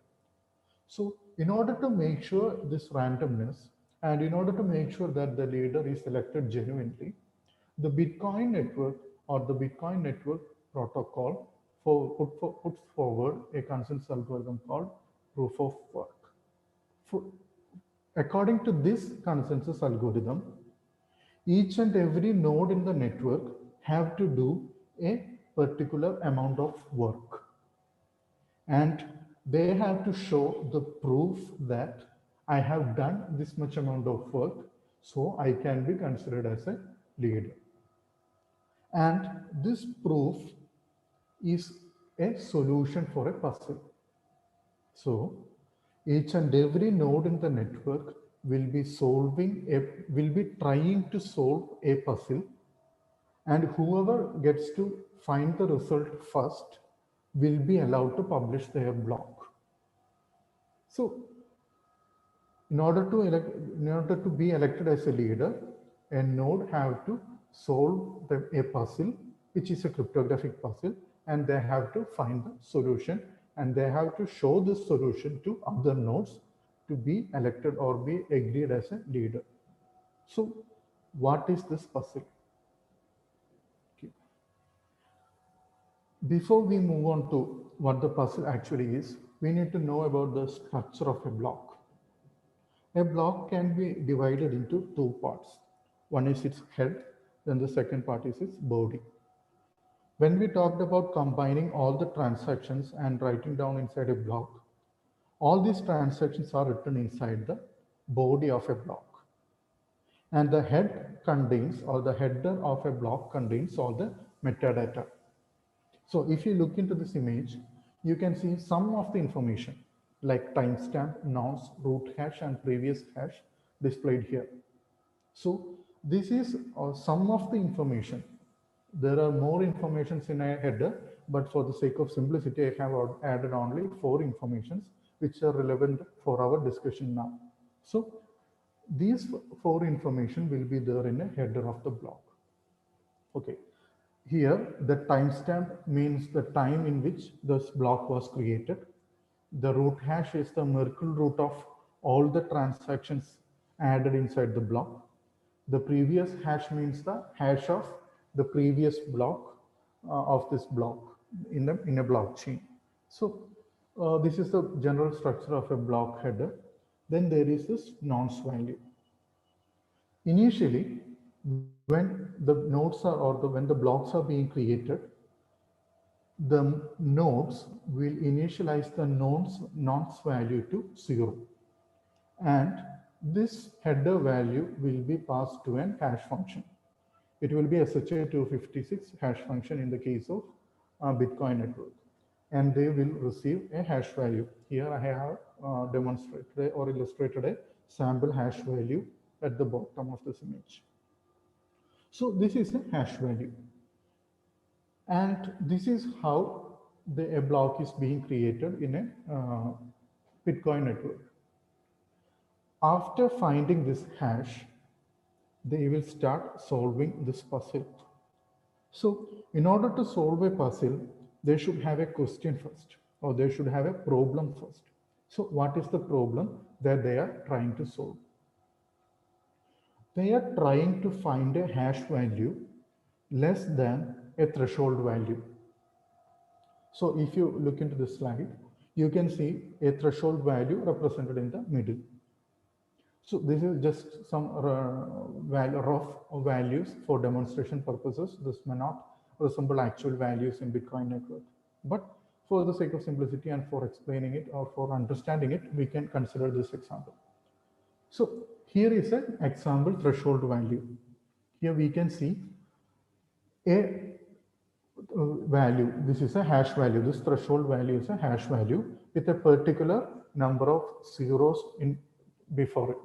So in order to make sure this randomness and in order to make sure that the leader is elected genuinely, the Bitcoin network or the Bitcoin network protocol puts forward a consensus algorithm called proof of work. According to this consensus algorithm, each and every node in the network have to do a particular amount of work. And they have to show the proof that I have done this much amount of work, so I can be considered as a leader. And this proof is a solution for a puzzle. So each and every node in the network will be trying to solve a puzzle, and whoever gets to find the result first will be allowed to publish their block. So in order to be elected as a leader, a node have to solve a puzzle, which is a cryptographic puzzle, and they have to find the solution, and they have to show this solution to other nodes to be elected or be agreed as a leader. So what is this puzzle? Okay. Before we move on to what the puzzle actually is, we need to know about the structure of a block. A block can be divided into two parts. One is its head, then the second part is its body. When we talked about combining all the transactions and writing down inside a block, all these transactions are written inside the body of a block. And the head contains, or the header of a block contains all the metadata. So if you look into this image, you can see some of the information like timestamp, nonce, root hash, and previous hash displayed here. So this is some of the information. There are more informations in a header, but for the sake of simplicity, I have added only 4 informations which are relevant for our discussion now. So these 4 information will be there in a header of the block. Okay. Here, the timestamp means the time in which this block was created. The root hash is the Merkle root of all the transactions added inside the block. The previous hash means the hash of the previous block of this block in a blockchain. So this is the general structure of a block header. Then there is this nonce value. Initially, when the nodes are when the blocks are being created, the nodes will initialize the nonce value to 0, and this header value will be passed to an hash function. It will be a SHA-256 hash function in the case of Bitcoin network, and they will receive a hash value. Here I have demonstrated or illustrated a sample hash value at the bottom of this image. So this is a hash value, and this is how a block is being created in a Bitcoin network. After finding this hash, they will start solving this puzzle. So in order to solve a puzzle, they should have a question first, or they should have a problem first. So what is the problem that they are trying to solve? They are trying to find a hash value less than a threshold value. So if you look into this slide, you can see a threshold value represented in the middle. So this is just some rough values for demonstration purposes. This may not resemble actual values in Bitcoin network, but for the sake of simplicity and for explaining it or for understanding it, we can consider this example. So here is an example threshold value. Here we can see a value. This is a hash value. This threshold value is a hash value with a particular number of zeros in before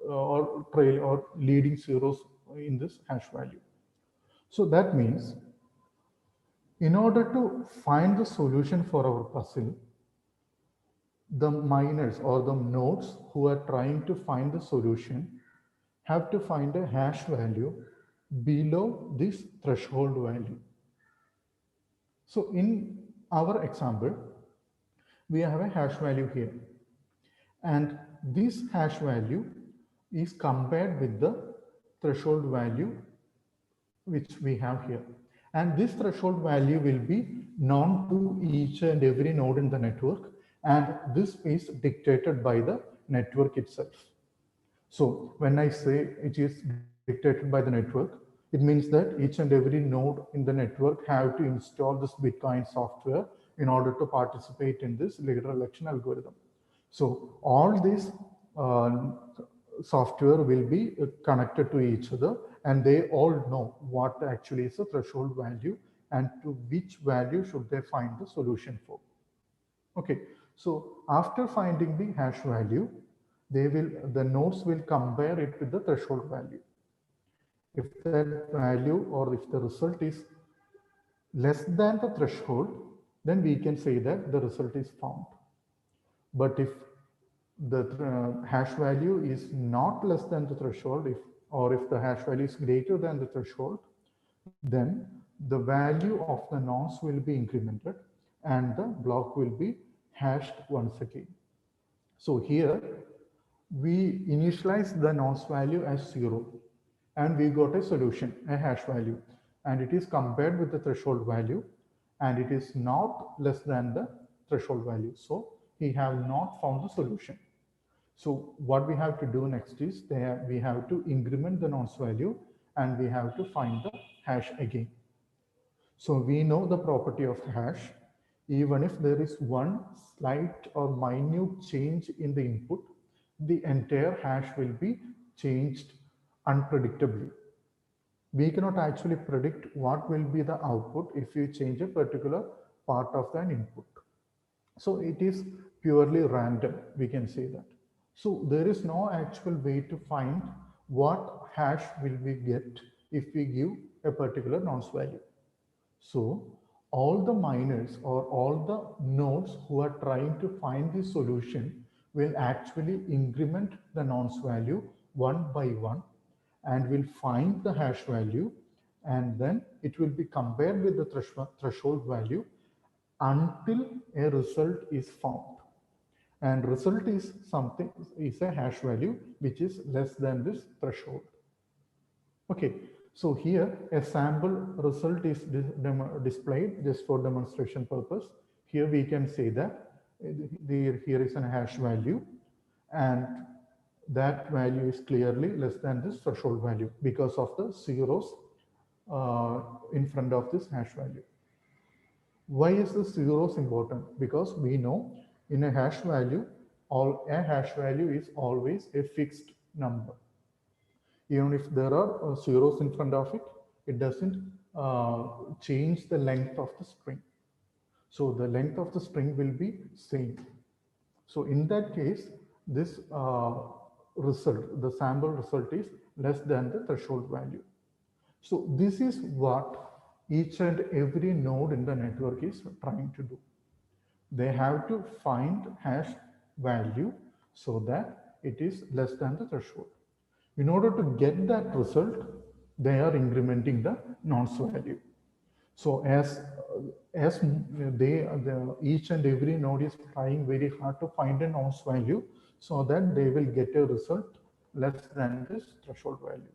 or trail or leading zeros in this hash value. So that means in order to find the solution for our puzzle, the miners or the nodes who are trying to find the solution have to find a hash value below this threshold value. So in our example, we have a hash value here, and this hash value is compared with the threshold value which we have here, and this threshold value will be known to each and every node in the network, and this is dictated by the network itself. So when I say it is dictated by the network, it means that each and every node in the network have to install this Bitcoin software in order to participate in this leader election algorithm. So all these software will be connected to each other, and they all know what actually is the threshold value and to which value should they find the solution for. Okay, so after finding the hash value, the nodes will compare it with the threshold value. If that value or if the result is less than the threshold, then we can say that the result is found. But if the hash value is not less than the threshold, or if the hash value is greater than the threshold, then the value of the nonce will be incremented and the block will be hashed once again. So here we initialize the nonce value as 0, and we got a solution, a hash value, and it is compared with the threshold value, and it is not less than the threshold value. So he have not found the solution. So what we have to do next is we have to increment the nonce value and we have to find the hash again. So we know the property of hash. Even if there is one slight or minute change in the input, the entire hash will be changed unpredictably. We cannot actually predict what will be the output if you change a particular part of an input. So it is purely random, we can say that. So there is no actual way to find what hash will we get if we give a particular nonce value. So all the miners or all the nodes who are trying to find the solution will actually increment the nonce value one by one and will find the hash value, and then it will be compared with the threshold value until a result is found. And result is a hash value which is less than this threshold. Okay, so here a sample result is displayed just for demonstration purpose. Here we can say that here is a hash value, and that value is clearly less than this threshold value because of the zeros in front of this hash value. Why is the zeros important? Because we know in a hash value, a hash value is always a fixed number. Even if there are zeros in front of it, it doesn't change the length of the string. So the length of the string will be same. So in that case, this result, the sample result is less than the threshold value. So this is what each and every node in the network is trying to do. They have to find hash value so that it is less than the threshold. In order to get that result, they are incrementing the nonce value. So as each and every node is trying very hard to find a nonce value so that they will get a result less than this threshold value.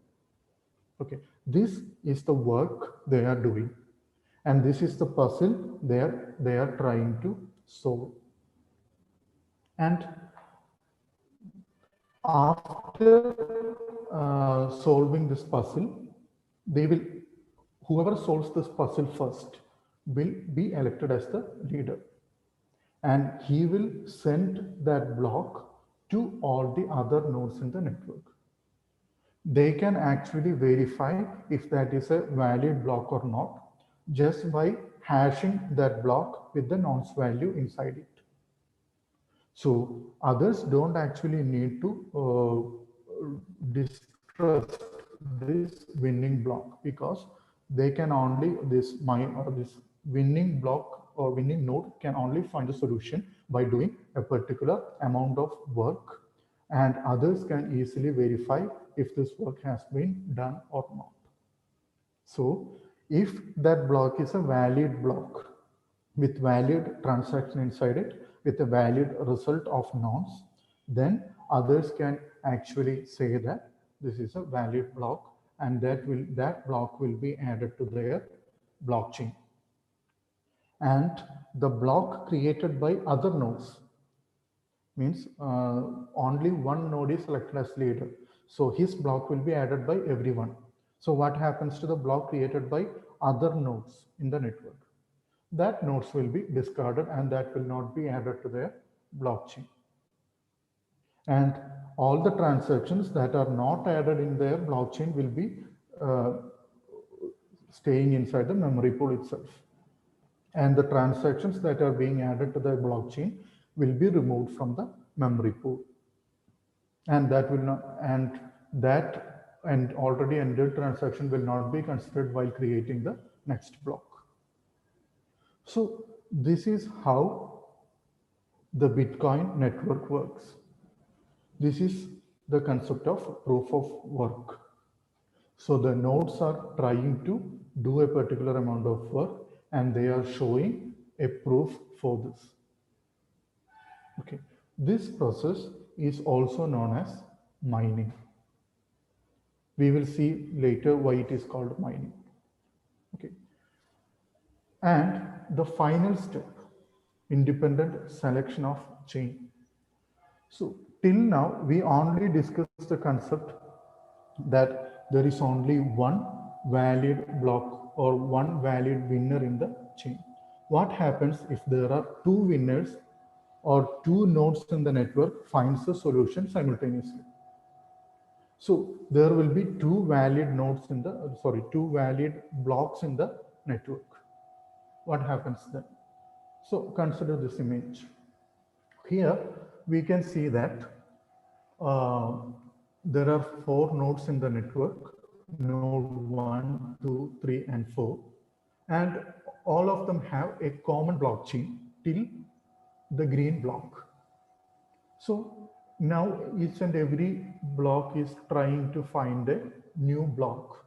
Okay, this is the work they are doing, and this is the puzzle they are trying to solve. And after solving this puzzle, whoever solves this puzzle first will be elected as the leader, and he will send that block to all the other nodes in the network. They can actually verify if that is a valid block or not just by hashing that block with the nonce value inside it. So others don't actually need to distrust this winning block, because they can only this winning block or winning node can only find the solution by doing a particular amount of work, and others can easily verify if this work has been done or not. So if that block is a valid block with valid transaction inside it, with a valid result of nonce, then others can actually say that this is a valid block, and that block will be added to their blockchain. And the block created by other nodes means only one node is selected as leader. So his block will be added by everyone. So what happens to the block created by other nodes in the network? That nodes will be discarded and that will not be added to their blockchain. And all the transactions that are not added in their blockchain will be staying inside the memory pool itself. And the transactions that are being added to the blockchain will be removed from the memory pool. And that will not, and already ended transaction will not be considered while creating the next block. So this is how the Bitcoin network works. This is the concept of proof of work. So the nodes are trying to do a particular amount of work and they are showing a proof for this. Okay, this process is also known as mining. We will see later why it is called mining. Okay, and the final step, independent selection of chain. So till now, we only discussed the concept that there is only one valid block or one valid winner in the chain. What happens if there are two winners or two nodes in the network finds the solution simultaneously? So there will be two valid nodes in the, two valid blocks in the network. What happens then? So consider this image. Here we can see that there are four nodes in the network, node 1, 2, 3, and 4. And all of them have a common blockchain till the green block. So now each and every block is trying to find a new block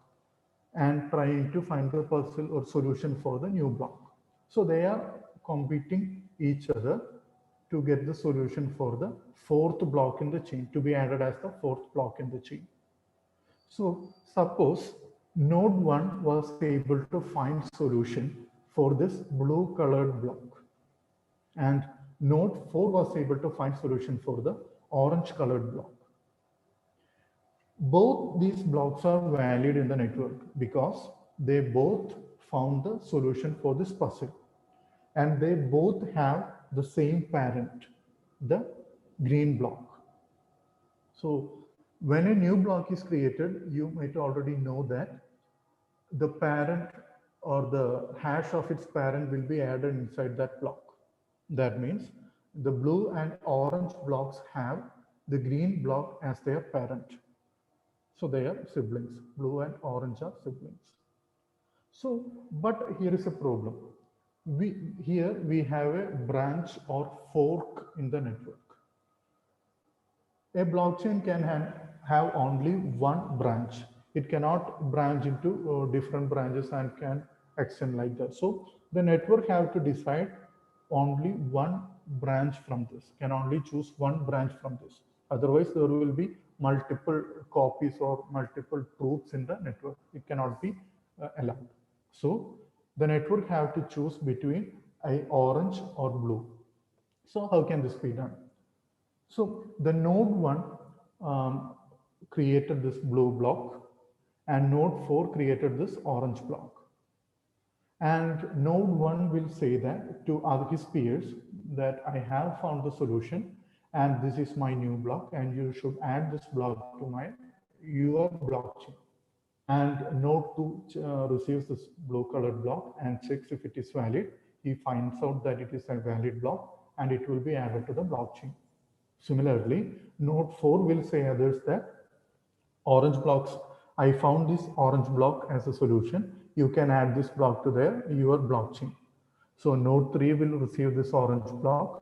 and trying to find the puzzle or solution for the new block. So they are competing each other to get the solution for the fourth block in the chain, to be added as the fourth block in the chain. So suppose node 1 was able to find solution for this blue colored block, and node 4 was able to find solution for the orange colored block. Both these blocks are valid in the network because they both found the solution for this puzzle, and they both have the same parent, the green block. So when a new block is created, you might already know that the parent or the hash of its parent will be added inside that block. That means the blue and orange blocks have the green block as their parent. So they are siblings. Blue and orange are siblings. So, but here is a problem. Here we have a branch or fork in the network. A blockchain can have only one branch. It cannot branch into different branches and can extend like that. So the network have to decide only one branch from this, can only choose one branch from this. Otherwise, there will be multiple copies or multiple truths in the network. It cannot be allowed. So the network have to choose between a orange or blue. So how can this be done? So the node 1 created this blue block, and node 4 created this orange block. And node 1 will say that to his peers that I have found the solution and this is my new block, and you should add this block to your blockchain. And node 2 receives this blue colored block and checks if it is valid. He finds out that it is a valid block and it will be added to the blockchain. Similarly, node 4 will say others that orange blocks, I found this orange block as a solution. You can add this block to your blockchain. So node 3 will receive this orange block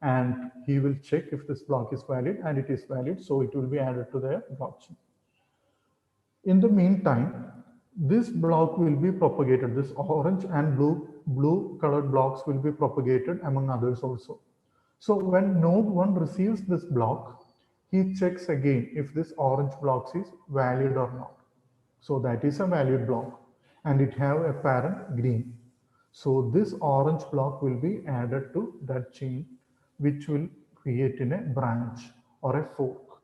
and he will check if this block is valid, and it is valid. So it will be added to their blockchain. In the meantime, this block will be propagated. This orange and blue colored blocks will be propagated among others also. So when node 1 receives this block, he checks again if this orange block is valid or not. So that is a valid block and it have a parent green. So this orange block will be added to that chain, which will create in a branch or a fork.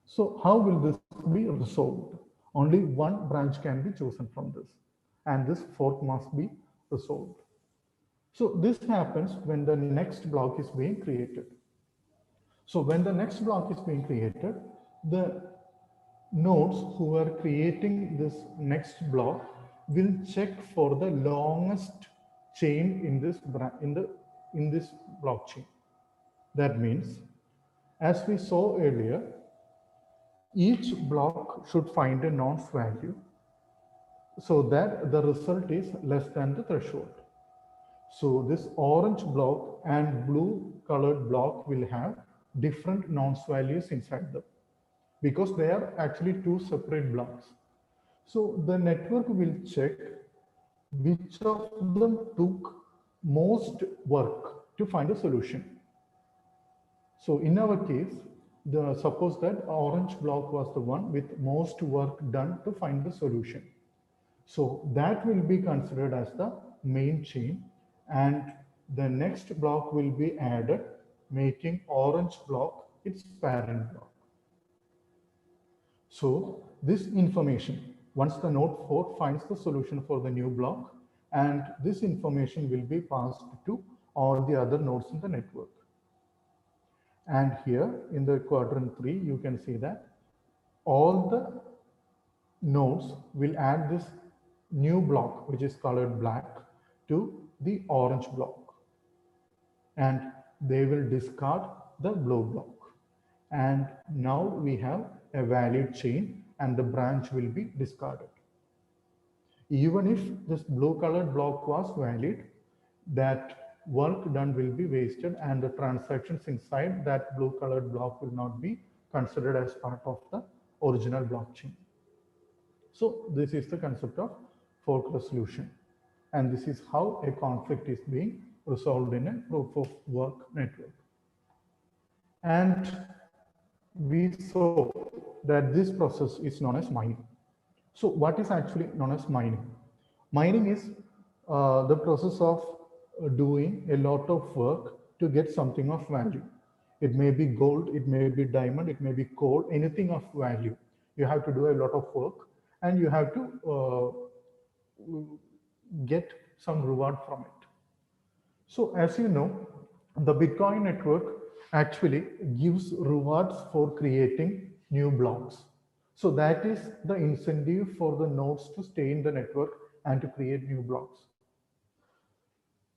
So how will this be resolved? Only one branch can be chosen from this, and this fork must be resolved. So this happens when the next block is being created. So when the next block is being created, the nodes who are creating this next block will check for the longest chain in this blockchain. That means, as we saw earlier, each block should find a nonce value so that the result is less than the threshold. So this orange block and blue colored block will have different nonce values inside them because they are actually two separate blocks. So the network will check which of them took most work to find a solution. So in our case, suppose that orange block was the one with most work done to find the solution. So that will be considered as the main chain, and the next block will be added, making orange block its parent block. So this information, once the node 4 finds the solution for the new block, and this information will be passed to all the other nodes in the network. And here in the quadrant 3, you can see that all the nodes will add this new block, which is colored black, to the orange block. And they will discard the blue block. And now we have a valid chain and the branch will be discarded. Even if this blue colored block was valid, that work done will be wasted and the transactions inside that blue colored block will not be considered as part of the original blockchain. So this is the concept of fork resolution. And this is how a conflict is being resolved in a proof of work network. And we saw that this process is known as mining. So what is actually known as mining? Mining is the process of doing a lot of work to get something of value. It may be gold, it may be diamond, it may be coal, anything of value. You have to do a lot of work and you have to get some reward from it. So as you know, the Bitcoin network actually gives rewards for creating new blocks. So that is the incentive for the nodes to stay in the network and to create new blocks.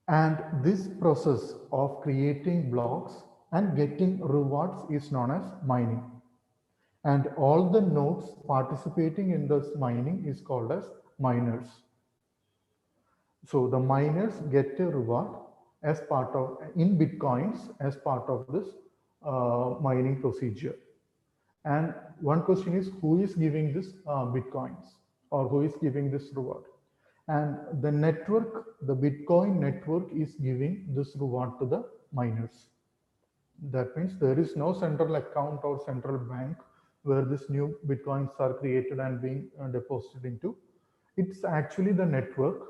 And this process of creating blocks and getting rewards is known as mining. And all the nodes participating in this mining is called as miners. So the miners get a reward as part of in Bitcoins as part of this mining procedure. And one question is, who is giving this Bitcoins or who is giving this reward? And the network, the Bitcoin network is giving this reward to the miners. That means there is no central account or central bank where this new Bitcoins are created and being deposited into. It's actually the network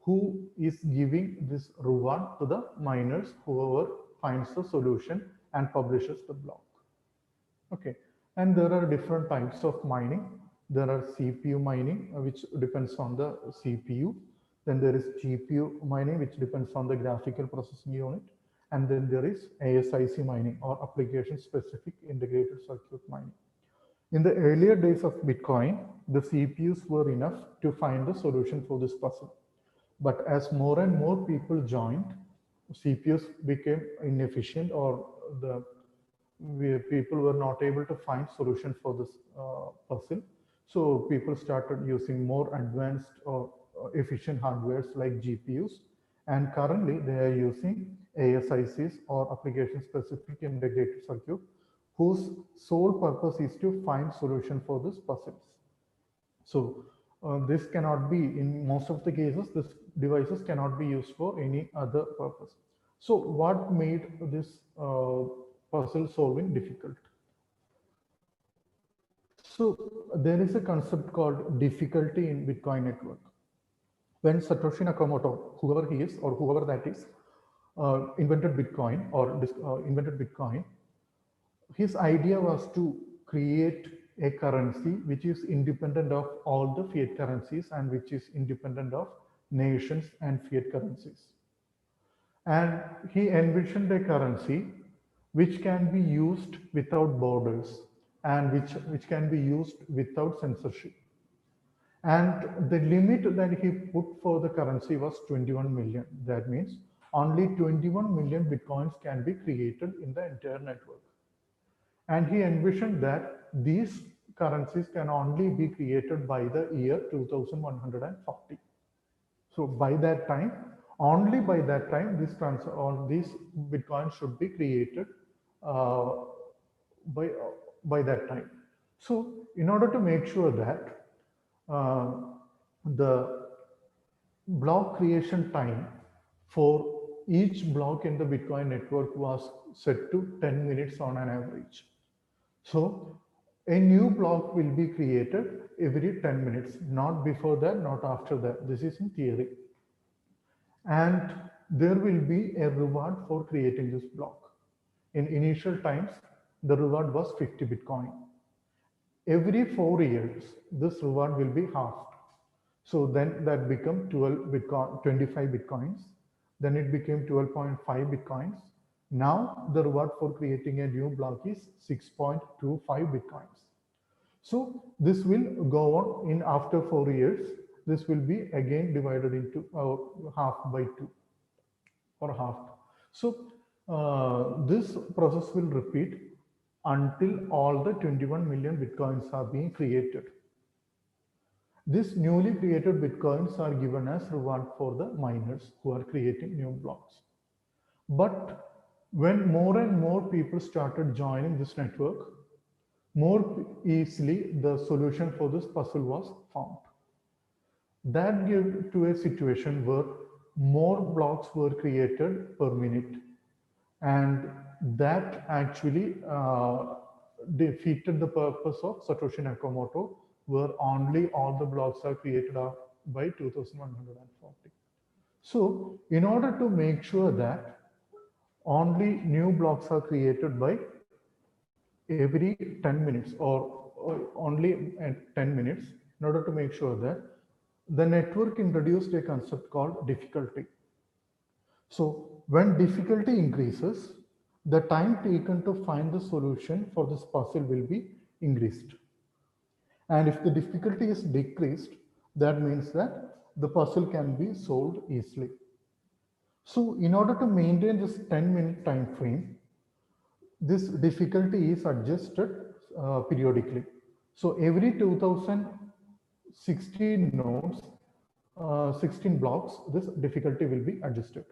who is giving this reward to the miners, whoever finds the solution and publishes the block. Okay, and there are different types of mining. There are CPU mining, which depends on the CPU. Then there is GPU mining, which depends on the graphical processing unit. And then there is ASIC mining, or application specific integrated circuit mining. In the earlier days of Bitcoin, the CPUs were enough to find the solution for this puzzle. But as more and more people joined, CPUs became inefficient, or people were not able to find solution for this puzzle. So people started using more advanced or efficient hardwares like GPUs. And currently they are using ASICs, or application specific integrated circuit, whose sole purpose is to find solution for these puzzles. So this cannot be, in most of the cases, this devices cannot be used for any other purpose. So what made this puzzle solving difficult? So there is a concept called difficulty in Bitcoin network. When Satoshi Nakamoto, whoever he is or whoever that is, invented Bitcoin invented Bitcoin, his idea was to create a currency which is independent of all the fiat currencies and which is independent of nations and fiat currencies. And he envisioned a currency which can be used without borders and which can be used without censorship. And the limit that he put for the currency was 21 million. That means only 21 million Bitcoins can be created in the entire network. And he envisioned that these currencies can only be created by the year 2140. So by that time, only by that time, these Bitcoins should be created by that time. So in order to make sure that the block creation time for each block in the Bitcoin network was set to 10 minutes on an average. So a new block will be created every 10 minutes, not before that, not after that. This is in theory. And there will be a reward for creating this block. In initial times, the reward was 50 Bitcoin. Every 4 years, this reward will be halved. So then that become 12 Bitcoin, 25 Bitcoins. Then it became 12.5 Bitcoins. Now the reward for creating a new block is 6.25 Bitcoins. So this will go on in after 4 years. This will be again divided into half by 2 or half. So this process will repeat until all the 21 million Bitcoins are being created. These newly created Bitcoins are given as reward for the miners who are creating new blocks. But when more and more people started joining this network, more easily the solution for this puzzle was found. That gave to a situation where more blocks were created per minute, and that actually defeated the purpose of Satoshi Nakamoto, where only all the blocks are created by 2140. So in order to make sure that only new blocks are created by every 10 minutes or only at 10 minutes, in order to make sure that the network introduced a concept called difficulty. So when difficulty increases, the time taken to find the solution for this puzzle will be increased. And if the difficulty is decreased, that means that the puzzle can be solved easily. So in order to maintain this 10-minute time frame, this difficulty is adjusted periodically. So every 2016 nodes, 16 blocks, this difficulty will be adjusted.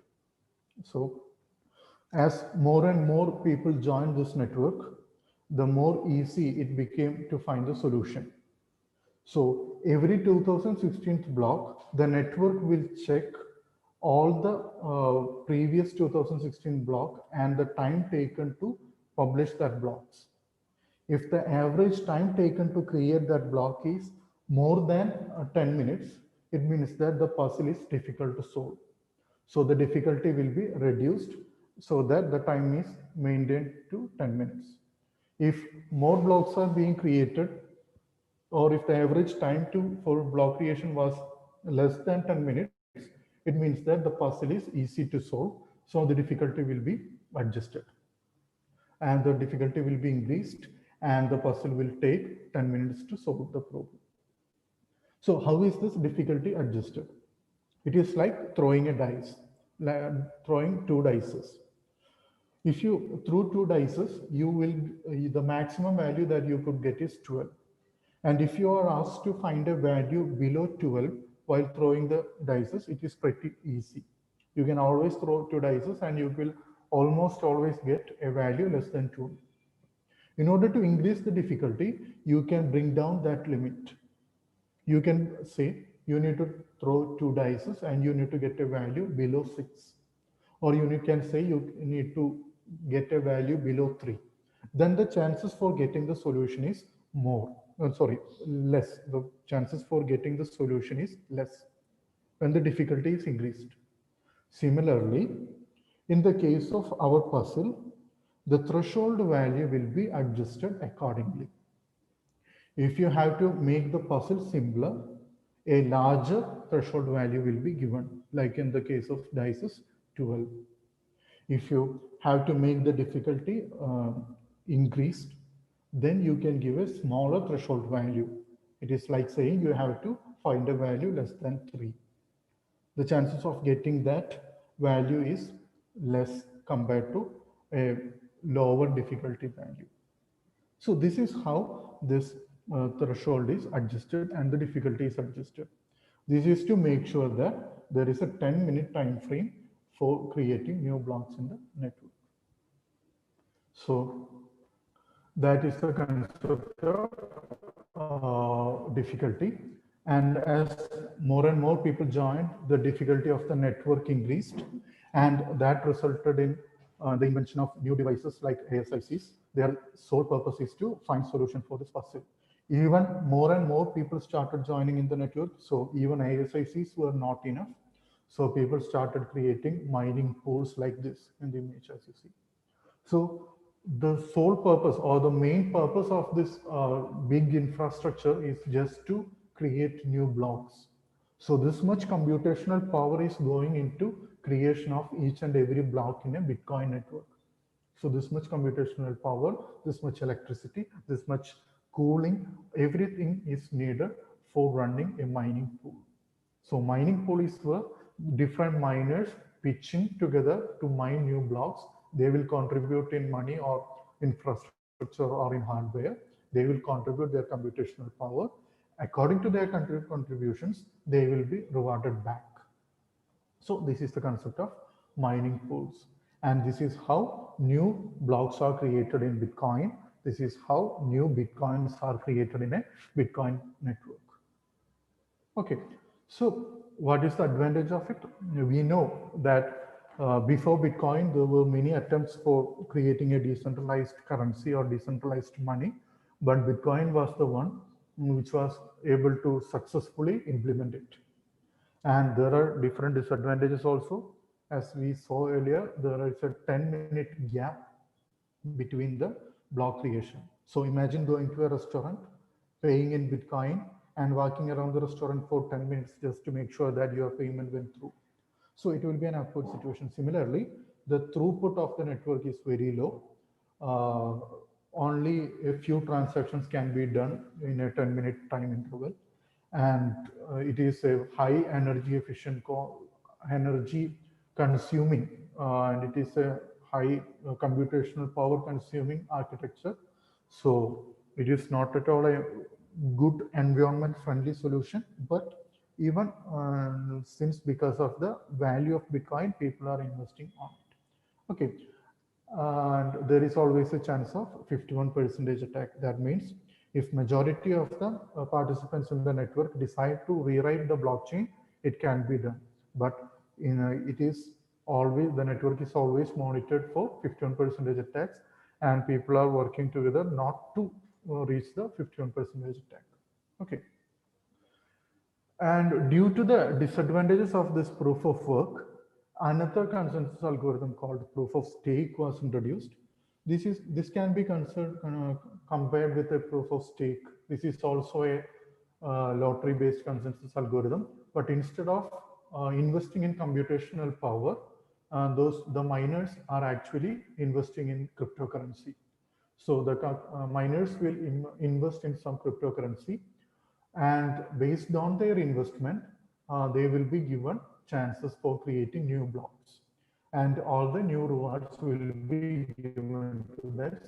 So as more and more people joined this network, the more easy it became to find the solution. So every 2016th block, the network will check all the previous 2016 block and the time taken to publish that blocks. If the average time taken to create that block is more than 10 minutes, it means that the puzzle is difficult to solve. So the difficulty will be reduced so that the time is maintained to 10 minutes. If more blocks are being created, or if the average time for block creation was less than 10 minutes, it means that the puzzle is easy to solve. So the difficulty will be adjusted. And the difficulty will be increased, and the puzzle will take 10 minutes to solve the problem. So how is this difficulty adjusted? It is like throwing a dice, like throwing 2 dices. If you throw 2 dices, you will the maximum value that you could get is 12. And if you are asked to find a value below 12 while throwing the dices, it is pretty easy. You can always throw 2 dices and you will almost always get a value less than 2. In order to increase the difficulty, you can bring down that limit. You can say you need to throw 2 dices and you need to get a value below 6. Or you can say you need to get a value below 3. Then the chances for getting the solution is less. The chances for getting the solution is less when the difficulty is increased. Similarly, in the case of our puzzle, the threshold value will be adjusted accordingly. If you have to make the puzzle simpler, a larger threshold value will be given, like in the case of dices 12. If you have to make the difficulty increased, then you can give a smaller threshold value. It is like saying you have to find a value less than 3. The chances of getting that value is less compared to a lower difficulty value. So this is how this threshold is adjusted and the difficulty is adjusted. This is to make sure that there is a 10-minute time frame for creating new blocks in the network. So that is the concept of difficulty. And as more and more people joined, the difficulty of the network increased, and that resulted in the invention of new devices like ASICs. Their sole purpose is to find solution for this puzzle. Even more and more people started joining in the network, so even ASICs were not enough. So people started creating mining pools like this in the image as you see. So the sole purpose or the main purpose of this big infrastructure is just to create new blocks. So this much computational power is going into creation of each and every block in a Bitcoin network. So this much computational power, this much electricity, this much cooling, everything is needed for running a mining pool. So mining pool is where different miners pitching together to mine new blocks. They will contribute in money or infrastructure or in hardware. They will contribute their computational power. According to their contributions, they will be rewarded back. So this is the concept of mining pools. And this is how new blocks are created in Bitcoin. This is how new Bitcoins are created in a Bitcoin network. Okay, so what is the advantage of it? We know that before Bitcoin, there were many attempts for creating a decentralized currency or decentralized money, but Bitcoin was the one which was able to successfully implement it. And there are different disadvantages also. As we saw earlier, there is a 10-minute gap between the block creation. So imagine going to a restaurant, paying in Bitcoin, and walking around the restaurant for 10 minutes just to make sure that your payment went through. So it will be an awkward situation. Similarly, the throughput of the network is very low. Only a few transactions can be done in a 10-minute time interval. And it is a high energy efficient, energy consuming, and it is a high computational power consuming architecture. So it is not at all a good environment friendly solution, but even since because of the value of Bitcoin, people are investing on it. Okay, and there is always a chance of 51% attack. That means if majority of the participants in the network decide to rewrite the blockchain, it can be done. But it is always, the network is always monitored for 51% attacks, and people are working together not to reach the 51% attack. Okay. And due to the disadvantages of this proof of work, another consensus algorithm called proof of stake was introduced. This can be compared with a proof of stake. This is also a lottery-based consensus algorithm, but instead of investing in computational power, the miners are actually investing in cryptocurrency. So the miners will invest in some cryptocurrency, and based on their investment, they will be given chances for creating new blocks, and all the new rewards will be given to their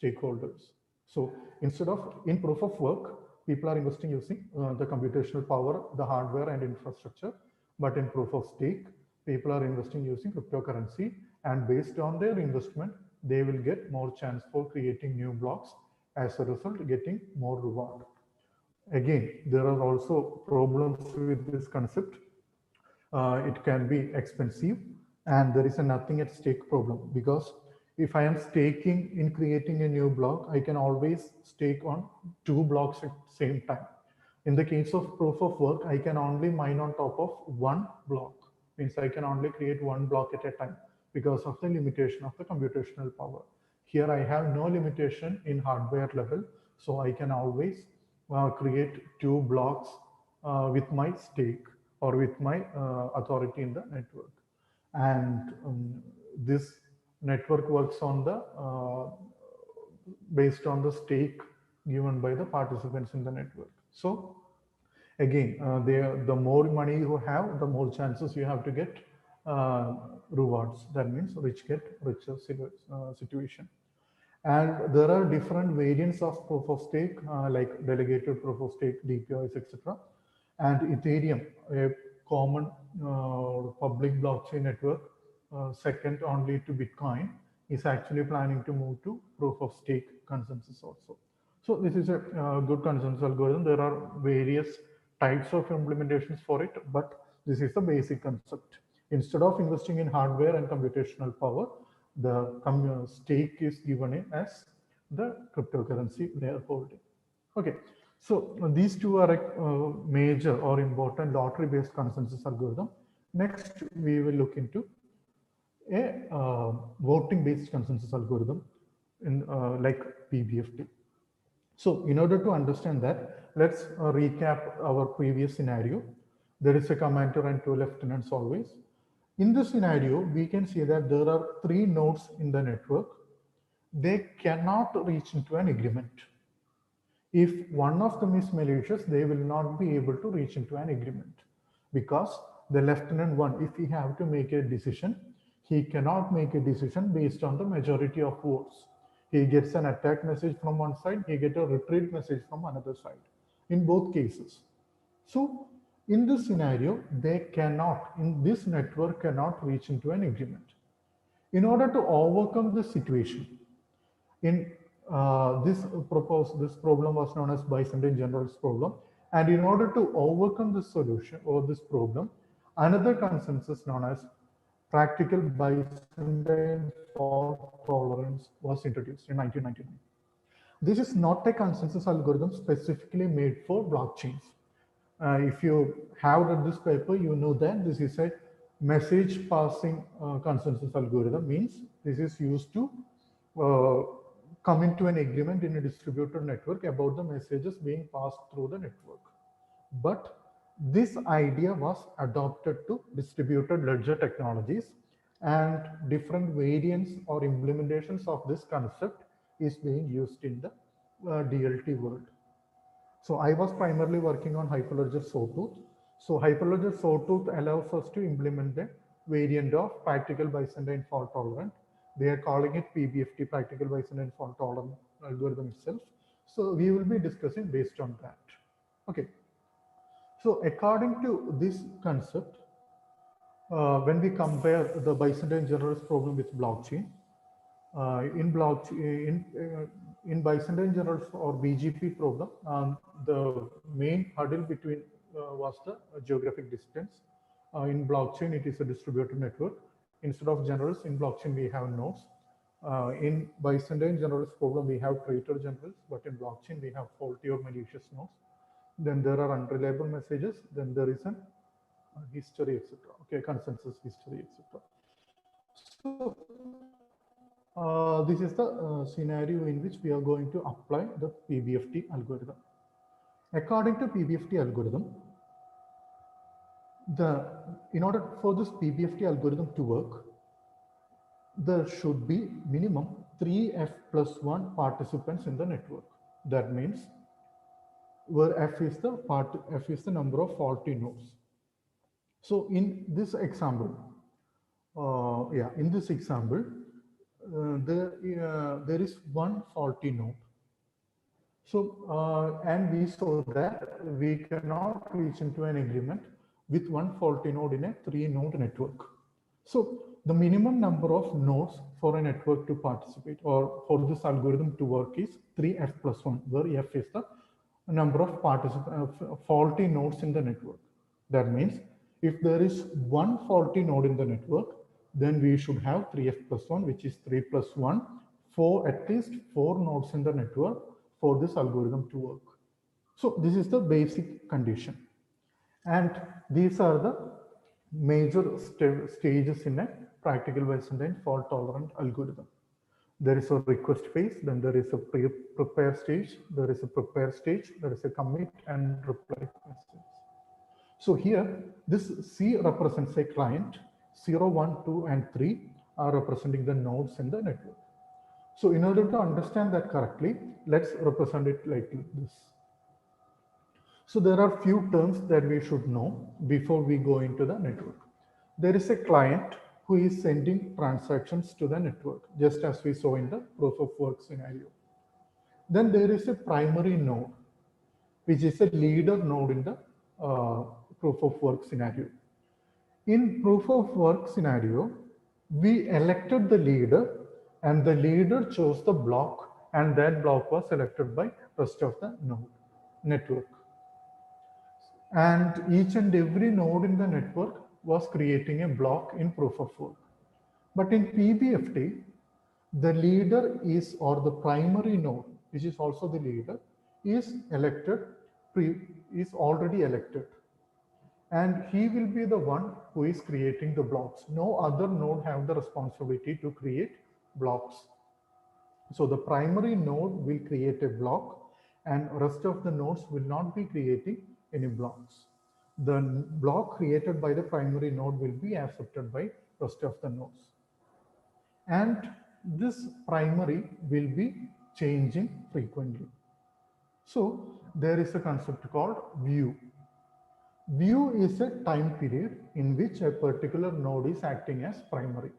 stakeholders. So instead of in proof of work, people are investing using the computational power, the hardware and infrastructure, but in proof of stake, people are investing using cryptocurrency, and based on their investment, they will get more chance for creating new blocks, as a result getting more reward. Again, there are also problems with this concept. It can be expensive, and there is a nothing at stake problem, because if I am staking in creating a new block, I can always stake on 2 blocks at the same time. In the case of proof of work, I can only mine on top of 1 block, means I can only create 1 block at a time because of the limitation of the computational power. Here I have no limitation in hardware level, so I can always create 2 blocks with my stake or with my authority in the network. And this network works on the based on the stake given by the participants in the network. So again, the more money you have, the more chances you have to get rewards. That means rich get richer situation. And there are different variants of proof of stake, like delegated proof of stake, DPoS, etc. And Ethereum, a common public blockchain network, second only to Bitcoin, is actually planning to move to proof of stake consensus also. So this is a good consensus algorithm. There are various types of implementations for it, but this is the basic concept. Instead of investing in hardware and computational power, the stake is given in as the cryptocurrency they are holding. Okay, so these two are major or important lottery-based consensus algorithm. Next, we will look into a voting-based consensus algorithm in like PBFT. So in order to understand that, let's recap our previous scenario. There is a commander and 2 lieutenants always. In this scenario, we can see that there are 3 nodes in the network. They cannot reach into an agreement. If one of them is malicious, they will not be able to reach into an agreement, because the lieutenant 1, if he have to make a decision, he cannot make a decision based on the majority of votes. He gets an attack message from one side, he gets a retreat message from another side, in both cases. So in this scenario, they cannot, in this network cannot reach into an agreement. In order to overcome this situation, in this problem was known as Byzantine generals problem, and in order to overcome this solution or this problem, another consensus known as practical Byzantine fault tolerance was introduced in 1999. This is not a consensus algorithm specifically made for blockchains. If you have read this paper, you know that this is a message passing consensus algorithm, means this is used to come into an agreement in a distributed network about the messages being passed through the network. But this idea was adopted to distributed ledger technologies, and different variants or implementations of this concept is being used in the DLT world. So I was primarily working on Hyperledger Sawtooth. So Hyperledger Sawtooth allows us to implement the variant of practical Byzantine fault tolerant. They are calling it PBFT, practical Byzantine fault tolerant algorithm itself. So we will be discussing based on that. Okay. So according to this concept, when we compare the Byzantine generals problem with blockchain, in Byzantine generals or BGP problem, the main hurdle between was the geographic distance. In blockchain, it is a distributed network. Instead of generals, in blockchain we have nodes. In Byzantine generals problem, we have traitor generals, but in blockchain we have faulty or malicious nodes. Then there are unreliable messages. Then there is an history, etc. Okay, consensus history, etc. So this is the scenario in which we are going to apply the PBFT algorithm. According to PBFT algorithm, in order for this PBFT algorithm to work, there should be minimum 3f plus 1 participants in the network. That means where f is the number of faulty nodes. So in this example, in this example, there is one faulty node. So and we saw that we cannot reach into an agreement with one faulty node in a 3-node network. So the minimum number of nodes for a network to participate or for this algorithm to work is 3f plus 1, where f is the number of faulty nodes in the network. That means if there is one faulty node in the network, then we should have 3f plus 1, which is 3 plus 1, for at least 4 nodes in the network for this algorithm to work. So this is the basic condition. And these are the major stages in a practical Byzantine fault tolerant algorithm. There is a request phase, then there is a prepare stage, there is a prepare stage, there is a commit and reply message. So here, this C represents a client, 0, 1, 2, and 3 are representing the nodes in the network. So in order to understand that correctly, let's represent it like this. So there are few terms that we should know before we go into the network. There is a client who is sending transactions to the network, just as we saw in the proof of work scenario. Then there is a primary node, which is a leader node in the proof of work scenario. In proof of work scenario, we elected the leader and the leader chose the block, and that block was selected by rest of the node network. And each and every node in the network was creating a block in proof of work. But in PBFT, the leader is, or the primary node, which is also the leader, is elected, is already elected. and he will be the one who is creating the blocks. No other node have the responsibility to create blocks. So the primary node will create a block, and rest of the nodes will not be creating any blocks. The block created by the primary node will be accepted by rest of the nodes. And this primary will be changing frequently. So there is a concept called view. View is a time period in which a particular node is acting as primary.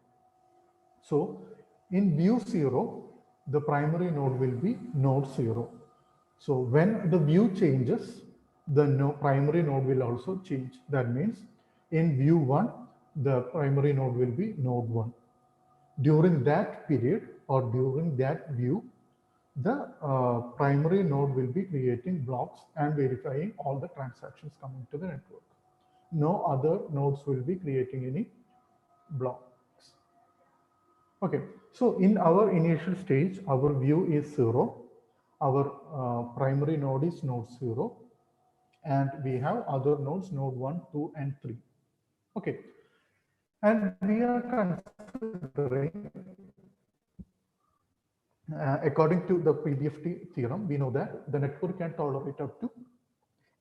So in view 0, the primary node will be node 0. So when the view changes, the primary node will also change. That means in view 1, the primary node will be node 1. During that period or during that view, the primary node will be creating blocks and verifying all the transactions coming to the network. No other nodes will be creating any blocks. Okay, so in our initial stage, our view is 0. Our primary node is node 0. And we have other nodes, node 1, 2, and 3. Okay, and we are considering, according to the PBFT theorem, we know that the network can tolerate up to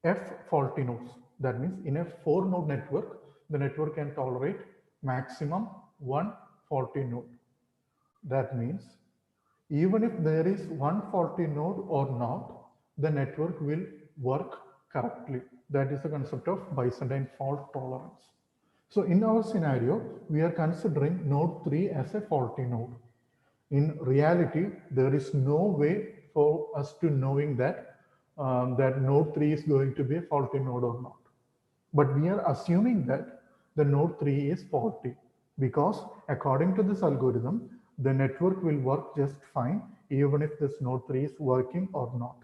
F faulty nodes. That means in a 4-node network, the network can tolerate maximum 1 faulty node. That means even if there is one faulty node or not, the network will work correctly. That is the concept of Byzantine fault tolerance. So in our scenario, we are considering node 3 as a faulty node. In reality, there is no way for us to knowing that that node 3 is going to be a faulty node or not. But we are assuming that the node 3 is faulty because according to this algorithm, the network will work just fine even if this node 3 is working or not.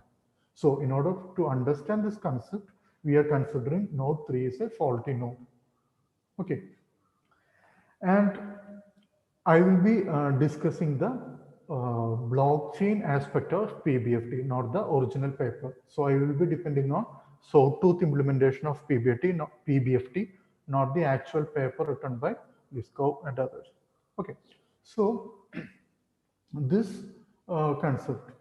So in order to understand this concept, we are considering node 3 is a faulty node. Okay. And I will be discussing the blockchain aspect of PBFT, not the original paper. So I will be depending on sawtooth implementation of PBFT, not the actual paper written by Visco and others. Okay, so this concept,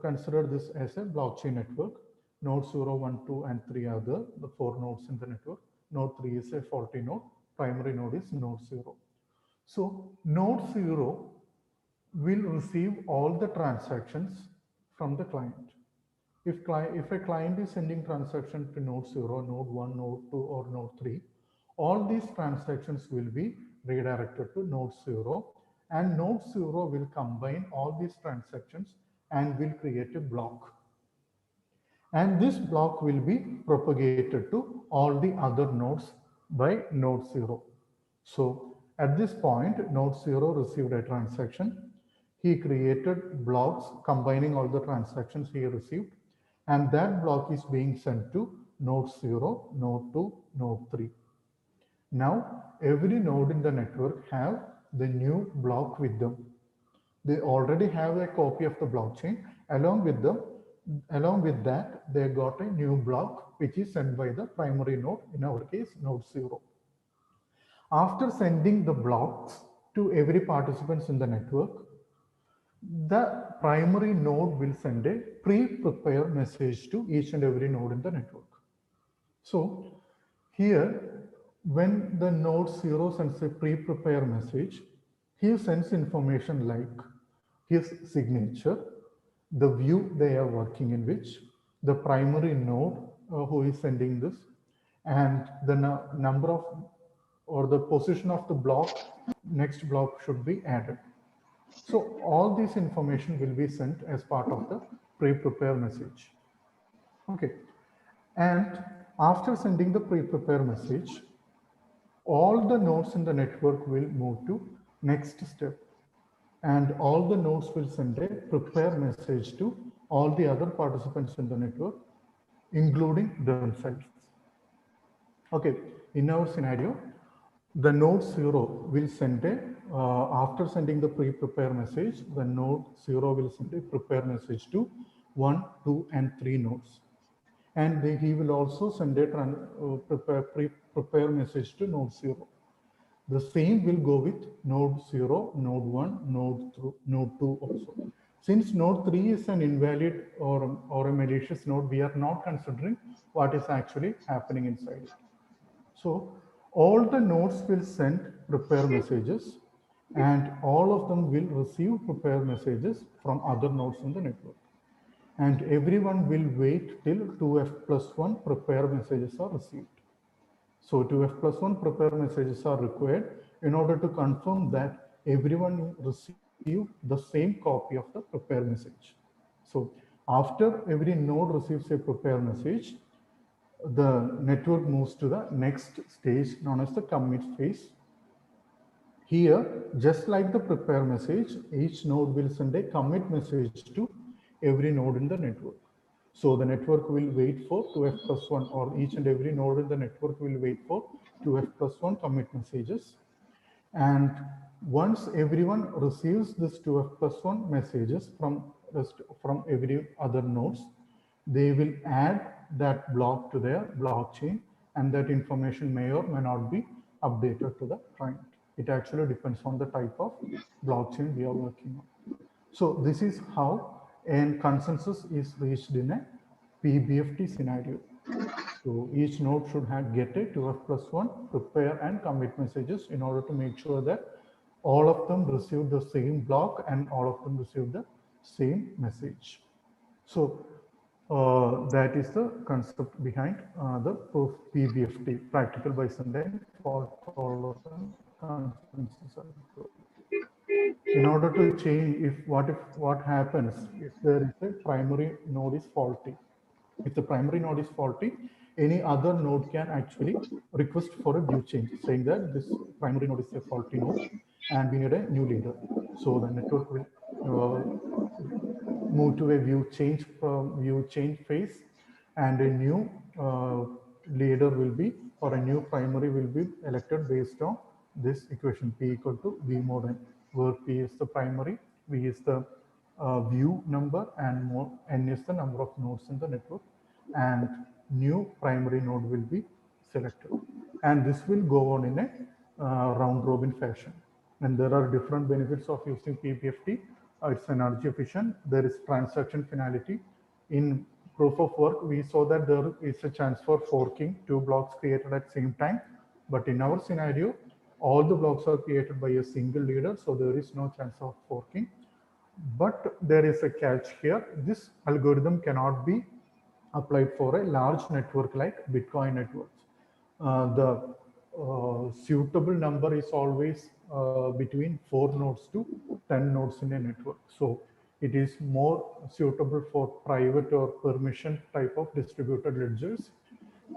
consider this as a blockchain network. Node 0, 1, 2, and 3 are the 4 nodes in the network. Node 3 is a faulty node. Primary node is node 0. So node 0 will receive all the transactions from the client. If a client is sending transaction to node 0, node 1, node 2, or node 3, all these transactions will be redirected to node 0, and node 0 will combine all these transactions and will create a block. And this block will be propagated to all the other nodes by node 0. So at this point, node 0 received a transaction. He created blocks combining all the transactions he received, and that block is being sent to node 0, node 2, node 3. Now, every node in the network have the new block with them. They already have a copy of the blockchain. Along with that, they got a new block which is sent by the primary node, in our case, node 0. After sending the blocks to every participant in the network, the primary node will send a pre-prepared message to each and every node in the network. So here, when the node 0 sends a pre-prepared message, he sends information like his signature, the view they are working in which, the primary node who is sending this, and the number of or the position of the block, next block should be added. So all this information will be sent as part of the pre-prepared message. Okay. And after sending the pre-prepared message, all the nodes in the network will move to next step. And all the nodes will send a prepare message to all the other participants in the network, including themselves. Okay, in our scenario, the node 0 will send after sending the pre-prepare message, the node 0 will send a prepare message to 1, 2, and 3 nodes. and he will also send a prepare message to node 0. The same will go with node 0, node 1, node 2 also. Since node 3 is an invalid or a malicious node, we are not considering what is actually happening inside it. So all the nodes will send prepare messages, and all of them will receive prepare messages from other nodes in the network. And everyone will wait till 2f+1 prepare messages are received. So 2f+1 prepare messages are required in order to confirm that everyone receive the same copy of the prepare message. So after every node receives a prepare message, the network moves to the next stage known as the commit phase. Here, just like the prepare message, each node will send a commit message to every node in the network. So the network will wait for 2f+1, or each and every node in the network will wait for 2f+1 commit messages. And once everyone receives this 2f+1 messages from every other nodes, they will add that block to their blockchain, and that information may or may not be updated to the client. It actually depends on the type of blockchain we are working on. So this is how a consensus is reached in a PBFT scenario. So each node should get a 2f+1 prepare and commit messages in order to make sure that all of them receive the same block and all of them receive the same message. So that is the concept behind the proof PBFT, practical Byzantine fault tolerant consensus algorithm. In order to change, what happens if there is a primary node is faulty? If the primary node is faulty, any other node can actually request for a view change, saying that this primary node is a faulty node and we need a new leader. So the network will move to a view change phase, and a new leader will be, or a new primary will be elected based on this equation: P equal to V mod N, where P is the primary, V is the view number, and N is the number of nodes in the network, and new primary node will be selected. And this will go on in a round robin fashion. And there are different benefits of using PBFT. It's energy efficient. There is transaction finality. In proof of work, we saw that there is a chance for forking 2 blocks created at the same time. But in our scenario, all the blocks are created by a single leader, so there is no chance of forking. But there is a catch here. This algorithm cannot be applied for a large network like Bitcoin networks. The suitable number is always between 4 nodes to 10 nodes in a network. So it is more suitable for private or permission type of distributed ledgers.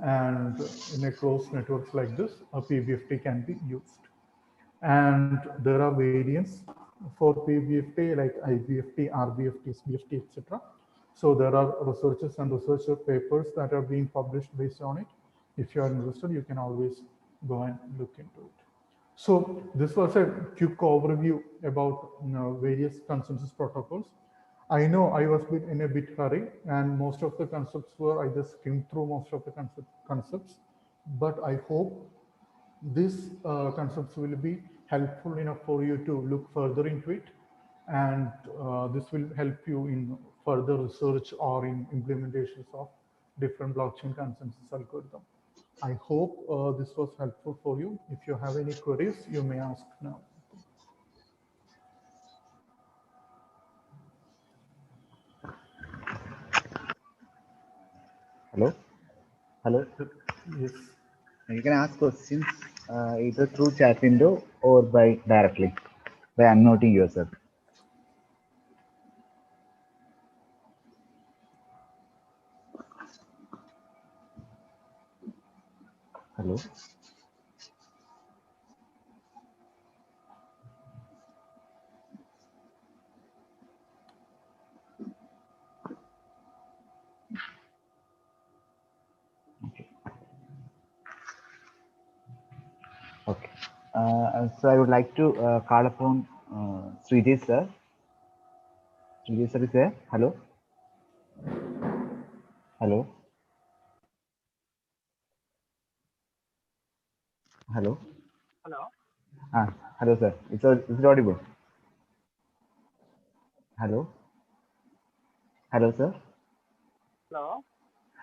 And in a closed networks like this, a PBFT can be used. And there are variants for PBFT like IBFT, RBFT, SBFT, etc. So there are researchers and researcher papers that are being published based on it. If you are interested, you can always go and look into it. So this was a quick overview about various consensus protocols. I know I was in a bit hurry, and most of the concepts were, I just skimmed through most of the concepts, but I hope these concepts will be helpful enough for you to look further into it, and this will help you in further research or in implementations of different blockchain consensus algorithm. I hope this was helpful for you. If you have any queries, you may ask now. Hello? Hello? Yes. You can ask questions either through chat window or by directly, by unmuting yourself. Hello? Okay. So I would like to call upon Srijay sir. Srijay sir is there? Hello? Hello? Hello. Hello. Hello, sir. Is it audible? Hello. Hello, sir. Hello.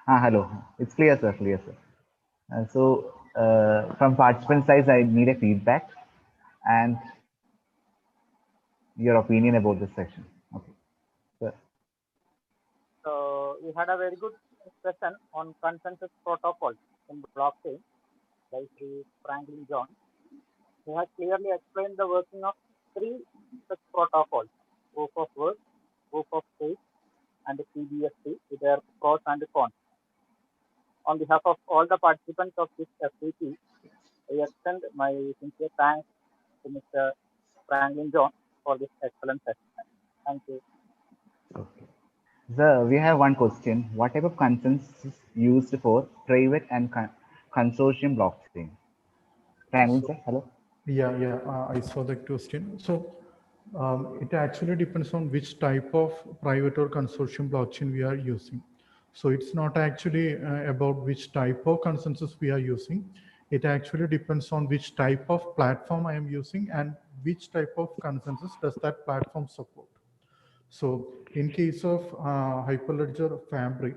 Hello. It's clear, sir. Clear, sir. From participant side, I need a feedback and your opinion about this section. Okay. Sir. So we had a very good session on consensus protocols in blockchain by Sri Franklin John. He has clearly explained the working of three such protocols: proof of work, proof of stake, and PBST with their pros and cons. On behalf of all the participants of this FTP, I extend my sincere thanks to Mr. Franklin John for this excellent session. Thank you. Sir, we have one question. What type of consensus is used for private and consortium blockchain? Franklin, sir. Hello. Yeah, I saw that question. So it actually depends on which type of private or consortium blockchain we are using. So it's not actually about which type of consensus we are using. It actually depends on which type of platform I am using and which type of consensus does that platform support. So in case of Hyperledger Fabric,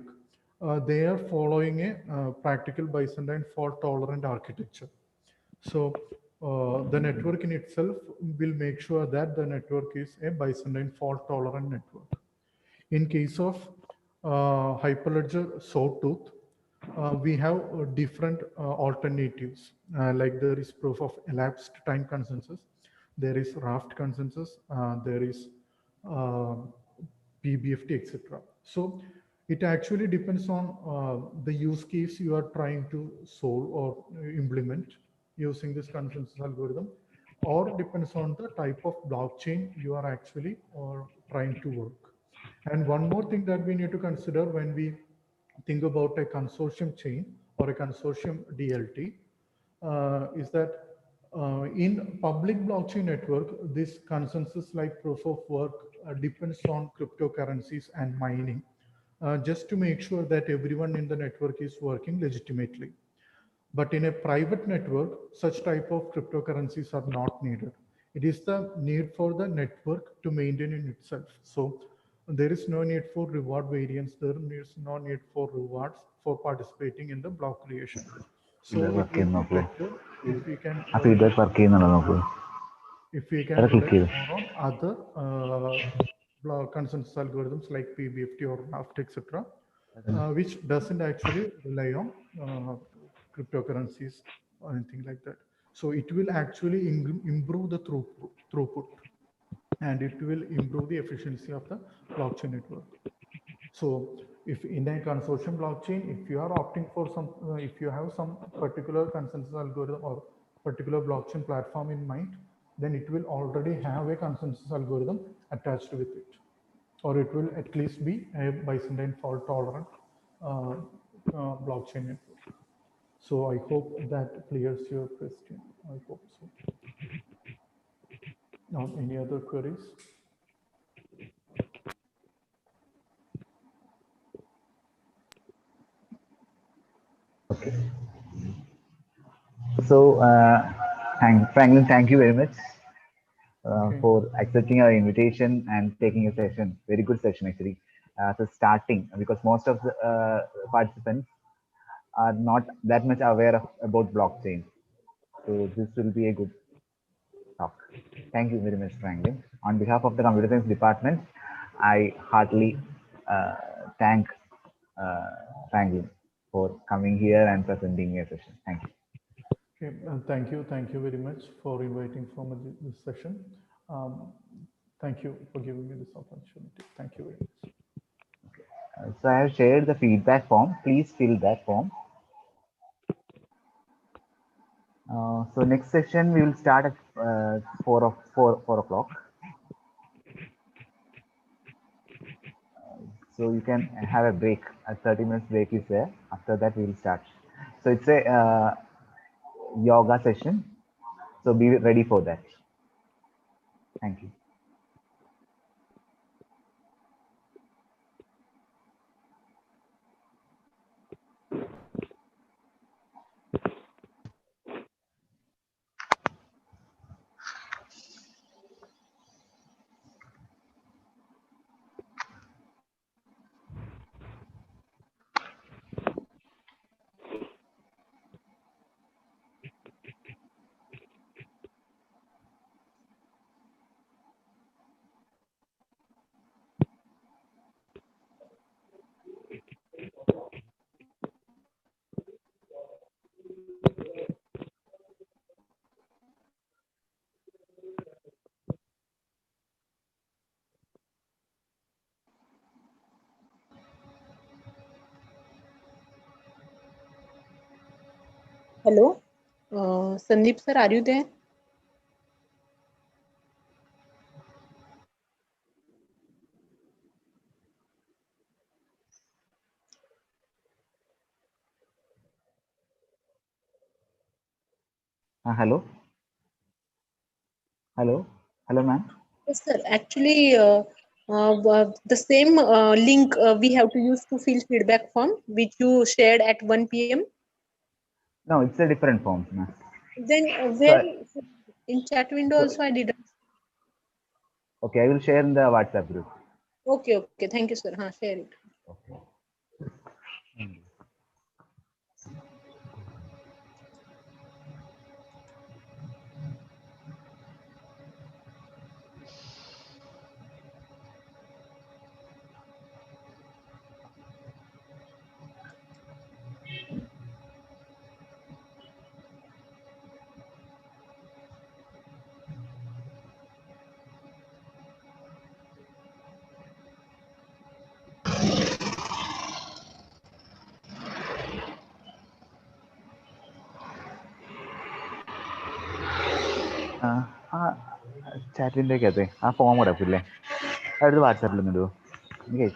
they are following a practical Byzantine fault tolerant architecture. So the network in itself will make sure that the network is a Byzantine fault tolerant network. In case of Hyperledger Sawtooth, we have different alternatives. Like there is proof of elapsed time consensus, there is raft consensus, there is PBFT, etc. So it actually depends on the use case you are trying to solve or implement using this consensus algorithm, or depends on the type of blockchain you are actually trying to work. And one more thing that we need to consider when we think about a consortium chain or a consortium DLT is that in public blockchain network, this consensus like proof of work depends on cryptocurrencies and mining, just to make sure that everyone in the network is working legitimately. But in a private network, such type of cryptocurrencies are not needed. It is the need for the network to maintain in itself. So there is no need for reward variance. There is no need for rewards for participating in the block creation. So it will be better if we can rely more on other consensus algorithms like PBFT or Raft, etc., which doesn't actually rely on cryptocurrencies or anything like that. So it will actually improve the throughput, and it will improve the efficiency of the blockchain network. So if in a consortium blockchain, if you are opting for some, if you have some particular consensus algorithm or particular blockchain platform in mind, then it will already have a consensus algorithm attached with it, or it will at least be a Byzantine fault tolerant blockchain network. So I hope that clears your question. I hope so. Now, any other queries? Okay. So, Franklin, thank you very much for accepting our invitation and taking a session. Very good session, actually. So starting, because most of the participants are not that much aware about blockchain. So this will be a good talk. Thank you very much, Franklin. On behalf of the computer science department, I heartily thank Franklin for coming here and presenting a session. Thank you. Okay, thank you very much for inviting for this session. Thank you for giving me this opportunity. Thank you very much. So I have shared the feedback form. Please fill that form. So next session we will start at 4 o'clock. So you can have a break. A 30 minutes break is there. After that we will start. So it's a yoga session. So be ready for that. Thank you. Hello, Sandeep sir, are you there? Hello? Hello? Hello, ma'am? Yes, sir. Actually, the same link we have to use to fill feedback form, which you shared at 1 p.m. No, it's a different form, ma'am. Then So, where in chat window so, also I didn't. okay, I will share in the WhatsApp group. Okay, okay. Thank you, sir. Share it. Okay. ആ ചാറ്റിൻ്റെ അകത്തെ ആ form കിടക്കില്ലേ അതെടുത്ത് വാട്സാപ്പിൽ ഒന്ന് ഇടുമോ എനിക്ക്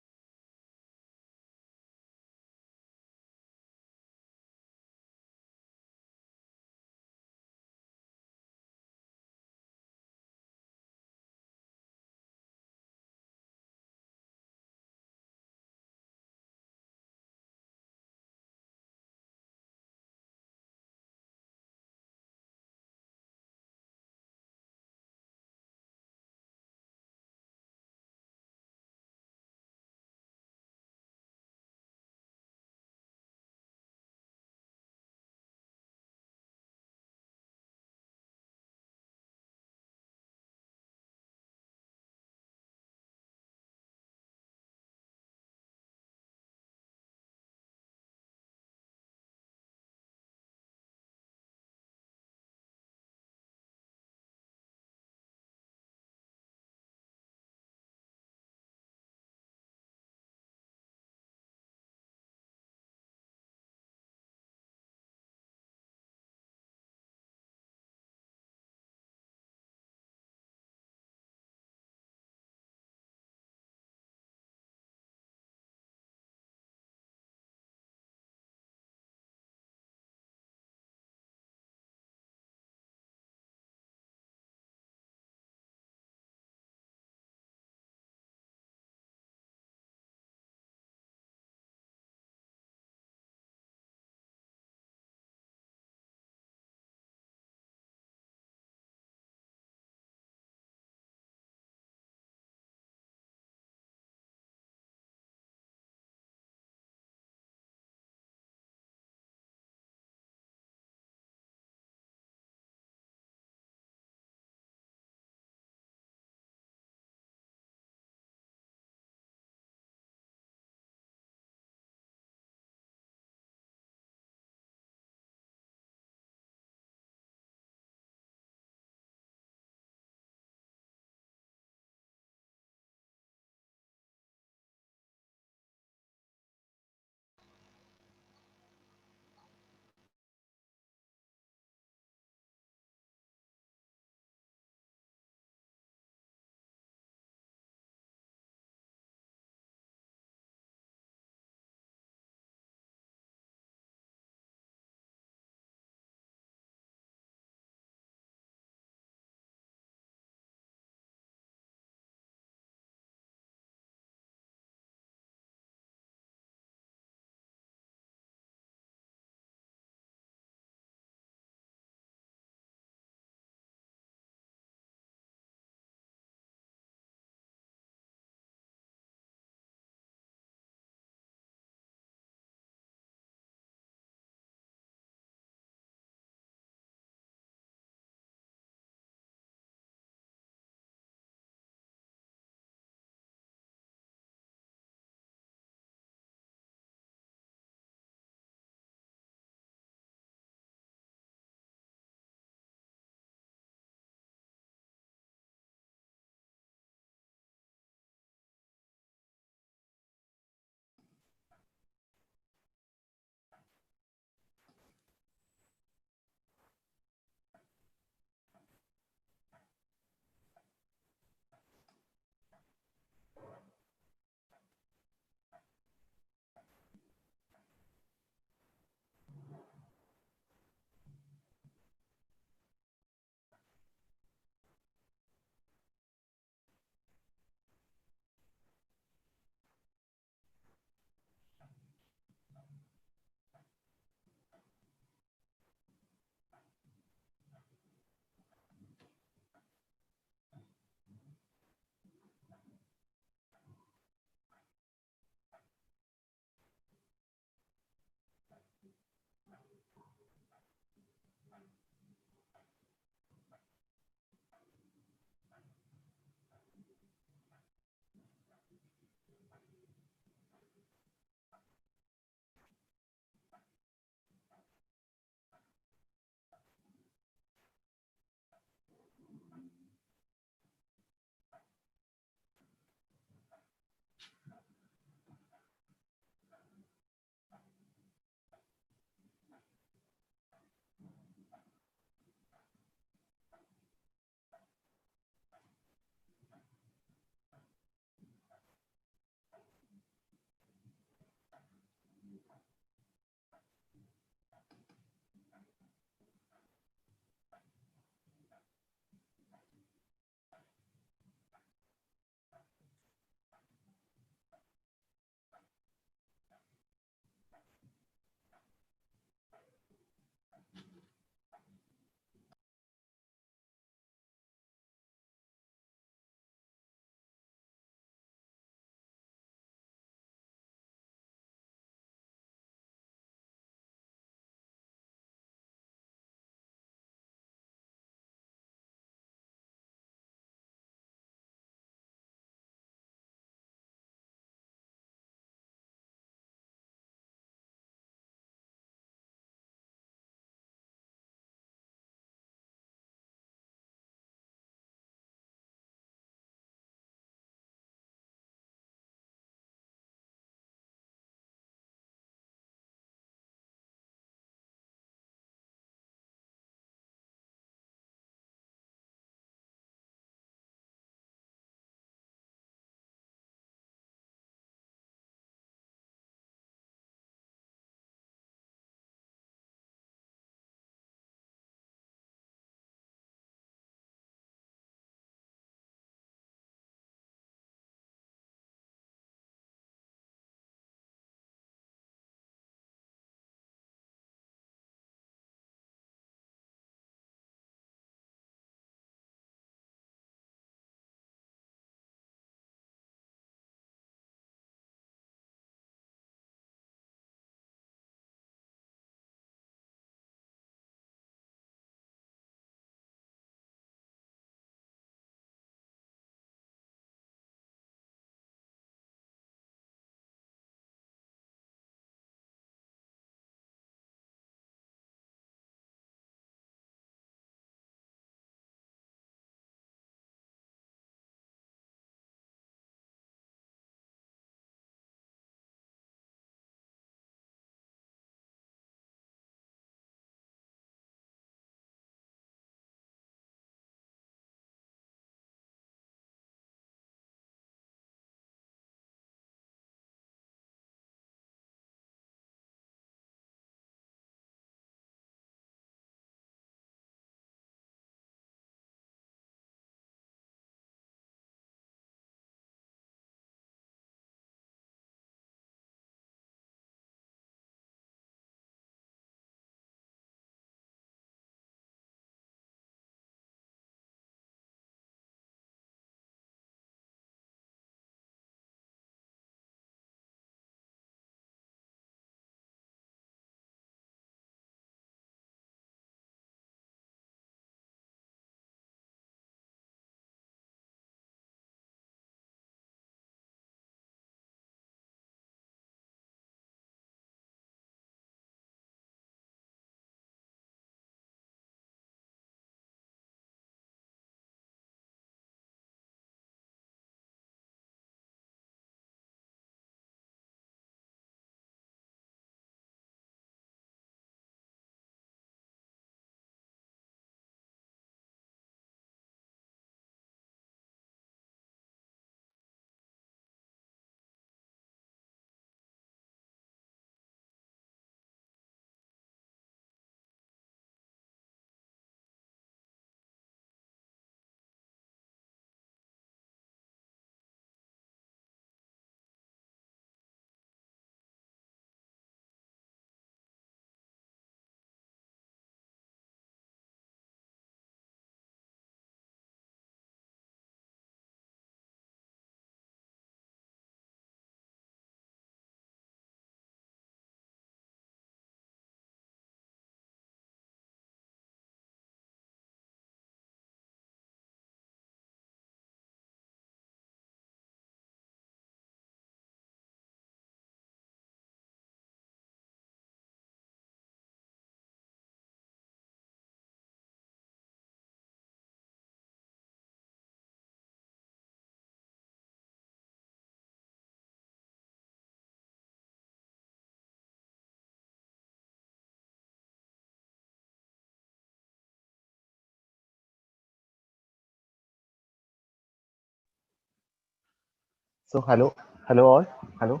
So hello all, hello.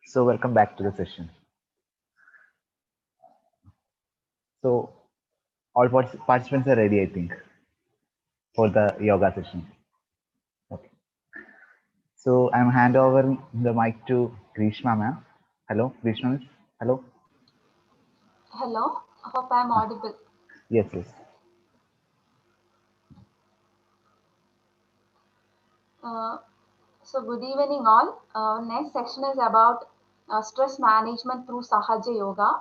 So welcome back to the session. So all participants are ready, I think, for the yoga session. Okay. So I'm hand over the mic to Grishma ma'am. Hello, Grishma miss. Hello. Hello, hope I'm audible. Yes, yes. Uh, so good evening all. Next section is about stress management through Sahaja Yoga.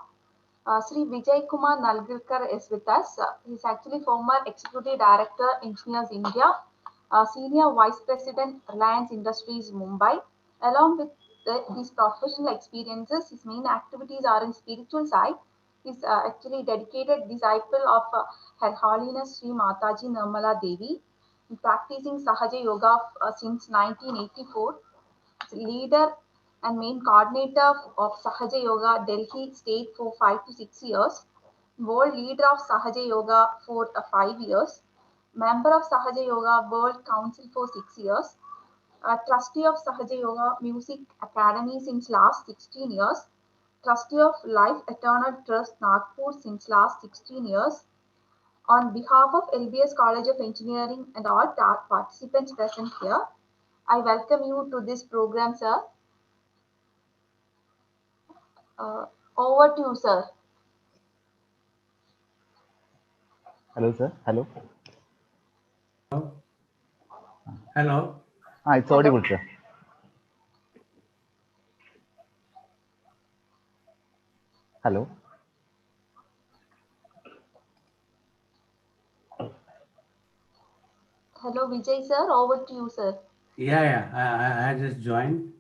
Sri Vijay Kumar Nalgirkar is with us. He's actually former Executive Director, Engineers India, Senior Vice President, Reliance Industries, Mumbai. Along with these professional experiences, his main activities are in spiritual side. He's actually dedicated disciple of Her Holiness Sri Mataji Nirmala Devi, practicing Sahaja Yoga since 1984. Leader and main coordinator of Sahaja Yoga Delhi state for 5 to 6 years, world leader of Sahaja Yoga for 5 years, member of Sahaja Yoga World Council for 6 years, trustee of Sahaja Yoga Music Academy since last 16 years, trustee of Life Eternal Trust Nagpur since last 16 years. On behalf of LBS College of Engineering and all participants present here, I welcome you to this program, sir. Over to you, sir. Hello, sir. Hello. Hello. It's audible, sir. Hello. Hello, Vijay, sir. Over to you, sir. Yeah. I just joined.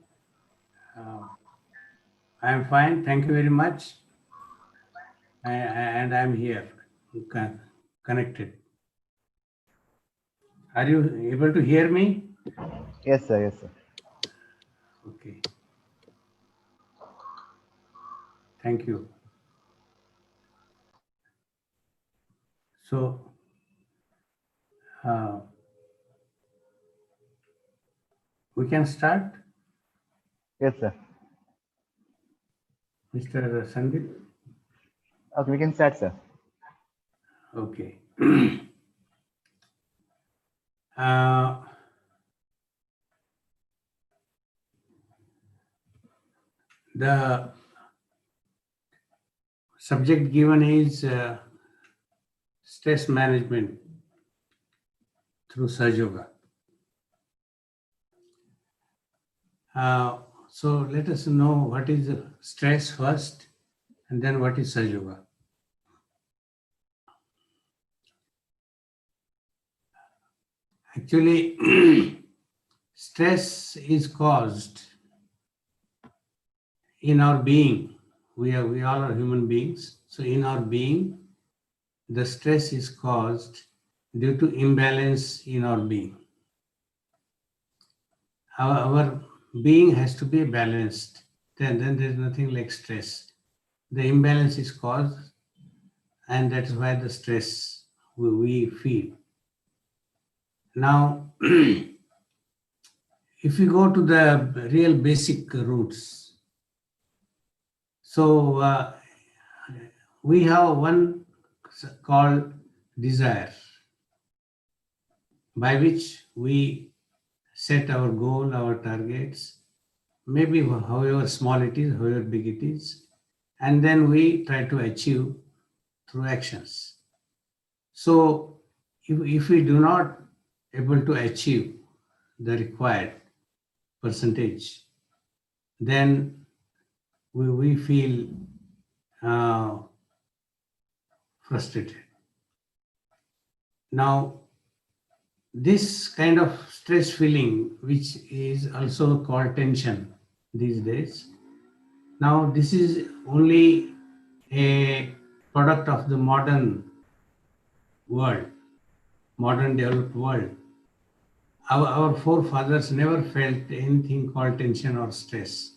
I'm fine. Thank you very much. And I'm here, connected. Are you able to hear me? Yes, sir. Yes, sir. Okay. Thank you. So, we can start? Yes, sir. Mr. Sandeep? Okay, we can start, sir. Okay. The subject given is stress management through Sahaja Yoga. So let us know what is stress first, and then what is Sahaja Yoga. Actually, stress is caused in our being. We all are human beings. So in our being, the stress is caused due to imbalance in our being. Our being has to be balanced. Then there's nothing like stress. The imbalance is caused, and that is why the stress we feel. Now, if we go to the real basic roots, so we have one called desire, by which we set our goal, our targets, maybe however small it is, however big it is, and then we try to achieve through actions. So if we do not able to achieve the required percentage, then we feel frustrated. Now, this kind of stress feeling, which is also called tension these days, now this is only a product of the modern world, modern developed world. Our forefathers never felt anything called tension or stress,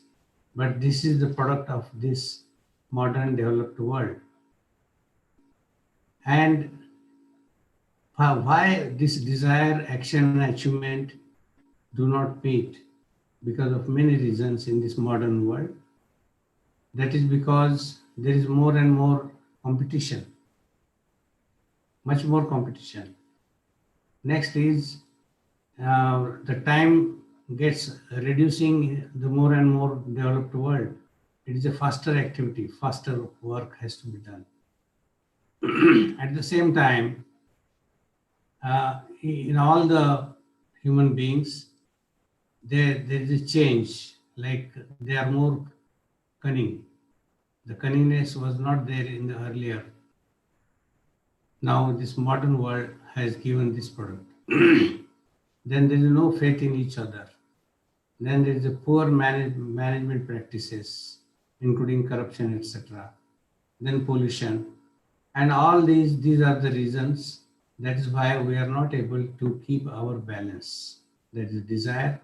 but this is the product of this modern developed world. And why this desire, action, achievement, do not meet because of many reasons in this modern world. That is because there is more and more competition, much more competition. Next is the time gets reducing the more and more developed world. It is a faster activity, faster work has to be done. At the same time, in all the human beings, there is a change, like they are more cunning. The cunningness was not there in the earlier. Now this modern world has given this product. Then there is no faith in each other. Then there is a poor management practices, including corruption, etc. Then pollution. And all these are the reasons. That is why we are not able to keep our balance. That is desire,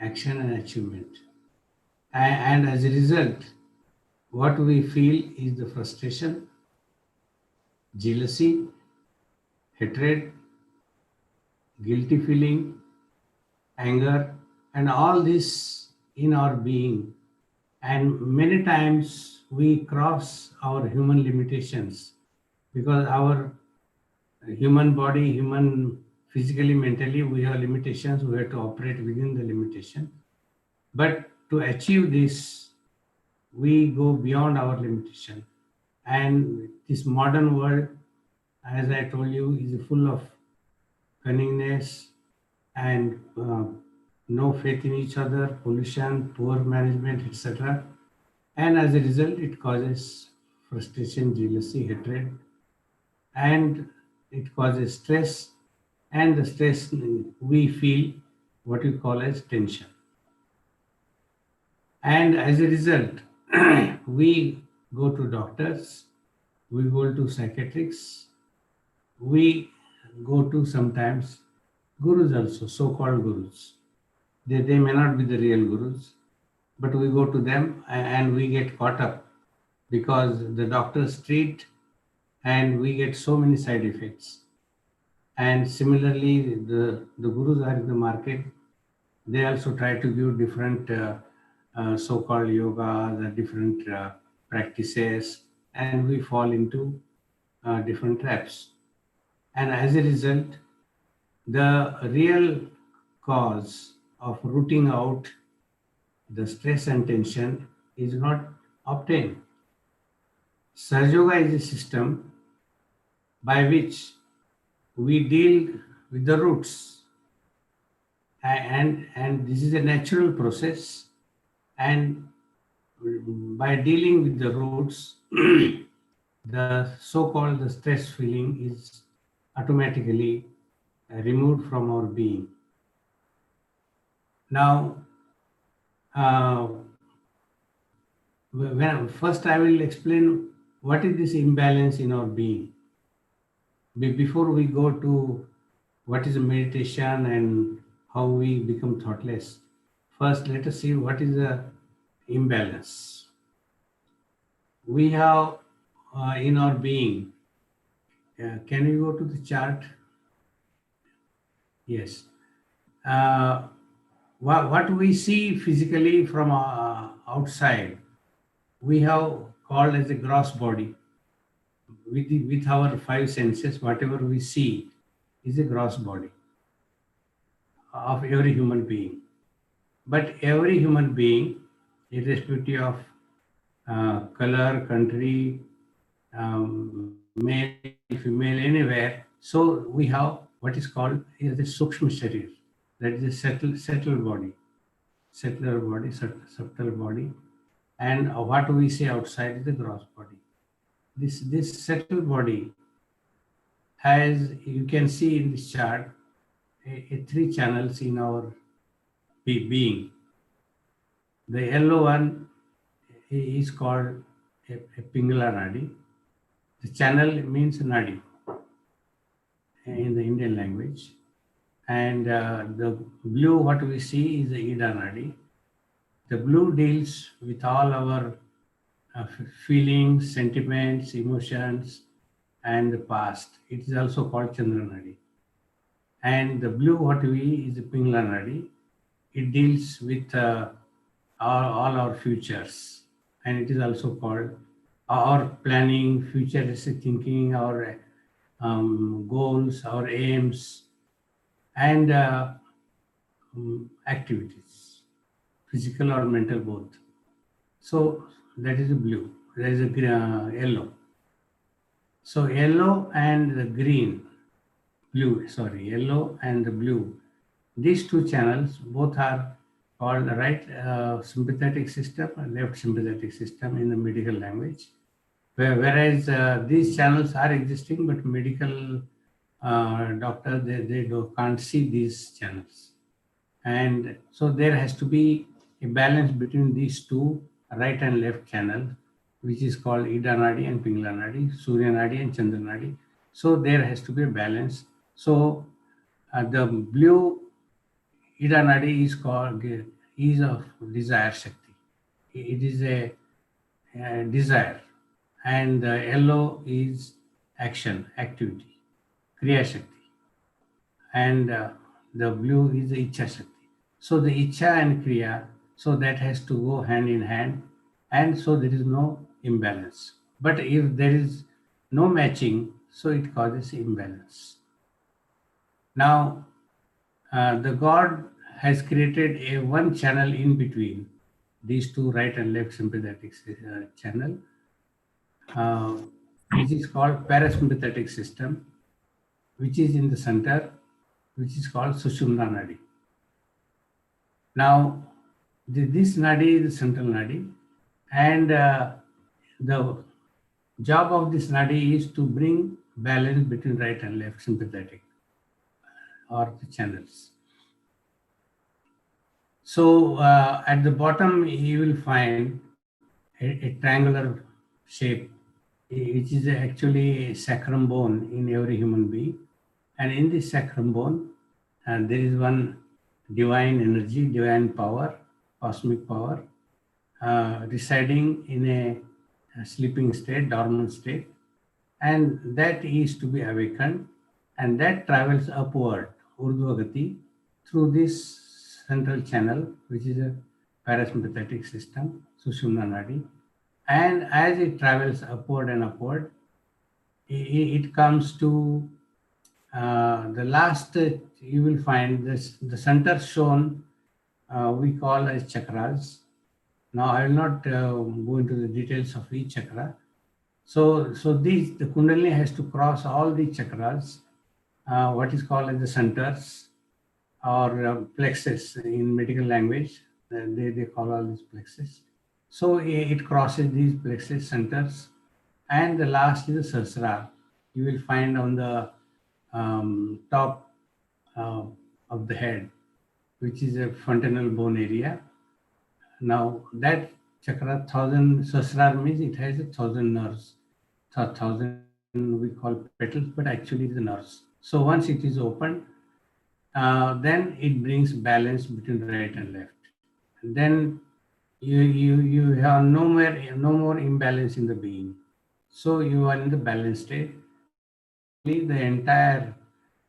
action and achievement. And as a result, what we feel is the frustration, jealousy, hatred, guilty feeling, anger, and all this in our being. And many times we cross our human limitations because our human body, human physically, mentally, we have limitations. We have to operate within the limitation. But to achieve this, we go beyond our limitation. And this modern world, as I told you, is full of cunningness and no faith in each other, pollution, poor management, etc. And as a result, it causes frustration, jealousy, hatred, and it causes stress. And the stress we feel what we call as tension. And as a result, we go to doctors, we go to psychiatrists, we go to sometimes gurus also, so-called gurus. They may not be the real gurus, but we go to them and we get caught up because the doctors treat and we get so many side effects. And similarly, the gurus are in the market. They also try to give different so-called yoga, the different practices, and we fall into different traps. And as a result, the real cause of rooting out the stress and tension is not obtained. Sahaja Yoga is a system by which we deal with the roots, and this is a natural process, and by dealing with the roots, the so-called the stress feeling is automatically removed from our being. Now, first I will explain what is this imbalance in our being. Before we go to what is a meditation and how we become thoughtless, first let us see what is the imbalance. We have in our being, can we go to the chart? Yes. What we see physically from outside, we have called as a gross body. With our five senses, whatever we see is a gross body of every human being. But every human being, irrespective of color, country, male, female, anywhere, so we have what is called is the Sukshma Sharir, that is a subtle body, subtle body, and what we see outside is the gross body. This subtle body has, you can see in this chart, three channels in our being. The yellow one is called a Pingala Nadi. The channel means Nadi in the Indian language. And the blue, what we see is the Ida Nadi. The blue deals with all our feelings, sentiments, emotions, and the past. It is also called Chandra Nadi. And the blue, what we is the Pingala Nadi. it deals with all our futures, and it is also called our planning, futuristic thinking, our goals, our aims, and activities, physical or mental both. So that is a blue. There is a yellow. So yellow and the green, yellow and the blue. These two channels both are called right sympathetic system and left sympathetic system in the medical language. Whereas these channels are existing, but medical doctors, they can't see these channels. And so there has to be a balance between these two right and left channels, which is called Ida Nadi and Pingla Nadi, Surya Nadi and Chandra Nadi. So there has to be a balance. So the blue Ida Nadi is called is of desire Shakti. It is a desire. And the yellow is action, activity, Kriya Shakti. And the blue is the Icha Shakti. So the Icha and Kriya, so that has to go hand in hand, and so there is no imbalance. But if there is no matching, so it causes imbalance. Now, the God has created a one channel in between these two right and left sympathetic channel, which is called parasympathetic system, which is in the center, which is called Sushumna Nadi. Now, this nadi is the central nadi, and the job of this nadi is to bring balance between right and left sympathetic or the channels. So at the bottom, you will find a triangular shape, which is actually sacrum bone in every human being. And in this sacrum bone, there is one divine energy, divine power, cosmic power, residing in a sleeping state, dormant state, and that is to be awakened, and that travels upward, Urdhva through this central channel, which is a parasympathetic system, Sushumna Nadi. And as it travels upward and upward, it comes to the last, you will find this, the center shown, we call as chakras. Now, I will not go into the details of each chakra. So the Kundalini has to cross all the chakras, what is called as the centers or plexus in medical language. They call all these plexus. So it crosses these plexus centers, and the last is the Sahasrara. You will find on the top of the head, which is a fontanel bone area. Now that chakra, 1,000 Sahasrara means it has 1,000 nerves. 1,000 we call petals, but actually the nerves. So once it is opened, then it brings balance between right and left. And then you have no more imbalance in the being. So you are in the balanced state. Suddenly the entire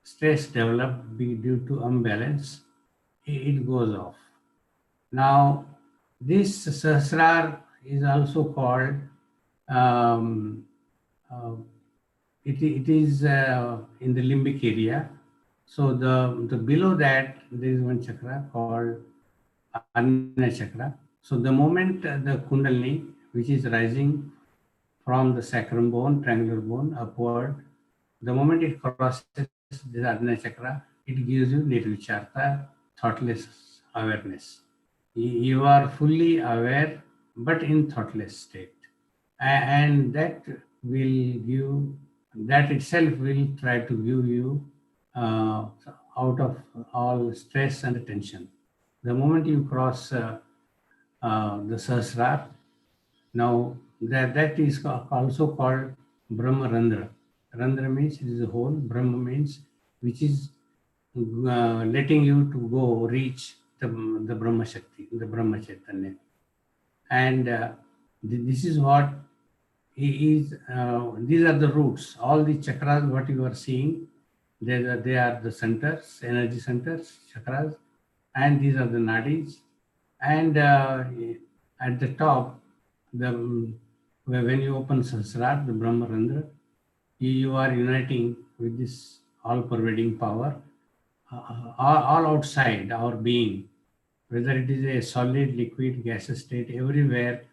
stress developed due to imbalance, it goes off. Now this Sahasrara is also called it is in the limbic area. So the below that there is one chakra called Ajna chakra. So the moment the Kundalini, which is rising from the sacrum bone, triangular bone upward, the moment it crosses this Ajna chakra, it gives you nirvicharta, thoughtless awareness. You are fully aware, but in thoughtless state. And that will give, that itself will try to give you out of all stress and tension. The moment you cross the Sahasrara, now that is also called Brahma Randra. Randra means it is a hole, Brahma means which is letting you to go reach the Brahma Shakti, the Brahma Chaitanya. And this is what these are the roots. All the chakras, what you are seeing, they are the centers, energy centers, chakras, and these are the nadis. And at the top, when you open Sahasrar, the Brahmarandra, you are uniting with this all-pervading power, all outside our being, whether it is a solid, liquid, gaseous state, everywhere,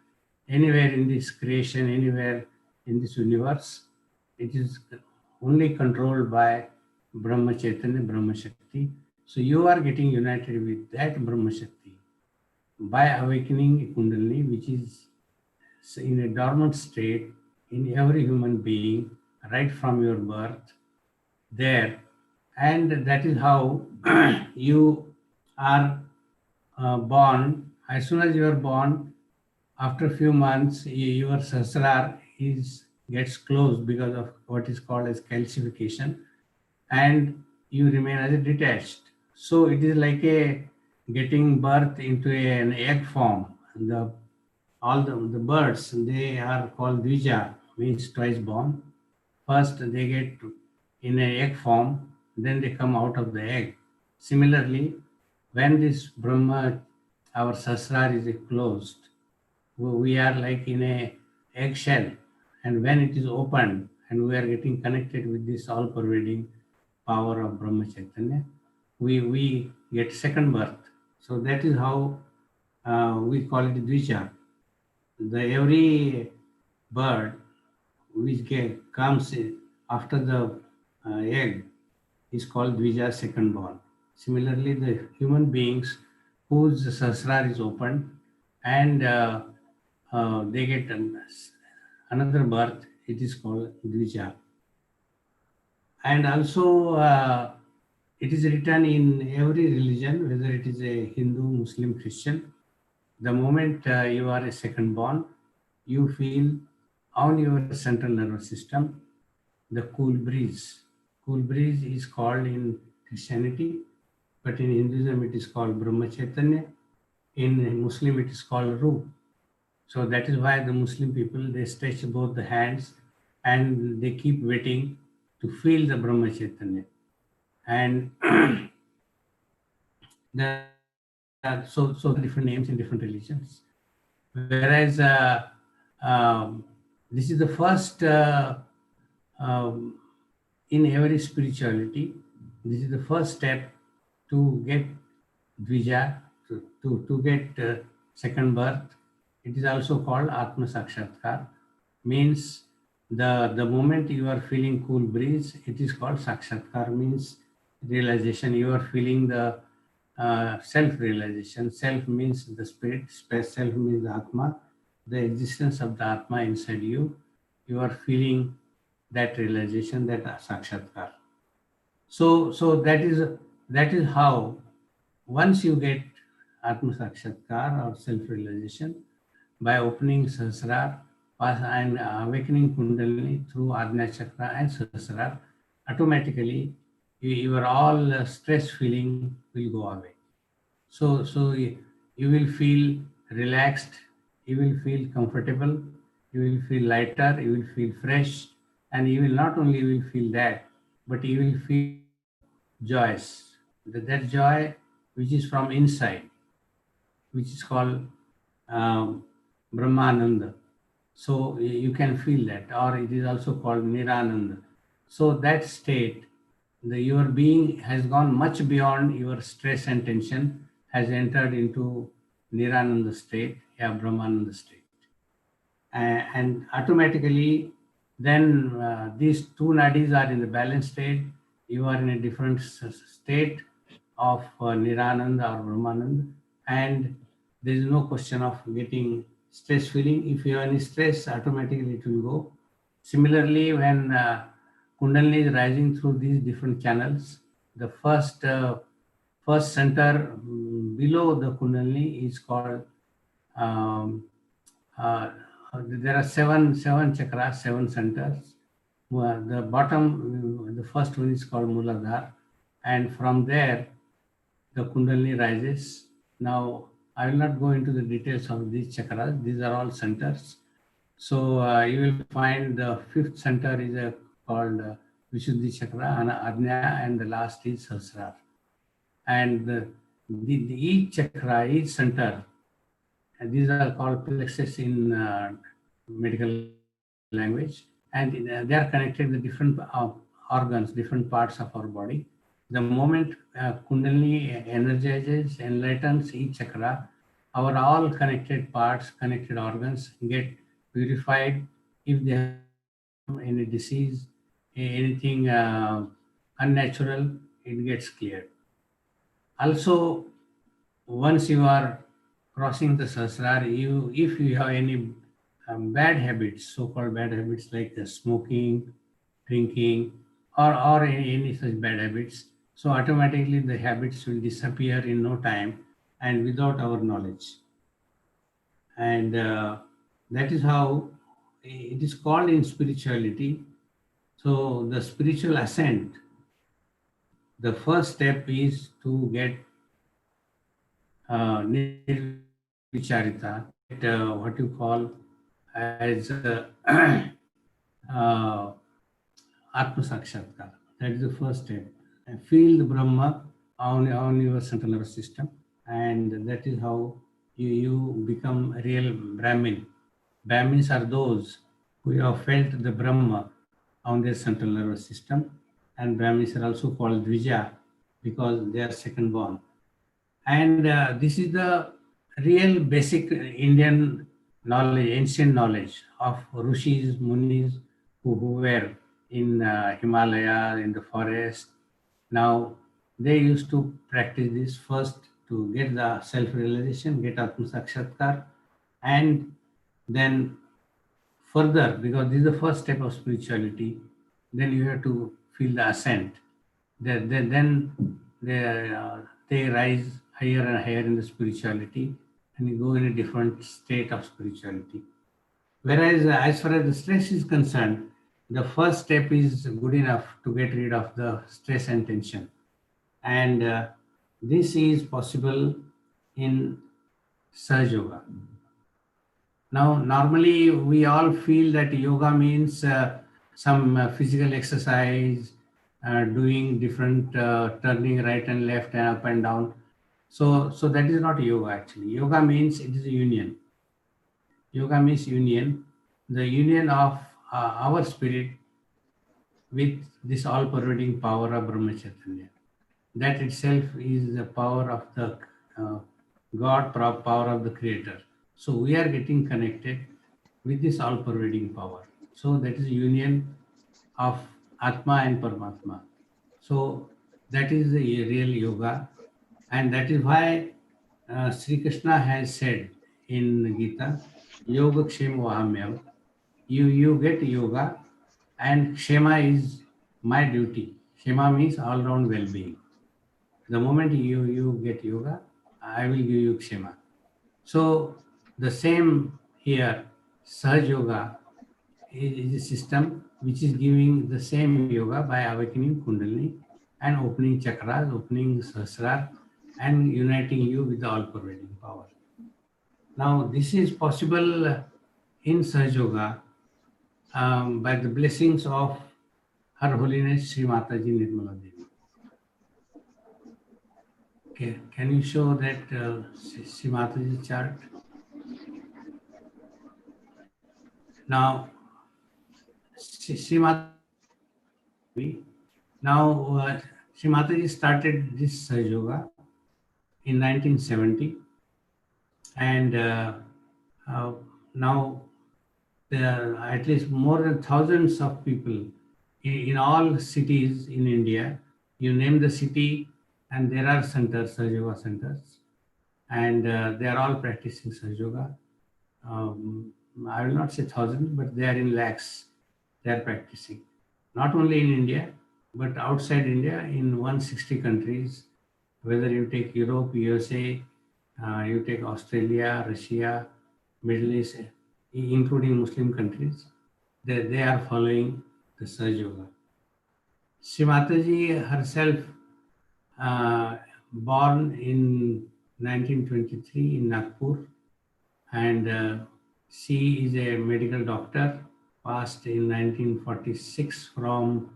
anywhere in this creation, anywhere in this universe, it is only controlled by Brahma Chaitanya, Brahma Shakti. So you are getting united with that Brahma Shakti by awakening Kundalini, which is in a dormant state in every human being right from your birth there. And that is how you are born. As soon as you are born, after a few months, your sahasrar gets closed because of what is called as calcification, and you remain as a detached. So it is like a getting birth into an egg form. All the birds, they are called Dvija, means twice born. First they get in an egg form, then they come out of the egg. Similarly, when this Brahma, our sasrar is closed, we are like in a eggshell, and when it is opened and we are getting connected with this all-pervading power of Brahma Chaitanya, we get second birth. So that is how we call it Dvija. Every bird which comes after the egg is called Dvija, second born. Similarly, the human beings whose sahasrar is opened and they get another birth, it is called Dvija. And also, it is written in every religion, whether it is a Hindu, Muslim, Christian, the moment you are a second born, you feel on your central nervous system the cool breeze. Cool breeze is called in Christianity, but in Hinduism it is called Brahma Chaitanya. In Muslim it is called Ruh. So that is why the Muslim people, they stretch both the hands and they keep waiting to feel the Brahma Chaitanya. And so different names in different religions. Whereas this is the first um, in every spirituality, this is the first step to get Dvija, to get second birth. It is also called Atma Sakshatkar. Means the moment you are feeling cool breeze, it is called Sakshatkar, means realization. You are feeling the self-realization. Self means the spirit, self means the Atma, the existence of the Atma inside you. You are feeling that realization, that Sakshatkar. So that is how once you get Atma Sakshatkar or self-realization by opening Sahasrar and awakening Kundalini through Ajna Chakra and Sahasrar, automatically your all stress feeling will go away. So you will feel relaxed, you will feel comfortable, you will feel lighter, you will feel fresh, and you will not only will feel that, but you will feel joyous. That joy which is from inside, which is called Brahmananda. So you can feel that, or it is also called Nirananda. So that state, your being has gone much beyond your stress and tension, has entered into Nirananda state, Brahmananda state. And automatically, then these two nadis are in the balanced state. You are in a different state of Nirananda or Brahmananda, and there is no question of getting stress feeling. If you have any stress, automatically it will go. Similarly, when Kundalini is rising through these different channels, the first center below the Kundalini is called uh, there are seven chakras, seven centers. The bottom, the first one is called Muladhara, and from there the Kundalini rises. Now, I will not go into the details of these chakras. These are all centers. So you will find the fifth center is called Vishuddhi Chakra, Ajna, and the last is Sahasrar. And each chakra, each center, and these are called plexus in medical language, and they are connected with different organs, different parts of our body. The moment Kundalini energizes, enlightens each chakra, our all connected parts, connected organs get purified. If they have any disease, anything unnatural, it gets cleared. Also, once you are crossing the sahasrar, if you have any bad habits, so-called bad habits like smoking, drinking, or any such bad habits, so automatically the habits will disappear in no time and without our knowledge. And that is how it is called in spirituality. So the spiritual ascent, the first step is to get nirvicharita, get what you call as uh, Atma Sakshatkar. That is the first step. And feel the Brahma on your central nervous system, and that is how you become a real Brahmin. Brahmins are those who have felt the Brahma on their central nervous system, and Brahmins are also called Dvija because they are second born. And this is the real basic Indian knowledge, ancient knowledge of rishis, munis who were in Himalaya, in the forest. Now, they used to practice this first to get the self-realization, get Atma Sakshatkar, and then further, because this is the first step of spirituality, then you have to feel the ascent. Then they rise higher and higher in the spirituality, and you go in a different state of spirituality. Whereas, as far as the stress is concerned, the first step is good enough to get rid of the stress and tension. And this is possible in Sahaja Yoga. Now, normally we all feel that yoga means some physical exercise, doing different turning right and left and up and down. So that is not yoga actually. Yoga means it is a union. Yoga means union, the union of our spirit with this all-pervading power of Brahma Chaitanya. That itself is the power of the God, power of the Creator. So we are getting connected with this all-pervading power. So that is union of Atma and Paramatma. So that is the real yoga, and that is why Sri Krishna has said in Gita, Yoga Kshema Vahamyav. You get yoga, and Kshema is my duty. Kshema means all-round well-being. The moment you get yoga, I will give you Kshema. So the same here, Sahaj Yoga is a system which is giving the same yoga by awakening Kundalini and opening chakras, opening Sahasrar, and uniting you with the all-pervading power. Now, this is possible in Sahaj Yoga by the blessings of Her Holiness Sri Mataji Nirmala Devi. Okay, can you show that Sri Mataji chart? Now, Sri Mataji, now Sri Mataji started this yoga in 1970, and now there are at least more than thousands of people in all cities in India. You name the city, and there are centers, Sahaja Yoga centers, and they are all practicing Sahaja Yoga. I will not say thousands, but they are in lakhs. They are practicing. Not only in India, but outside India in 160 countries, whether you take Europe, USA, you take Australia, Russia, Middle East, including Muslim countries, they are following the Sahaja Yoga. Sri Mataji herself, born in 1923 in Nagpur, and she is a medical doctor, passed in 1946 from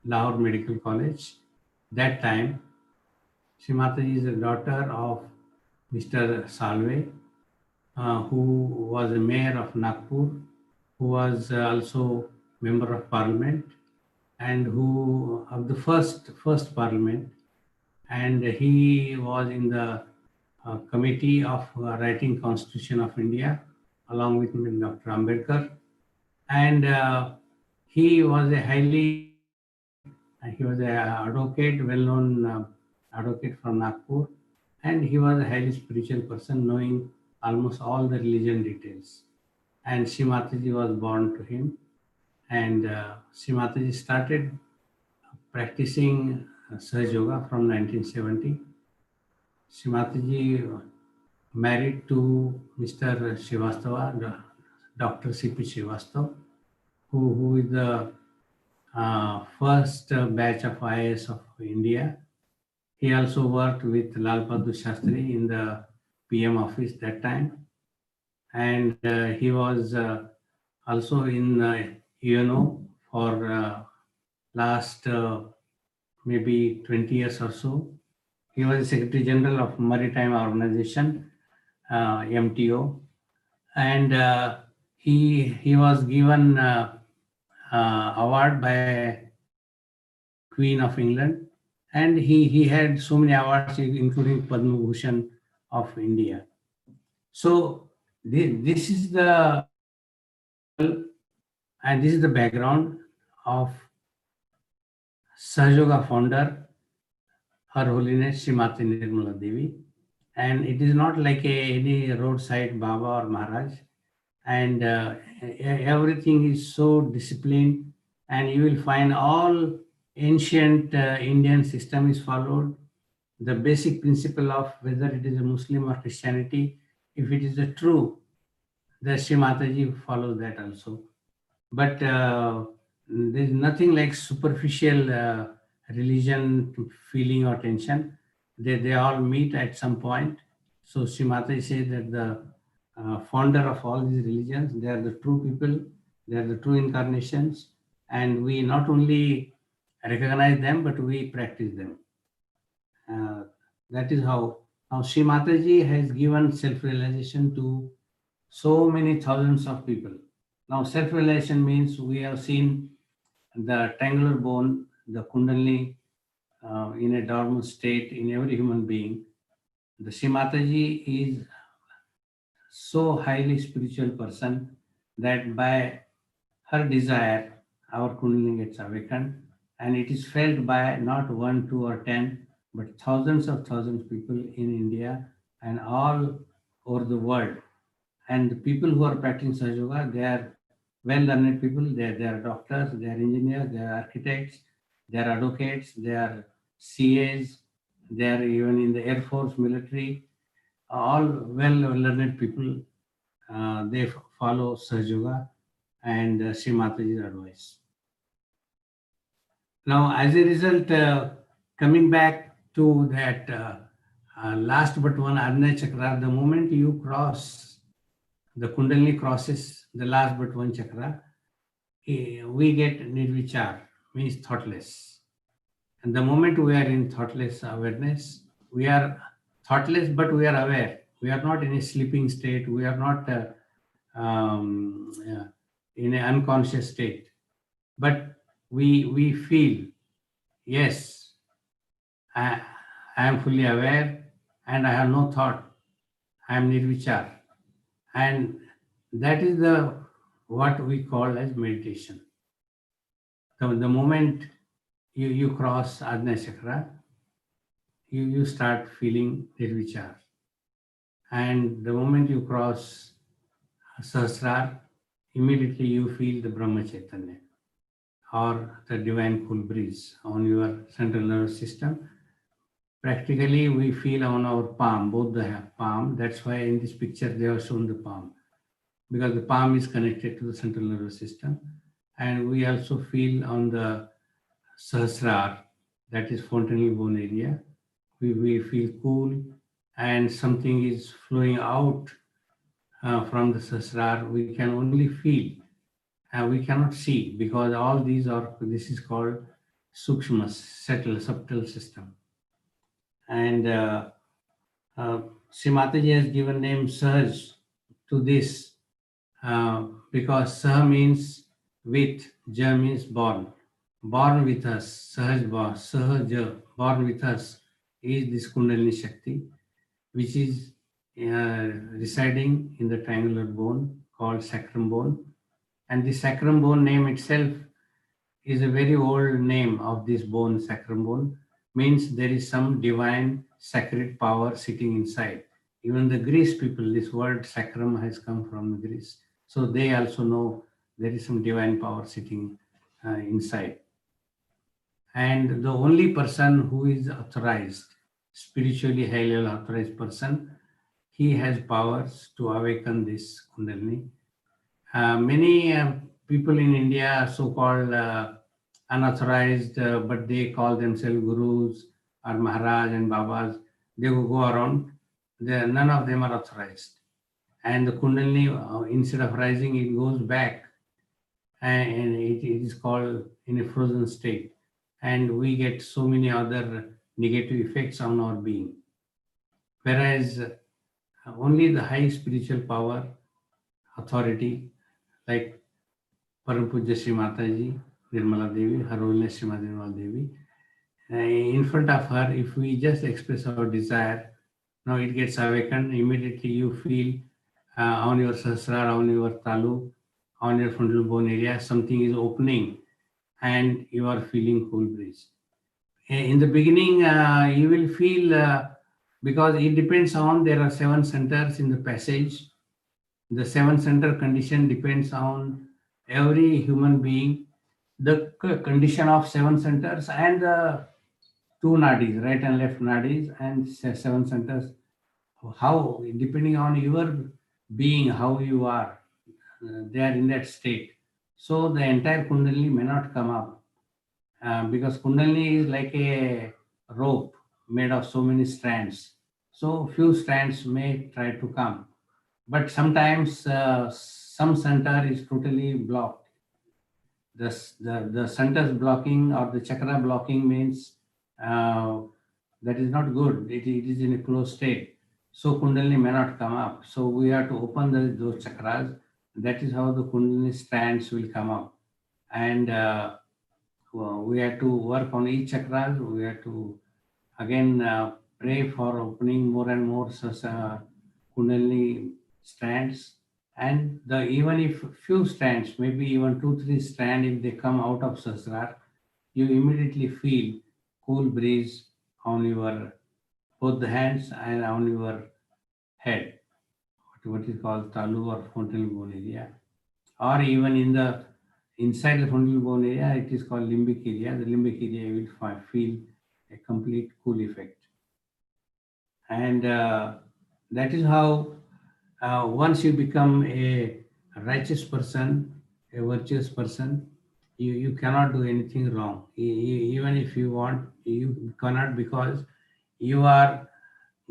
Lahore Medical College. That time, Shrimati is the daughter of Mr. Salve, who was a mayor of Nagpur, who was also member of parliament, and who of the first parliament, and he was in the committee of writing Constitution of India along with Dr. Ambedkar, and he was a he was a advocate, well-known advocate from Nagpur, and he was a highly spiritual person, knowing almost all the religion details. And Shrimati was born to him, and Shrimati started practicing Sahaj Yoga from 1970. Shrimati married to Mr. Srivastava, Dr. C.P. Srivastava, who is the first batch of IAS of India. He also worked with Lal Bahadur Shastri in the PM office that time, and he was also in UNO for last maybe 20 years or so. He was Secretary General of Maritime Organization, MTO, and he was given award by Queen of England, and he had so many awards, including Padma Bhushan of India. So this is the people, and this is the background of Sahajoga founder, Her Holiness Srimati Nirmala Devi. And it is not like any roadside Baba or Maharaj. And everything is so disciplined, and you will find all ancient Indian system is followed. The basic principle of whether it is a Muslim or Christianity, if it is a true, the Sri Mataji follows that also. But there's nothing like superficial religion feeling or tension. They all meet at some point. So Sri Mataji says that the founder of all these religions, they are the true people, they are the true incarnations, and we not only recognize them, but we practice them. That is how. Now Sri Mataji has given self-realization to so many thousands of people. Now self-realization means we have seen the triangular bone, the kundalini in a dormant state in every human being. The Sri Mataji is so highly spiritual person that by her desire, our kundalini gets awakened, and it is felt by not 1, 2, or 10, but thousands of people in India and all over the world. And the people who are practicing Sahaja Yoga, they are well-learned people. They are doctors, they are engineers, they are architects, they are advocates, they are CAs, they are even in the Air Force, military, all well-learned people. They follow Sahaja Yoga and Sri Mataji's advice. Now, as a result, coming back to that last but one Ajna Chakra, the moment you cross, the Kundalini crosses the last but one chakra, we get Nirvichar, means thoughtless. And the moment we are in thoughtless awareness, we are thoughtless, but we are aware. We are not in a sleeping state. We are not in an unconscious state. But we feel, yes, I am fully aware and I have no thought. I am Nirvichar. And that is what we call as meditation. So the moment you cross Ajna Chakra, you start feeling Nirvichar. And the moment you cross Sahasrar, immediately you feel the Brahma Chaitanya or the divine cool breeze on your central nervous system. Practically, we feel on our palm, both the palm. That's why in this picture they have shown the palm, because the palm is connected to the central nervous system. And we also feel on the Sahasrar, that is fontanel bone area. We feel cool, and something is flowing out from the Sahasrar. We can only feel, and we cannot see, because all these are, this is called Sukshma, subtle system. And Sri Mataji has given name Sahaj to this because Sah means with, Ja means born. Born with us, Sahaj born, Sahaja, born with us is this Kundalini Shakti, which is residing in the triangular bone called sacrum bone. And the sacrum bone name itself is a very old name of this bone, sacrum bone, means there is some divine sacred power sitting inside. Even the Greece people, this word sacrum has come from Greece. So they also know there is some divine power sitting inside. And the only person who is authorized, spiritually high level authorized person, he has powers to awaken this Kundalini. Many people in India, so-called unauthorized, but they call themselves gurus or Maharaj and Babas, they will go around. None of them are authorized. And the Kundalini, instead of rising, it goes back and it is called in a frozen state. And we get so many other negative effects on our being. Whereas only the high spiritual power, authority, like Param Pujya Sri Mataji, Nirmala Devi, Her Holiness Srimati Nirmala Devi. In front of her, if we just express our desire, now it gets awakened. Immediately you feel on your sahasrara, on your talu, on your frontal bone area, something is opening and you are feeling cool breeze. In the beginning, you will feel, because it depends on, there are 7 centers in the passage. The 7 center condition depends on every human being, the condition of 7 centers and the 2 nadis, right and left nadis, and 7 centers. How, depending on your being, how you are, they are in that state. So the entire Kundalini may not come up because Kundalini is like a rope made of so many strands. So few strands may try to come, but sometimes some center is totally blocked. The centers blocking or the chakra blocking means that is not good. It is in a closed state. So Kundalini may not come up. So we have to open those chakras. That is how the Kundalini strands will come up. And we have to work on each chakra. We have to again pray for opening more and more Kundalini strands. And even if few strands, maybe even 2-3 strands, if they come out of Sahasrara, you immediately feel cool breeze on your both the hands and on your head, what is called talu or frontal bone area, or even in the inside the frontal bone area, it is called limbic area. The limbic area will feel a complete cool effect, and that is how once you become a righteous person, a virtuous person, you cannot do anything wrong. Even if you want, you cannot, because you are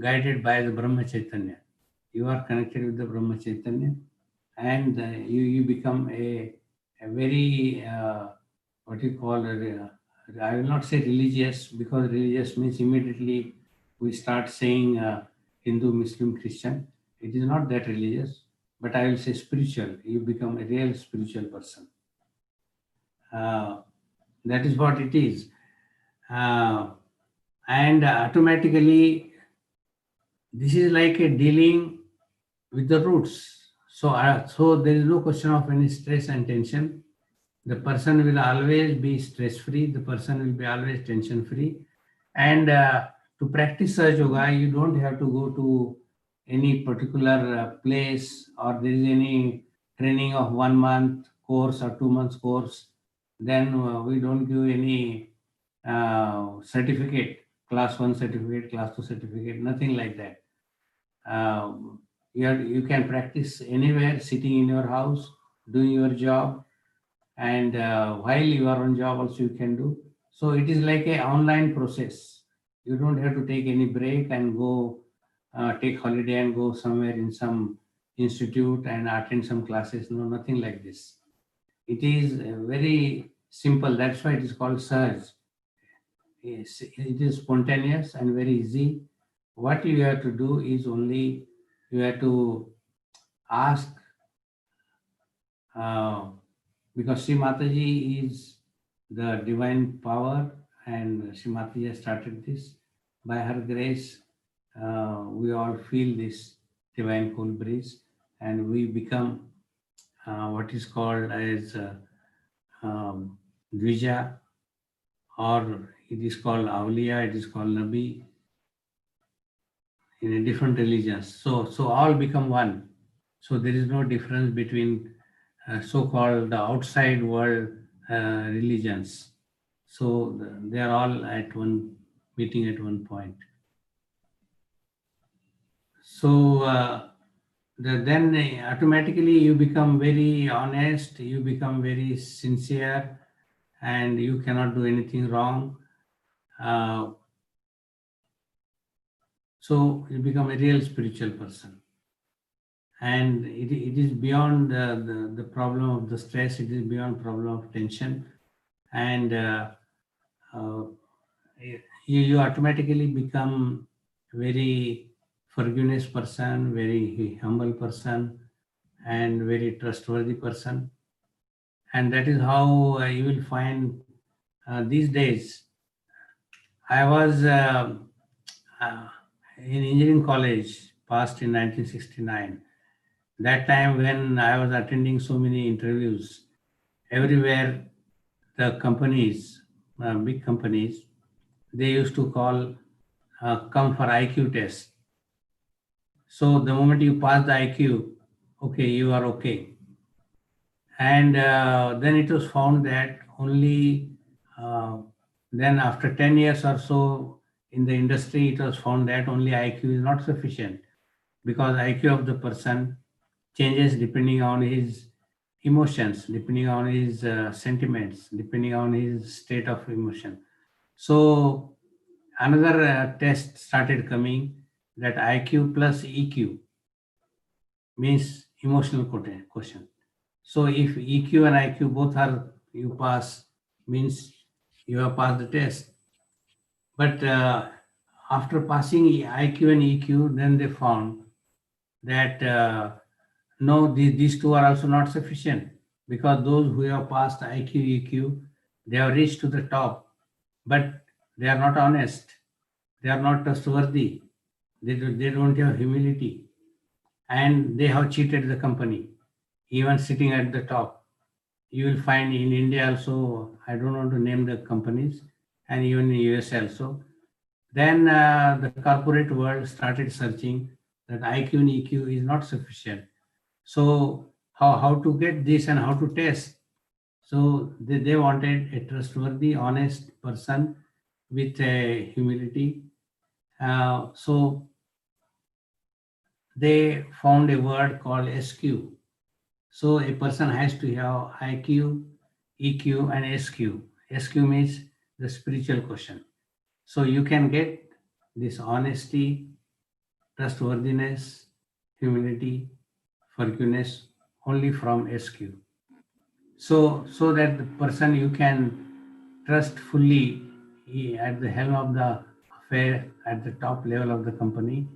guided by the Brahma Chaitanya. You are connected with the Brahma Chaitanya, and you become a very, what you call, I will not say religious, because religious means immediately we start saying Hindu, Muslim, Christian. It is not that religious, but I will say spiritual. You become a real spiritual person. That is what it is. And automatically, this is like a dealing with the roots. So there is no question of any stress and tension. The person will always be stress free. The person will be always tension free. And to practice Sahaja Yoga, you don't have to go to any particular place, or there is any training of 1 month course or 2 months course. Then we don't give any certificate, class 1 certificate, class 2 certificate, nothing like that. You can practice anywhere, sitting in your house, doing your job, and while you are on job also you can do. So it is like a online process. You don't have to take any break and go take holiday and go somewhere in some institute and attend some classes. No, nothing like this. It is very simple. That's why it is called Sahaj. it is spontaneous and very easy. What you have to do is only you have to ask, because Sri Mataji is the divine power, and Sri Mataji has started this. By her grace, we all feel this divine cool breeze, and we become what is called as Dvija, or it is called Avliya, it is called Nabi in a different religions. So all become one. So there is no difference between so-called the outside world religions. So they are all at one meeting at one point. So then automatically you become very honest, you become very sincere, and you cannot do anything wrong. So you become a real spiritual person. And it is beyond the problem of the stress, it is beyond problem of tension. And you automatically become very forgiveness person, very humble person, and very trustworthy person. And that is how you will find these days. I was in engineering college, passed in 1969. That time when I was attending so many interviews, everywhere the companies, big companies, they used to call, come for IQ test. So the moment you pass the IQ, okay, you are okay. And then it was found that only then after 10 years or so in the industry, it was found that only IQ is not sufficient, because IQ of the person changes depending on his emotions, depending on his sentiments, depending on his state of emotion. So another test started coming, that IQ plus EQ means emotional quotient. So if EQ and IQ both are, you pass, means you have passed the test. But after passing IQ and EQ, then they found that no, these two are also not sufficient, because those who have passed IQ, EQ, they have reached to the top, but they are not honest, they are not trustworthy, they don't have humility, and they have cheated the company, even sitting at the top. You will find in India also, I don't want to name the companies, and even in US also. Then the corporate world started searching that IQ and EQ is not sufficient. So how to get this and how to test? So they wanted a trustworthy, honest person with humility. So they found a word called SQ. So a person has to have IQ, EQ, and SQ. SQ means the spiritual quotient. So you can get this honesty, trustworthiness, humility, forgiveness only from SQ. So that the person you can trust fully at the helm of the affair, at the top level of the company,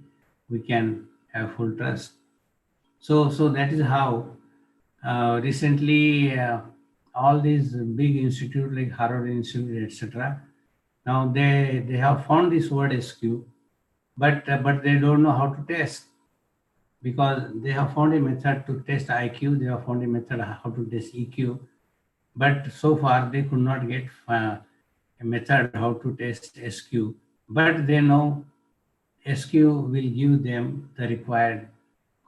we can have full trust. So that is how recently all these big institutes like Harvard Institute, etc. Now they have found this word SQ, but they don't know how to test, because they have found a method to test IQ, they have found a method how to test EQ, but so far they could not get a method how to test SQ. But they know SQ will give them the required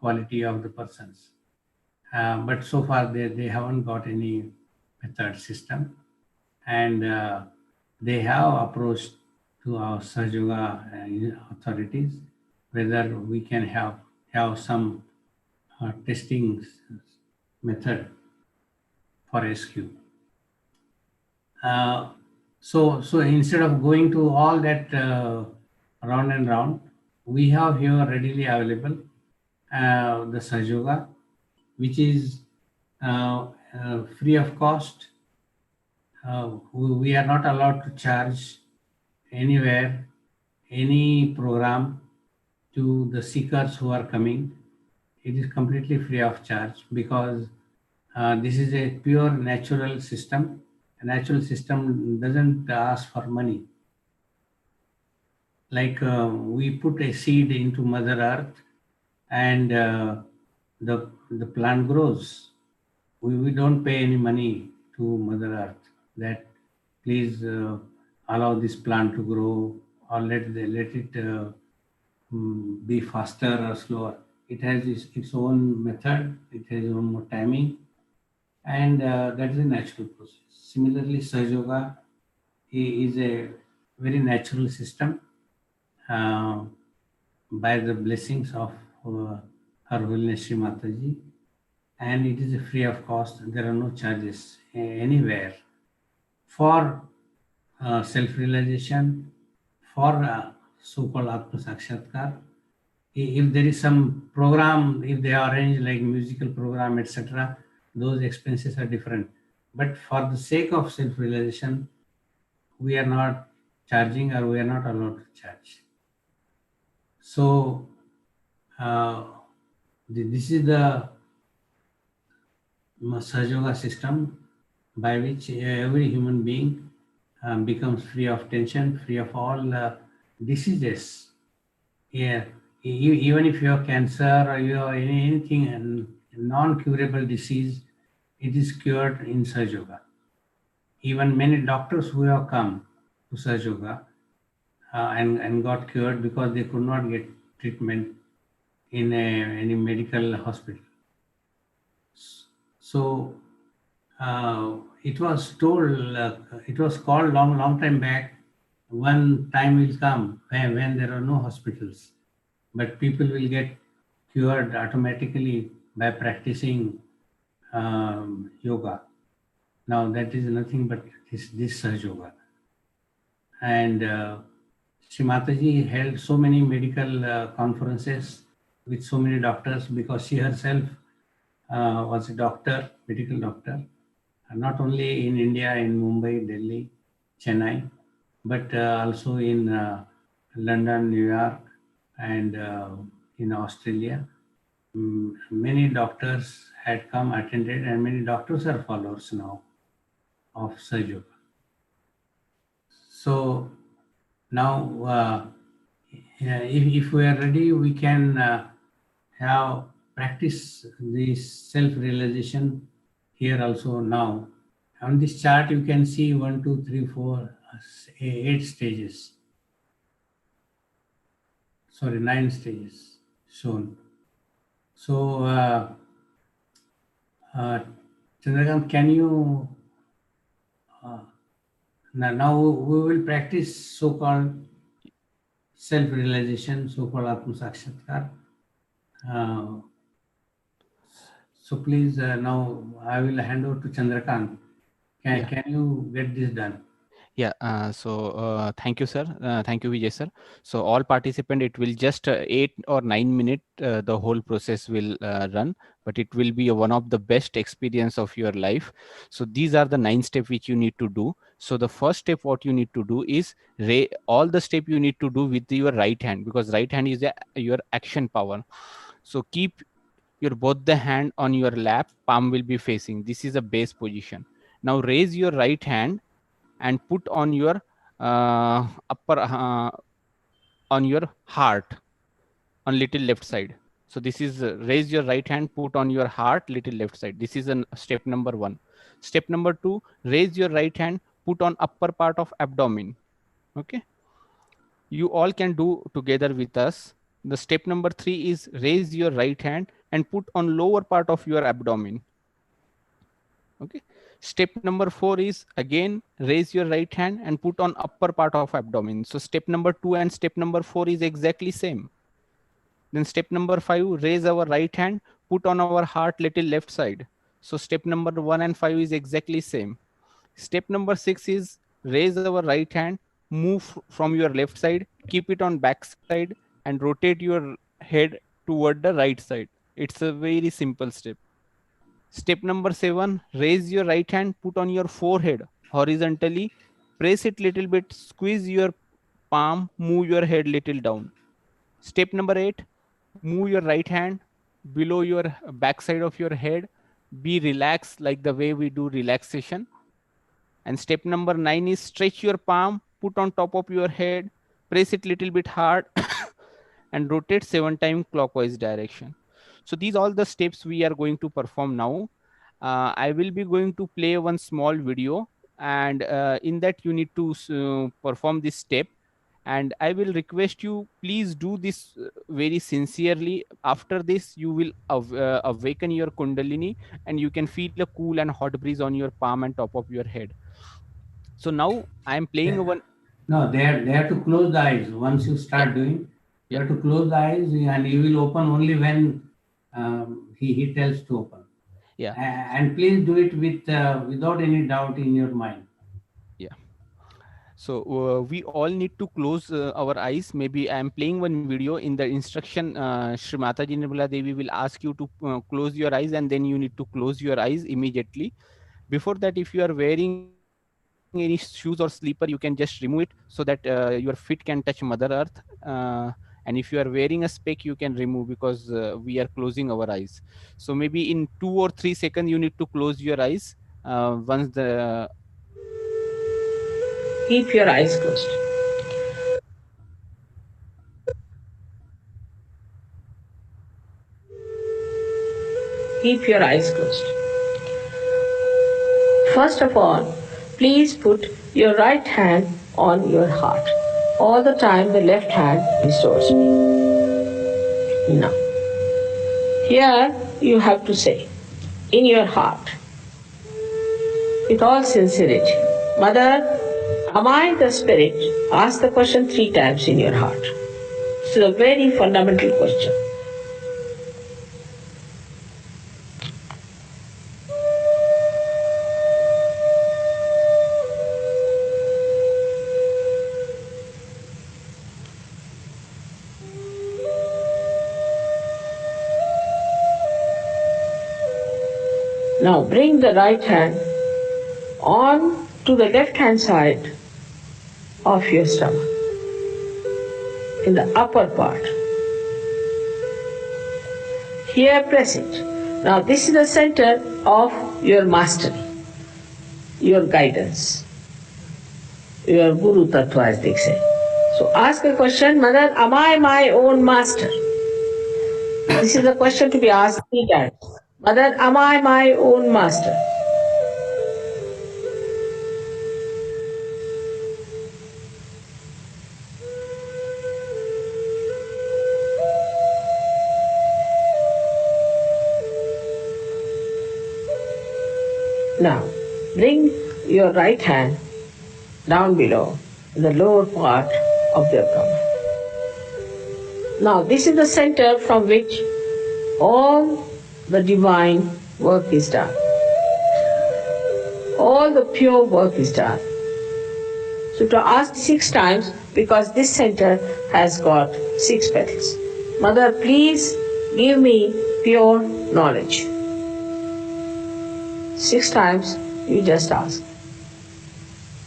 quality of the persons. But so far they haven't got any method system, and they have approached to our Sahaja authorities whether we can have some testing method for SQ. So instead of going to all that round and round, we have here readily available the Sahaja, which is free of cost. We are not allowed to charge anywhere, any program to the seekers who are coming. It is completely free of charge because this is a pure natural system. A natural system doesn't ask for money. Like we put a seed into Mother Earth and the plant grows. We don't pay any money to Mother Earth that please allow this plant to grow or let it be faster or slower. It has its own method, it has its own timing, and that is a natural process. Similarly, Saj Yoga is a very natural system uh, by the blessings of Her Holiness Shri Mataji, and it is free of cost. There are no charges anywhere for self-realization, for so-called Atma Sakshatkar. If there is some program, if they arrange like musical program, etc., those expenses are different. But for the sake of self-realization, we are not charging or we are not allowed to charge. So this is the Sahaja system by which every human being becomes free of tension, free of all diseases. Yeah, even if you have cancer or you have anything and non-curable disease, it is cured in Sahaja Yoga. Even many doctors who have come to Sahaja Yoga and got cured because they could not get treatment in any medical hospital. So it was told, it was called long time back. One time will come when there are no hospitals, but people will get cured automatically by practicing yoga. Now that is nothing but this Saj Yoga. And Sri Mataji held so many medical conferences with so many doctors because she herself was a doctor, medical doctor, not only in India, in Mumbai, Delhi, Chennai, but also in London, New York, and in Australia. Many doctors had come, attended, and many doctors are followers now of Saj Yoga. So now, if we are ready, we can have practice this self-realization here also now. On this chart, you can see 1, 2, 3, 4, 8 stages. Sorry, 9 stages shown. So, Chandrakant, can you now we will practice so-called self-realization, so-called Atma Sakshatkar. So please now I will hand over to Chandrakant. Can you get this done? Yeah, thank you, sir. Thank you, Vijay, sir. So all participant, it will just 8 or 9 minutes, the whole process will run, but it will be one of the best experience of your life. So these are the 9 steps which you need to do. So the first step, what you need to do is all the step you need to do with your right hand, because right hand is your action power. So keep your both the hand on your lap, palm will be facing. This is a base position. Now raise your right hand and put on your upper on your heart on little left side. So this is raise your right hand, put on your heart little left side. This is an step number 1. Step number 2, raise your right hand, put on upper part of abdomen. Okay, you all can do together with us. The step number 3 is raise your right hand and put on lower part of your abdomen. Okay, step number 4 is again raise your right hand and put on upper part of abdomen. So step number 2 and step number 4 is exactly same. Then step number 5, raise our right hand, put on our heart little left side. So step number 1 and 5 is exactly same. Step number 6 is raise our right hand, move from your left side, keep it on back side and rotate your head toward the right side. It's a very simple step. Step number 7, raise your right hand, put on your forehead horizontally, press it little bit, squeeze your palm, move your head little down. Step number 8, move your right hand below your backside of your head. Be relaxed like the way we do relaxation. And step number 9 is stretch your palm, put on top of your head, press it little bit hard and rotate 7 times clockwise direction. So these all the steps we are going to perform now. I will be going to play one small video, and in that you need to perform this step. And I will request you, please do this very sincerely. After this, you will awaken your kundalini, and you can feel a cool and hot breeze on your palm and top of your head. So now I am playing one. No, they have to close the eyes. Once you start doing, you have to close the eyes, and you will open only when he tells to open. Yeah. And please do it with without any doubt in your mind. Yeah. So we all need to close our eyes. Maybe I am playing one video. In the instruction, Shri Mataji Nirmala Devi will ask you to close your eyes, and then you need to close your eyes immediately. Before that, if you are wearing any shoes or slipper, you can just remove it so that your feet can touch Mother Earth. And if you are wearing a spec, you can remove, because we are closing our eyes. So maybe in 2 or 3 seconds, you need to close your eyes. Once the Keep your eyes closed. Keep your eyes closed. First of all, please put your right hand on your heart. All the time the left hand is towards me. Now, here you have to say, in your heart, with all sincerity, Mother, am I the spirit? Ask the question 3 times in your heart. It's a very fundamental question. Now bring the right hand on to the left hand side of your stomach, in the upper part. Here press it. Now this is the center of your mastery, your guidance, your Guru Tattva, as they say. So ask a question, Mother, am I my own master? This is a question to be asked 3 times. Mother, am I my own master? Now, bring your right hand down below, in the lower part of the abdomen. Now, this is the center from which all the divine work is done. All the pure work is done. So to ask 6 times, because this center has got 6 petals. Mother, please give me pure knowledge. 6 times you just ask.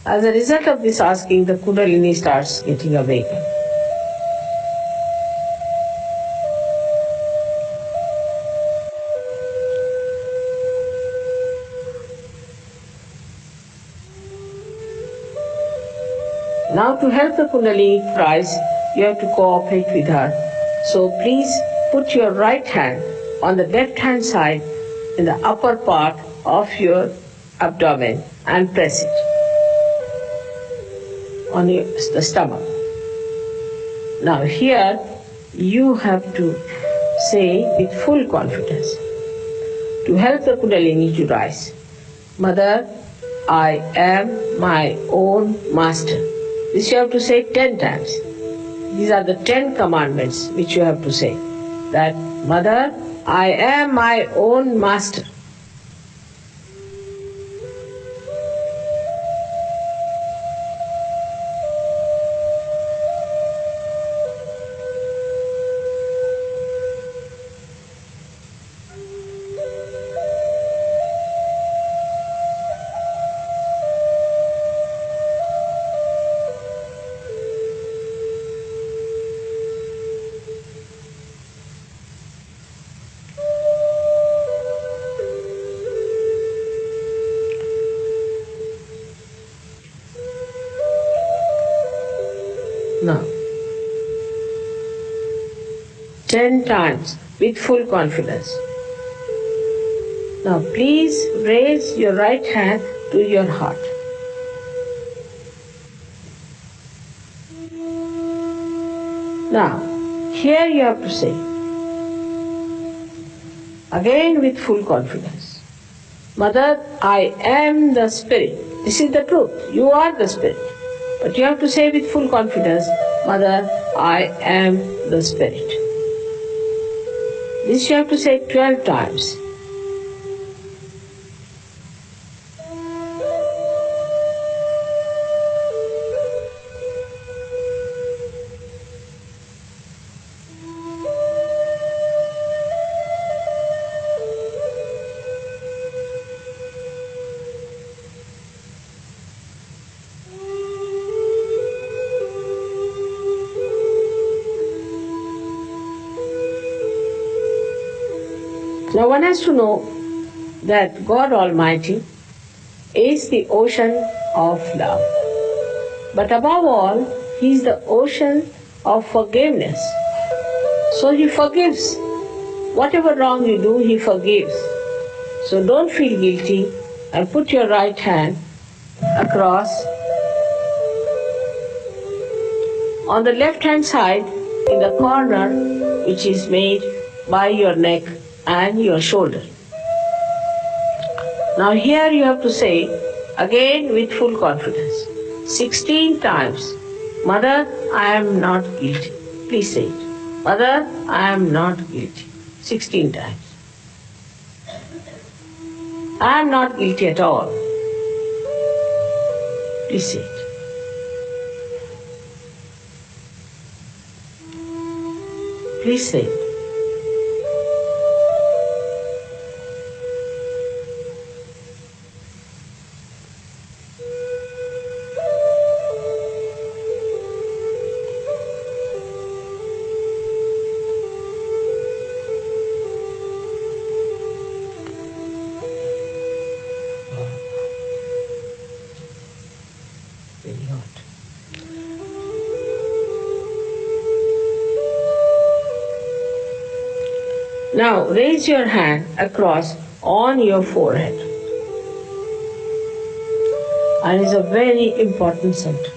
As a result of this asking, the Kundalini starts getting awakened. Now to help the Kundalini rise, you have to cooperate with her. So please put your right hand on the left hand side in the upper part of your abdomen and press it on the stomach. Now here you have to say with full confidence to help the Kundalini to rise. Mother, I am my own master. This you have to say 10 times. These are the 10 commandments which you have to say. That, Mother, I am my own master. Now, 10 times with full confidence. Now, please raise your right hand to your heart. Now, here you have to say, again with full confidence, Mother, I am the Spirit. This is the truth. You are the Spirit. But you have to say with full confidence, Mother, I am the Spirit. This you have to say 12 times. Now one has to know that God Almighty is the ocean of love. But above all, He is the ocean of forgiveness. So He forgives. Whatever wrong you do, He forgives. So don't feel guilty and put your right hand across. On the left hand side, in the corner which is made by your neck and your shoulder. Now here you have to say, again with full confidence, 16 times, Mother, I am not guilty. Please say it. Mother, I am not guilty. 16 times. I am not guilty at all. Please say it. Please say it. Very hot. Now raise your hand across on your forehead. And it's a very important center.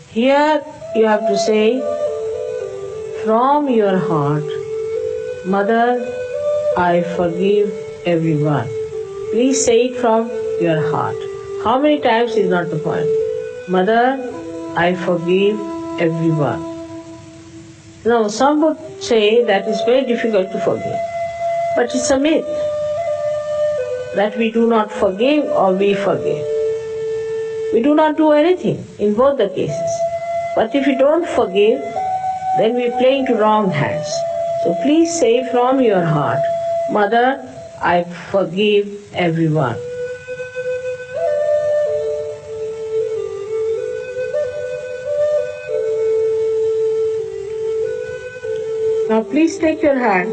Here you have to say from your heart, Mother, I forgive everyone. Please say it from your heart. How many times is not the point. Mother, I forgive everyone. Now some would say that it's very difficult to forgive. But it's a myth that we do not forgive or we forgive. We do not do anything in both the cases. But if we don't forgive, then we play into wrong hands. So please say from your heart, Mother, I forgive everyone. Now please take your hand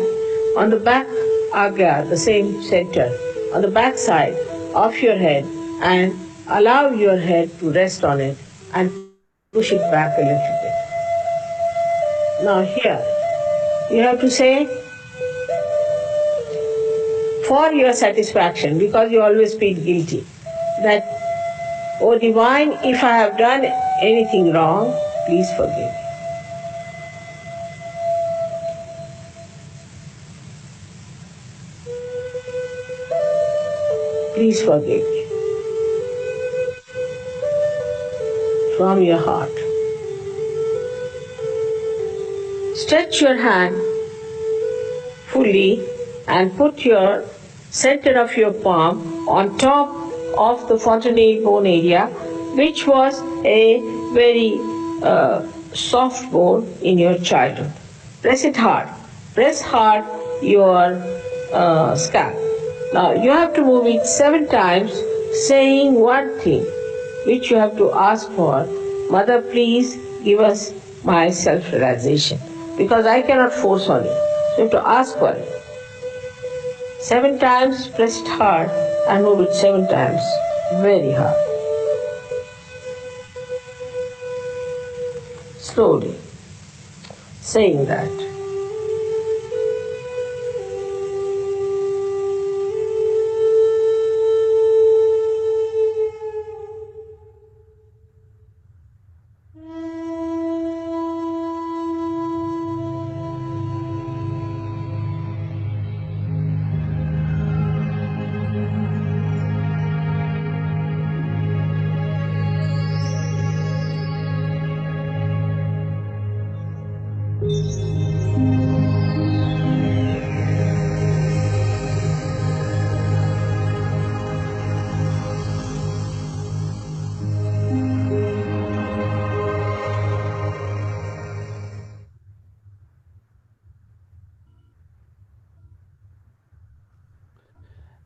on the back agya, the same center, on the back side of your head and allow your head to rest on it and push it back a little bit. Now here, you have to say, for your satisfaction, because you always feel guilty, that, O Divine, if I have done anything wrong, please forgive me. Please forgive me. From your heart. Stretch your hand fully and put your center of your palm on top of the fontanelle bone area, which was a very soft bone in your childhood. Press it hard. Press hard your scalp. Now you have to move it 7 times, saying one thing, which you have to ask for. Mother, please give us my self-realization, because I cannot force on you. So you have to ask for it. 7 times, press it hard and move it 7 times, very hard. slowly, saying that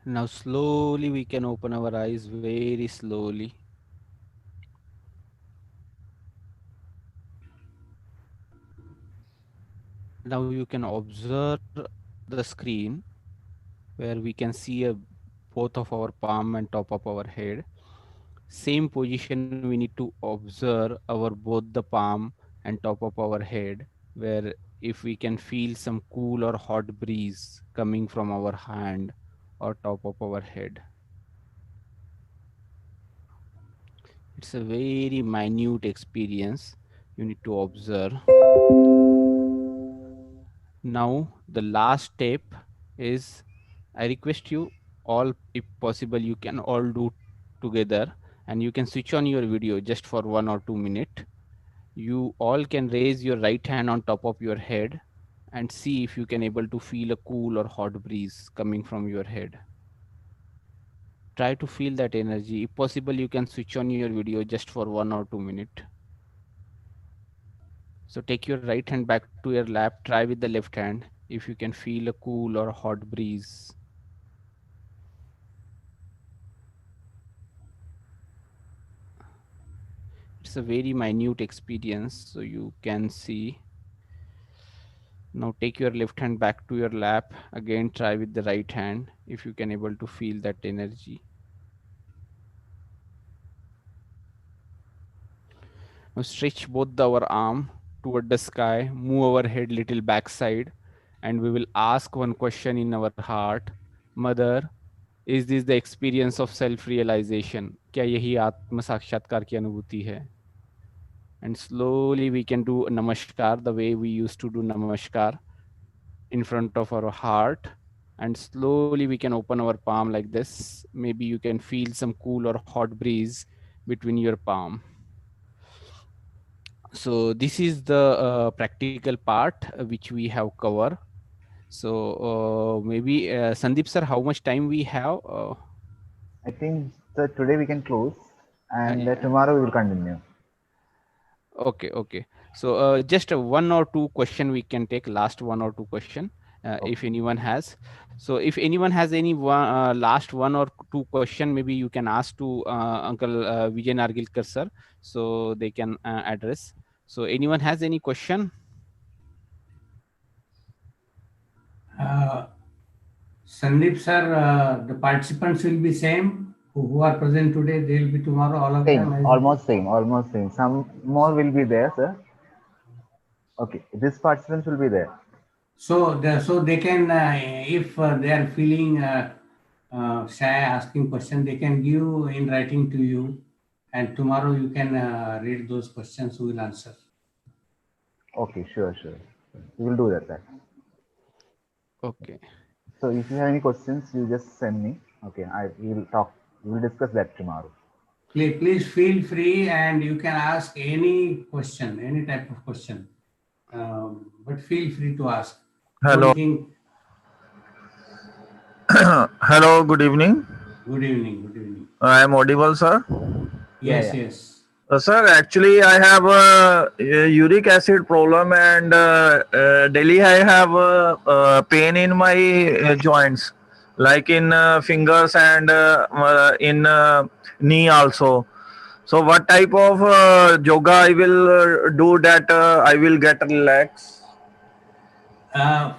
Now slowly we can open our eyes very slowly. Now you can observe the screen where we can see both of our palm and top of our head. Same position we need to observe our both the palm and top of our head, where if we can feel some cool or hot breeze coming from our hand or top of our head. It's a very minute experience you need to observe. Now the last step is, I request you all, if possible, you can all do together, and you can switch on your video just for 1 or 2 minutes. You all can raise your right hand on top of your head and see if you can able to feel a cool or hot breeze coming from your head. Try to feel that energy. If possible, you can switch on your video just for 1 or 2 minutes. So take your right hand back to your lap. Try with the left hand if you can feel a cool or hot breeze. It's a very minute experience, so you can see. Now take your left hand back to your lap. Again, try with the right hand if you can able to feel that energy. Now stretch both our arm toward the sky, move our head little backside, and we will ask one question in our heart. Mother, is this the experience of self-realization? क्या यही आत्म साक्षात्कार की अनुभूति है? And slowly we can do namaskar the way we used to do namaskar in front of our heart. And slowly we can open our palm like this. Maybe you can feel some cool or hot breeze between your palm. So this is the practical part which we have covered. So maybe Sandeep sir, how much time we have? I think that today we can close, and tomorrow we will continue. Okay. So just 1 or 2 question we can take, last 1 or 2 question, if anyone has. So if anyone has any last 1 or 2 question, maybe you can ask to Uncle Vijay Nargilkar sir, so they can address. So anyone has any question? Sandeep sir, the participants will be same who are present today. They will be tomorrow. All of them. Almost same. Some more will be there, sir. Okay, these participants will be there. So they can, if they are feeling shy asking question, they can give in writing to you, and tomorrow you can read those questions. We will answer. Okay, sure. We will do that. Okay. So if you have any questions, you just send me. Okay, we will talk. We will discuss that tomorrow. Please feel free, and you can ask any question, any type of question. But feel free to ask. Hello. Hello, good evening. Good evening. I am audible, sir? Yes. Sir, actually, I have a uric acid problem, and daily I have pain in my joints, like in fingers and in knee also. So, what type of yoga I will do that I will get relaxed?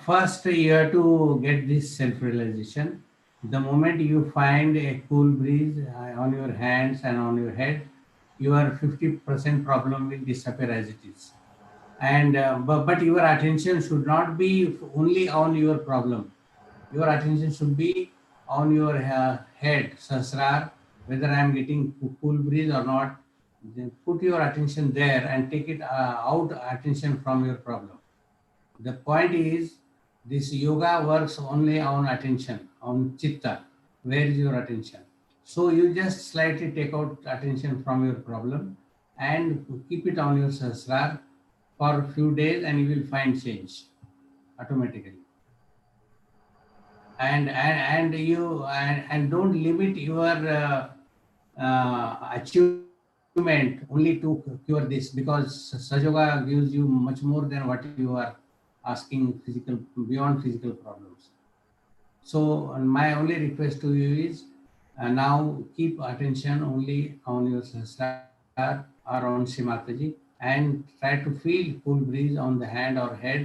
First, you have to get this self-realization. The moment you find a cool breeze on your hands and on your head, your 50% problem will disappear as it is. And but your attention should not be only on your problem. Your attention should be on your head, sasrar, whether I am getting cool breeze or not. Then put your attention there and take it out attention from your problem. The point is, this yoga works only on attention, on chitta. Where is your attention? So you just slightly take out attention from your problem and keep it on your sasrar for a few days, and you will find change automatically. And don't limit your achievement only to cure this, because sajoga gives you much more than what you are asking, physical, beyond physical problems. So my only request to you is, now keep attention only on your sahasrar or on Shrimataji, and try to feel cool breeze on the hand or head,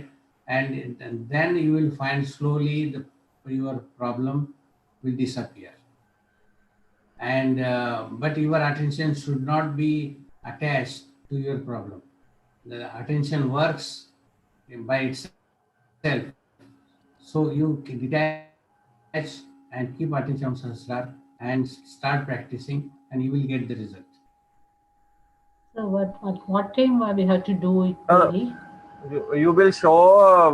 and then you will find slowly your problem will disappear. And but your attention should not be attached to your problem. The attention works by itself. So you detach and keep attention on sahasrar and start practicing, and you will get the result. So what time we have to do it Uh, daily? you will show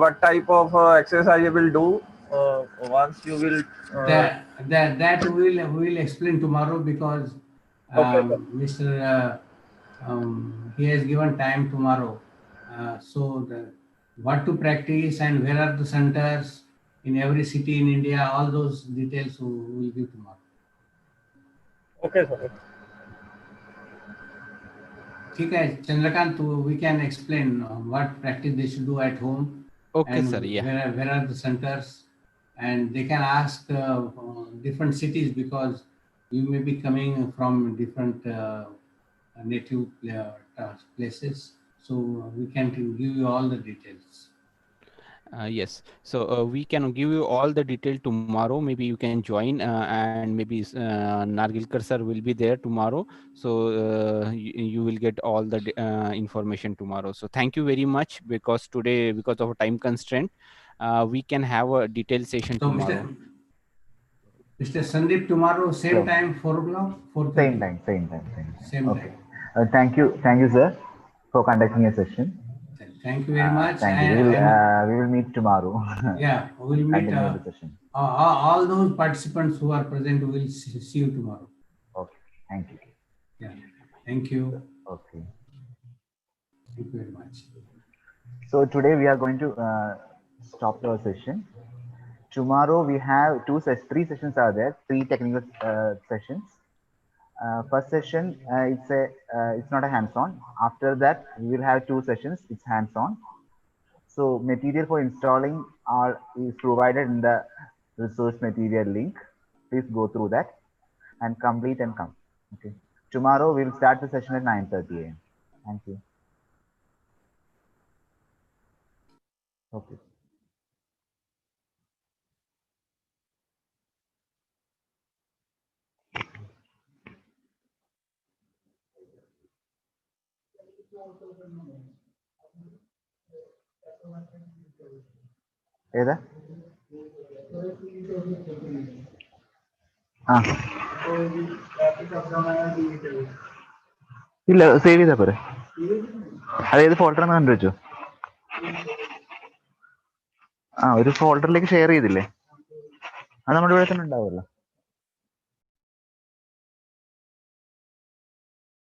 what type of exercise you will do once you will. That we will explain tomorrow, because Okay. Mr. He has given time tomorrow. So what to practice and where are the centers in every city in India, all those details we will give tomorrow. Okay, sir. Okay, Chandrakant, we can explain what practice they should do at home, Okay, and sir. Yeah. where are the centers, and they can ask different cities, because you may be coming from different native places, so we can give you all the details. Yes. So we can give you all the detail tomorrow. Maybe you can join, and maybe Nargilkar sir will be there tomorrow. So you will get all the information tomorrow. So thank you very much, because today, because of a time constraint, we can have a detailed session So tomorrow. Mr. Sandeep, tomorrow same Sure. time, 4 o'clock, 4:30. Same time. Same Okay. time. Thank you, sir, for conducting a session. Thank you very much. Thank you. We will meet tomorrow. Yeah, we will meet Continue the session. all those participants who are present. We will see you tomorrow. Okay. Thank you. Yeah. Thank you. Okay. Thank you very much. So today we are going to stop our session. Tomorrow we have three sessions are there, three technical sessions. First session, it's not a hands-on. After that, we will have two sessions. It's hands-on. So material for installing is provided in the resource material link. Please go through that and complete and come. Okay. Tomorrow we will start the session at 9:30 a.m. Thank you. Okay. ഏതാ ആ ഇല്ല save ചെയ്താ പോരെ അതേത് ഫോൾഡറാന്ന് കണ്ടു വെച്ചോ ആ ഒരു ഫോൾഡറിലേക്ക് ഷെയർ ചെയ്തില്ലേ അത് നമ്മുടെ ഇവിടെ തന്നെ ഉണ്ടാവുമല്ലോ